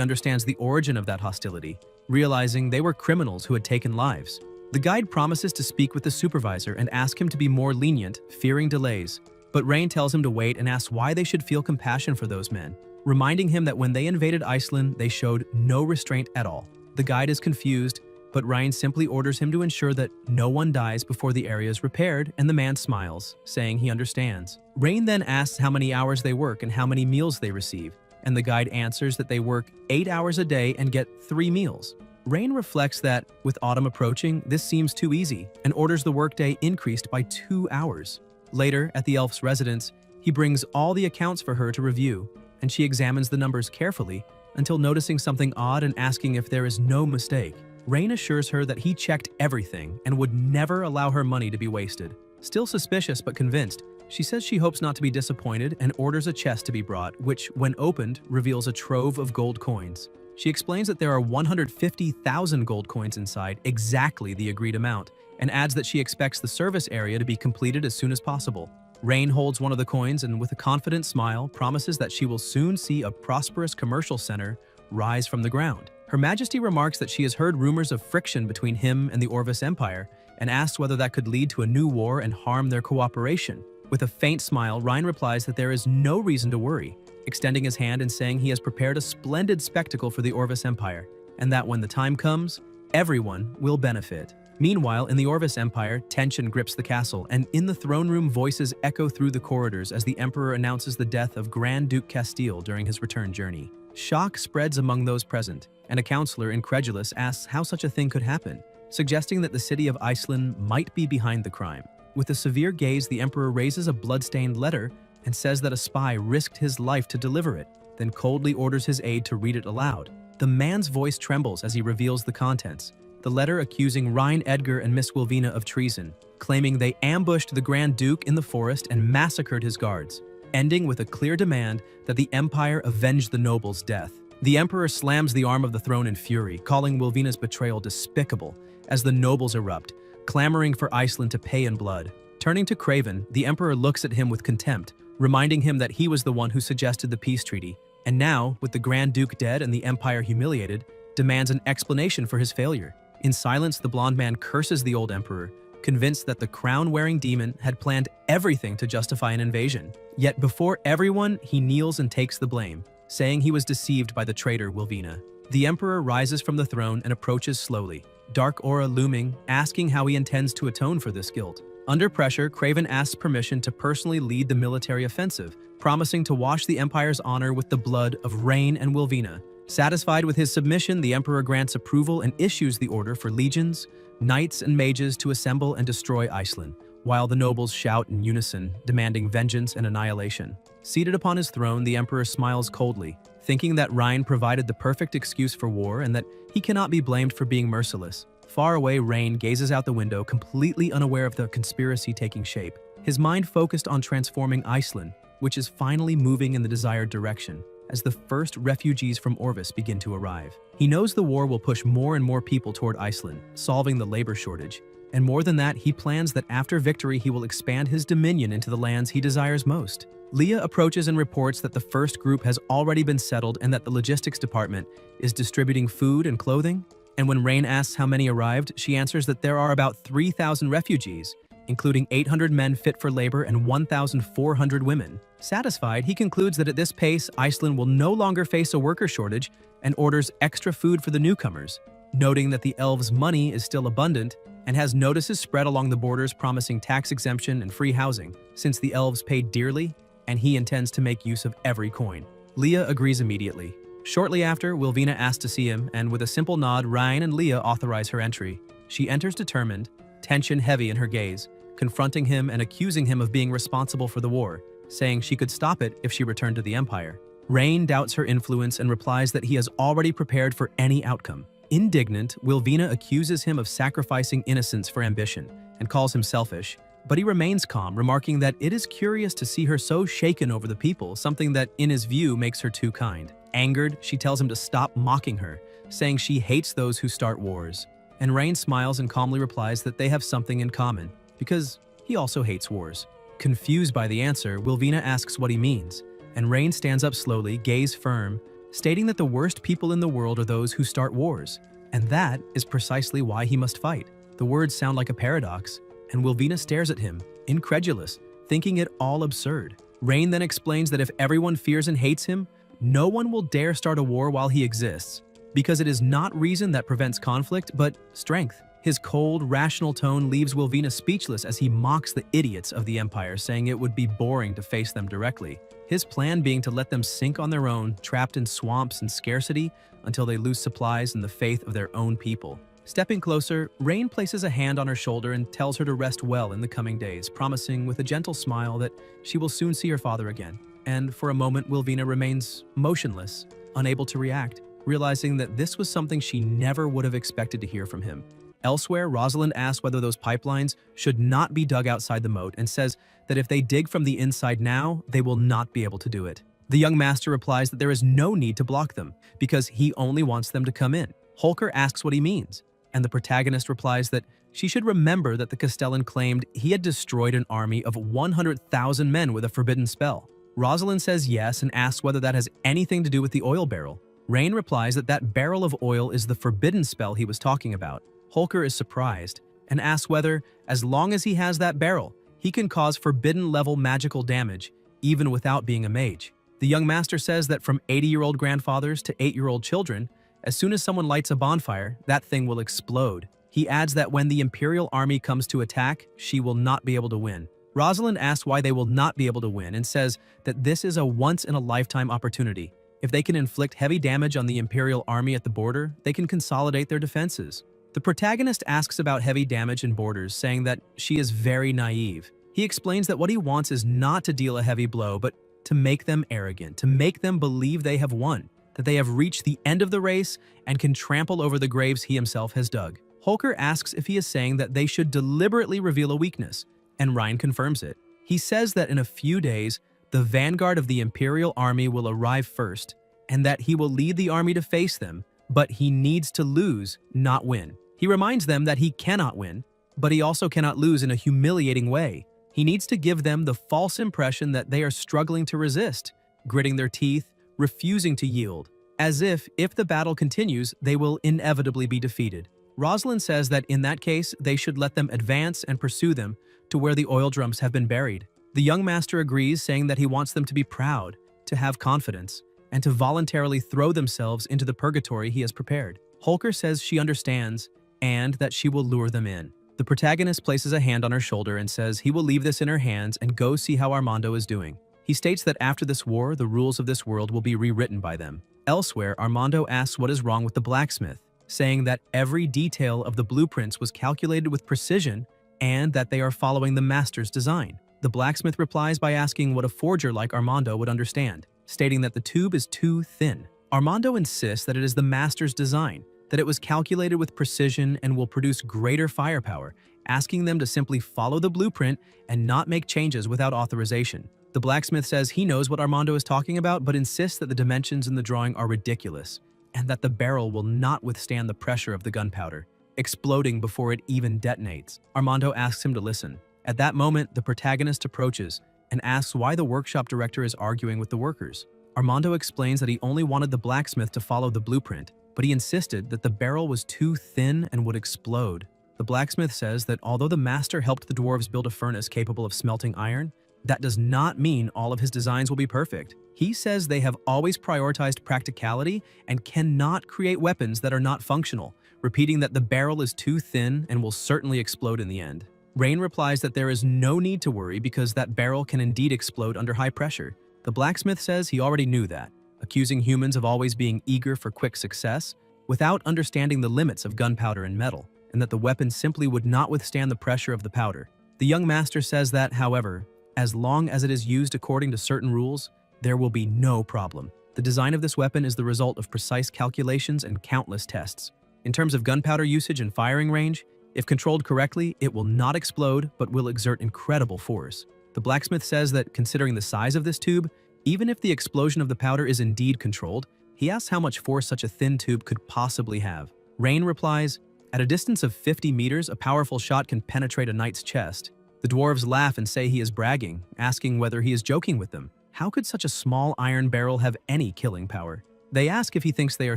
understands the origin of that hostility, realizing they were criminals who had taken lives. The guide promises to speak with the supervisor and ask him to be more lenient, fearing delays, but Rain tells him to wait and asks why they should feel compassion for those men, reminding him that when they invaded Iceland, they showed no restraint at all. The guide is confused, but Rain simply orders him to ensure that no one dies before the area is repaired, and the man smiles, saying he understands. Rain then asks how many hours they work and how many meals they receive, and the guide answers that they work 8 hours a day and get 3 meals. Rain reflects that, with autumn approaching, this seems too easy, and orders the workday increased by 2 hours. Later, at the elf's residence, he brings all the accounts for her to review, and she examines the numbers carefully until noticing something odd and asking if there is no mistake. Rain assures her that he checked everything and would never allow her money to be wasted. Still suspicious but convinced, she says she hopes not to be disappointed and orders a chest to be brought, which, when opened, reveals a trove of gold coins. She explains that there are 150,000 gold coins inside, exactly the agreed amount, and adds that she expects the service area to be completed as soon as possible. Rain holds one of the coins and, with a confident smile, promises that she will soon see a prosperous commercial center rise from the ground. Her Majesty remarks that she has heard rumors of friction between him and the Orvis Empire and asks whether that could lead to a new war and harm their cooperation. With a faint smile, Ryan replies that there is no reason to worry, extending his hand and saying he has prepared a splendid spectacle for the Orvis Empire, and that when the time comes, everyone will benefit. Meanwhile, in the Orvis Empire, tension grips the castle, and in the throne room, voices echo through the corridors as the Emperor announces the death of Grand Duke Castile during his return journey. Shock spreads among those present, and a counselor, incredulous, asks how such a thing could happen, suggesting that the city of Iceland might be behind the crime. With a severe gaze, the Emperor raises a blood-stained letter and says that a spy risked his life to deliver it, then coldly orders his aide to read it aloud. The man's voice trembles as he reveals the contents. The letter accusing Ryan Edgar and Miss Wilvina of treason, claiming they ambushed the Grand Duke in the forest and massacred his guards, ending with a clear demand that the Empire avenge the noble's death. The Emperor slams the arm of the throne in fury, calling Wilvina's betrayal despicable, as the nobles erupt, clamoring for Iceland to pay in blood. Turning to Craven, the Emperor looks at him with contempt, reminding him that he was the one who suggested the peace treaty, and now, with the Grand Duke dead and the Empire humiliated, demands an explanation for his failure. In silence, the blonde man curses the old Emperor, convinced that the crown-wearing demon had planned everything to justify an invasion. Yet before everyone, he kneels and takes the blame, saying he was deceived by the traitor Wilvina. The Emperor rises from the throne and approaches slowly, dark aura looming, asking how he intends to atone for this guilt. Under pressure, Craven asks permission to personally lead the military offensive, promising to wash the Empire's honor with the blood of Rain and Wilvina. Satisfied with his submission, the Emperor grants approval and issues the order for legions, knights, and mages to assemble and destroy Iceland, while the nobles shout in unison, demanding vengeance and annihilation. Seated upon his throne, the Emperor smiles coldly, thinking that Ryan provided the perfect excuse for war and that he cannot be blamed for being merciless. Far away, Rain gazes out the window, completely unaware of the conspiracy taking shape, his mind focused on transforming Iceland, which is finally moving in the desired direction. as the first refugees from Orvis begin to arrive. He knows the war will push more and more people toward Iceland, solving the labor shortage. And more than that, he plans that after victory he will expand his dominion into the lands he desires most. Leah approaches and reports that the first group has already been settled and that the logistics department is distributing food and clothing. And when Rain asks how many arrived, she answers that there are about 3,000 refugees, including 800 men fit for labor and 1,400 women. Satisfied, he concludes that at this pace, Iceland will no longer face a worker shortage and orders extra food for the newcomers, noting that the elves' money is still abundant and has notices spread along the borders promising tax exemption and free housing, since the elves paid dearly and he intends to make use of every coin. Leah agrees immediately. Shortly after, Wilvina asks to see him, and with a simple nod, Ryan and Leah authorize her entry. She enters determined, tension heavy in her gaze, confronting him and accusing him of being responsible for the war, saying she could stop it if she returned to the Empire. Rain doubts her influence and replies that he has already prepared for any outcome. Indignant, Wilvina accuses him of sacrificing innocence for ambition and calls him selfish, but he remains calm, remarking that it is curious to see her so shaken over the people, something that, in his view, makes her too kind. Angered, she tells him to stop mocking her, saying she hates those who start wars. And Rain smiles and calmly replies that they have something in common, because he also hates wars. Confused by the answer, Wilvina asks what he means, and Rain stands up slowly, gaze firm, stating that the worst people in the world are those who start wars, and that is precisely why he must fight. The words sound like a paradox, and Wilvina stares at him, incredulous, thinking it all absurd. Rain then explains that if everyone fears and hates him, no one will dare start a war while he exists, because it is not reason that prevents conflict, but strength. His cold, rational tone leaves Wilvina speechless as he mocks the idiots of the Empire, saying it would be boring to face them directly. His plan being to let them sink on their own, trapped in swamps and scarcity, until they lose supplies and the faith of their own people. Stepping closer, Rain places a hand on her shoulder and tells her to rest well in the coming days, promising with a gentle smile that she will soon see her father again. And for a moment, Wilvina remains motionless, unable to react, realizing that this was something she never would have expected to hear from him. Elsewhere, Rosalind asks whether those pipelines should not be dug outside the moat and says that if they dig from the inside now, they will not be able to do it. The young master replies that there is no need to block them, because he only wants them to come in. Holker asks what he means, and the protagonist replies that she should remember that the Castellan claimed he had destroyed an army of 100,000 men with a forbidden spell. Rosalind says yes and asks whether that has anything to do with the oil barrel. Rain replies that that barrel of oil is the forbidden spell he was talking about. Holker is surprised and asks whether, as long as he has that barrel, he can cause forbidden-level magical damage, even without being a mage. The young master says that from 80-year-old grandfathers to 8-year-old children, as soon as someone lights a bonfire, that thing will explode. He adds that when the Imperial army comes to attack, she will not be able to win. Rosalind asks why they will not be able to win and says that this is a once-in-a-lifetime opportunity. If they can inflict heavy damage on the Imperial army at the border, they can consolidate their defenses. The protagonist asks about heavy damage in borders, saying that she is very naive. He explains that what he wants is not to deal a heavy blow, but to make them arrogant, to make them believe they have won, that they have reached the end of the race and can trample over the graves he himself has dug. Holker asks if he is saying that they should deliberately reveal a weakness, and Ryan confirms it. He says that in a few days, the vanguard of the Imperial army will arrive first, and that he will lead the army to face them, but he needs to lose, not win. He reminds them that he cannot win, but he also cannot lose in a humiliating way. He needs to give them the false impression that they are struggling to resist, gritting their teeth, refusing to yield, as if the battle continues, they will inevitably be defeated. Rosalind says that in that case, they should let them advance and pursue them to where the oil drums have been buried. The young master agrees, saying that he wants them to be proud, to have confidence, and to voluntarily throw themselves into the purgatory he has prepared. Holker says she understands and that she will lure them in. The protagonist places a hand on her shoulder and says he will leave this in her hands and go see how Armando is doing. He states that after this war, the rules of this world will be rewritten by them. Elsewhere, Armando asks what is wrong with the blacksmith, saying that every detail of the blueprints was calculated with precision and that they are following the master's design. The blacksmith replies by asking what a forger like Armando would understand, stating that the tube is too thin. Armando insists that it is the master's design, that it was calculated with precision and will produce greater firepower, asking them to simply follow the blueprint and not make changes without authorization. The blacksmith says he knows what Armando is talking about, but insists that the dimensions in the drawing are ridiculous, and that the barrel will not withstand the pressure of the gunpowder, exploding before it even detonates. Armando asks him to listen. At that moment, the protagonist approaches and asks why the workshop director is arguing with the workers. Armando explains that he only wanted the blacksmith to follow the blueprint, but he insisted that the barrel was too thin and would explode. The blacksmith says that although the master helped the dwarves build a furnace capable of smelting iron, that does not mean all of his designs will be perfect. He says they have always prioritized practicality and cannot create weapons that are not functional, repeating that the barrel is too thin and will certainly explode in the end. Rain replies that there is no need to worry because that barrel can indeed explode under high pressure. The blacksmith says he already knew that, accusing humans of always being eager for quick success without understanding the limits of gunpowder and metal, and that the weapon simply would not withstand the pressure of the powder. The young master says that, however, as long as it is used according to certain rules, there will be no problem. The design of this weapon is the result of precise calculations and countless tests. In terms of gunpowder usage and firing range, if controlled correctly, it will not explode but will exert incredible force. The blacksmith says that considering the size of this tube, even if the explosion of the powder is indeed controlled, he asks how much force such a thin tube could possibly have. Rain replies, "At a distance of 50 meters, a powerful shot can penetrate a knight's chest." The dwarves laugh and say he is bragging, asking whether he is joking with them. How could such a small iron barrel have any killing power? They ask if he thinks they are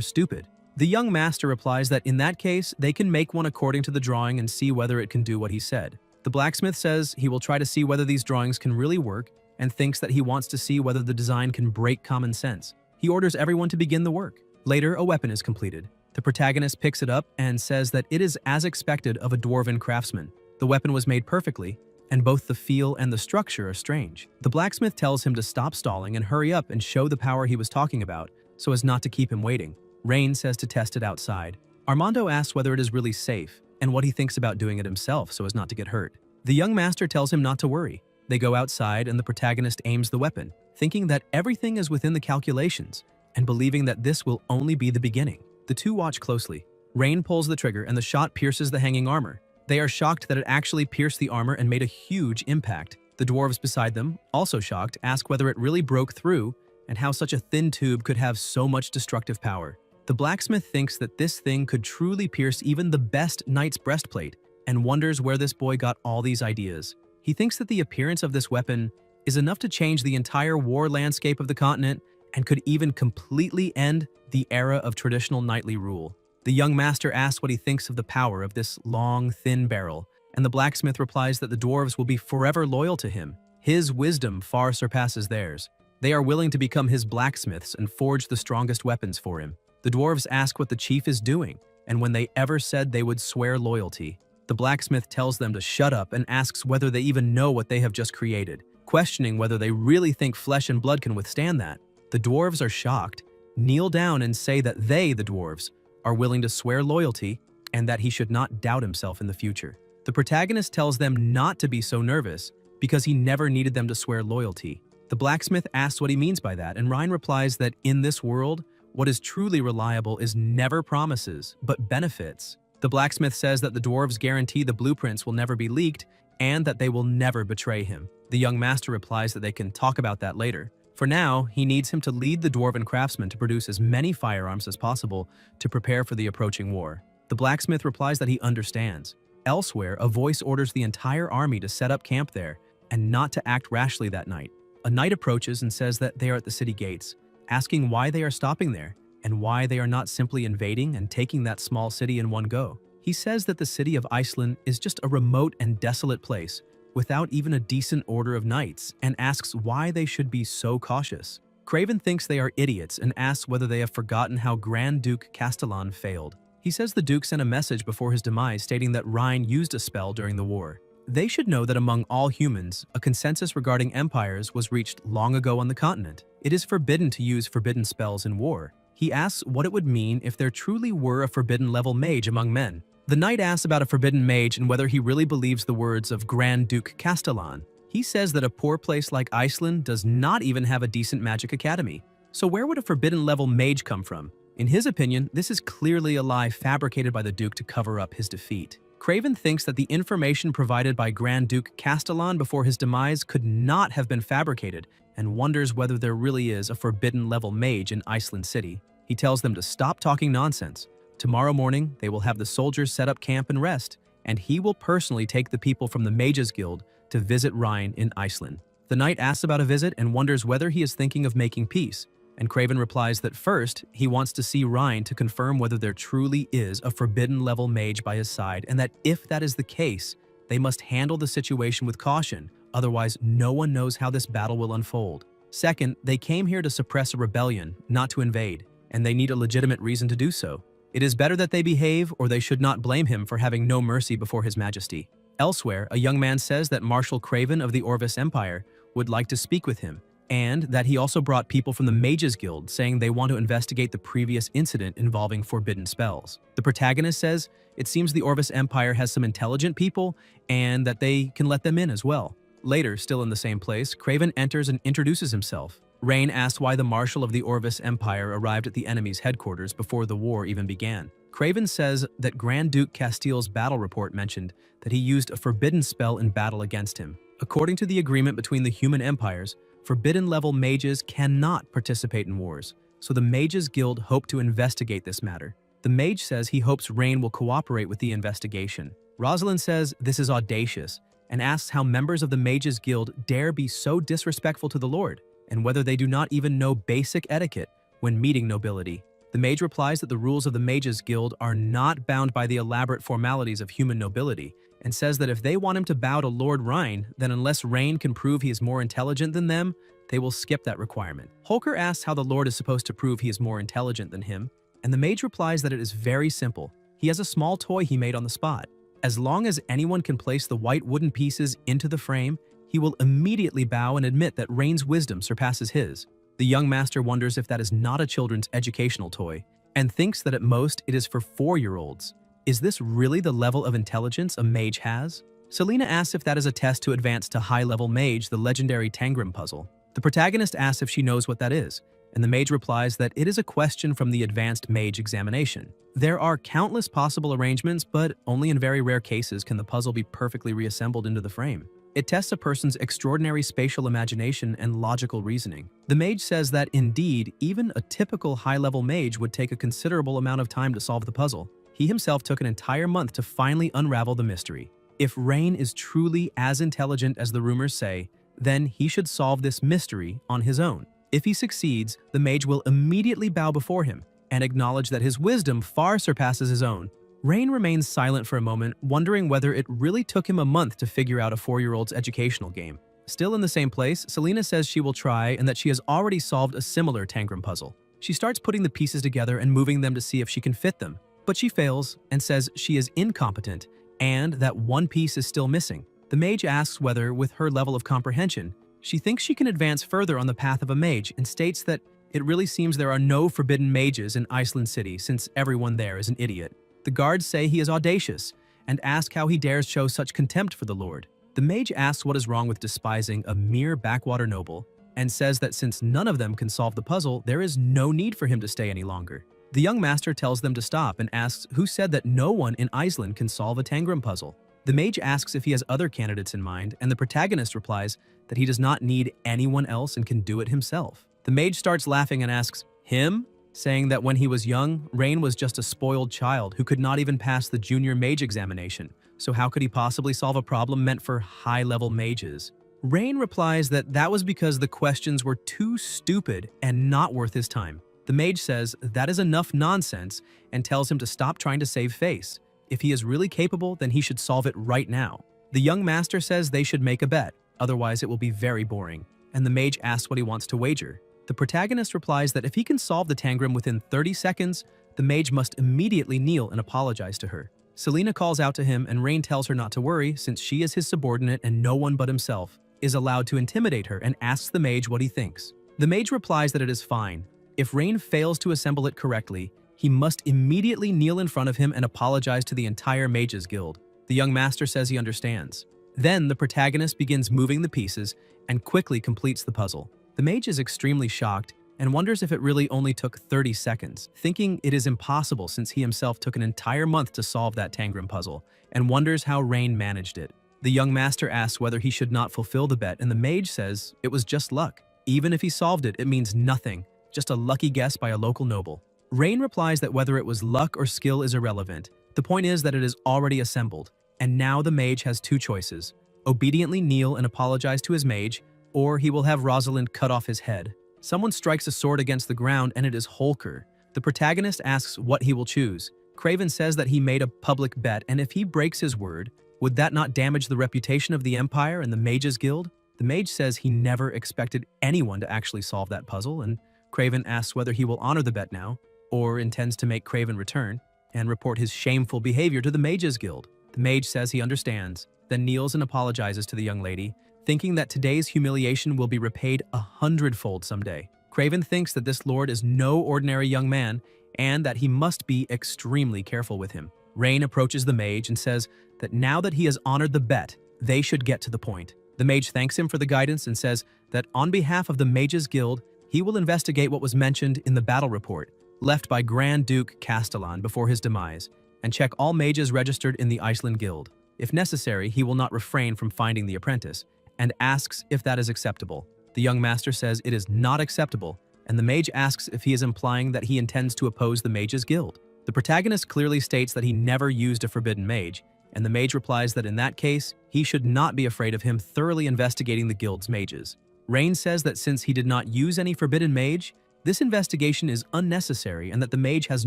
stupid. The young master replies that in that case, they can make one according to the drawing and see whether it can do what he said. The blacksmith says he will try to see whether these drawings can really work and thinks that he wants to see whether the design can break common sense. He orders everyone to begin the work. Later, a weapon is completed. The protagonist picks it up and says that it is as expected of a dwarven craftsman. The weapon was made perfectly, and both the feel and the structure are strange. The blacksmith tells him to stop stalling and hurry up and show the power he was talking about, so as not to keep him waiting. Rain says to test it outside. Armando asks whether it is really safe, and what he thinks about doing it himself so as not to get hurt. The young master tells him not to worry. They go outside and the protagonist aims the weapon, thinking that everything is within the calculations, and believing that this will only be the beginning. The two watch closely. Rain pulls the trigger and the shot pierces the hanging armor. They are shocked that it actually pierced the armor and made a huge impact. The dwarves beside them, also shocked, ask whether it really broke through and how such a thin tube could have so much destructive power. The blacksmith thinks that this thing could truly pierce even the best knight's breastplate and wonders where this boy got all these ideas. He thinks that the appearance of this weapon is enough to change the entire war landscape of the continent and could even completely end the era of traditional knightly rule. The young master asks what he thinks of the power of this long, thin barrel, and the blacksmith replies that the dwarves will be forever loyal to him. His wisdom far surpasses theirs. They are willing to become his blacksmiths and forge the strongest weapons for him. The dwarves ask what the chief is doing, and when they ever said they would swear loyalty. The blacksmith tells them to shut up and asks whether they even know what they have just created, questioning whether they really think flesh and blood can withstand that. The dwarves are shocked, kneel down and say that they, the dwarves, are willing to swear loyalty and that he should not doubt himself in the future. The protagonist tells them not to be so nervous because he never needed them to swear loyalty. The blacksmith asks what he means by that, and Ryan replies that in this world, what is truly reliable is never promises, but benefits. The blacksmith says that the dwarves guarantee the blueprints will never be leaked and that they will never betray him. The young master replies that they can talk about that later. For now, he needs him to lead the dwarven craftsmen to produce as many firearms as possible to prepare for the approaching war. The blacksmith replies that he understands. Elsewhere, a voice orders the entire army to set up camp there and not to act rashly that night. A knight approaches and says that they are at the city gates, asking why they are stopping there and why they are not simply invading and taking that small city in one go. He says that the city of Iceland is just a remote and desolate place without even a decent order of knights, and asks why they should be so cautious. Craven thinks they are idiots and asks whether they have forgotten how Grand Duke Castellan failed. He says the Duke sent a message before his demise stating that Rhine used a spell during the war. They should know that among all humans, a consensus regarding empires was reached long ago on the continent. It is forbidden to use forbidden spells in war. He asks what it would mean if there truly were a forbidden-level mage among men. The knight asks about a forbidden mage and whether he really believes the words of Grand Duke Castellan. He says that a poor place like Iceland does not even have a decent magic academy. So where would a forbidden-level mage come from? In his opinion, this is clearly a lie fabricated by the Duke to cover up his defeat. Craven thinks that the information provided by Grand Duke Castellan before his demise could not have been fabricated and wonders whether there really is a forbidden-level mage in Iceland City. He tells them to stop talking nonsense. Tomorrow morning, they will have the soldiers set up camp and rest, and he will personally take the people from the Mages Guild to visit Rhine in Iceland. The knight asks about a visit and wonders whether he is thinking of making peace, and Craven replies that first, he wants to see Rhine to confirm whether there truly is a forbidden-level mage by his side, and that if that is the case, they must handle the situation with caution, otherwise no one knows how this battle will unfold. Second, they came here to suppress a rebellion, not to invade, and they need a legitimate reason to do so. It is better that they behave, or they should not blame him for having no mercy before his majesty. Elsewhere, a young man says that Marshal Craven of the Orvis Empire would like to speak with him, and that he also brought people from the Mages Guild saying they want to investigate the previous incident involving forbidden spells. The protagonist says it seems the Orvis Empire has some intelligent people and that they can let them in as well. Later, still in the same place, Craven enters and introduces himself. Rain asks why the Marshal of the Orvis Empire arrived at the enemy's headquarters before the war even began. Craven says that Grand Duke Castile's battle report mentioned that he used a forbidden spell in battle against him. According to the agreement between the human empires, forbidden-level mages cannot participate in wars, so the Mages Guild hope to investigate this matter. The mage says he hopes Rain will cooperate with the investigation. Rosalind says this is audacious and asks how members of the Mages Guild dare be so disrespectful to the Lord, and whether they do not even know basic etiquette when meeting nobility. The mage replies that the rules of the Mages Guild are not bound by the elaborate formalities of human nobility, and says that if they want him to bow to Lord Rhine, then unless Rain can prove he is more intelligent than them, they will skip that requirement. Holker asks how the Lord is supposed to prove he is more intelligent than him, and the mage replies that it is very simple. He has a small toy he made on the spot. As long as anyone can place the white wooden pieces into the frame, he will immediately bow and admit that Rain's wisdom surpasses his. The young master wonders if that is not a children's educational toy, and thinks that at most it is for 4-year-olds. Is this really the level of intelligence a mage has? Selena asks if that is a test to advance to high-level mage, the legendary Tangram puzzle. The protagonist asks if she knows what that is, and the mage replies that it is a question from the advanced mage examination. There are countless possible arrangements, but only in very rare cases can the puzzle be perfectly reassembled into the frame. It tests a person's extraordinary spatial imagination and logical reasoning. The mage says that, indeed, even a typical high-level mage would take a considerable amount of time to solve the puzzle. He himself took an entire month to finally unravel the mystery. If Rain is truly as intelligent as the rumors say, then he should solve this mystery on his own. If he succeeds, the mage will immediately bow before him and acknowledge that his wisdom far surpasses his own. Rain remains silent for a moment, wondering whether it really took him a month to figure out a 4-year-old's educational game. Still in the same place, Selena says she will try and that she has already solved a similar Tangram puzzle. She starts putting the pieces together and moving them to see if she can fit them, but she fails and says she is incompetent and that one piece is still missing. The mage asks whether, with her level of comprehension, she thinks she can advance further on the path of a mage and states that it really seems there are no forbidden mages in Iceland City since everyone there is an idiot. The guards say he is audacious and ask how he dares show such contempt for the Lord. The mage asks what is wrong with despising a mere backwater noble and says that since none of them can solve the puzzle, there is no need for him to stay any longer. The young master tells them to stop and asks who said that no one in Iceland can solve a Tangram puzzle. The mage asks if he has other candidates in mind, and the protagonist replies that he does not need anyone else and can do it himself. The mage starts laughing and asks, "Him?" saying that when he was young, Rain was just a spoiled child who could not even pass the junior mage examination, so how could he possibly solve a problem meant for high-level mages? Rain replies that that was because the questions were too stupid and not worth his time. The mage says that is enough nonsense and tells him to stop trying to save face. If he is really capable, then he should solve it right now. The young master says they should make a bet, otherwise it will be very boring, and the mage asks what he wants to wager. The protagonist replies that if he can solve the Tangram within 30 seconds, the mage must immediately kneel and apologize to her. Selena calls out to him and Rain tells her not to worry since she is his subordinate and no one but himself is allowed to intimidate her and asks the mage what he thinks. The mage replies that it is fine. If Rain fails to assemble it correctly, he must immediately kneel in front of him and apologize to the entire Mages Guild. The young master says he understands. Then the protagonist begins moving the pieces and quickly completes the puzzle. The mage is extremely shocked and wonders if it really only took 30 seconds, thinking it is impossible since he himself took an entire month to solve that Tangram puzzle, and wonders how Rain managed it. The young master asks whether he should not fulfill the bet, and the mage says it was just luck. Even if he solved it, it means nothing, just a lucky guess by a local noble. Rain replies that whether it was luck or skill is irrelevant. The point is that it is already assembled, and now the mage has two choices: obediently kneel and apologize to his mage, or he will have Rosalind cut off his head. Someone strikes a sword against the ground and it is Holker. The protagonist asks what he will choose. Craven says that he made a public bet, and if he breaks his word, would that not damage the reputation of the Empire and the Mages Guild? The mage says he never expected anyone to actually solve that puzzle, and Craven asks whether he will honor the bet now, or intends to make Craven return and report his shameful behavior to the Mages Guild. The mage says he understands, then kneels and apologizes to the young lady, thinking that today's humiliation will be repaid 100-fold someday. Craven thinks that this lord is no ordinary young man, and that he must be extremely careful with him. Rain approaches the mage and says that now that he has honored the bet, they should get to the point. The mage thanks him for the guidance and says that on behalf of the Mages Guild, he will investigate what was mentioned in the battle report left by Grand Duke Castellan before his demise, and check all mages registered in the Iceland Guild. If necessary, he will not refrain from finding the apprentice, and asks if that is acceptable. The young master says it is not acceptable, and the mage asks if he is implying that he intends to oppose the Mages Guild. The protagonist clearly states that he never used a forbidden mage, and the mage replies that in that case, he should not be afraid of him thoroughly investigating the guild's mages. Rain says that since he did not use any forbidden mage, this investigation is unnecessary and that the mage has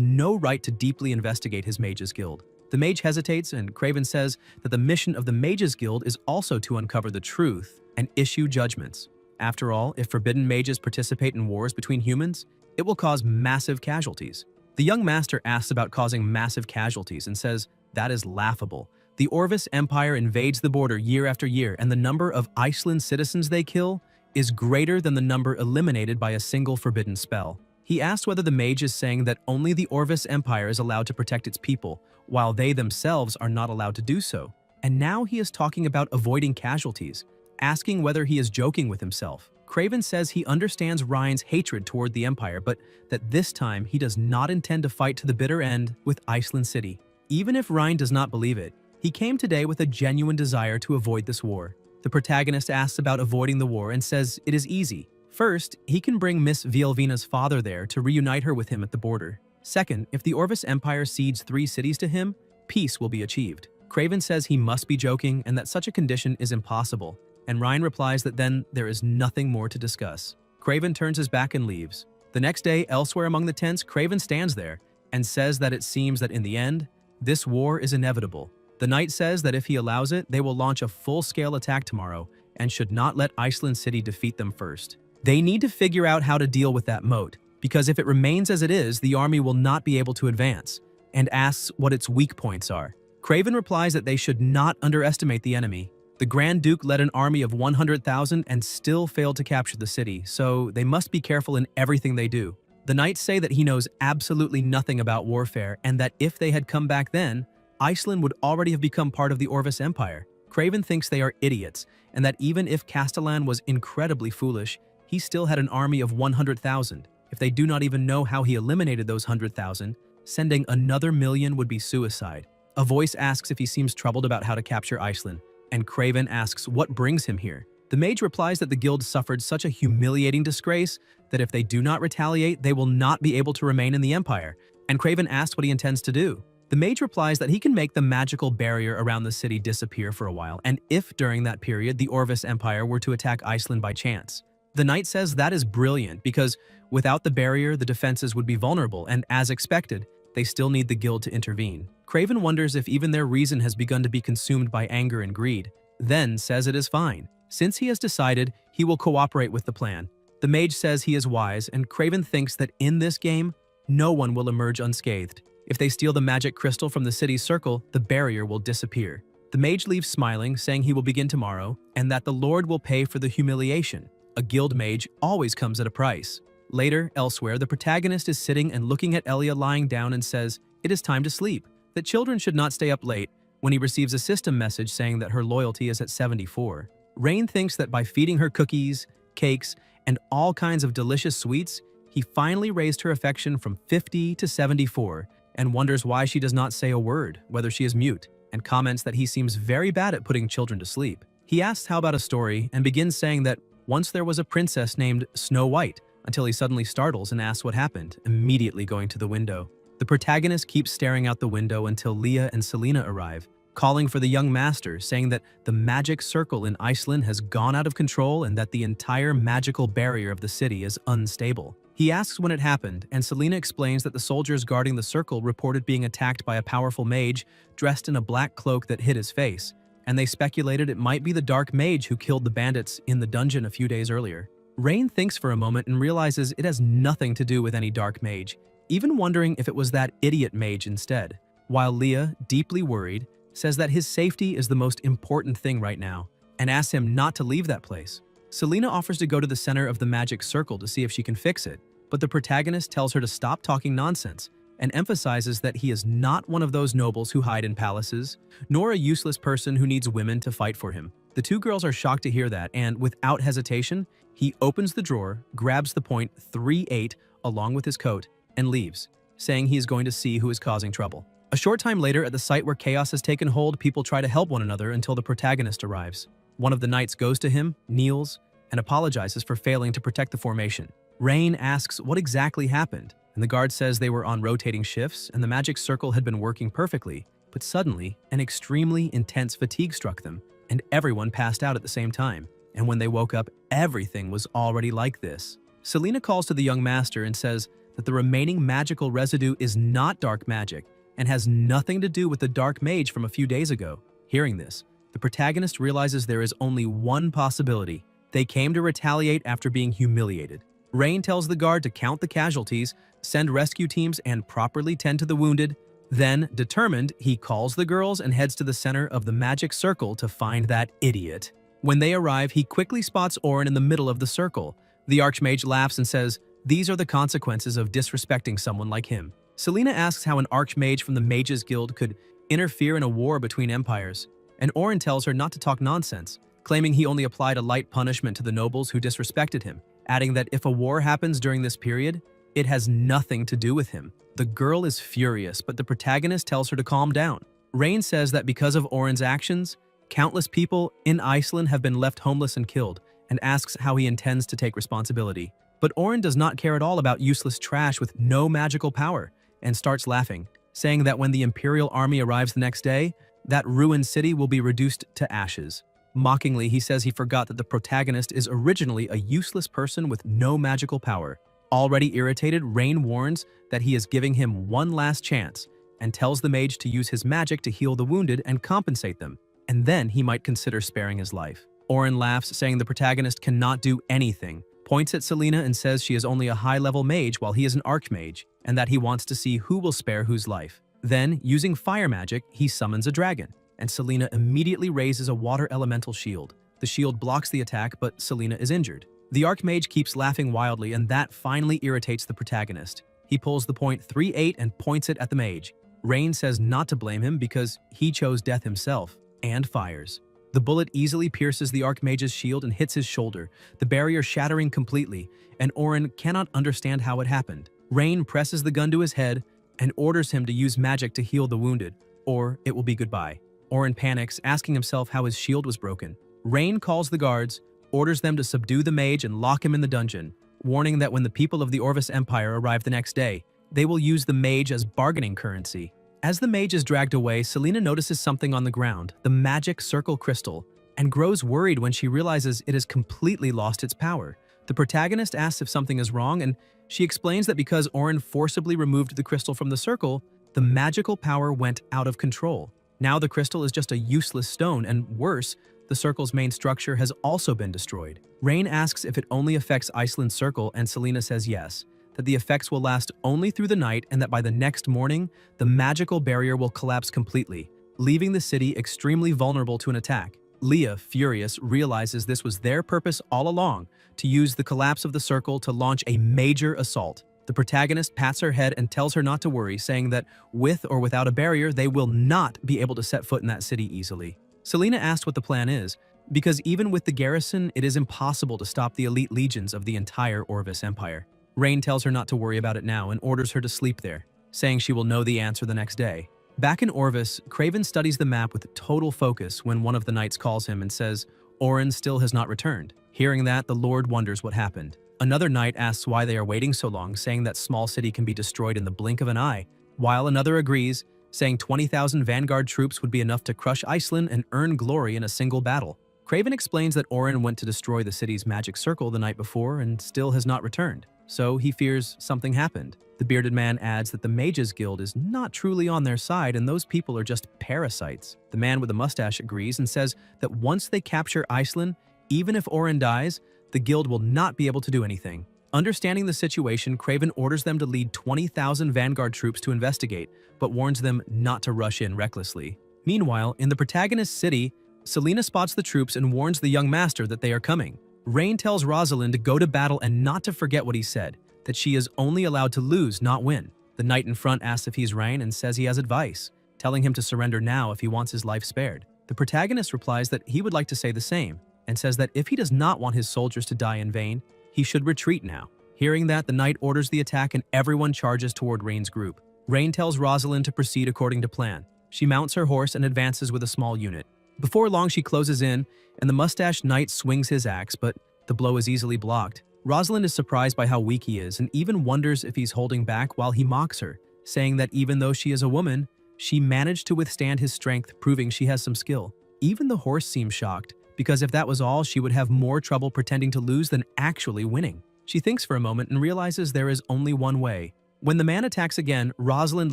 no right to deeply investigate his Mages Guild. The mage hesitates, and Craven says that the mission of the Mages Guild is also to uncover the truth and issue judgments. After all, if forbidden mages participate in wars between humans, it will cause massive casualties. The young master asks about causing massive casualties and says that is laughable. The Orvis Empire invades the border year after year, and the number of Iceland citizens they kill is greater than the number eliminated by a single forbidden spell. He asks whether the mage is saying that only the Orvis Empire is allowed to protect its people, while they themselves are not allowed to do so. And now he is talking about avoiding casualties, asking whether he is joking with himself. Craven says he understands Ryan's hatred toward the Empire, but that this time he does not intend to fight to the bitter end with Iceland City. Even if Ryan does not believe it, he came today with a genuine desire to avoid this war. The protagonist asks about avoiding the war and says it is easy. First, he can bring Miss Vielvina's father there to reunite her with him at the border. Second, if the Orvis Empire cedes 3 cities to him, peace will be achieved. Craven says he must be joking and that such a condition is impossible, and Ryan replies that then there is nothing more to discuss. Craven turns his back and leaves. The next day, elsewhere among the tents, Craven stands there and says that it seems that in the end, this war is inevitable. The knight says that if he allows it, they will launch a full-scale attack tomorrow and should not let Iceland City defeat them first. They need to figure out how to deal with that moat, because if it remains as it is, the army will not be able to advance, and asks what its weak points are. Craven replies that they should not underestimate the enemy. The Grand Duke led an army of 100,000 and still failed to capture the city, so they must be careful in everything they do. The knights say that he knows absolutely nothing about warfare, and that if they had come back then, Iceland would already have become part of the Orvis Empire. Craven thinks they are idiots, and that even if Castellan was incredibly foolish, he still had an army of 100,000. If they do not even know how he eliminated those 100,000, sending another million would be suicide. A voice asks if he seems troubled about how to capture Iceland, and Craven asks what brings him here. The mage replies that the guild suffered such a humiliating disgrace that if they do not retaliate, they will not be able to remain in the Empire, and Craven asks what he intends to do. The mage replies that he can make the magical barrier around the city disappear for a while, and if during that period the Orvis Empire were to attack Iceland by chance. The knight says that is brilliant because without the barrier, the defenses would be vulnerable, and as expected, they still need the guild to intervene. Craven wonders if even their reason has begun to be consumed by anger and greed, then says it is fine. Since he has decided, he will cooperate with the plan. The mage says he is wise, and Craven thinks that in this game, no one will emerge unscathed. If they steal the magic crystal from the city's circle, the barrier will disappear. The mage leaves smiling, saying he will begin tomorrow, and that the Lord will pay for the humiliation. A guild mage always comes at a price. Later, elsewhere, the protagonist is sitting and looking at Elia lying down and says it is time to sleep, that children should not stay up late, when he receives a system message saying that her loyalty is at 74. Rain thinks that by feeding her cookies, cakes, and all kinds of delicious sweets, He finally raised her affection from 50 to 74 and wonders why she does not say a word, whether she is mute, and comments that he seems very bad at putting children to sleep. He asks how about a story and begins saying that once there was a princess named Snow White, until he suddenly startles and asks what happened, immediately going to the window. The protagonist keeps staring out the window until Leah and Selena arrive, calling for the young master, saying that the magic circle in Iceland has gone out of control and that the entire magical barrier of the city is unstable. He asks when it happened, and Selena explains that the soldiers guarding the circle reported being attacked by a powerful mage dressed in a black cloak that hid his face, and they speculated it might be the dark mage who killed the bandits in the dungeon a few days earlier. Rain thinks for a moment and realizes it has nothing to do with any dark mage, even wondering if it was that idiot mage instead, while Leah, deeply worried, says that his safety is the most important thing right now, and asks him not to leave that place. Selena offers to go to the center of the magic circle to see if she can fix it, but the protagonist tells her to stop talking nonsense and emphasizes that he is not one of those nobles who hide in palaces, nor a useless person who needs women to fight for him. The two girls are shocked to hear that, and without hesitation, he opens the drawer, grabs the point .38 along with his coat, and leaves, saying he is going to see who is causing trouble. A short time later, at the site where chaos has taken hold, people try to help one another until the protagonist arrives. One of the knights goes to him, kneels, and apologizes for failing to protect the formation. Rain asks what exactly happened, and the guard says they were on rotating shifts and the magic circle had been working perfectly, but suddenly, an extremely intense fatigue struck them, and everyone passed out at the same time. And when they woke up, everything was already like this. Selena calls to the young master and says that the remaining magical residue is not dark magic and has nothing to do with the dark mage from a few days ago. Hearing this, the protagonist realizes there is only one possibility. They came to retaliate after being humiliated. Rain tells the guard to count the casualties, send rescue teams, and properly tend to the wounded. Then, determined, he calls the girls and heads to the center of the magic circle to find that idiot. When they arrive, he quickly spots Orin in the middle of the circle. The Archmage laughs and says, "These are the consequences of disrespecting someone like him." Selena asks how an Archmage from the Mages Guild could interfere in a war between empires, and Orin tells her not to talk nonsense, claiming he only applied a light punishment to the nobles who disrespected him, adding that if a war happens during this period, it has nothing to do with him. The girl is furious, but the protagonist tells her to calm down. Rain says that because of Orin's actions, countless people in Iceland have been left homeless and killed, and asks how he intends to take responsibility. But Orin does not care at all about useless trash with no magical power, and starts laughing, saying that when the Imperial army arrives the next day, that ruined city will be reduced to ashes. Mockingly, he says he forgot that the protagonist is originally a useless person with no magical power. Already irritated, Rain warns that he is giving him one last chance, and tells the mage to use his magic to heal the wounded and compensate them, and then he might consider sparing his life. Orin laughs, saying the protagonist cannot do anything, points at Selena and says she is only a high-level mage while he is an archmage, and that he wants to see who will spare whose life. Then, using fire magic, he summons a dragon, and Selena immediately raises a water elemental shield. The shield blocks the attack, but Selena is injured. The archmage keeps laughing wildly, and that finally irritates the protagonist. He pulls the .38 and points it at the mage. Rain says not to blame him because he chose death himself, and fires. The bullet easily pierces the archmage's shield and hits his shoulder, the barrier shattering completely, and Orin cannot understand how it happened. Rain presses the gun to his head and orders him to use magic to heal the wounded, or it will be goodbye. Orin panics, asking himself how his shield was broken. Rain calls the guards, orders them to subdue the mage and lock him in the dungeon, warning that when the people of the Orvis Empire arrive the next day, they will use the mage as bargaining currency. As the mage is dragged away, Selena notices something on the ground, the magic circle crystal, and grows worried when she realizes it has completely lost its power. The protagonist asks if something is wrong, and she explains that because Orin forcibly removed the crystal from the circle, the magical power went out of control. Now the crystal is just a useless stone, and worse, the circle's main structure has also been destroyed. Rain asks if it only affects Iceland's circle, and Selena says yes, that the effects will last only through the night and that by the next morning, the magical barrier will collapse completely, leaving the city extremely vulnerable to an attack. Leah, furious, realizes this was their purpose all along, to use the collapse of the circle to launch a major assault. The protagonist pats her head and tells her not to worry, saying that with or without a barrier, they will not be able to set foot in that city easily. Selena asks what the plan is, because even with the garrison, it is impossible to stop the elite legions of the entire Orvis Empire. Rain tells her not to worry about it now and orders her to sleep there, saying she will know the answer the next day. Back in Orvis, Craven studies the map with total focus when one of the knights calls him and says Orin still has not returned. Hearing that, the Lord wonders what happened. Another knight asks why they are waiting so long, saying that small city can be destroyed in the blink of an eye, while another agrees, saying 20,000 vanguard troops would be enough to crush Iceland and earn glory in a single battle. Craven explains that Orin went to destroy the city's magic circle the night before and still has not returned, so he fears something happened. The bearded man adds that the Mages Guild is not truly on their side and those people are just parasites. The man with the mustache agrees and says that once they capture Iceland, even if Orin dies, the guild will not be able to do anything. Understanding the situation, Craven orders them to lead 20,000 vanguard troops to investigate, but warns them not to rush in recklessly. Meanwhile, in the protagonist's city, Selena spots the troops and warns the young master that they are coming. Rain tells Rosalind to go to battle and not to forget what he said, that she is only allowed to lose, not win. The knight in front asks if he's Rain and says he has advice, telling him to surrender now if he wants his life spared. The protagonist replies that he would like to say the same, and says that if he does not want his soldiers to die in vain, he should retreat now. Hearing that, the knight orders the attack and everyone charges toward Rain's group. Rain tells Rosalind to proceed according to plan. She mounts her horse and advances with a small unit. Before long, she closes in, and the mustached knight swings his axe, but the blow is easily blocked. Rosalind is surprised by how weak he is and even wonders if he's holding back while he mocks her, saying that even though she is a woman, she managed to withstand his strength, proving she has some skill. Even the horse seems shocked, because if that was all, she would have more trouble pretending to lose than actually winning. She thinks for a moment and realizes there is only one way. When the man attacks again, Rosalind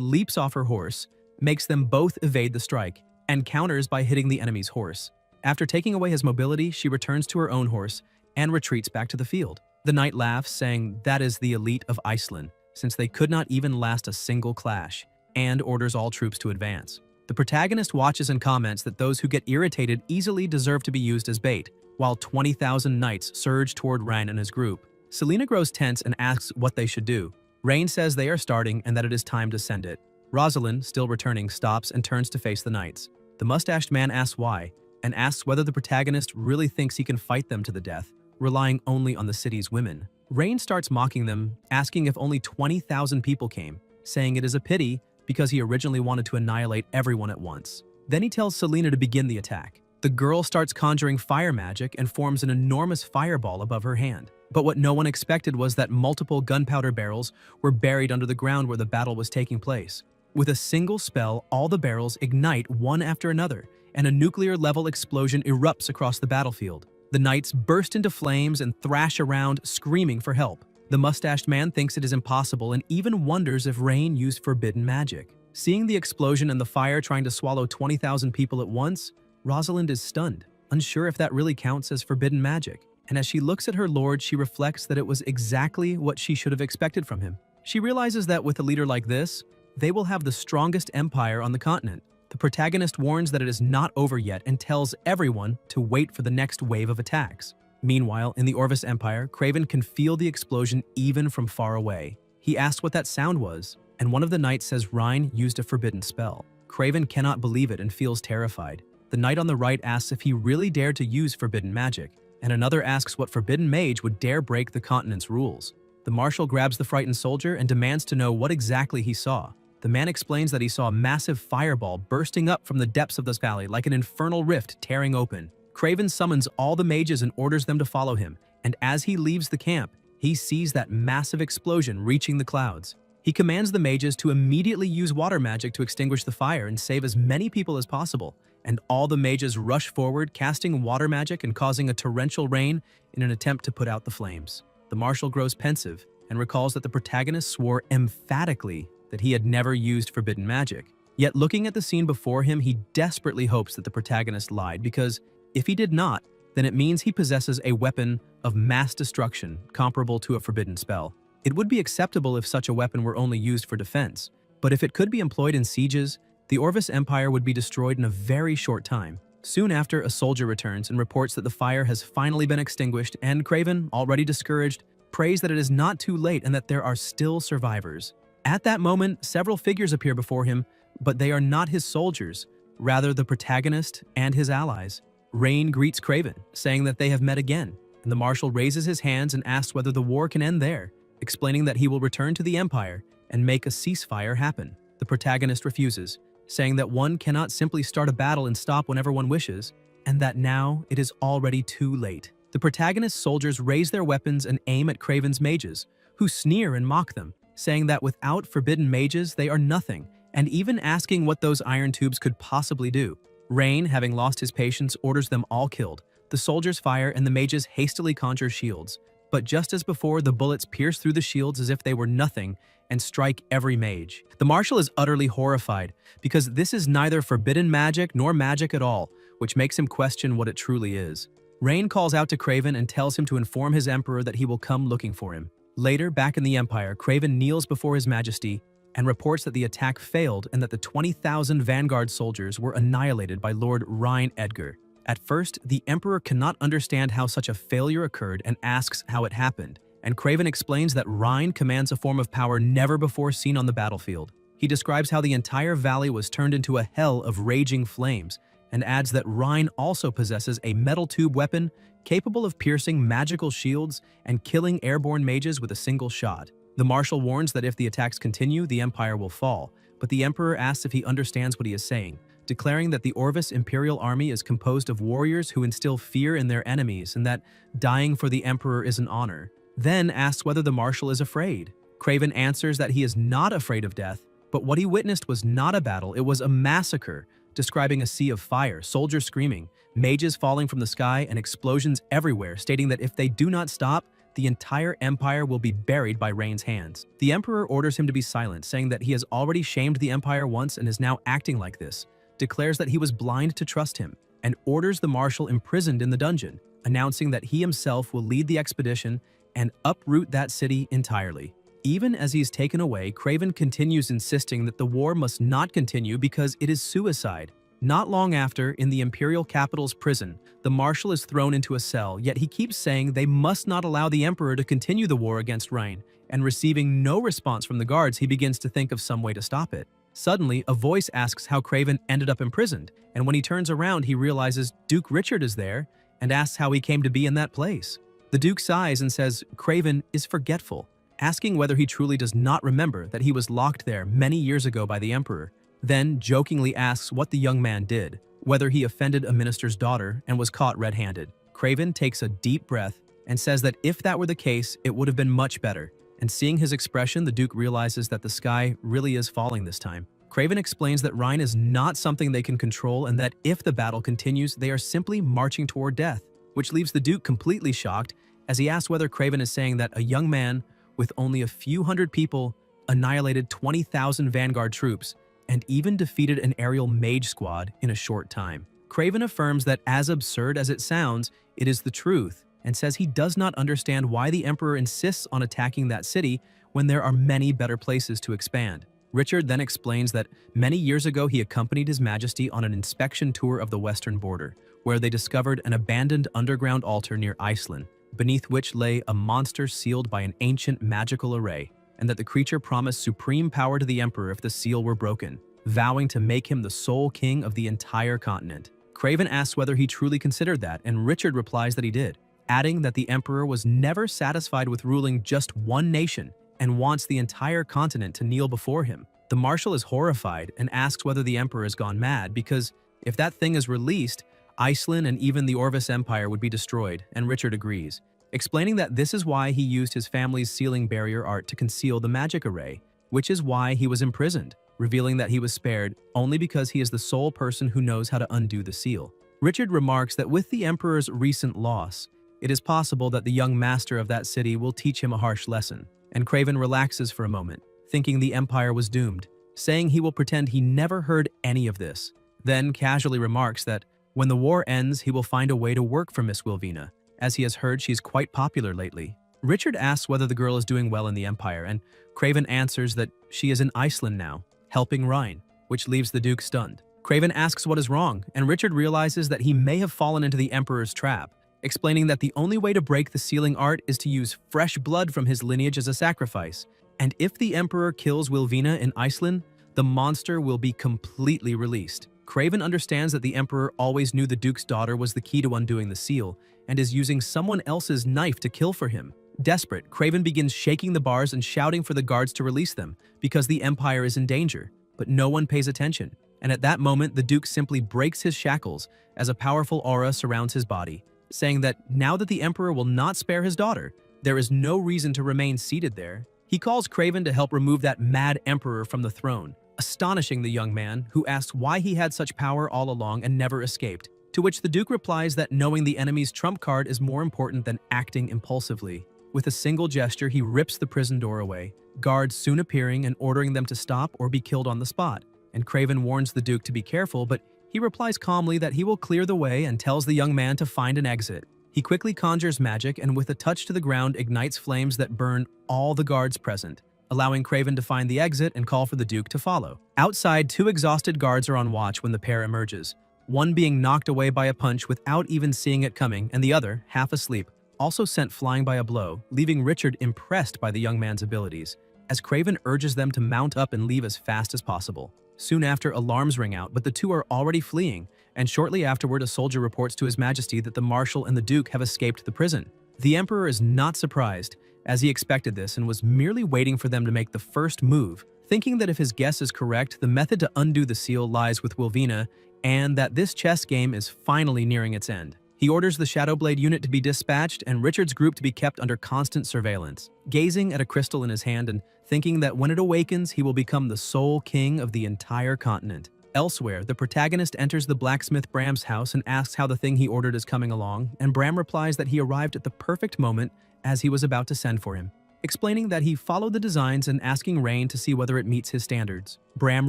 leaps off her horse, makes them both evade the strike, and counters by hitting the enemy's horse. After taking away his mobility, she returns to her own horse and retreats back to the field. The knight laughs, saying that is the elite of Iceland, since they could not even last a single clash, and orders all troops to advance. The protagonist watches and comments that those who get irritated easily deserve to be used as bait, while 20,000 knights surge toward Rain and his group. Selena grows tense and asks what they should do. Rain says they are starting and that it is time to send it. Rosalind, still returning, stops and turns to face the knights. The mustached man asks why, and asks whether the protagonist really thinks he can fight them to the death, relying only on the city's women. Rain starts mocking them, asking if only 20,000 people came, saying it is a pity because he originally wanted to annihilate everyone at once. Then he tells Selena to begin the attack. The girl starts conjuring fire magic and forms an enormous fireball above her hand. But what no one expected was that multiple gunpowder barrels were buried under the ground where the battle was taking place. With a single spell, all the barrels ignite one after another, and a nuclear-level explosion erupts across the battlefield. The knights burst into flames and thrash around, screaming for help. The mustached man thinks it is impossible and even wonders if Rain used forbidden magic. Seeing the explosion and the fire trying to swallow 20,000 people at once, Rosalind is stunned, unsure if that really counts as forbidden magic. And as she looks at her lord, she reflects that it was exactly what she should have expected from him. She realizes that with a leader like this, they will have the strongest empire on the continent. The protagonist warns that it is not over yet and tells everyone to wait for the next wave of attacks. Meanwhile, in the Orvis Empire, Craven can feel the explosion even from far away. He asks what that sound was, and one of the knights says Rhine used a forbidden spell. Craven cannot believe it and feels terrified. The knight on the right asks if he really dared to use forbidden magic, and another asks what forbidden mage would dare break the continent's rules. The marshal grabs the frightened soldier and demands to know what exactly he saw. The man explains that he saw a massive fireball bursting up from the depths of this valley like an infernal rift tearing open. Craven summons all the mages and orders them to follow him, and as he leaves the camp, he sees that massive explosion reaching the clouds. He commands the mages to immediately use water magic to extinguish the fire and save as many people as possible, and all the mages rush forward, casting water magic and causing a torrential rain in an attempt to put out the flames. The marshal grows pensive and recalls that the protagonist swore emphatically that he had never used forbidden magic. Yet looking at the scene before him, he desperately hopes that the protagonist lied, because if he did not, then it means he possesses a weapon of mass destruction comparable to a forbidden spell. It would be acceptable if such a weapon were only used for defense, but if it could be employed in sieges, the Orvis Empire would be destroyed in a very short time. Soon after, a soldier returns and reports that the fire has finally been extinguished, and Craven, already discouraged, prays that it is not too late and that there are still survivors. At that moment, several figures appear before him, but they are not his soldiers, rather the protagonist and his allies. Rain greets Craven, saying that they have met again, and the marshal raises his hands and asks whether the war can end there, explaining that he will return to the Empire and make a ceasefire happen. The protagonist refuses, saying that one cannot simply start a battle and stop whenever one wishes, and that now it is already too late. The protagonist's soldiers raise their weapons and aim at Kraven's mages, who sneer and mock them, saying that without forbidden mages they are nothing, and even asking what those iron tubes could possibly do. Rain, having lost his patience, orders them all killed. The soldiers fire and the mages hastily conjure shields. But just as before, the bullets pierce through the shields as if they were nothing and strike every mage. The marshal is utterly horrified because this is neither forbidden magic nor magic at all, which makes him question what it truly is. Rain calls out to Kraven and tells him to inform his emperor that he will come looking for him. Later, back in the Empire, Kraven kneels before his majesty and reports that the attack failed and that the 20,000 vanguard soldiers were annihilated by Lord Rhine Edgar. At first, the emperor cannot understand how such a failure occurred and asks how it happened, and Kraven explains that Rhine commands a form of power never before seen on the battlefield. He describes how the entire valley was turned into a hell of raging flames, and adds that Rhine also possesses a metal tube weapon capable of piercing magical shields and killing airborne mages with a single shot. The marshal warns that if the attacks continue, the empire will fall, but the emperor asks if he understands what he is saying, declaring that the Orvis imperial army is composed of warriors who instill fear in their enemies and that dying for the emperor is an honor. Then asks whether the marshal is afraid. Kraven answers that he is not afraid of death, but what he witnessed was not a battle, it was a massacre, describing a sea of fire, soldiers screaming, mages falling from the sky, and explosions everywhere, stating that if they do not stop, the entire empire will be buried by Rain's hands. The emperor orders him to be silent, saying that he has already shamed the empire once and is now acting like this, declares that he was blind to trust him, and orders the marshal imprisoned in the dungeon, announcing that he himself will lead the expedition and uproot that city entirely. Even as he is taken away, Kraven continues insisting that the war must not continue because it is suicide. Not long after, in the imperial capital's prison, the marshal is thrown into a cell, yet he keeps saying they must not allow the emperor to continue the war against Rhine, and receiving no response from the guards, he begins to think of some way to stop it. Suddenly, a voice asks how Kraven ended up imprisoned, and when he turns around, he realizes Duke Richard is there and asks how he came to be in that place. The Duke sighs and says Kraven is forgetful, asking whether he truly does not remember that he was locked there many years ago by the emperor, then jokingly asks what the young man did, whether he offended a minister's daughter and was caught red-handed. Kraven takes a deep breath and says that if that were the case, it would have been much better, and seeing his expression, the Duke realizes that the sky really is falling this time. Kraven explains that Rhine is not something they can control and that if the battle continues, they are simply marching toward death, which leaves the Duke completely shocked as he asks whether Kraven is saying that a young man with only a few hundred people annihilated 20,000 vanguard troops and even defeated an aerial mage squad in a short time. Kraven affirms that as absurd as it sounds, it is the truth, and says he does not understand why the emperor insists on attacking that city when there are many better places to expand. Richard then explains that many years ago he accompanied His Majesty on an inspection tour of the western border, where they discovered an abandoned underground altar near Iceland, beneath which lay a monster sealed by an ancient magical array, and that the creature promised supreme power to the emperor if the seal were broken, vowing to make him the sole king of the entire continent. Kraven asks whether he truly considered that, and Richard replies that he did, adding that the emperor was never satisfied with ruling just one nation and wants the entire continent to kneel before him. The marshal is horrified and asks whether the emperor has gone mad because if that thing is released, Iceland and even the Orvis Empire would be destroyed, and Richard agrees, explaining that this is why he used his family's sealing barrier art to conceal the magic array, which is why he was imprisoned, revealing that he was spared only because he is the sole person who knows how to undo the seal. Richard remarks that with the emperor's recent loss, it is possible that the young master of that city will teach him a harsh lesson, and Kraven relaxes for a moment, thinking the empire was doomed, saying he will pretend he never heard any of this, then casually remarks that when the war ends, he will find a way to work for Miss Wilvina, as he has heard she's quite popular lately. Richard asks whether the girl is doing well in the empire, and Kraven answers that she is in Iceland now, helping Rhine, which leaves the Duke stunned. Kraven asks what is wrong, and Richard realizes that he may have fallen into the emperor's trap, explaining that the only way to break the sealing art is to use fresh blood from his lineage as a sacrifice, and if the emperor kills Wilvina in Iceland, the monster will be completely released. Kraven understands that the emperor always knew the Duke's daughter was the key to undoing the seal, and is using someone else's knife to kill for him. Desperate, Craven begins shaking the bars and shouting for the guards to release them because the Empire is in danger, but no one pays attention. And at that moment, the Duke simply breaks his shackles as a powerful aura surrounds his body, saying that now that the Emperor will not spare his daughter, there is no reason to remain seated there. He calls Craven to help remove that mad Emperor from the throne, astonishing the young man, who asks why he had such power all along and never escaped, to which the Duke replies that knowing the enemy's trump card is more important than acting impulsively. With a single gesture, he rips the prison door away, guards soon appearing and ordering them to stop or be killed on the spot. And Craven warns the Duke to be careful, but he replies calmly that he will clear the way and tells the young man to find an exit. He quickly conjures magic and with a touch to the ground ignites flames that burn all the guards present, allowing Craven to find the exit and call for the Duke to follow. Outside, two exhausted guards are on watch when the pair emerges, one being knocked away by a punch without even seeing it coming, and the other, half asleep, also sent flying by a blow, leaving Richard impressed by the young man's abilities, as Craven urges them to mount up and leave as fast as possible. Soon after, alarms ring out, but the two are already fleeing, and shortly afterward a soldier reports to His Majesty that the Marshal and the Duke have escaped the prison. The Emperor is not surprised, as he expected this and was merely waiting for them to make the first move, thinking that if his guess is correct, the method to undo the seal lies with Wilvina, and that this chess game is finally nearing its end. He orders the Shadowblade unit to be dispatched and Richard's group to be kept under constant surveillance, gazing at a crystal in his hand and thinking that when it awakens, he will become the sole king of the entire continent. Elsewhere, the protagonist enters the blacksmith Bram's house and asks how the thing he ordered is coming along, and Bram replies that he arrived at the perfect moment as he was about to send for him, explaining that he followed the designs and asking Rain to see whether it meets his standards. Bram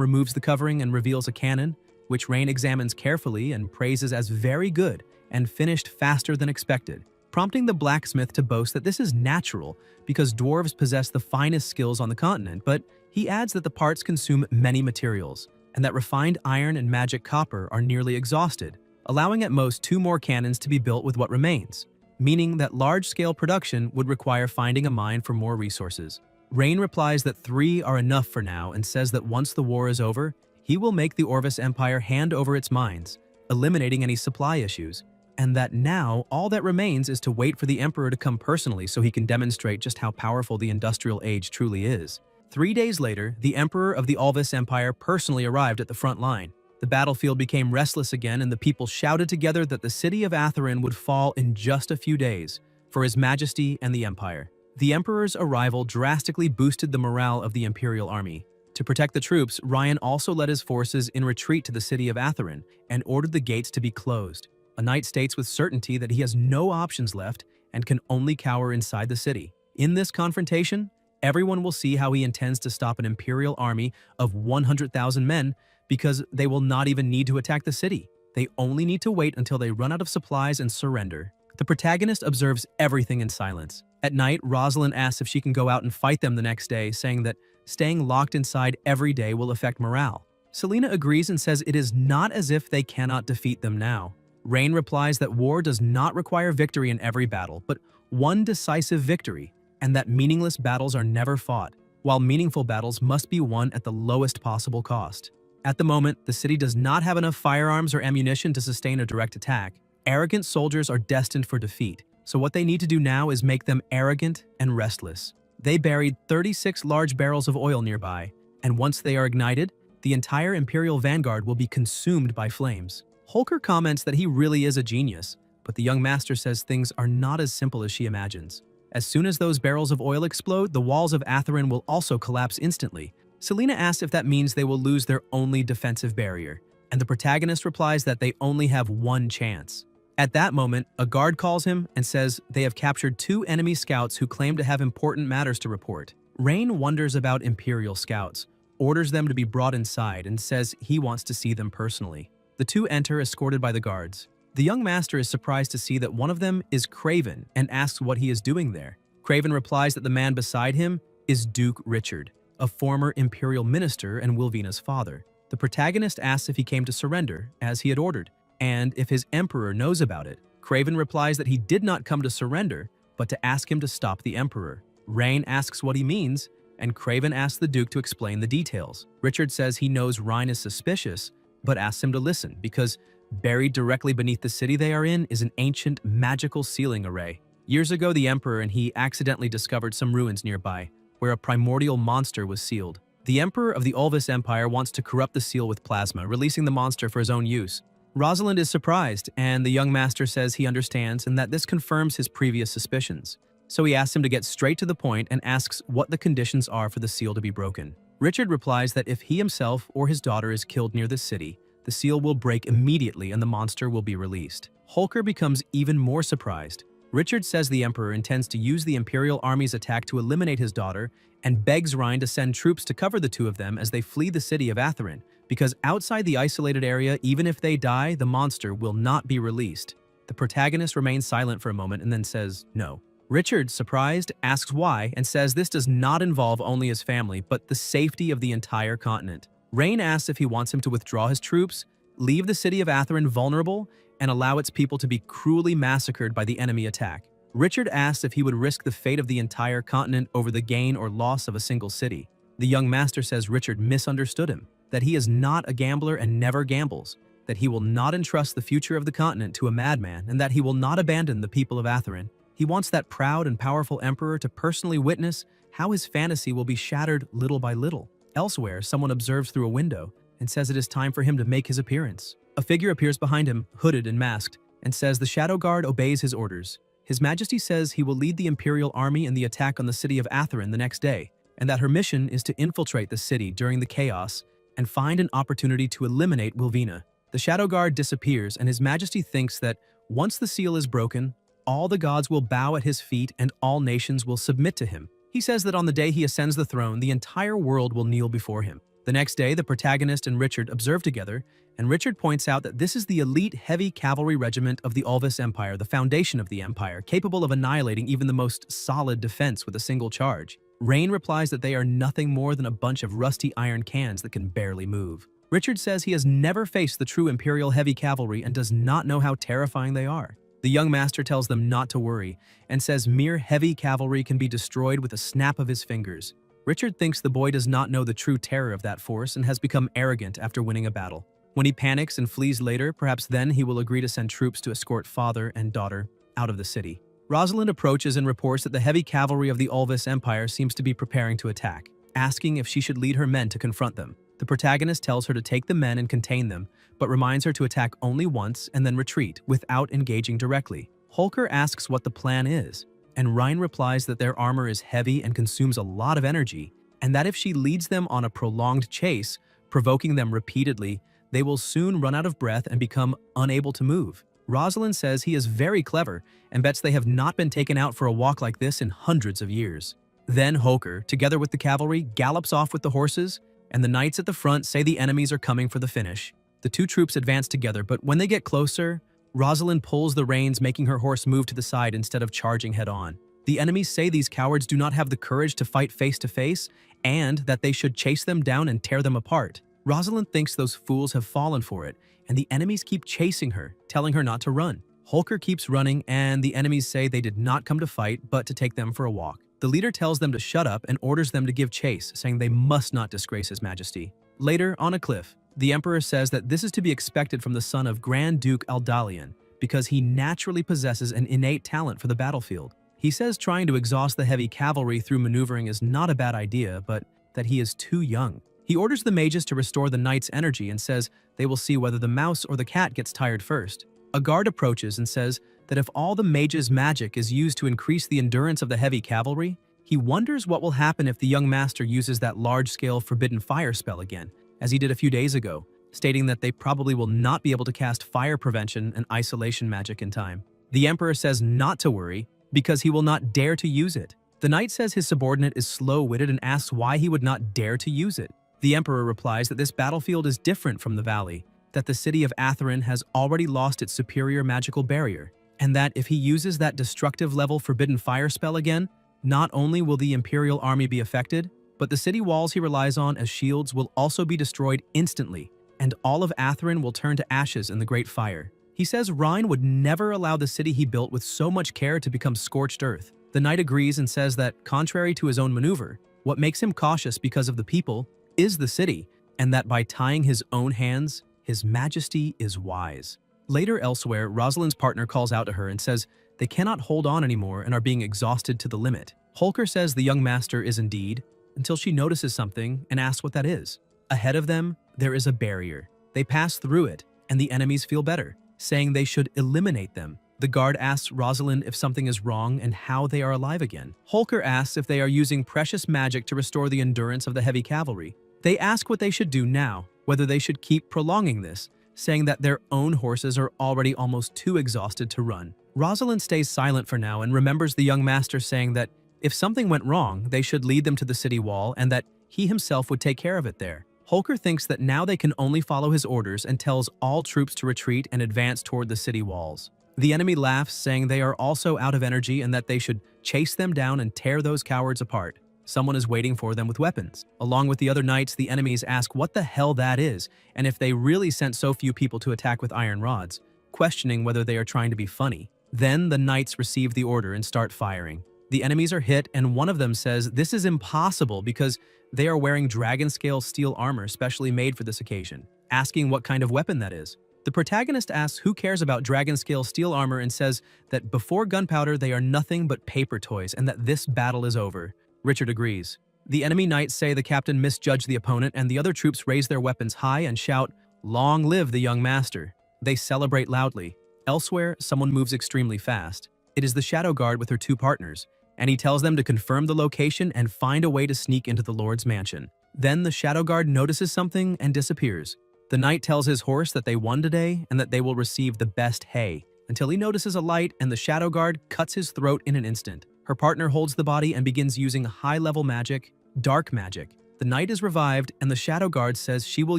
removes the covering and reveals a cannon, which Rain examines carefully and praises as very good and finished faster than expected, prompting the blacksmith to boast that this is natural because dwarves possess the finest skills on the continent, but he adds that the parts consume many materials, and that refined iron and magic copper are nearly exhausted, allowing at most 2 more cannons to be built with what remains, meaning that large-scale production would require finding a mine for more resources. Rain replies that 3 are enough for now and says that once the war is over, he will make the Orvis Empire hand over its mines, eliminating any supply issues, and that now all that remains is to wait for the Emperor to come personally so he can demonstrate just how powerful the industrial age truly is. 3 days later, the Emperor of the Orvis Empire personally arrived at the front line. The battlefield became restless again and the people shouted together that the city of Atherin would fall in just a few days for His Majesty and the Empire. The Emperor's arrival drastically boosted the morale of the Imperial Army. To protect the troops, Ryan also led his forces in retreat to the city of Atherin and ordered the gates to be closed. A knight states with certainty that he has no options left and can only cower inside the city. In this confrontation, everyone will see how he intends to stop an imperial army of 100,000 men because they will not even need to attack the city. They only need to wait until they run out of supplies and surrender. The protagonist observes everything in silence. At night, Rosalind asks if she can go out and fight them the next day, saying that staying locked inside every day will affect morale. Selena agrees and says it is not as if they cannot defeat them now. Rain replies that war does not require victory in every battle, but one decisive victory, and that meaningless battles are never fought, while meaningful battles must be won at the lowest possible cost. At the moment, the city does not have enough firearms or ammunition to sustain a direct attack. Arrogant soldiers are destined for defeat, so what they need to do now is make them arrogant and restless. They buried 36 large barrels of oil nearby, and once they are ignited, the entire Imperial vanguard will be consumed by flames. Holker comments that he really is a genius, but the young master says things are not as simple as she imagines. As soon as those barrels of oil explode, the walls of Atherin will also collapse instantly. Selena asks if that means they will lose their only defensive barrier, and the protagonist replies that they only have one chance. At that moment, a guard calls him and says they have captured 2 enemy scouts who claim to have important matters to report. Rain wonders about Imperial scouts, orders them to be brought inside, and says he wants to see them personally. The 2 enter, escorted by the guards. The young master is surprised to see that one of them is Craven and asks what he is doing there. Craven replies that the man beside him is Duke Richard, a former imperial minister and Wilvina's father. The protagonist asks if he came to surrender, as he had ordered, and if his emperor knows about it. Craven replies that he did not come to surrender, but to ask him to stop the emperor. Rain asks what he means, and Craven asks the Duke to explain the details. Richard says he knows Ryan is suspicious, but asks him to listen because buried directly beneath the city they are in is an ancient magical sealing array. Years ago, the Emperor and he accidentally discovered some ruins nearby, where a primordial monster was sealed. The Emperor of the Ulvis Empire wants to corrupt the seal with plasma, releasing the monster for his own use. Rosalind is surprised, and the young master says he understands and that this confirms his previous suspicions. So he asks him to get straight to the point and asks what the conditions are for the seal to be broken. Richard replies that if he himself or his daughter is killed near the city, the seal will break immediately and the monster will be released. Holker becomes even more surprised. Richard says the Emperor intends to use the Imperial Army's attack to eliminate his daughter and begs Ryan to send troops to cover the two of them as they flee the city of Atherin, because outside the isolated area, even if they die, the monster will not be released. The protagonist remains silent for a moment and then says no. Richard, surprised, asks why and says this does not involve only his family, but the safety of the entire continent. Rain asks if he wants him to withdraw his troops, leave the city of Atherin vulnerable, and allow its people to be cruelly massacred by the enemy attack. Richard asks if he would risk the fate of the entire continent over the gain or loss of a single city. The young master says Richard misunderstood him, that he is not a gambler and never gambles, that he will not entrust the future of the continent to a madman, and that he will not abandon the people of Atherin. He wants that proud and powerful emperor to personally witness how his fantasy will be shattered little by little. Elsewhere, someone observes through a window and says it is time for him to make his appearance. A figure appears behind him, hooded and masked, and says the Shadow Guard obeys his orders. His Majesty says he will lead the Imperial Army in the attack on the city of Atherin the next day, and that her mission is to infiltrate the city during the chaos and find an opportunity to eliminate Wilvina. The Shadow Guard disappears, and His Majesty thinks that once the seal is broken, all the gods will bow at his feet and all nations will submit to him. He says that on the day he ascends the throne, the entire world will kneel before him. The next day, the protagonist and Richard observe together, and Richard points out that this is the elite heavy cavalry regiment of the Ulvis Empire, the foundation of the empire, capable of annihilating even the most solid defense with a single charge. Rain replies that they are nothing more than a bunch of rusty iron cans that can barely move. Richard says he has never faced the true Imperial heavy cavalry and does not know how terrifying they are. The young master tells them not to worry and says mere heavy cavalry can be destroyed with a snap of his fingers. Richard thinks the boy does not know the true terror of that force and has become arrogant after winning a battle. When he panics and flees later, perhaps then he will agree to send troops to escort father and daughter out of the city. Rosalind approaches and reports that the heavy cavalry of the Ulvis Empire seems to be preparing to attack, asking if she should lead her men to confront them. The protagonist tells her to take the men and contain them, but reminds her to attack only once and then retreat without engaging directly. Holker asks what the plan is, and Ryan replies that their armor is heavy and consumes a lot of energy, and that if she leads them on a prolonged chase, provoking them repeatedly, they will soon run out of breath and become unable to move. Rosalind says he is very clever and bets they have not been taken out for a walk like this in hundreds of years. Then Holker, together with the cavalry, gallops off with the horses, and the knights at the front say the enemies are coming for the finish. The two troops advance together, but when they get closer, Rosalind pulls the reins, making her horse move to the side instead of charging head-on. The enemies say these cowards do not have the courage to fight face-to-face, and that they should chase them down and tear them apart. Rosalind thinks those fools have fallen for it, and the enemies keep chasing her, telling her not to run. Holker keeps running, and the enemies say they did not come to fight, but to take them for a walk. The leader tells them to shut up and orders them to give chase, saying they must not disgrace His Majesty. Later, on a cliff, the Emperor says that this is to be expected from the son of Grand Duke Aldalion, because he naturally possesses an innate talent for the battlefield. He says trying to exhaust the heavy cavalry through maneuvering is not a bad idea, but that he is too young. He orders the mages to restore the knights' energy and says they will see whether the mouse or the cat gets tired first. A guard approaches and says that if all the mages' magic is used to increase the endurance of the heavy cavalry, he wonders what will happen if the young master uses that large-scale forbidden fire spell again, as he did a few days ago, stating that they probably will not be able to cast fire prevention and isolation magic in time. The Emperor says not to worry, because he will not dare to use it. The knight says his subordinate is slow-witted and asks why he would not dare to use it. The Emperor replies that this battlefield is different from the valley, that the city of Atherin has already lost its superior magical barrier, and that if he uses that destructive level forbidden fire spell again, not only will the Imperial Army be affected, but the city walls he relies on as shields will also be destroyed instantly, and all of Atherin will turn to ashes in the Great Fire. He says Rhine would never allow the city he built with so much care to become scorched earth. The knight agrees and says that, contrary to his own maneuver, what makes him cautious because of the people is the city, and that by tying his own hands, His Majesty is wise. Later elsewhere, Rosalind's partner calls out to her and says They cannot hold on anymore and are being exhausted to the limit. Holker says the young master is indeed, until she notices something and asks what that is. Ahead of them, there is a barrier. They pass through it, and the enemies feel better, saying they should eliminate them. The guard asks Rosalind if something is wrong and how they are alive again. Holker asks if they are using precious magic to restore the endurance of the heavy cavalry. They ask what they should do now, whether they should keep prolonging this, saying that their own horses are already almost too exhausted to run. Rosalind stays silent for now and remembers the young master saying that if something went wrong, they should lead them to the city wall and that he himself would take care of it there. Holker thinks that now they can only follow his orders and tells all troops to retreat and advance toward the city walls. The enemy laughs, saying they are also out of energy and that they should chase them down and tear those cowards apart. Someone is waiting for them with weapons. Along with the other knights, the enemies ask what the hell that is and if they really sent so few people to attack with iron rods, questioning whether they are trying to be funny. Then the knights receive the order and start firing. The enemies are hit, and one of them says this is impossible because they are wearing dragon-scale steel armor specially made for this occasion, asking what kind of weapon that is. The protagonist asks who cares about dragon-scale steel armor and says that before gunpowder they are nothing but paper toys and that this battle is over. Richard agrees. The enemy knights say the captain misjudged the opponent, and the other troops raise their weapons high and shout, "Long live the young master." They celebrate loudly. Elsewhere, someone moves extremely fast. It is the Shadow Guard with her two partners, and he tells them to confirm the location and find a way to sneak into the Lord's mansion. Then the Shadow Guard notices something and disappears. The knight tells his horse that they won today and that they will receive the best hay, until he notices a light and the Shadow Guard cuts his throat in an instant. Her partner holds the body and begins using high-level magic, dark magic. The knight is revived, and the Shadow Guard says she will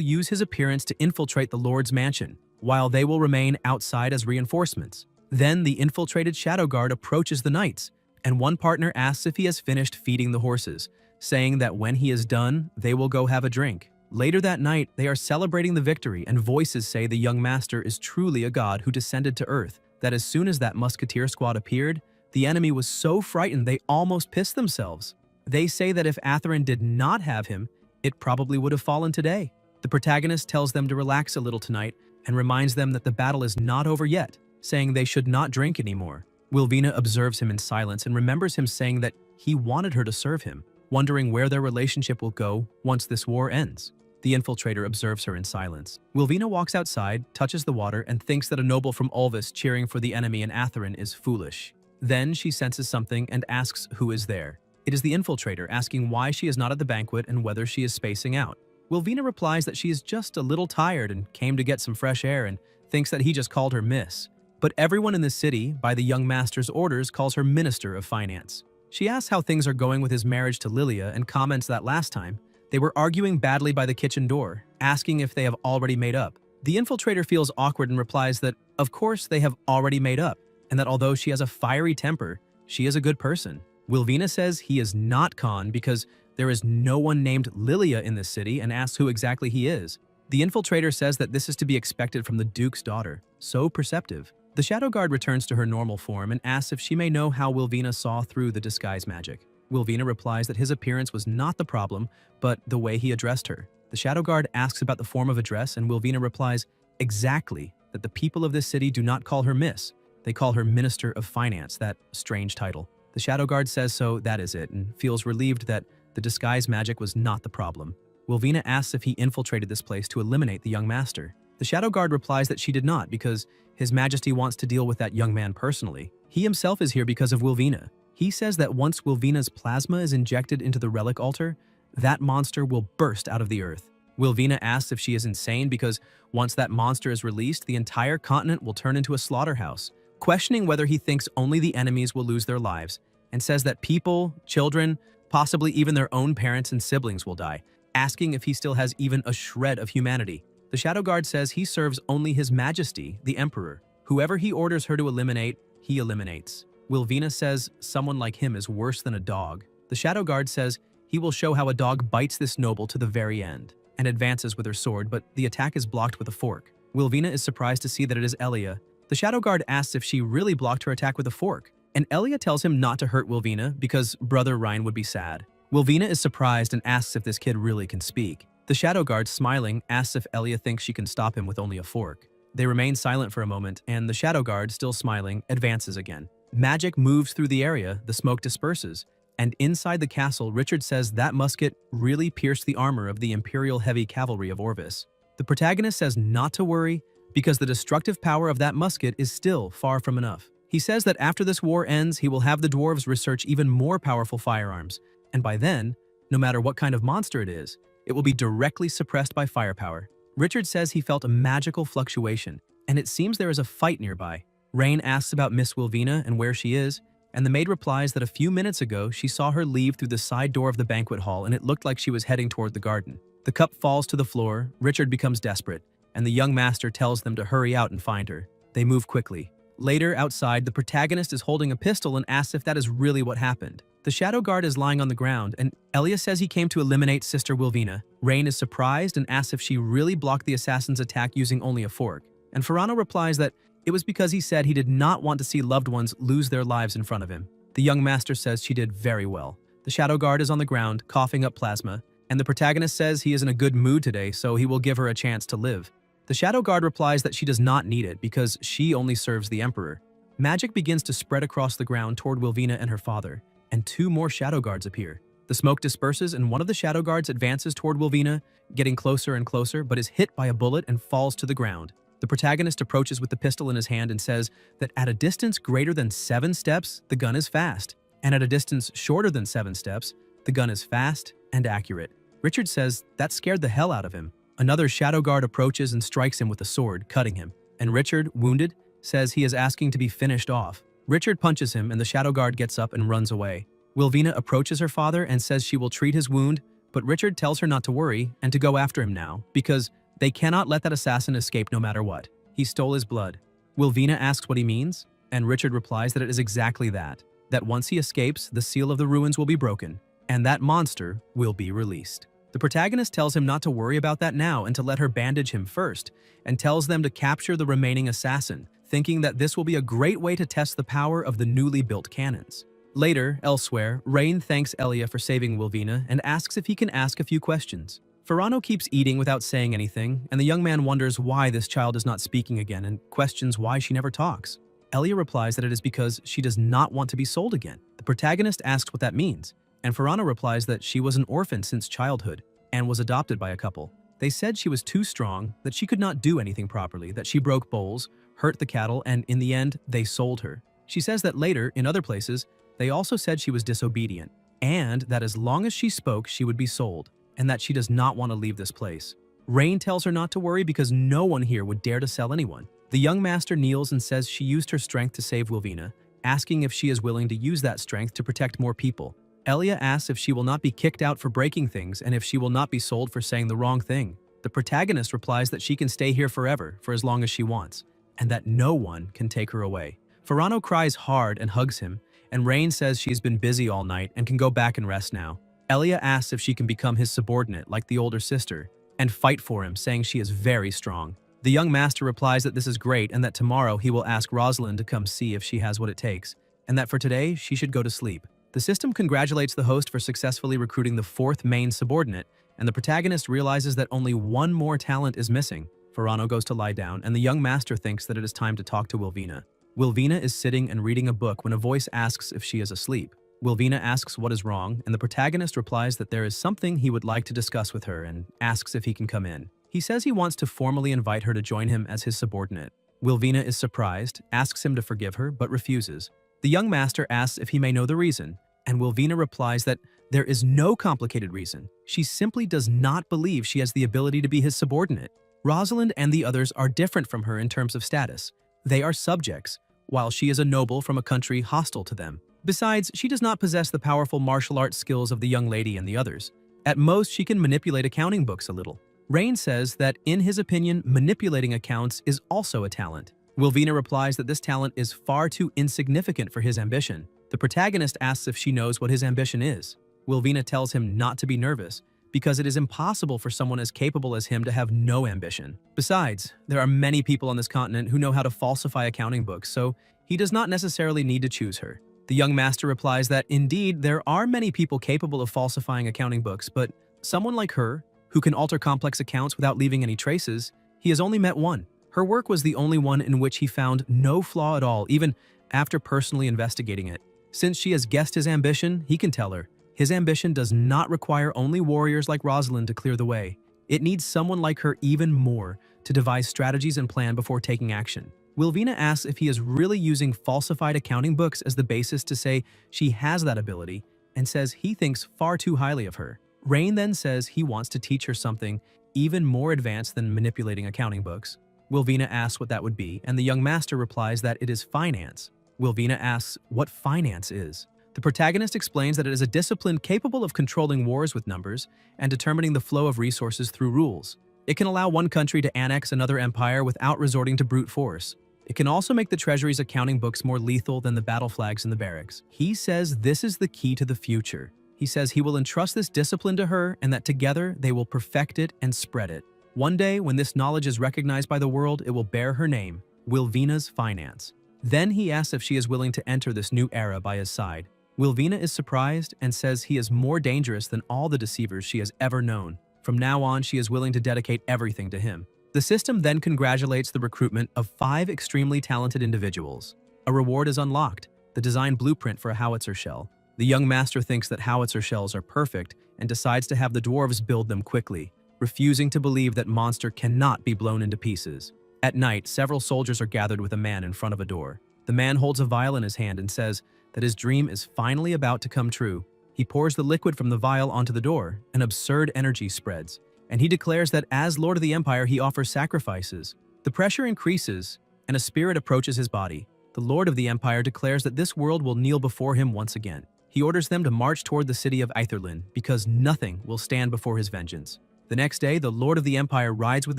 use his appearance to infiltrate the Lord's mansion, while they will remain outside as reinforcements. Then the infiltrated Shadow Guard approaches the knights, and one partner asks if he has finished feeding the horses, saying that when he is done, they will go have a drink. Later that night, they are celebrating the victory, and voices say the young master is truly a god who descended to earth, that as soon as that musketeer squad appeared, the enemy was so frightened they almost pissed themselves. They say that if Atherin did not have him, it probably would have fallen today. The protagonist tells them to relax a little tonight and reminds them that the battle is not over yet, saying they should not drink anymore. Wilvina observes him in silence and remembers him saying that he wanted her to serve him, wondering where their relationship will go once this war ends. The infiltrator observes her in silence. Wilvina walks outside, touches the water, and thinks that a noble from Ulvis cheering for the enemy in Atherin is foolish. Then she senses something and asks who is there. It is the infiltrator asking why she is not at the banquet and whether she is spacing out. Wilvina replies that she is just a little tired and came to get some fresh air and thinks that he just called her miss. But everyone in the city, by the young master's orders, calls her Minister of Finance. She asks how things are going with his marriage to Lilia and comments that last time, they were arguing badly by the kitchen door, asking if they have already made up. The infiltrator feels awkward and replies that, of course, they have already made up, and that although she has a fiery temper, she is a good person. Wilvina says he is not Khan because there is no one named Lilia in this city and asks who exactly he is. The infiltrator says that this is to be expected from the Duke's daughter, so perceptive. The Shadow Guard returns to her normal form and asks if she may know how Wilvina saw through the disguise magic. Wilvina replies that his appearance was not the problem, but the way he addressed her. The Shadow Guard asks about the form of address, and Wilvina replies exactly that the people of this city do not call her Miss. They call her Minister of Finance, that strange title. The Shadow Guard says so that is it, and feels relieved that the disguise magic was not the problem. Wilvina asks if he infiltrated this place to eliminate the young master. The Shadow Guard replies that she did not because His Majesty wants to deal with that young man personally. He himself is here because of Wilvina. He says that once Wilvina's plasma is injected into the relic altar, that monster will burst out of the earth. Wilvina asks if she is insane because once that monster is released, the entire continent will turn into a slaughterhouse, questioning whether he thinks only the enemies will lose their lives, and says that people, children, possibly even their own parents and siblings will die, asking if he still has even a shred of humanity. The Shadow Guard says he serves only His Majesty, the Emperor. Whoever he orders her to eliminate, he eliminates. Wilvina says someone like him is worse than a dog. The Shadow Guard says he will show how a dog bites this noble to the very end, and advances with her sword, but the attack is blocked with a fork. Wilvina is surprised to see that it is Elia. The Shadow Guard asks if she really blocked her attack with a fork, and Elia tells him not to hurt Wilvina because Brother Ryan would be sad. Wilvina is surprised and asks if this kid really can speak. The Shadow Guard, smiling, asks if Elia thinks she can stop him with only a fork. They remain silent for a moment, and the Shadow Guard, still smiling, advances again. Magic moves through the area, the smoke disperses, and inside the castle, Richard says that musket really pierced the armor of the Imperial Heavy Cavalry of Orvis. The protagonist says not to worry because the destructive power of that musket is still far from enough. He says that after this war ends, he will have the dwarves research even more powerful firearms, and by then, no matter what kind of monster it will be directly suppressed by firepower. Richard says he felt a magical fluctuation, and it seems there is a fight nearby. Rain asks about Miss Wilvina and where she is, and the maid replies that a few minutes ago she saw her leave through the side door of the banquet hall and it looked like she was heading toward the garden. The cup falls to the floor, Richard becomes desperate, and the young master tells them to hurry out and find her. They move quickly. Later, outside, the protagonist is holding a pistol and asks if that is really what happened. The shadow guard is lying on the ground, and Elia says he came to eliminate Sister Wilvina. Rain is surprised and asks if she really blocked the assassin's attack using only a fork, and Ferrano replies that it was because he said he did not want to see loved ones lose their lives in front of him. The young master says she did very well. The shadow guard is on the ground, coughing up plasma, and the protagonist says he is in a good mood today, so he will give her a chance to live. The shadow guard replies that she does not need it because she only serves the emperor. Magic begins to spread across the ground toward Wilvina and her father, and 2 more shadow guards appear. The smoke disperses and one of the shadow guards advances toward Wilvina, getting closer and closer, but is hit by a bullet and falls to the ground. The protagonist approaches with the pistol in his hand and says that at a distance greater than 7 steps, the gun is fast, and at a distance shorter than 7 steps, the gun is fast and accurate. Richard says that scared the hell out of him. Another shadow guard approaches and strikes him with a sword, cutting him, and Richard, wounded, says he is asking to be finished off. Richard punches him and the shadow guard gets up and runs away. Wilvina approaches her father and says she will treat his wound, but Richard tells her not to worry and to go after him now, because they cannot let that assassin escape no matter what. He stole his blood. Wilvina asks what he means, and Richard replies that it is exactly that once he escapes, the seal of the ruins will be broken, and that monster will be released. The protagonist tells him not to worry about that now and to let her bandage him first, and tells them to capture the remaining assassin, thinking that this will be a great way to test the power of the newly built cannons. Later, elsewhere, Rain thanks Elia for saving Wilvina and asks if he can ask a few questions. Ferrano keeps eating without saying anything, and the young man wonders why this child is not speaking again and questions why she never talks. Elia replies that it is because she does not want to be sold again. The protagonist asks what that means, and Ferrano replies that she was an orphan since childhood and was adopted by a couple. They said she was too strong, that she could not do anything properly, that she broke bowls, hurt the cattle, and in the end, they sold her. She says that later, in other places, they also said she was disobedient, and that as long as she spoke, she would be sold, and that she does not want to leave this place. Rain tells her not to worry because no one here would dare to sell anyone. The young master kneels and says she used her strength to save Wilvina, asking if she is willing to use that strength to protect more people. Elia asks if she will not be kicked out for breaking things and if she will not be sold for saying the wrong thing. The protagonist replies that she can stay here forever, for as long as she wants, and that no one can take her away. Ferrano cries hard and hugs him, and Rain says she has been busy all night and can go back and rest now. Elia asks if she can become his subordinate like the older sister, and fight for him, saying she is very strong. The young master replies that this is great and that tomorrow he will ask Rosalind to come see if she has what it takes, and that for today she should go to sleep. The system congratulates the host for successfully recruiting the 4th main subordinate, and the protagonist realizes that only one more talent is missing. Ferrano goes to lie down, and the young master thinks that it is time to talk to Wilvina. Wilvina is sitting and reading a book when a voice asks if she is asleep. Wilvina asks what is wrong, and the protagonist replies that there is something he would like to discuss with her and asks if he can come in. He says he wants to formally invite her to join him as his subordinate. Wilvina is surprised, asks him to forgive her, but refuses. The young master asks if he may know the reason, and Wilvina replies that there is no complicated reason. She simply does not believe she has the ability to be his subordinate. Rosalind and the others are different from her in terms of status. They are subjects, while she is a noble from a country hostile to them. Besides, she does not possess the powerful martial arts skills of the young lady and the others. At most, she can manipulate accounting books a little. Rain says that, in his opinion, manipulating accounts is also a talent. Wilvina replies that this talent is far too insignificant for his ambition. The protagonist asks if she knows what his ambition is. Wilvina tells him not to be nervous, because it is impossible for someone as capable as him to have no ambition. Besides, there are many people on this continent who know how to falsify accounting books, so he does not necessarily need to choose her. The young master replies that indeed there are many people capable of falsifying accounting books, but someone like her, who can alter complex accounts without leaving any traces, he has only met one. Her work was the only one in which he found no flaw at all, even after personally investigating it. Since she has guessed his ambition, he can tell her, his ambition does not require only warriors like Rosalind to clear the way. It needs someone like her even more to devise strategies and plan before taking action. Wilvina asks if he is really using falsified accounting books as the basis to say she has that ability, and says he thinks far too highly of her. Rain then says he wants to teach her something even more advanced than manipulating accounting books. Wilvina asks what that would be, and the young master replies that it is finance. Wilvina asks what finance is. The protagonist explains that it is a discipline capable of controlling wars with numbers and determining the flow of resources through rules. It can allow one country to annex another empire without resorting to brute force. It can also make the treasury's accounting books more lethal than the battle flags in the barracks. He says this is the key to the future. He says he will entrust this discipline to her and that together they will perfect it and spread it. One day, when this knowledge is recognized by the world, it will bear her name, Wilvina's Finance. Then he asks if she is willing to enter this new era by his side. Wilvina is surprised and says he is more dangerous than all the deceivers she has ever known. From now on, she is willing to dedicate everything to him. The system then congratulates the recruitment of 5 extremely talented individuals. A reward is unlocked, the design blueprint for a howitzer shell. The young master thinks that howitzer shells are perfect and decides to have the dwarves build them quickly, refusing to believe that monster cannot be blown into pieces. At night, several soldiers are gathered with a man in front of a door. The man holds a vial in his hand and says that his dream is finally about to come true. He pours the liquid from the vial onto the door. An absurd energy spreads, and he declares that as Lord of the Empire, he offers sacrifices. The pressure increases, and a spirit approaches his body. The Lord of the Empire declares that this world will kneel before him once again. He orders them to march toward the city of Aetherlin because nothing will stand before his vengeance. The next day, the Lord of the Empire rides with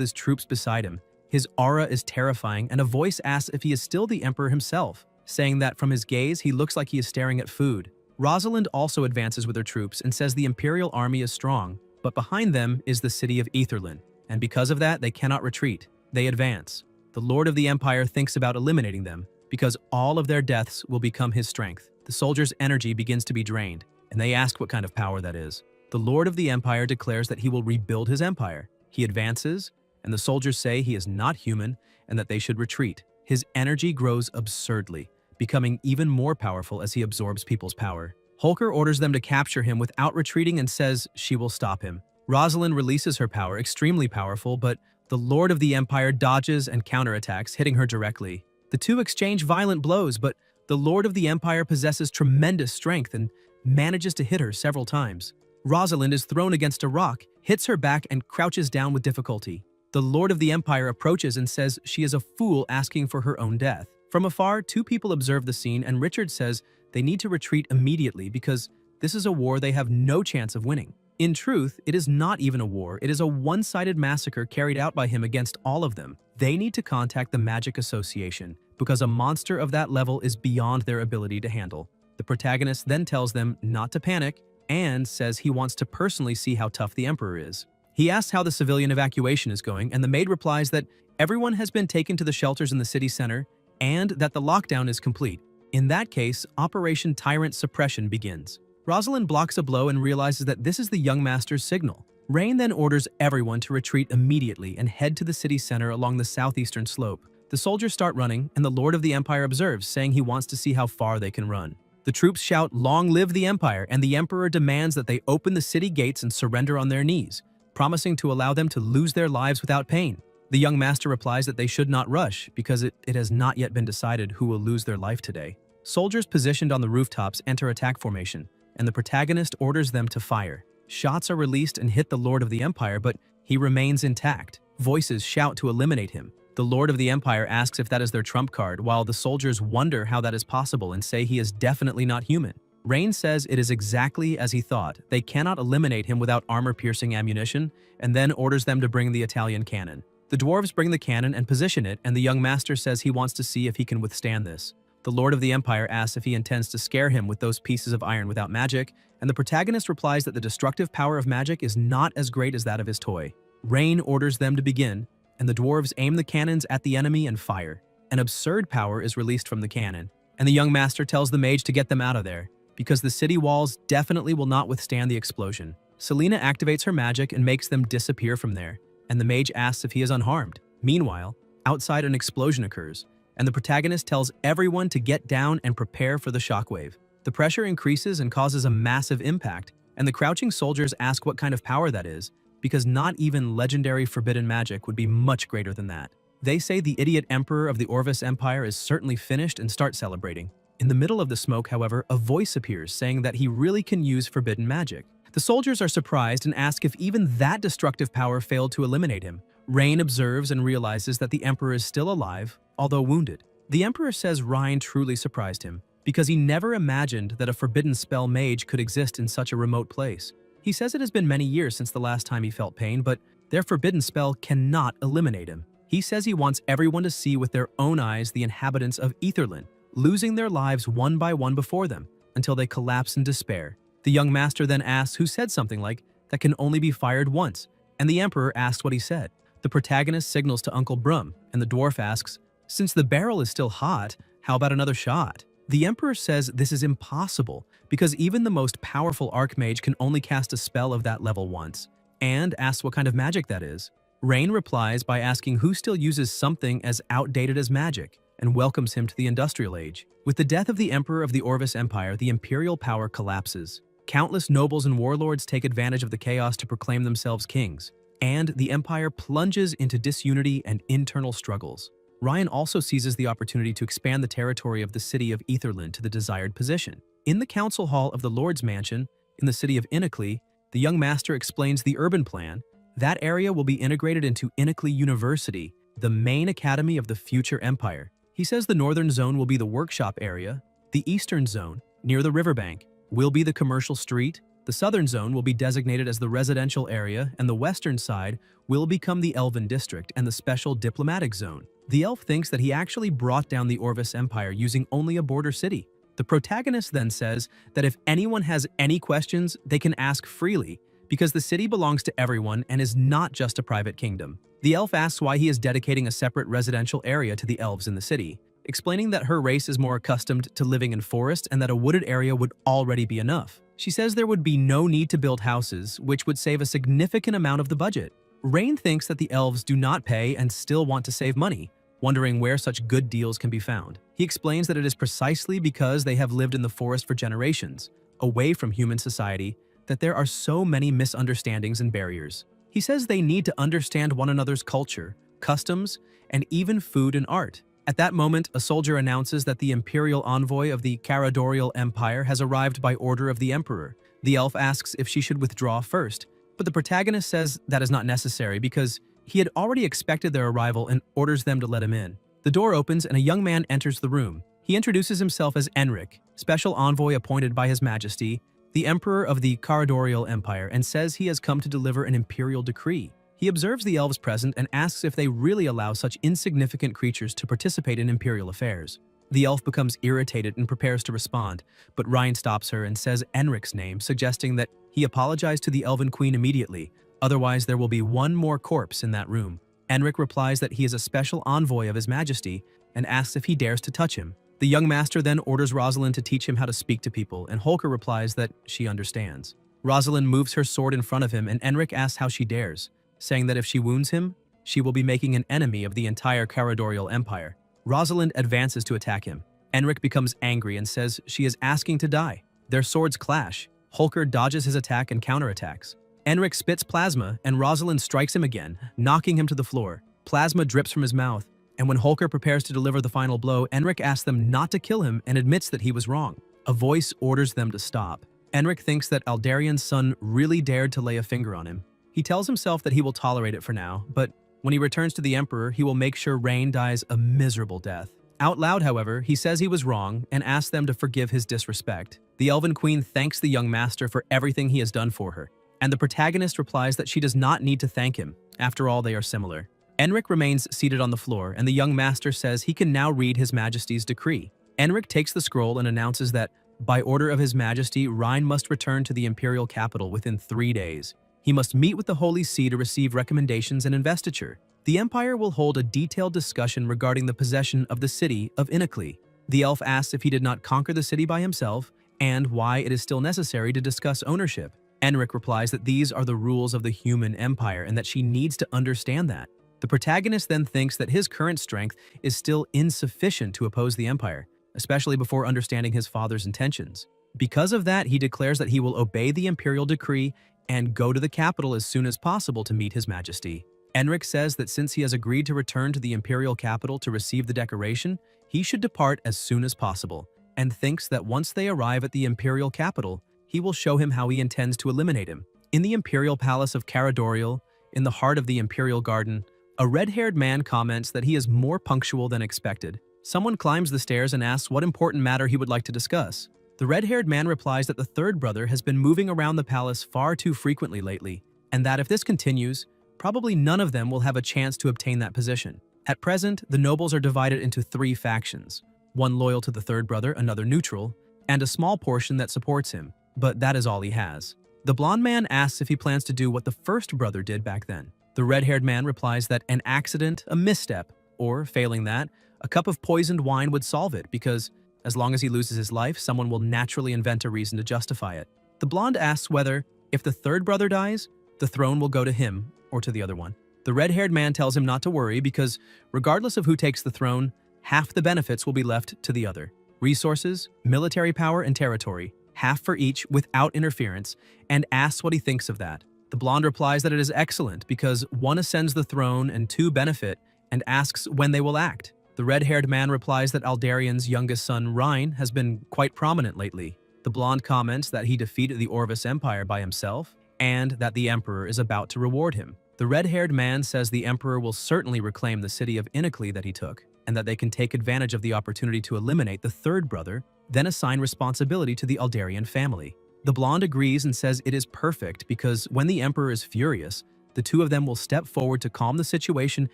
his troops beside him. His aura is terrifying, and a voice asks if he is still the Emperor himself, saying that from his gaze, he looks like he is staring at food. Rosalind also advances with her troops and says the Imperial army is strong, but behind them is the city of Aetherlin, and because of that, they cannot retreat. They advance. The Lord of the Empire thinks about eliminating them, because all of their deaths will become his strength. The soldiers' energy begins to be drained, and they ask what kind of power that is. The Lord of the Empire declares that he will rebuild his empire. He advances, and the soldiers say he is not human and that they should retreat. His energy grows absurdly, becoming even more powerful as he absorbs people's power. Holker orders them to capture him without retreating and says she will stop him. Rosalind releases her power, extremely powerful, but the Lord of the Empire dodges and counterattacks, hitting her directly. The two exchange violent blows, but the Lord of the Empire possesses tremendous strength and manages to hit her several times. Rosalind is thrown against a rock, hits her back, and crouches down with difficulty. The Lord of the Empire approaches and says she is a fool asking for her own death. From afar, 2 people observe the scene, and Richard says they need to retreat immediately because this is a war they have no chance of winning. In truth, it is not even a war, it is a one-sided massacre carried out by him against all of them. They need to contact the Magic Association because a monster of that level is beyond their ability to handle. The protagonist then tells them not to panic and says he wants to personally see how tough the Emperor is. He asks how the civilian evacuation is going, and the maid replies that everyone has been taken to the shelters in the city center and that the lockdown is complete. In that case, Operation Tyrant Suppression begins. Rosalind blocks a blow and realizes that this is the young master's signal. Rain then orders everyone to retreat immediately and head to the city center along the southeastern slope. The soldiers start running, and the Lord of the Empire observes, saying he wants to see how far they can run. The troops shout, "Long live the Empire," and the Emperor demands that they open the city gates and surrender on their knees, promising to allow them to lose their lives without pain. The young master replies that they should not rush because it has not yet been decided who will lose their life today. Soldiers positioned on the rooftops enter attack formation, and the protagonist orders them to fire. Shots are released and hit the Lord of the Empire, but he remains intact. Voices shout to eliminate him. The Lord of the Empire asks if that is their trump card, while the soldiers wonder how that is possible and say he is definitely not human. Rain says it is exactly as he thought. They cannot eliminate him without armor-piercing ammunition, and then orders them to bring the Italian cannon. The dwarves bring the cannon and position it, and the young master says he wants to see if he can withstand this. The Lord of the Empire asks if he intends to scare him with those pieces of iron without magic, and the protagonist replies that the destructive power of magic is not as great as that of his toy. Rain orders them to begin, and the dwarves aim the cannons at the enemy and fire. An absurd power is released from the cannon, and the young master tells the mage to get them out of there, because the city walls definitely will not withstand the explosion. Selena activates her magic and makes them disappear from there, and the mage asks if he is unharmed. Meanwhile, outside an explosion occurs, and the protagonist tells everyone to get down and prepare for the shockwave. The pressure increases and causes a massive impact, and the crouching soldiers ask what kind of power that is, because not even legendary forbidden magic would be much greater than that. They say the idiot emperor of the Orvis Empire is certainly finished and start celebrating. In the middle of the smoke, however, a voice appears saying that he really can use forbidden magic. The soldiers are surprised and ask if even that destructive power failed to eliminate him. Rain observes and realizes that the emperor is still alive, although wounded. The emperor says Ryan truly surprised him, because he never imagined that a forbidden spell mage could exist in such a remote place. He says it has been many years since the last time he felt pain, but their forbidden spell cannot eliminate him. He says he wants everyone to see with their own eyes the inhabitants of Aetherland, losing their lives one by one before them, until they collapse in despair. The young master then asks who said something like, "That can only be fired once," and the emperor asks what he said. The protagonist signals to Uncle Brum, and the dwarf asks, "Since the barrel is still hot, how about another shot?" The emperor says this is impossible, because even the most powerful archmage can only cast a spell of that level once, and asks what kind of magic that is. Rain replies by asking who still uses something as outdated as magic, and welcomes him to the industrial age. With the death of the emperor of the Orvis Empire, the imperial power collapses. Countless nobles and warlords take advantage of the chaos to proclaim themselves kings, and the empire plunges into disunity and internal struggles. Ryan also seizes the opportunity to expand the territory of the city of Aetherland to the desired position. In the council hall of the Lord's Mansion, in the city of Innikley, the young master explains the urban plan. That area will be integrated into Innikley University, the main academy of the future empire. He says the northern zone will be the workshop area, the eastern zone, near the riverbank, will be the commercial street, the southern zone will be designated as the residential area, and the western side will become the Elven district and the special diplomatic zone. The elf thinks that he actually brought down the Orvis Empire using only a border city. The protagonist then says that if anyone has any questions, they can ask freely, because the city belongs to everyone and is not just a private kingdom. The elf asks why he is dedicating a separate residential area to the elves in the city, explaining that her race is more accustomed to living in forest and that a wooded area would already be enough. She says there would be no need to build houses, which would save a significant amount of the budget. Rain thinks that the elves do not pay and still want to save money, wondering where such good deals can be found. He explains that it is precisely because they have lived in the forest for generations, away from human society, that there are so many misunderstandings and barriers. He says they need to understand one another's culture, customs, and even food and art. At that moment, a soldier announces that the imperial envoy of the Caradorial Empire has arrived by order of the emperor. The elf asks if she should withdraw first, but the protagonist says that is not necessary because he had already expected their arrival and orders them to let him in. The door opens and a young man enters the room. He introduces himself as Enric, special envoy appointed by His Majesty, the Emperor of the Caradorial Empire, and says he has come to deliver an imperial decree. He observes the elves present and asks if they really allow such insignificant creatures to participate in imperial affairs. The elf becomes irritated and prepares to respond, but Ryan stops her and says Enric's name, suggesting that he apologize to the Elven Queen immediately, otherwise there will be one more corpse in that room. Enric replies that he is a special envoy of His Majesty and asks if he dares to touch him. The young master then orders Rosalind to teach him how to speak to people, and Holker replies that she understands. Rosalind moves her sword in front of him, and Enric asks how she dares, saying that if she wounds him, she will be making an enemy of the entire Caradorial Empire. Rosalind advances to attack him. Enric becomes angry and says she is asking to die. Their swords clash. Holker dodges his attack and counterattacks. Enric spits plasma, and Rosalind strikes him again, knocking him to the floor. Plasma drips from his mouth, and when Holker prepares to deliver the final blow, Enric asks them not to kill him and admits that he was wrong. A voice orders them to stop. Enric thinks that Aldarian's son really dared to lay a finger on him. He tells himself that he will tolerate it for now, but when he returns to the Emperor, he will make sure Rain dies a miserable death. Out loud, however, he says he was wrong and asks them to forgive his disrespect. The Elven Queen thanks the young master for everything he has done for her, and the protagonist replies that she does not need to thank him. After all, they are similar. Enric remains seated on the floor, and the young master says he can now read His Majesty's decree. Enric takes the scroll and announces that, by order of His Majesty, Rhine must return to the imperial capital within 3 days. He must meet with the Holy See to receive recommendations and investiture. The Empire will hold a detailed discussion regarding the possession of the city of Innikley. The elf asks if he did not conquer the city by himself, and why it is still necessary to discuss ownership. Enric replies that these are the rules of the human empire and that she needs to understand that. The protagonist then thinks that his current strength is still insufficient to oppose the Empire, especially before understanding his father's intentions. Because of that, he declares that he will obey the imperial decree and go to the capital as soon as possible to meet His Majesty. Enric says that since he has agreed to return to the imperial capital to receive the decoration, he should depart as soon as possible, and thinks that once they arrive at the imperial capital, he will show him how he intends to eliminate him. In the imperial palace of Caradoriel, in the heart of the imperial garden, a red-haired man comments that he is more punctual than expected. Someone climbs the stairs and asks what important matter he would like to discuss. The red-haired man replies that the third brother has been moving around the palace far too frequently lately, and that if this continues, probably none of them will have a chance to obtain that position. At present, the nobles are divided into 3 factions, one loyal to the third brother, another neutral, and a small portion that supports him, but that is all he has. The blonde man asks if he plans to do what the first brother did back then. The red-haired man replies that an accident, a misstep, or, failing that, a cup of poisoned wine would solve it because, as long as he loses his life, someone will naturally invent a reason to justify it. The blonde asks whether, if the third brother dies, the throne will go to him or to the other one. The red-haired man tells him not to worry because, regardless of who takes the throne, half the benefits will be left to the other. Resources, military power, and territory, half for each without interference, and asks what he thinks of that. The blonde replies that it is excellent because 1 ascends the throne and 2 benefit, and asks when they will act. The red-haired man replies that Aldarian's youngest son, Rhine, has been quite prominent lately. The blonde comments that he defeated the Orvis Empire by himself, and that the Emperor is about to reward him. The red-haired man says the Emperor will certainly reclaim the city of Inicli that he took, and that they can take advantage of the opportunity to eliminate the third brother, then assign responsibility to the Aldarian family. The blonde agrees and says it is perfect because when the Emperor is furious, the 2 of them will step forward to calm the situation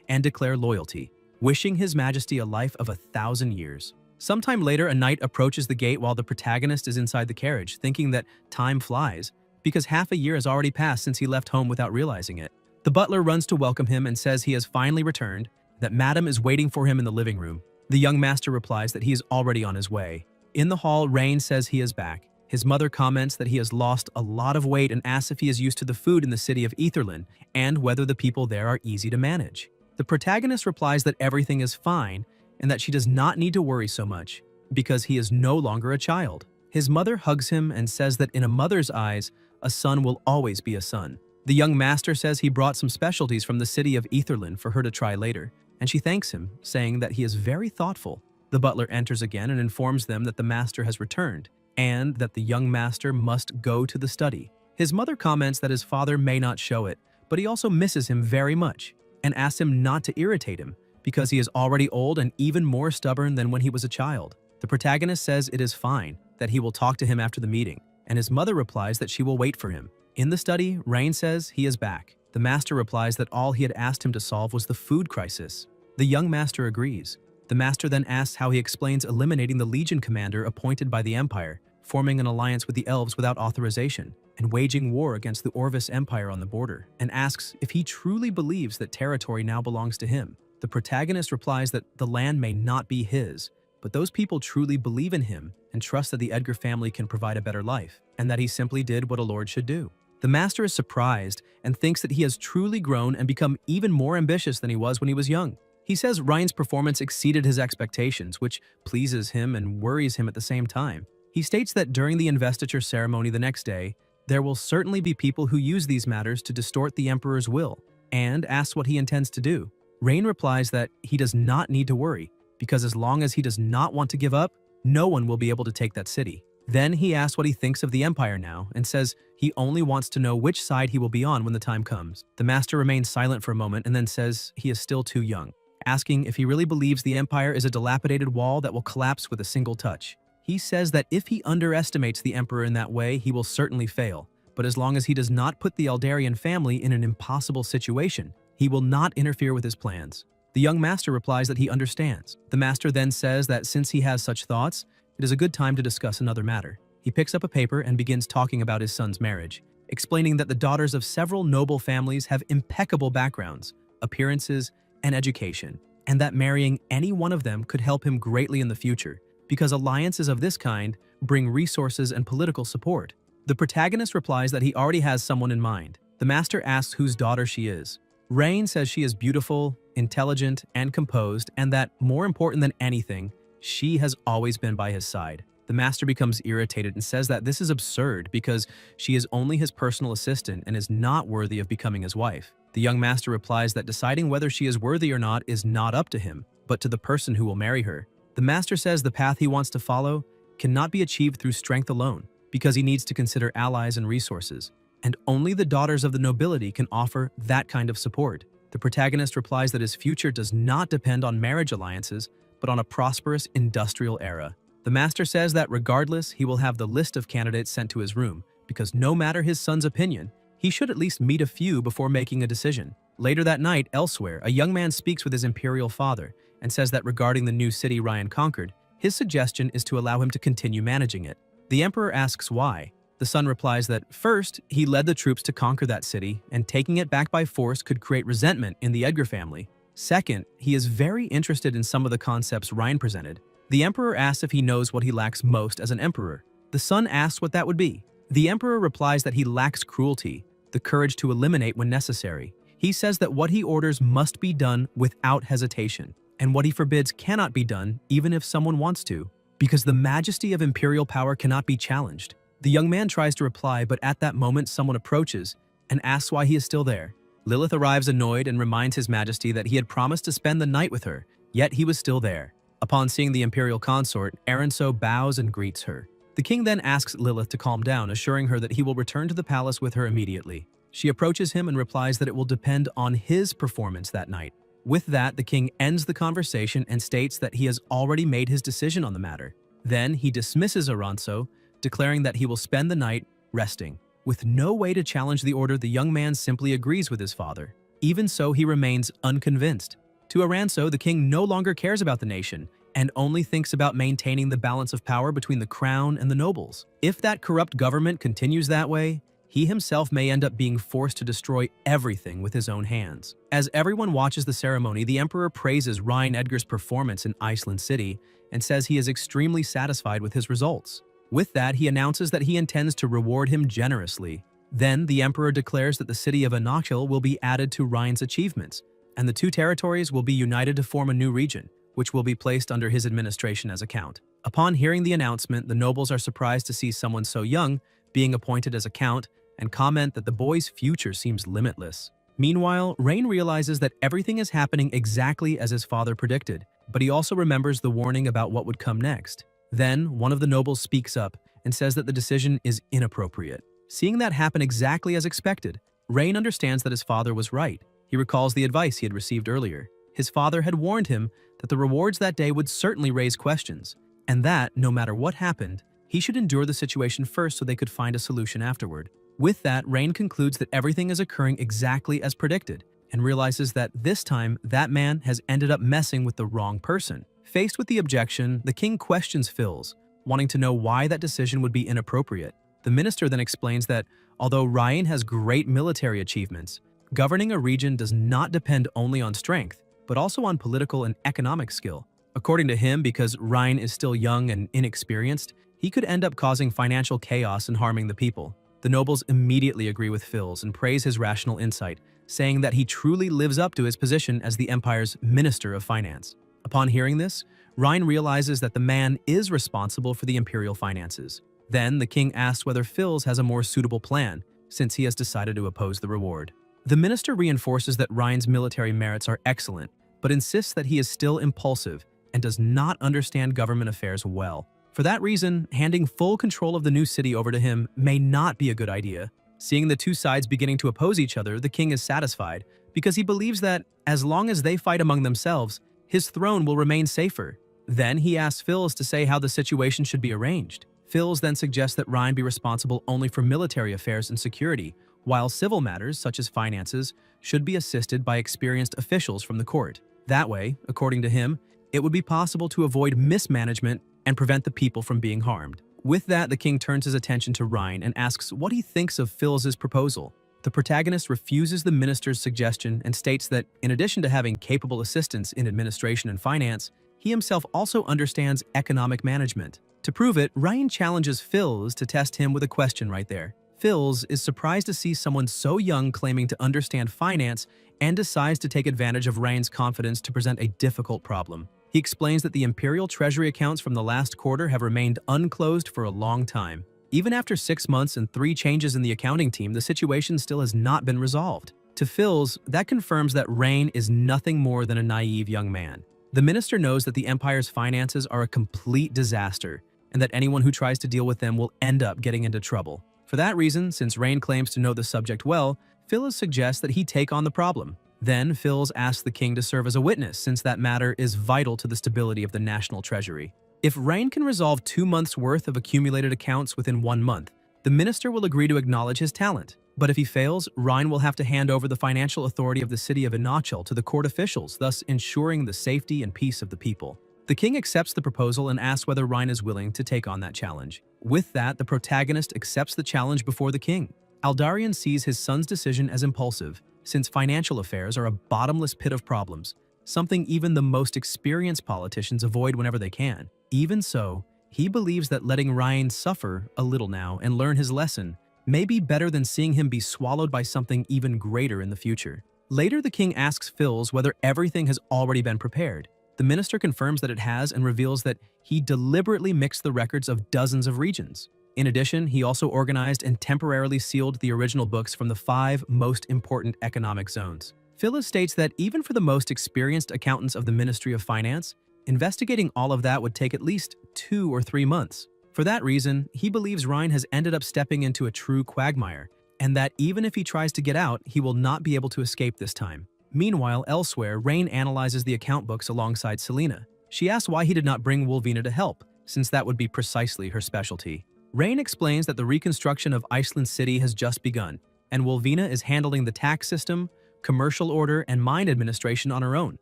and declare loyalty, wishing His Majesty a life of 1,000 years. Sometime later, a knight approaches the gate while the protagonist is inside the carriage, thinking that time flies, because half a year has already passed since he left home without realizing it. The butler runs to welcome him and says he has finally returned, that Madame is waiting for him in the living room. The young master replies that he is already on his way. In the hall, Rain says he is back. His mother comments that he has lost a lot of weight and asks if he is used to the food in the city of Aetherlin and whether the people there are easy to manage. The protagonist replies that everything is fine and that she does not need to worry so much because he is no longer a child. His mother hugs him and says that in a mother's eyes, a son will always be a son. The young master says he brought some specialties from the city of Aetherlin for her to try later, and she thanks him, saying that he is very thoughtful. The butler enters again and informs them that the master has returned, and that the young master must go to the study. His mother comments that his father may not show it, but he also misses him very much, and asks him not to irritate him, because he is already old and even more stubborn than when he was a child. The protagonist says it is fine, that he will talk to him after the meeting, and his mother replies that she will wait for him. In the study, Rain says he is back. The master replies that all he had asked him to solve was the food crisis. The young master agrees. The master then asks how he explains eliminating the Legion commander appointed by the Empire, forming an alliance with the elves without authorization, and waging war against the Orvis Empire on the border, and asks if he truly believes that territory now belongs to him. The protagonist replies that the land may not be his, but those people truly believe in him and trust that the Edgar family can provide a better life, and that he simply did what a lord should do. The master is surprised and thinks that he has truly grown and become even more ambitious than he was when he was young. He says Ryan's performance exceeded his expectations, which pleases him and worries him at the same time. He states that during the investiture ceremony the next day, there will certainly be people who use these matters to distort the Emperor's will, and asks what he intends to do. Rain replies that he does not need to worry, because as long as he does not want to give up, no one will be able to take that city. Then he asks what he thinks of the Empire now, and says he only wants to know which side he will be on when the time comes. The master remains silent for a moment and then says he is still too young, asking if he really believes the Empire is a dilapidated wall that will collapse with a single touch. He says that if he underestimates the Emperor in that way, he will certainly fail, but as long as he does not put the Aldarian family in an impossible situation, he will not interfere with his plans. The young master replies that he understands. The master then says that since he has such thoughts, it is a good time to discuss another matter. He picks up a paper and begins talking about his son's marriage, explaining that the daughters of several noble families have impeccable backgrounds, appearances, and education, and that marrying any one of them could help him greatly in the future, because alliances of this kind bring resources and political support. The protagonist replies that he already has someone in mind. The master asks whose daughter she is. Rain says she is beautiful, intelligent, and composed, and that, more important than anything, she has always been by his side. The master becomes irritated and says that this is absurd because she is only his personal assistant and is not worthy of becoming his wife. The young master replies that deciding whether she is worthy or not is not up to him, but to the person who will marry her. The master says the path he wants to follow cannot be achieved through strength alone, because he needs to consider allies and resources, and only the daughters of the nobility can offer that kind of support. The protagonist replies that his future does not depend on marriage alliances, but on a prosperous industrial era. The master says that regardless, he will have the list of candidates sent to his room, because no matter his son's opinion, he should at least meet a few before making a decision. Later that night, elsewhere, a young man speaks with his imperial father and says that regarding the new city Ryan conquered, his suggestion is to allow him to continue managing it. The emperor asks why. The son replies that first, he led the troops to conquer that city, and taking it back by force could create resentment in the Edgar family. Second, he is very interested in some of the concepts Ryan presented. The emperor asks if he knows what he lacks most as an emperor. The son asks what that would be. The emperor replies that he lacks cruelty, the courage to eliminate when necessary. He says that what he orders must be done without hesitation, and what he forbids cannot be done even if someone wants to, because the majesty of imperial power cannot be challenged. The young man tries to reply, but at that moment someone approaches and asks why he is still there. Lilith arrives annoyed and reminds His Majesty that he had promised to spend the night with her, yet he was still there. Upon seeing the imperial consort, Aranso bows and greets her. The king then asks Lilith to calm down, assuring her that he will return to the palace with her immediately. She approaches him and replies that it will depend on his performance that night. With that, the king ends the conversation and states that he has already made his decision on the matter. Then he dismisses Aranso, declaring that he will spend the night resting. With no way to challenge the order, the young man simply agrees with his father. Even so, he remains unconvinced. To Aranso, the king no longer cares about the nation and only thinks about maintaining the balance of power between the crown and the nobles. If that corrupt government continues that way, he himself may end up being forced to destroy everything with his own hands. As everyone watches the ceremony, the emperor praises Ryan Edgar's performance in Iceland City and says he is extremely satisfied with his results. With that, he announces that he intends to reward him generously. Then, the emperor declares that the city of Anachil will be added to Ryan's achievements, and the two territories will be united to form a new region, which will be placed under his administration as a count. Upon hearing the announcement, the nobles are surprised to see someone so young being appointed as a count and comment that the boy's future seems limitless. Meanwhile, Rain realizes that everything is happening exactly as his father predicted, but he also remembers the warning about what would come next. Then, one of the nobles speaks up and says that the decision is inappropriate. Seeing that happen exactly as expected, Rain understands that his father was right. He recalls the advice he had received earlier. His father had warned him that the rewards that day would certainly raise questions, and that, no matter what happened, he should endure the situation first so they could find a solution afterward. With that, Rain concludes that everything is occurring exactly as predicted, and realizes that this time, that man has ended up messing with the wrong person. Faced with the objection, the king questions Phils, wanting to know why that decision would be inappropriate. The minister then explains that, although Ryan has great military achievements, governing a region does not depend only on strength, but also on political and economic skill. According to him, because Ryan is still young and inexperienced, he could end up causing financial chaos and harming the people. The nobles immediately agree with Phils and praise his rational insight, saying that he truly lives up to his position as the empire's Minister of Finance. Upon hearing this, Ryan realizes that the man is responsible for the imperial finances. Then, the king asks whether Phils has a more suitable plan, since he has decided to oppose the reward. The minister reinforces that Ryan's military merits are excellent, but insists that he is still impulsive and does not understand government affairs well. For that reason, handing full control of the new city over to him may not be a good idea. Seeing the two sides beginning to oppose each other, the king is satisfied, because he believes that, as long as they fight among themselves, his throne will remain safer. Then he asks Phils to say how the situation should be arranged. Phils then suggests that Ryan be responsible only for military affairs and security, while civil matters, such as finances, should be assisted by experienced officials from the court. That way, according to him, it would be possible to avoid mismanagement and prevent the people from being harmed. With that, the king turns his attention to Ryan and asks what he thinks of Phil's proposal. The protagonist refuses the minister's suggestion and states that, in addition to having capable assistants in administration and finance, he himself also understands economic management. To prove it, Ryan challenges Phils to test him with a question right there. Phils is surprised to see someone so young claiming to understand finance and decides to take advantage of Rain's confidence to present a difficult problem. He explains that the Imperial Treasury accounts from the last quarter have remained unclosed for a long time. Even after 6 months and 3 changes in the accounting team, the situation still has not been resolved. To Phils, that confirms that Rain is nothing more than a naive young man. The minister knows that the Empire's finances are a complete disaster, and that anyone who tries to deal with them will end up getting into trouble. For that reason, since Rain claims to know the subject well, Phils suggests that he take on the problem. Then, Phils asks the king to serve as a witness, since that matter is vital to the stability of the national treasury. If Rain can resolve 2 months' worth of accumulated accounts within 1 month, the minister will agree to acknowledge his talent. But if he fails, Rain will have to hand over the financial authority of the city of Inachel to the court officials, thus ensuring the safety and peace of the people. The king accepts the proposal and asks whether Rain is willing to take on that challenge. With that, the protagonist accepts the challenge before the king. Aldarian sees his son's decision as impulsive, since financial affairs are a bottomless pit of problems, something even the most experienced politicians avoid whenever they can. Even so, he believes that letting Rain suffer a little now and learn his lesson may be better than seeing him be swallowed by something even greater in the future. Later, the king asks Phils whether everything has already been prepared. The minister confirms that it has and reveals that he deliberately mixed the records of dozens of regions. In addition, he also organized and temporarily sealed the original books from the 5 most important economic zones. Phils states that even for the most experienced accountants of the Ministry of Finance, investigating all of that would take at least 2 or 3 months. For that reason, he believes Rain has ended up stepping into a true quagmire, and that even if he tries to get out, he will not be able to escape this time. Meanwhile, elsewhere, Rain analyzes the account books alongside Selena. She asks why he did not bring Wolvina to help, since that would be precisely her specialty. Rain explains that the reconstruction of Iceland City has just begun, and Wolvina is handling the tax system, commercial order, and mine administration on her own,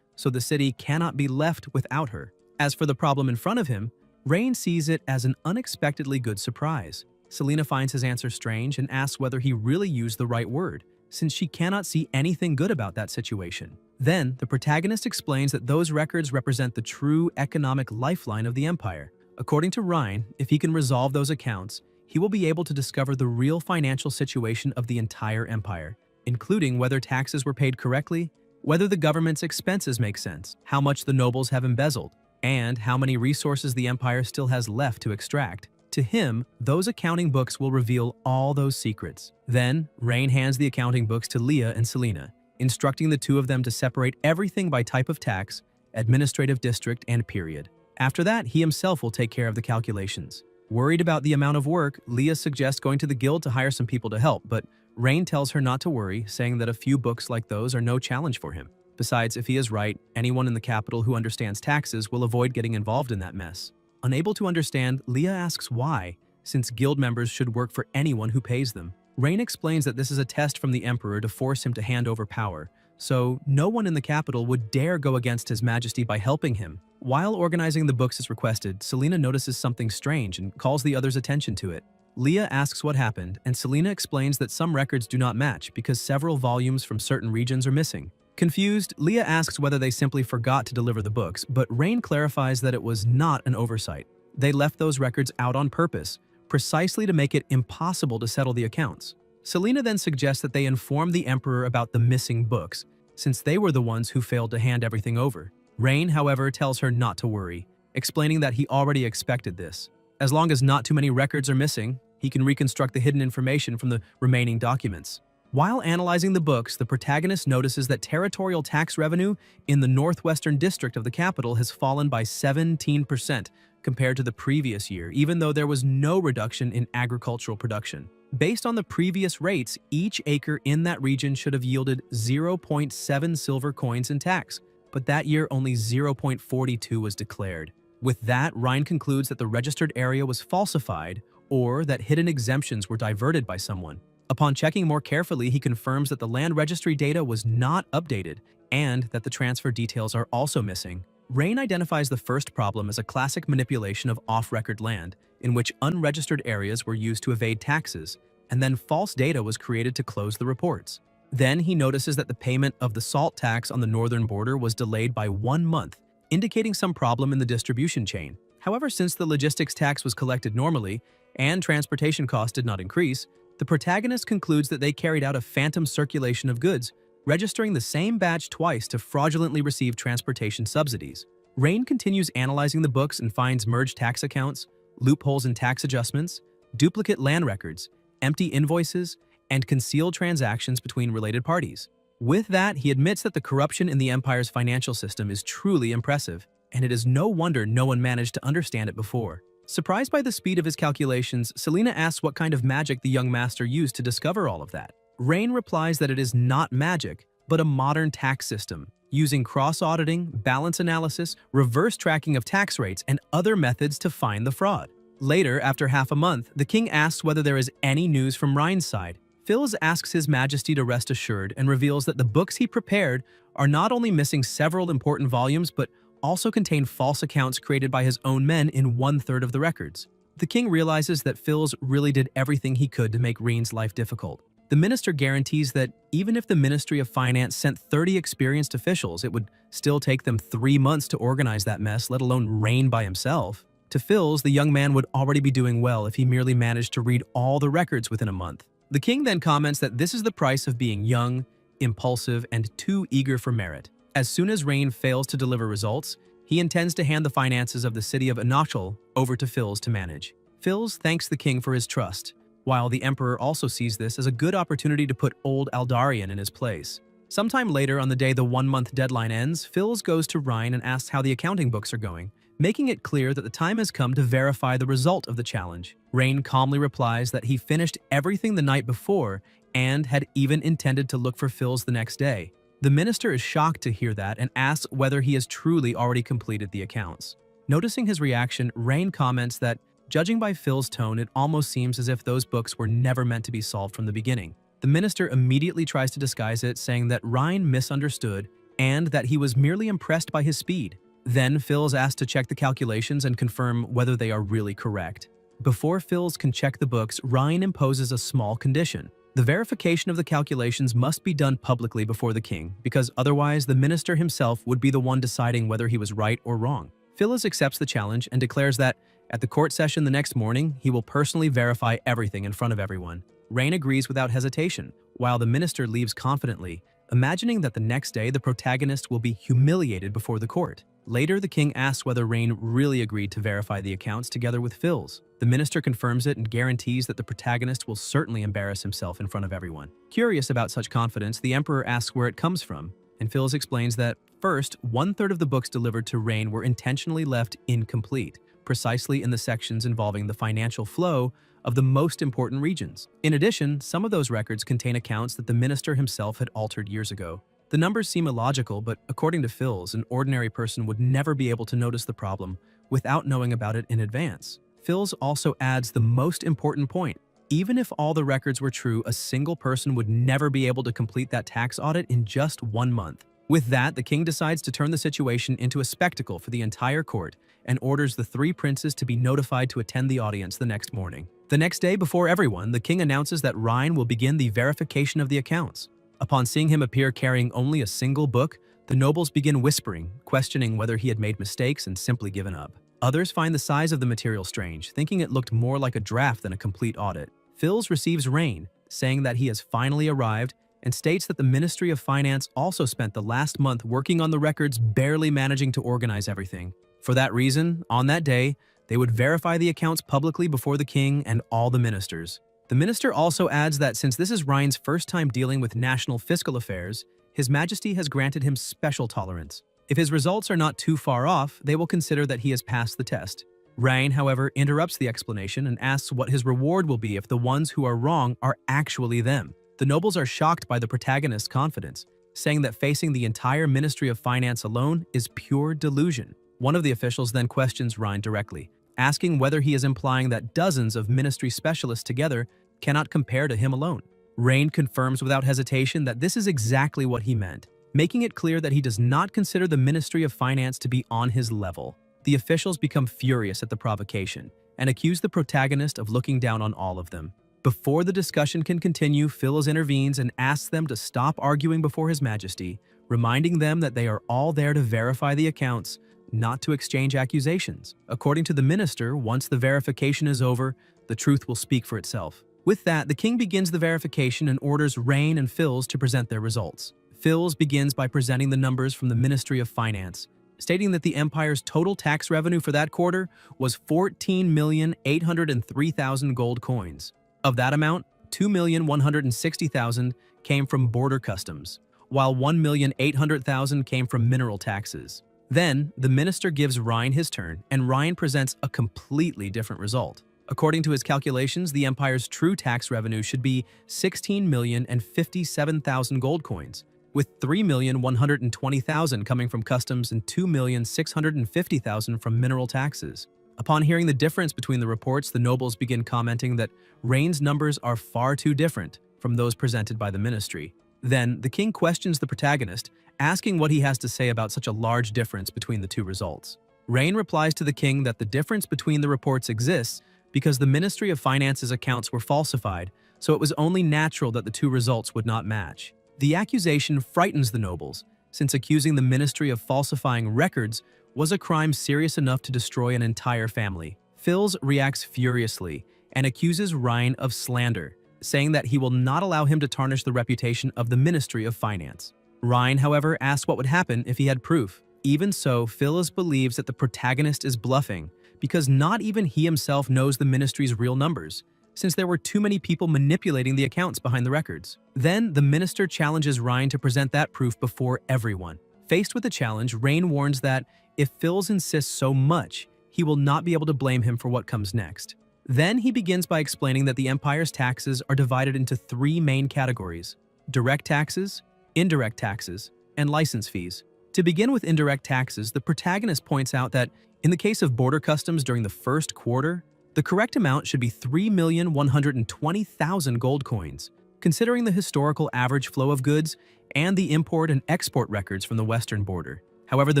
so the city cannot be left without her. As for the problem in front of him, Rain sees it as an unexpectedly good surprise. Selena finds his answer strange and asks whether he really used the right word, since she cannot see anything good about that situation. Then, the protagonist explains that those records represent the true economic lifeline of the Empire. According to Rain, if he can resolve those accounts, he will be able to discover the real financial situation of the entire Empire, including whether taxes were paid correctly, whether the government's expenses make sense, how much the nobles have embezzled, and how many resources the Empire still has left to extract. To him, those accounting books will reveal all those secrets. Then, Rain hands the accounting books to Leah and Selena, instructing the two of them to separate everything by type of tax, administrative district, and period. After that, he himself will take care of the calculations. Worried about the amount of work, Leah suggests going to the guild to hire some people to help, but Rain tells her not to worry, saying that a few books like those are no challenge for him. Besides, if he is right, anyone in the capital who understands taxes will avoid getting involved in that mess. Unable to understand, Leah asks why, since guild members should work for anyone who pays them. Rain explains that this is a test from the Emperor to force him to hand over power, so no one in the capital would dare go against His Majesty by helping him. While organizing the books as requested, Selena notices something strange and calls the others' attention to it. Leah asks what happened, and Selena explains that some records do not match because several volumes from certain regions are missing. Confused, Leah asks whether they simply forgot to deliver the books, but Rain clarifies that it was not an oversight. They left those records out on purpose, precisely to make it impossible to settle the accounts. Selena then suggests that they inform the Emperor about the missing books, since they were the ones who failed to hand everything over. Rain, however, tells her not to worry, explaining that he already expected this. As long as not too many records are missing, he can reconstruct the hidden information from the remaining documents. While analyzing the books, the protagonist notices that territorial tax revenue in the northwestern district of the capital has fallen by 17% compared to the previous year, even though there was no reduction in agricultural production. Based on the previous rates, each acre in that region should have yielded 0.7 silver coins in tax, but that year only 0.42 was declared. With that, Rain concludes that the registered area was falsified or that hidden exemptions were diverted by someone. Upon checking more carefully, he confirms that the land registry data was not updated and that the transfer details are also missing. Rain identifies the first problem as a classic manipulation of off-record land, in which unregistered areas were used to evade taxes, and then false data was created to close the reports. Then he notices that the payment of the salt tax on the northern border was delayed by 1 month, indicating some problem in the distribution chain. However, since the logistics tax was collected normally and transportation costs did not increase, The protagonist concludes that they carried out a phantom circulation of goods, registering the same batch twice to fraudulently receive transportation subsidies. Rain continues analyzing the books and finds merged tax accounts, loopholes in tax adjustments, duplicate land records, empty invoices, and concealed transactions between related parties. With that, he admits that the corruption in the Empire's financial system is truly impressive, and it is no wonder no one managed to understand it before. Surprised by the speed of his calculations, Selena asks what kind of magic the young master used to discover all of that. Rain replies that it is not magic, but a modern tax system, using cross-auditing, balance analysis, reverse tracking of tax rates, and other methods to find the fraud. Later, after half a month, the king asks whether there is any news from Rhine's side. Phils asks His Majesty to rest assured and reveals that the books he prepared are not only missing several important volumes, but also contain false accounts created by his own men in 1/3 of the records. The king realizes that Phils really did everything he could to make Rhine's life difficult. The minister guarantees that even if the Ministry of Finance sent 30 experienced officials, it would still take them 3 months to organize that mess, let alone Rhine by himself. To Phils, the young man would already be doing well if he merely managed to read all the records within a month. The king then comments that this is the price of being young, impulsive, and too eager for merit. As soon as Rhine fails to deliver results, he intends to hand the finances of the city of Anachal over to Phils to manage. Phils thanks the king for his trust, while the emperor also sees this as a good opportunity to put old Aldarian in his place. Sometime later on the day the 1-month deadline ends, Phils goes to Rhine and asks how the accounting books are going, making it clear that the time has come to verify the result of the challenge. Rhine calmly replies that he finished everything the night before and had even intended to look for Phils the next day. The minister is shocked to hear that and asks whether he has truly already completed the accounts. Noticing his reaction, Rhine comments that, judging by Phil's tone, it almost seems as if those books were never meant to be solved from the beginning. The minister immediately tries to disguise it, saying that Rhine misunderstood and that he was merely impressed by his speed. Then Phils asks to check the calculations and confirm whether they are really correct. Before Phils can check the books, Rhine imposes a small condition. The verification of the calculations must be done publicly before the king, because otherwise the minister himself would be the one deciding whether he was right or wrong. Phils accepts the challenge and declares that at the court session the next morning, he will personally verify everything in front of everyone. Rhine agrees without hesitation, while the minister leaves confidently, imagining that the next day the protagonist will be humiliated before the court. Later, the king asks whether Rhine really agreed to verify the accounts together with Phils. The minister confirms it and guarantees that the protagonist will certainly embarrass himself in front of everyone. Curious about such confidence, the emperor asks where it comes from, and Phils explains that, first, 1/3 of the books delivered to Rhine were intentionally left incomplete, precisely in the sections involving the financial flow of the most important regions. In addition, some of those records contain accounts that the minister himself had altered years ago. The numbers seem illogical, but according to Phils, an ordinary person would never be able to notice the problem without knowing about it in advance. Phils also adds the most important point. Even if all the records were true, a single person would never be able to complete that tax audit in just 1 month. With that, the king decides to turn the situation into a spectacle for the entire court and orders the 3 princes to be notified to attend the audience the next morning. The next day, before everyone, the king announces that Rhine will begin the verification of the accounts. Upon seeing him appear carrying only a single book, the nobles begin whispering, questioning whether he had made mistakes and simply given up. Others find the size of the material strange, thinking it looked more like a draft than a complete audit. Phils receives Rhine, saying that he has finally arrived, and states that the Ministry of Finance also spent the last month working on the records, barely managing to organize everything. For that reason, on that day, they would verify the accounts publicly before the king and all the ministers. The minister also adds that since this is Rhine's first time dealing with national fiscal affairs, His Majesty has granted him special tolerance. If his results are not too far off, they will consider that he has passed the test. Rhine, however, interrupts the explanation and asks what his reward will be if the ones who are wrong are actually them. The nobles are shocked by the protagonist's confidence, saying that facing the entire Ministry of Finance alone is pure delusion. One of the officials then questions Rhine directly, asking whether he is implying that dozens of ministry specialists together cannot compare to him alone. Rhine confirms without hesitation that this is exactly what he meant, making it clear that he does not consider the Ministry of Finance to be on his level. The officials become furious at the provocation and accuse the protagonist of looking down on all of them. Before the discussion can continue, Phils intervenes and asks them to stop arguing before His Majesty, reminding them that they are all there to verify the accounts, not to exchange accusations. According to the minister, once the verification is over, the truth will speak for itself. With that, the king begins the verification and orders Rain and Phils to present their results. Phils begins by presenting the numbers from the Ministry of Finance, stating that the empire's total tax revenue for that quarter was 14,803,000 gold coins. Of that amount, 2,160,000 came from border customs, while 1,800,000 came from mineral taxes. Then, the minister gives Ryan his turn, and Ryan presents a completely different result. According to his calculations, the empire's true tax revenue should be 16,057,000 gold coins, with 3,120,000 coming from customs and 2,650,000 from mineral taxes. Upon hearing the difference between the reports, the nobles begin commenting that Rain's numbers are far too different from those presented by the ministry. Then, the king questions the protagonist, asking what he has to say about such a large difference between the two results. Rain replies to the king that the difference between the reports exists because the Ministry of Finance's accounts were falsified, so it was only natural that the two results would not match. The accusation frightens the nobles, since accusing the ministry of falsifying records was a crime serious enough to destroy an entire family. Phils reacts furiously and accuses Ryan of slander, saying that he will not allow him to tarnish the reputation of the Ministry of Finance. Ryan, however, asks what would happen if he had proof. Even so, Phils believes that the protagonist is bluffing, because not even he himself knows the ministry's real numbers, since there were too many people manipulating the accounts behind the records. Then, the minister challenges Ryan to present that proof before everyone. Faced with the challenge, Rain warns that if Phils insists so much, he will not be able to blame him for what comes next. Then he begins by explaining that the empire's taxes are divided into three main categories: direct taxes, indirect taxes, and license fees. To begin with indirect taxes, the protagonist points out that in the case of border customs during the first quarter, the correct amount should be 3,120,000 gold coins, considering the historical average flow of goods and the import and export records from the western border. However, the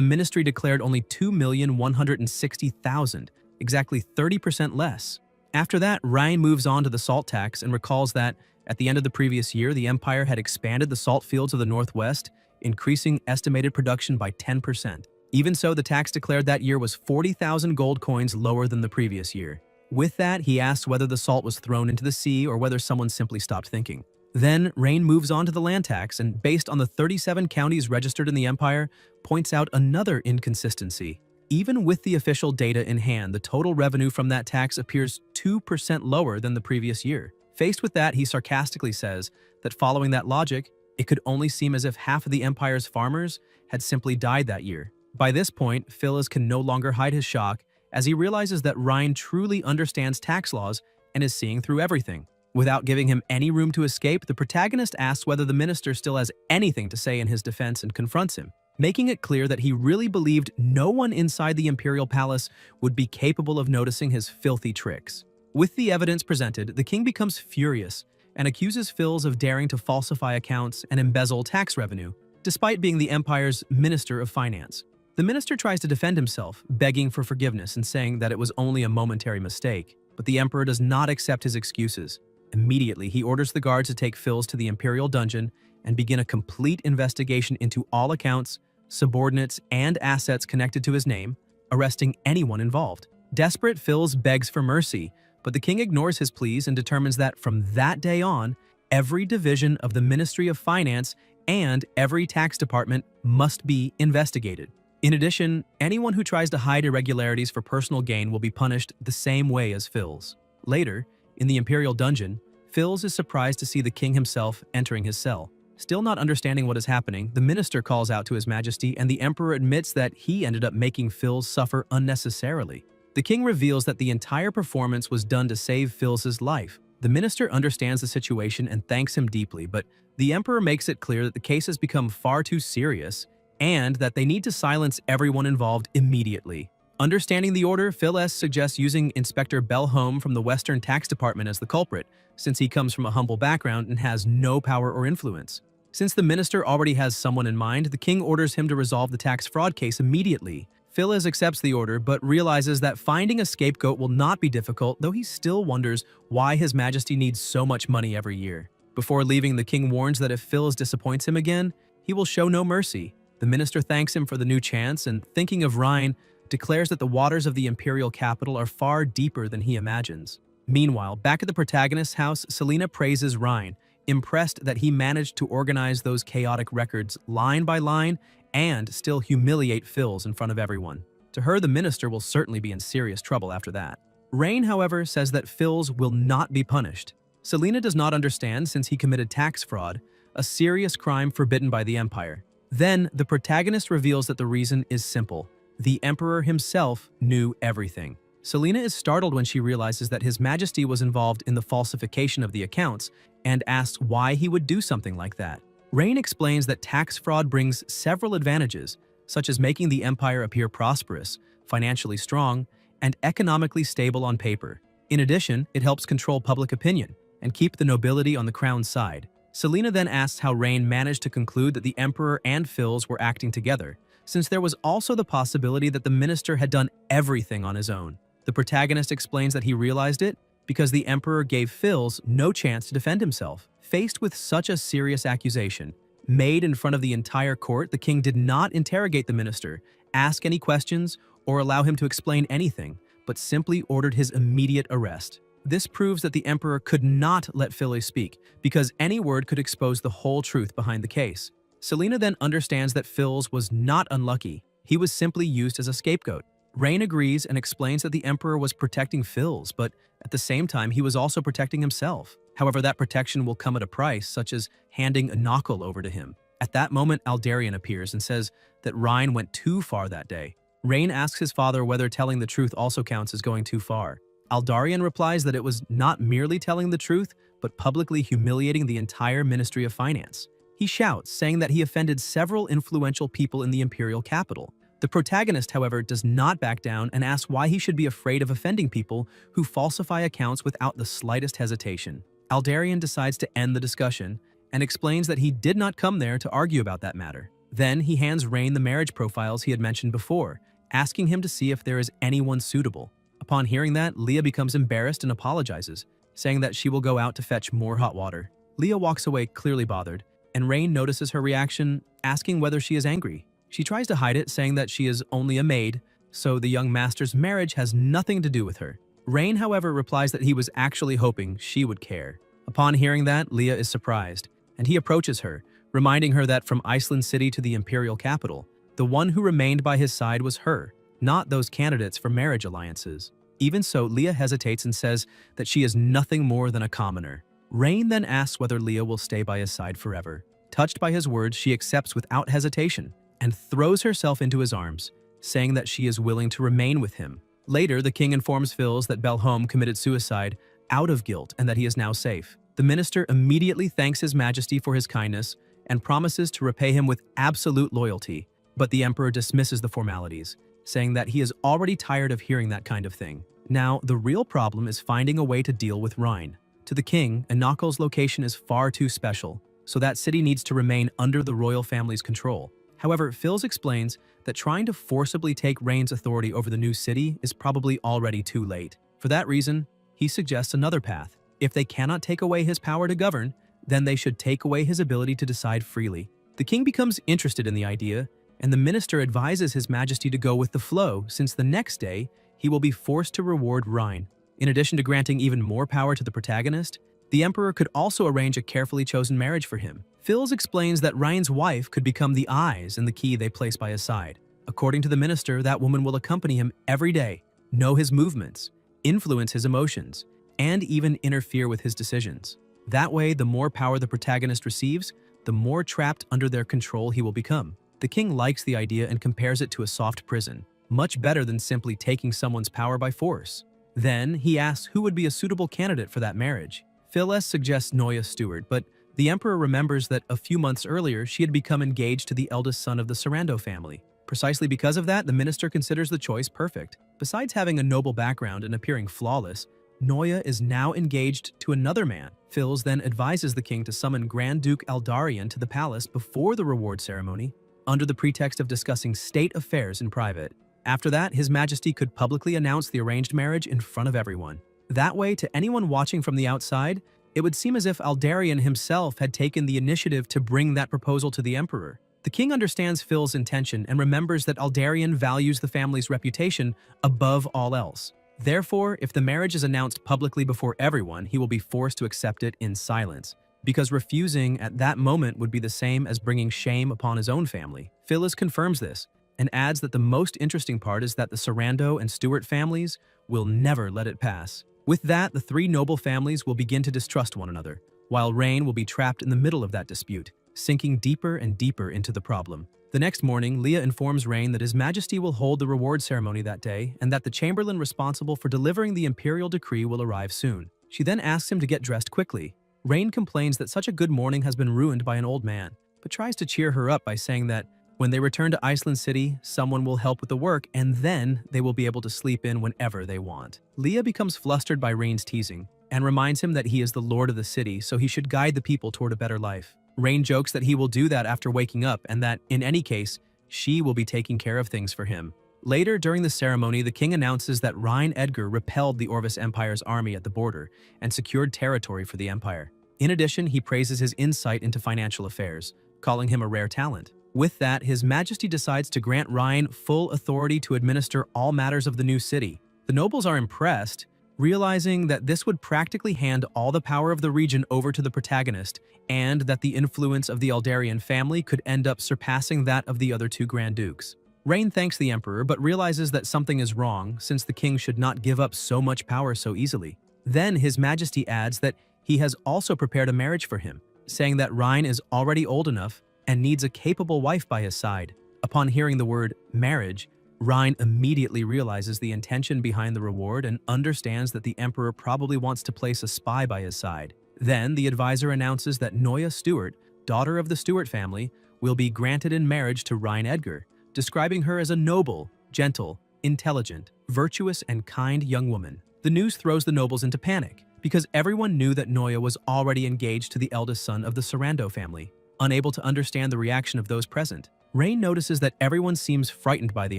ministry declared only 2,160,000, exactly 30% less. After that, Ryan moves on to the salt tax and recalls that, at the end of the previous year, the empire had expanded the salt fields of the northwest, increasing estimated production by 10%. Even so, the tax declared that year was 40,000 gold coins lower than the previous year. With that, he asks whether the salt was thrown into the sea or whether someone simply stopped thinking. Then, Rain moves on to the land tax and, based on the 37 counties registered in the empire, points out another inconsistency. Even with the official data in hand, the total revenue from that tax appears 2% lower than the previous year. Faced with that, he sarcastically says that following that logic, it could only seem as if half of the empire's farmers had simply died that year. By this point, Phyllis can no longer hide his shock as he realizes that Ryan truly understands tax laws and is seeing through everything. Without giving him any room to escape, the protagonist asks whether the minister still has anything to say in his defense and confronts him, making it clear that he really believed no one inside the imperial palace would be capable of noticing his filthy tricks. With the evidence presented, the king becomes furious and accuses Phils of daring to falsify accounts and embezzle tax revenue, despite being the empire's minister of finance. The minister tries to defend himself, begging for forgiveness and saying that it was only a momentary mistake, but the emperor does not accept his excuses. Immediately, he orders the guards to take Phils to the imperial dungeon and begin a complete investigation into all accounts, subordinates, and assets connected to his name, arresting anyone involved. Desperate, Phils begs for mercy, but the king ignores his pleas and determines that from that day on, every division of the Ministry of Finance and every tax department must be investigated. In addition, anyone who tries to hide irregularities for personal gain will be punished the same way as Phils. Later, in the imperial dungeon, Phils is surprised to see the king himself entering his cell. Still not understanding what is happening, the minister calls out to his majesty and the emperor admits that he ended up making Phils suffer unnecessarily. The king reveals that the entire performance was done to save Phil's life. The minister understands the situation and thanks him deeply, but the emperor makes it clear that the case has become far too serious and that they need to silence everyone involved immediately. Understanding the order, Phil suggests using Inspector Belholm from the Western Tax Department as the culprit, since he comes from a humble background and has no power or influence. Since the minister already has someone in mind, the king orders him to resolve the tax fraud case immediately. Phil accepts the order, but realizes that finding a scapegoat will not be difficult, though he still wonders why His Majesty needs so much money every year. Before leaving, the king warns that if Phil disappoints him again, he will show no mercy. The minister thanks him for the new chance and, thinking of Ryan, declares that the waters of the imperial capital are far deeper than he imagines. Meanwhile, back at the protagonist's house, Selena praises Ryan, impressed that he managed to organize those chaotic records line by line and still humiliate Phils in front of everyone. To her, the minister will certainly be in serious trouble after that. Rain, however, says that Phils will not be punished. Selena does not understand since he committed tax fraud, a serious crime forbidden by the Empire. Then, the protagonist reveals that the reason is simple. The Emperor himself knew everything. Selena is startled when she realizes that His Majesty was involved in the falsification of the accounts and asks why he would do something like that. Rain explains that tax fraud brings several advantages, such as making the empire appear prosperous, financially strong, and economically stable on paper. In addition, it helps control public opinion and keep the nobility on the crown's side. Selena then asks how Rain managed to conclude that the Emperor and Phils were acting together, since there was also the possibility that the minister had done everything on his own. The protagonist explains that he realized it because the Emperor gave Phils no chance to defend himself. Faced with such a serious accusation, made in front of the entire court, the king did not interrogate the minister, ask any questions, or allow him to explain anything, but simply ordered his immediate arrest. This proves that the Emperor could not let Philly speak, because any word could expose the whole truth behind the case. Selena then understands that Phils was not unlucky. He was simply used as a scapegoat. Rain agrees and explains that the Emperor was protecting Phils, but at the same time, he was also protecting himself. However, that protection will come at a price, such as handing a knuckle over to him. At that moment, Aldarian appears and says that Ryan went too far that day. Rain asks his father whether telling the truth also counts as going too far. Aldarian replies that it was not merely telling the truth, but publicly humiliating the entire Ministry of Finance. He shouts, saying that he offended several influential people in the imperial capital. The protagonist, however, does not back down and asks why he should be afraid of offending people who falsify accounts without the slightest hesitation. Aldarian decides to end the discussion and explains that he did not come there to argue about that matter. Then he hands Rain the marriage profiles he had mentioned before, asking him to see if there is anyone suitable. Upon hearing that, Leah becomes embarrassed and apologizes, saying that she will go out to fetch more hot water. Leah walks away clearly bothered, and Rain notices her reaction, asking whether she is angry. She tries to hide it, saying that she is only a maid, so the young master's marriage has nothing to do with her. Rain, however, replies that he was actually hoping she would care. Upon hearing that, Leah is surprised, and he approaches her, reminding her that from Iceland City to the imperial capital, the one who remained by his side was her, not those candidates for marriage alliances. Even so, Leah hesitates and says that she is nothing more than a commoner. Rain then asks whether Leah will stay by his side forever. Touched by his words, she accepts without hesitation and throws herself into his arms, saying that she is willing to remain with him. Later, the king informs Phils that Belhome committed suicide out of guilt and that he is now safe. The minister immediately thanks His Majesty for his kindness and promises to repay him with absolute loyalty, but the emperor dismisses the formalities, saying that he is already tired of hearing that kind of thing. Now, the real problem is finding a way to deal with Rhine. To the king, Anakal's location is far too special, so that city needs to remain under the royal family's control. However, Phils explains that trying to forcibly take Rain's authority over the new city is probably already too late. For that reason, he suggests another path. If they cannot take away his power to govern, then they should take away his ability to decide freely. The king becomes interested in the idea, and the minister advises His Majesty to go with the flow, since the next day, he will be forced to reward Rhine. In addition to granting even more power to the protagonist, the emperor could also arrange a carefully chosen marriage for him. Phils explains that Ryan's wife could become the eyes and the key they place by his side. According to the minister, that woman will accompany him every day, know his movements, influence his emotions, and even interfere with his decisions. That way, the more power the protagonist receives, the more trapped under their control he will become. The king likes the idea and compares it to a soft prison, much better than simply taking someone's power by force. Then, he asks who would be a suitable candidate for that marriage. Phyllis suggests Noya Stewart, but the emperor remembers that a few months earlier she had become engaged to the eldest son of the Sarando family. Precisely because of that, the minister considers the choice perfect. Besides having a noble background and appearing flawless, Noya is now engaged to another man. Phils then advises the king to summon Grand Duke Aldarian to the palace before the reward ceremony, under the pretext of discussing state affairs in private. After that, His Majesty could publicly announce the arranged marriage in front of everyone. That way, to anyone watching from the outside, it would seem as if Aldarian himself had taken the initiative to bring that proposal to the emperor. The king understands Phil's intention and remembers that Aldarian values the family's reputation above all else. Therefore, if the marriage is announced publicly before everyone, he will be forced to accept it in silence, because refusing at that moment would be the same as bringing shame upon his own family. Phyllis confirms this, and adds that the most interesting part is that the Sarando and Stewart families will never let it pass. With that, the three noble families will begin to distrust one another, while Rain will be trapped in the middle of that dispute, sinking deeper and deeper into the problem. The next morning, Leah informs Rain that His Majesty will hold the reward ceremony that day and that the Chamberlain responsible for delivering the imperial decree will arrive soon. She then asks him to get dressed quickly. Rain complains that such a good morning has been ruined by an old man, but tries to cheer her up by saying that when they return to Iceland City, someone will help with the work and then they will be able to sleep in whenever they want. Leah becomes flustered by Rain's teasing and reminds him that he is the lord of the city, so he should guide the people toward a better life. Rain jokes that he will do that after waking up and that, in any case, she will be taking care of things for him. Later, during the ceremony, the king announces that Rhine Edgar repelled the Orvis Empire's army at the border and secured territory for the empire. In addition, he praises his insight into financial affairs, calling him a rare talent. With that, His Majesty decides to grant Rhine full authority to administer all matters of the new city. The nobles are impressed, realizing that this would practically hand all the power of the region over to the protagonist, and that the influence of the Aldarian family could end up surpassing that of the other two Grand Dukes. Rain thanks the Emperor, but realizes that something is wrong, since the king should not give up so much power so easily. Then His Majesty adds that he has also prepared a marriage for him, saying that Rhine is already old enough and needs a capable wife by his side. Upon hearing the word marriage, Rhine immediately realizes the intention behind the reward and understands that the Emperor probably wants to place a spy by his side. Then the advisor announces that Noya Stewart, daughter of the Stewart family, will be granted in marriage to Rhine Edgar, describing her as a noble, gentle, intelligent, virtuous, and kind young woman. The news throws the nobles into panic, because everyone knew that Noya was already engaged to the eldest son of the Sarando family. Unable to understand the reaction of those present, Rain notices that everyone seems frightened by the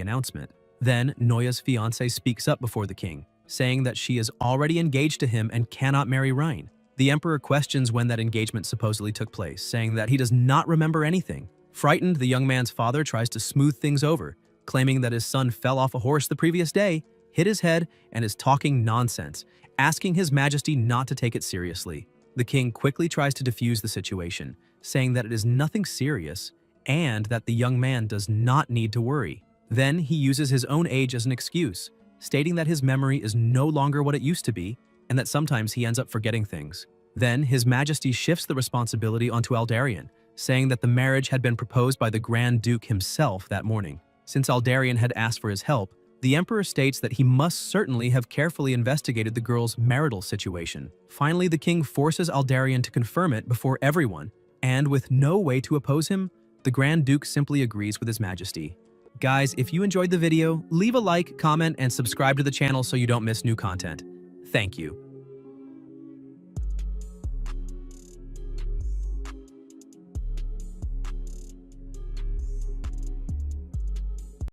announcement. Then, Noya's fiancé speaks up before the king, saying that she is already engaged to him and cannot marry Rhine. The Emperor questions when that engagement supposedly took place, saying that he does not remember anything. Frightened, the young man's father tries to smooth things over, claiming that his son fell off a horse the previous day, hit his head, and is talking nonsense, asking His Majesty not to take it seriously. The king quickly tries to defuse the situation, saying that it is nothing serious and that the young man does not need to worry. Then he uses his own age as an excuse, stating that his memory is no longer what it used to be and that sometimes he ends up forgetting things. Then His Majesty shifts the responsibility onto Aldarian, saying that the marriage had been proposed by the Grand Duke himself that morning. Since Aldarian had asked for his help, the Emperor states that he must certainly have carefully investigated the girl's marital situation. Finally, the king forces Aldarian to confirm it before everyone, and with no way to oppose him, the Grand Duke simply agrees with His Majesty. Guys, if you enjoyed the video, leave a like, comment, and subscribe to the channel so you don't miss new content. Thank you.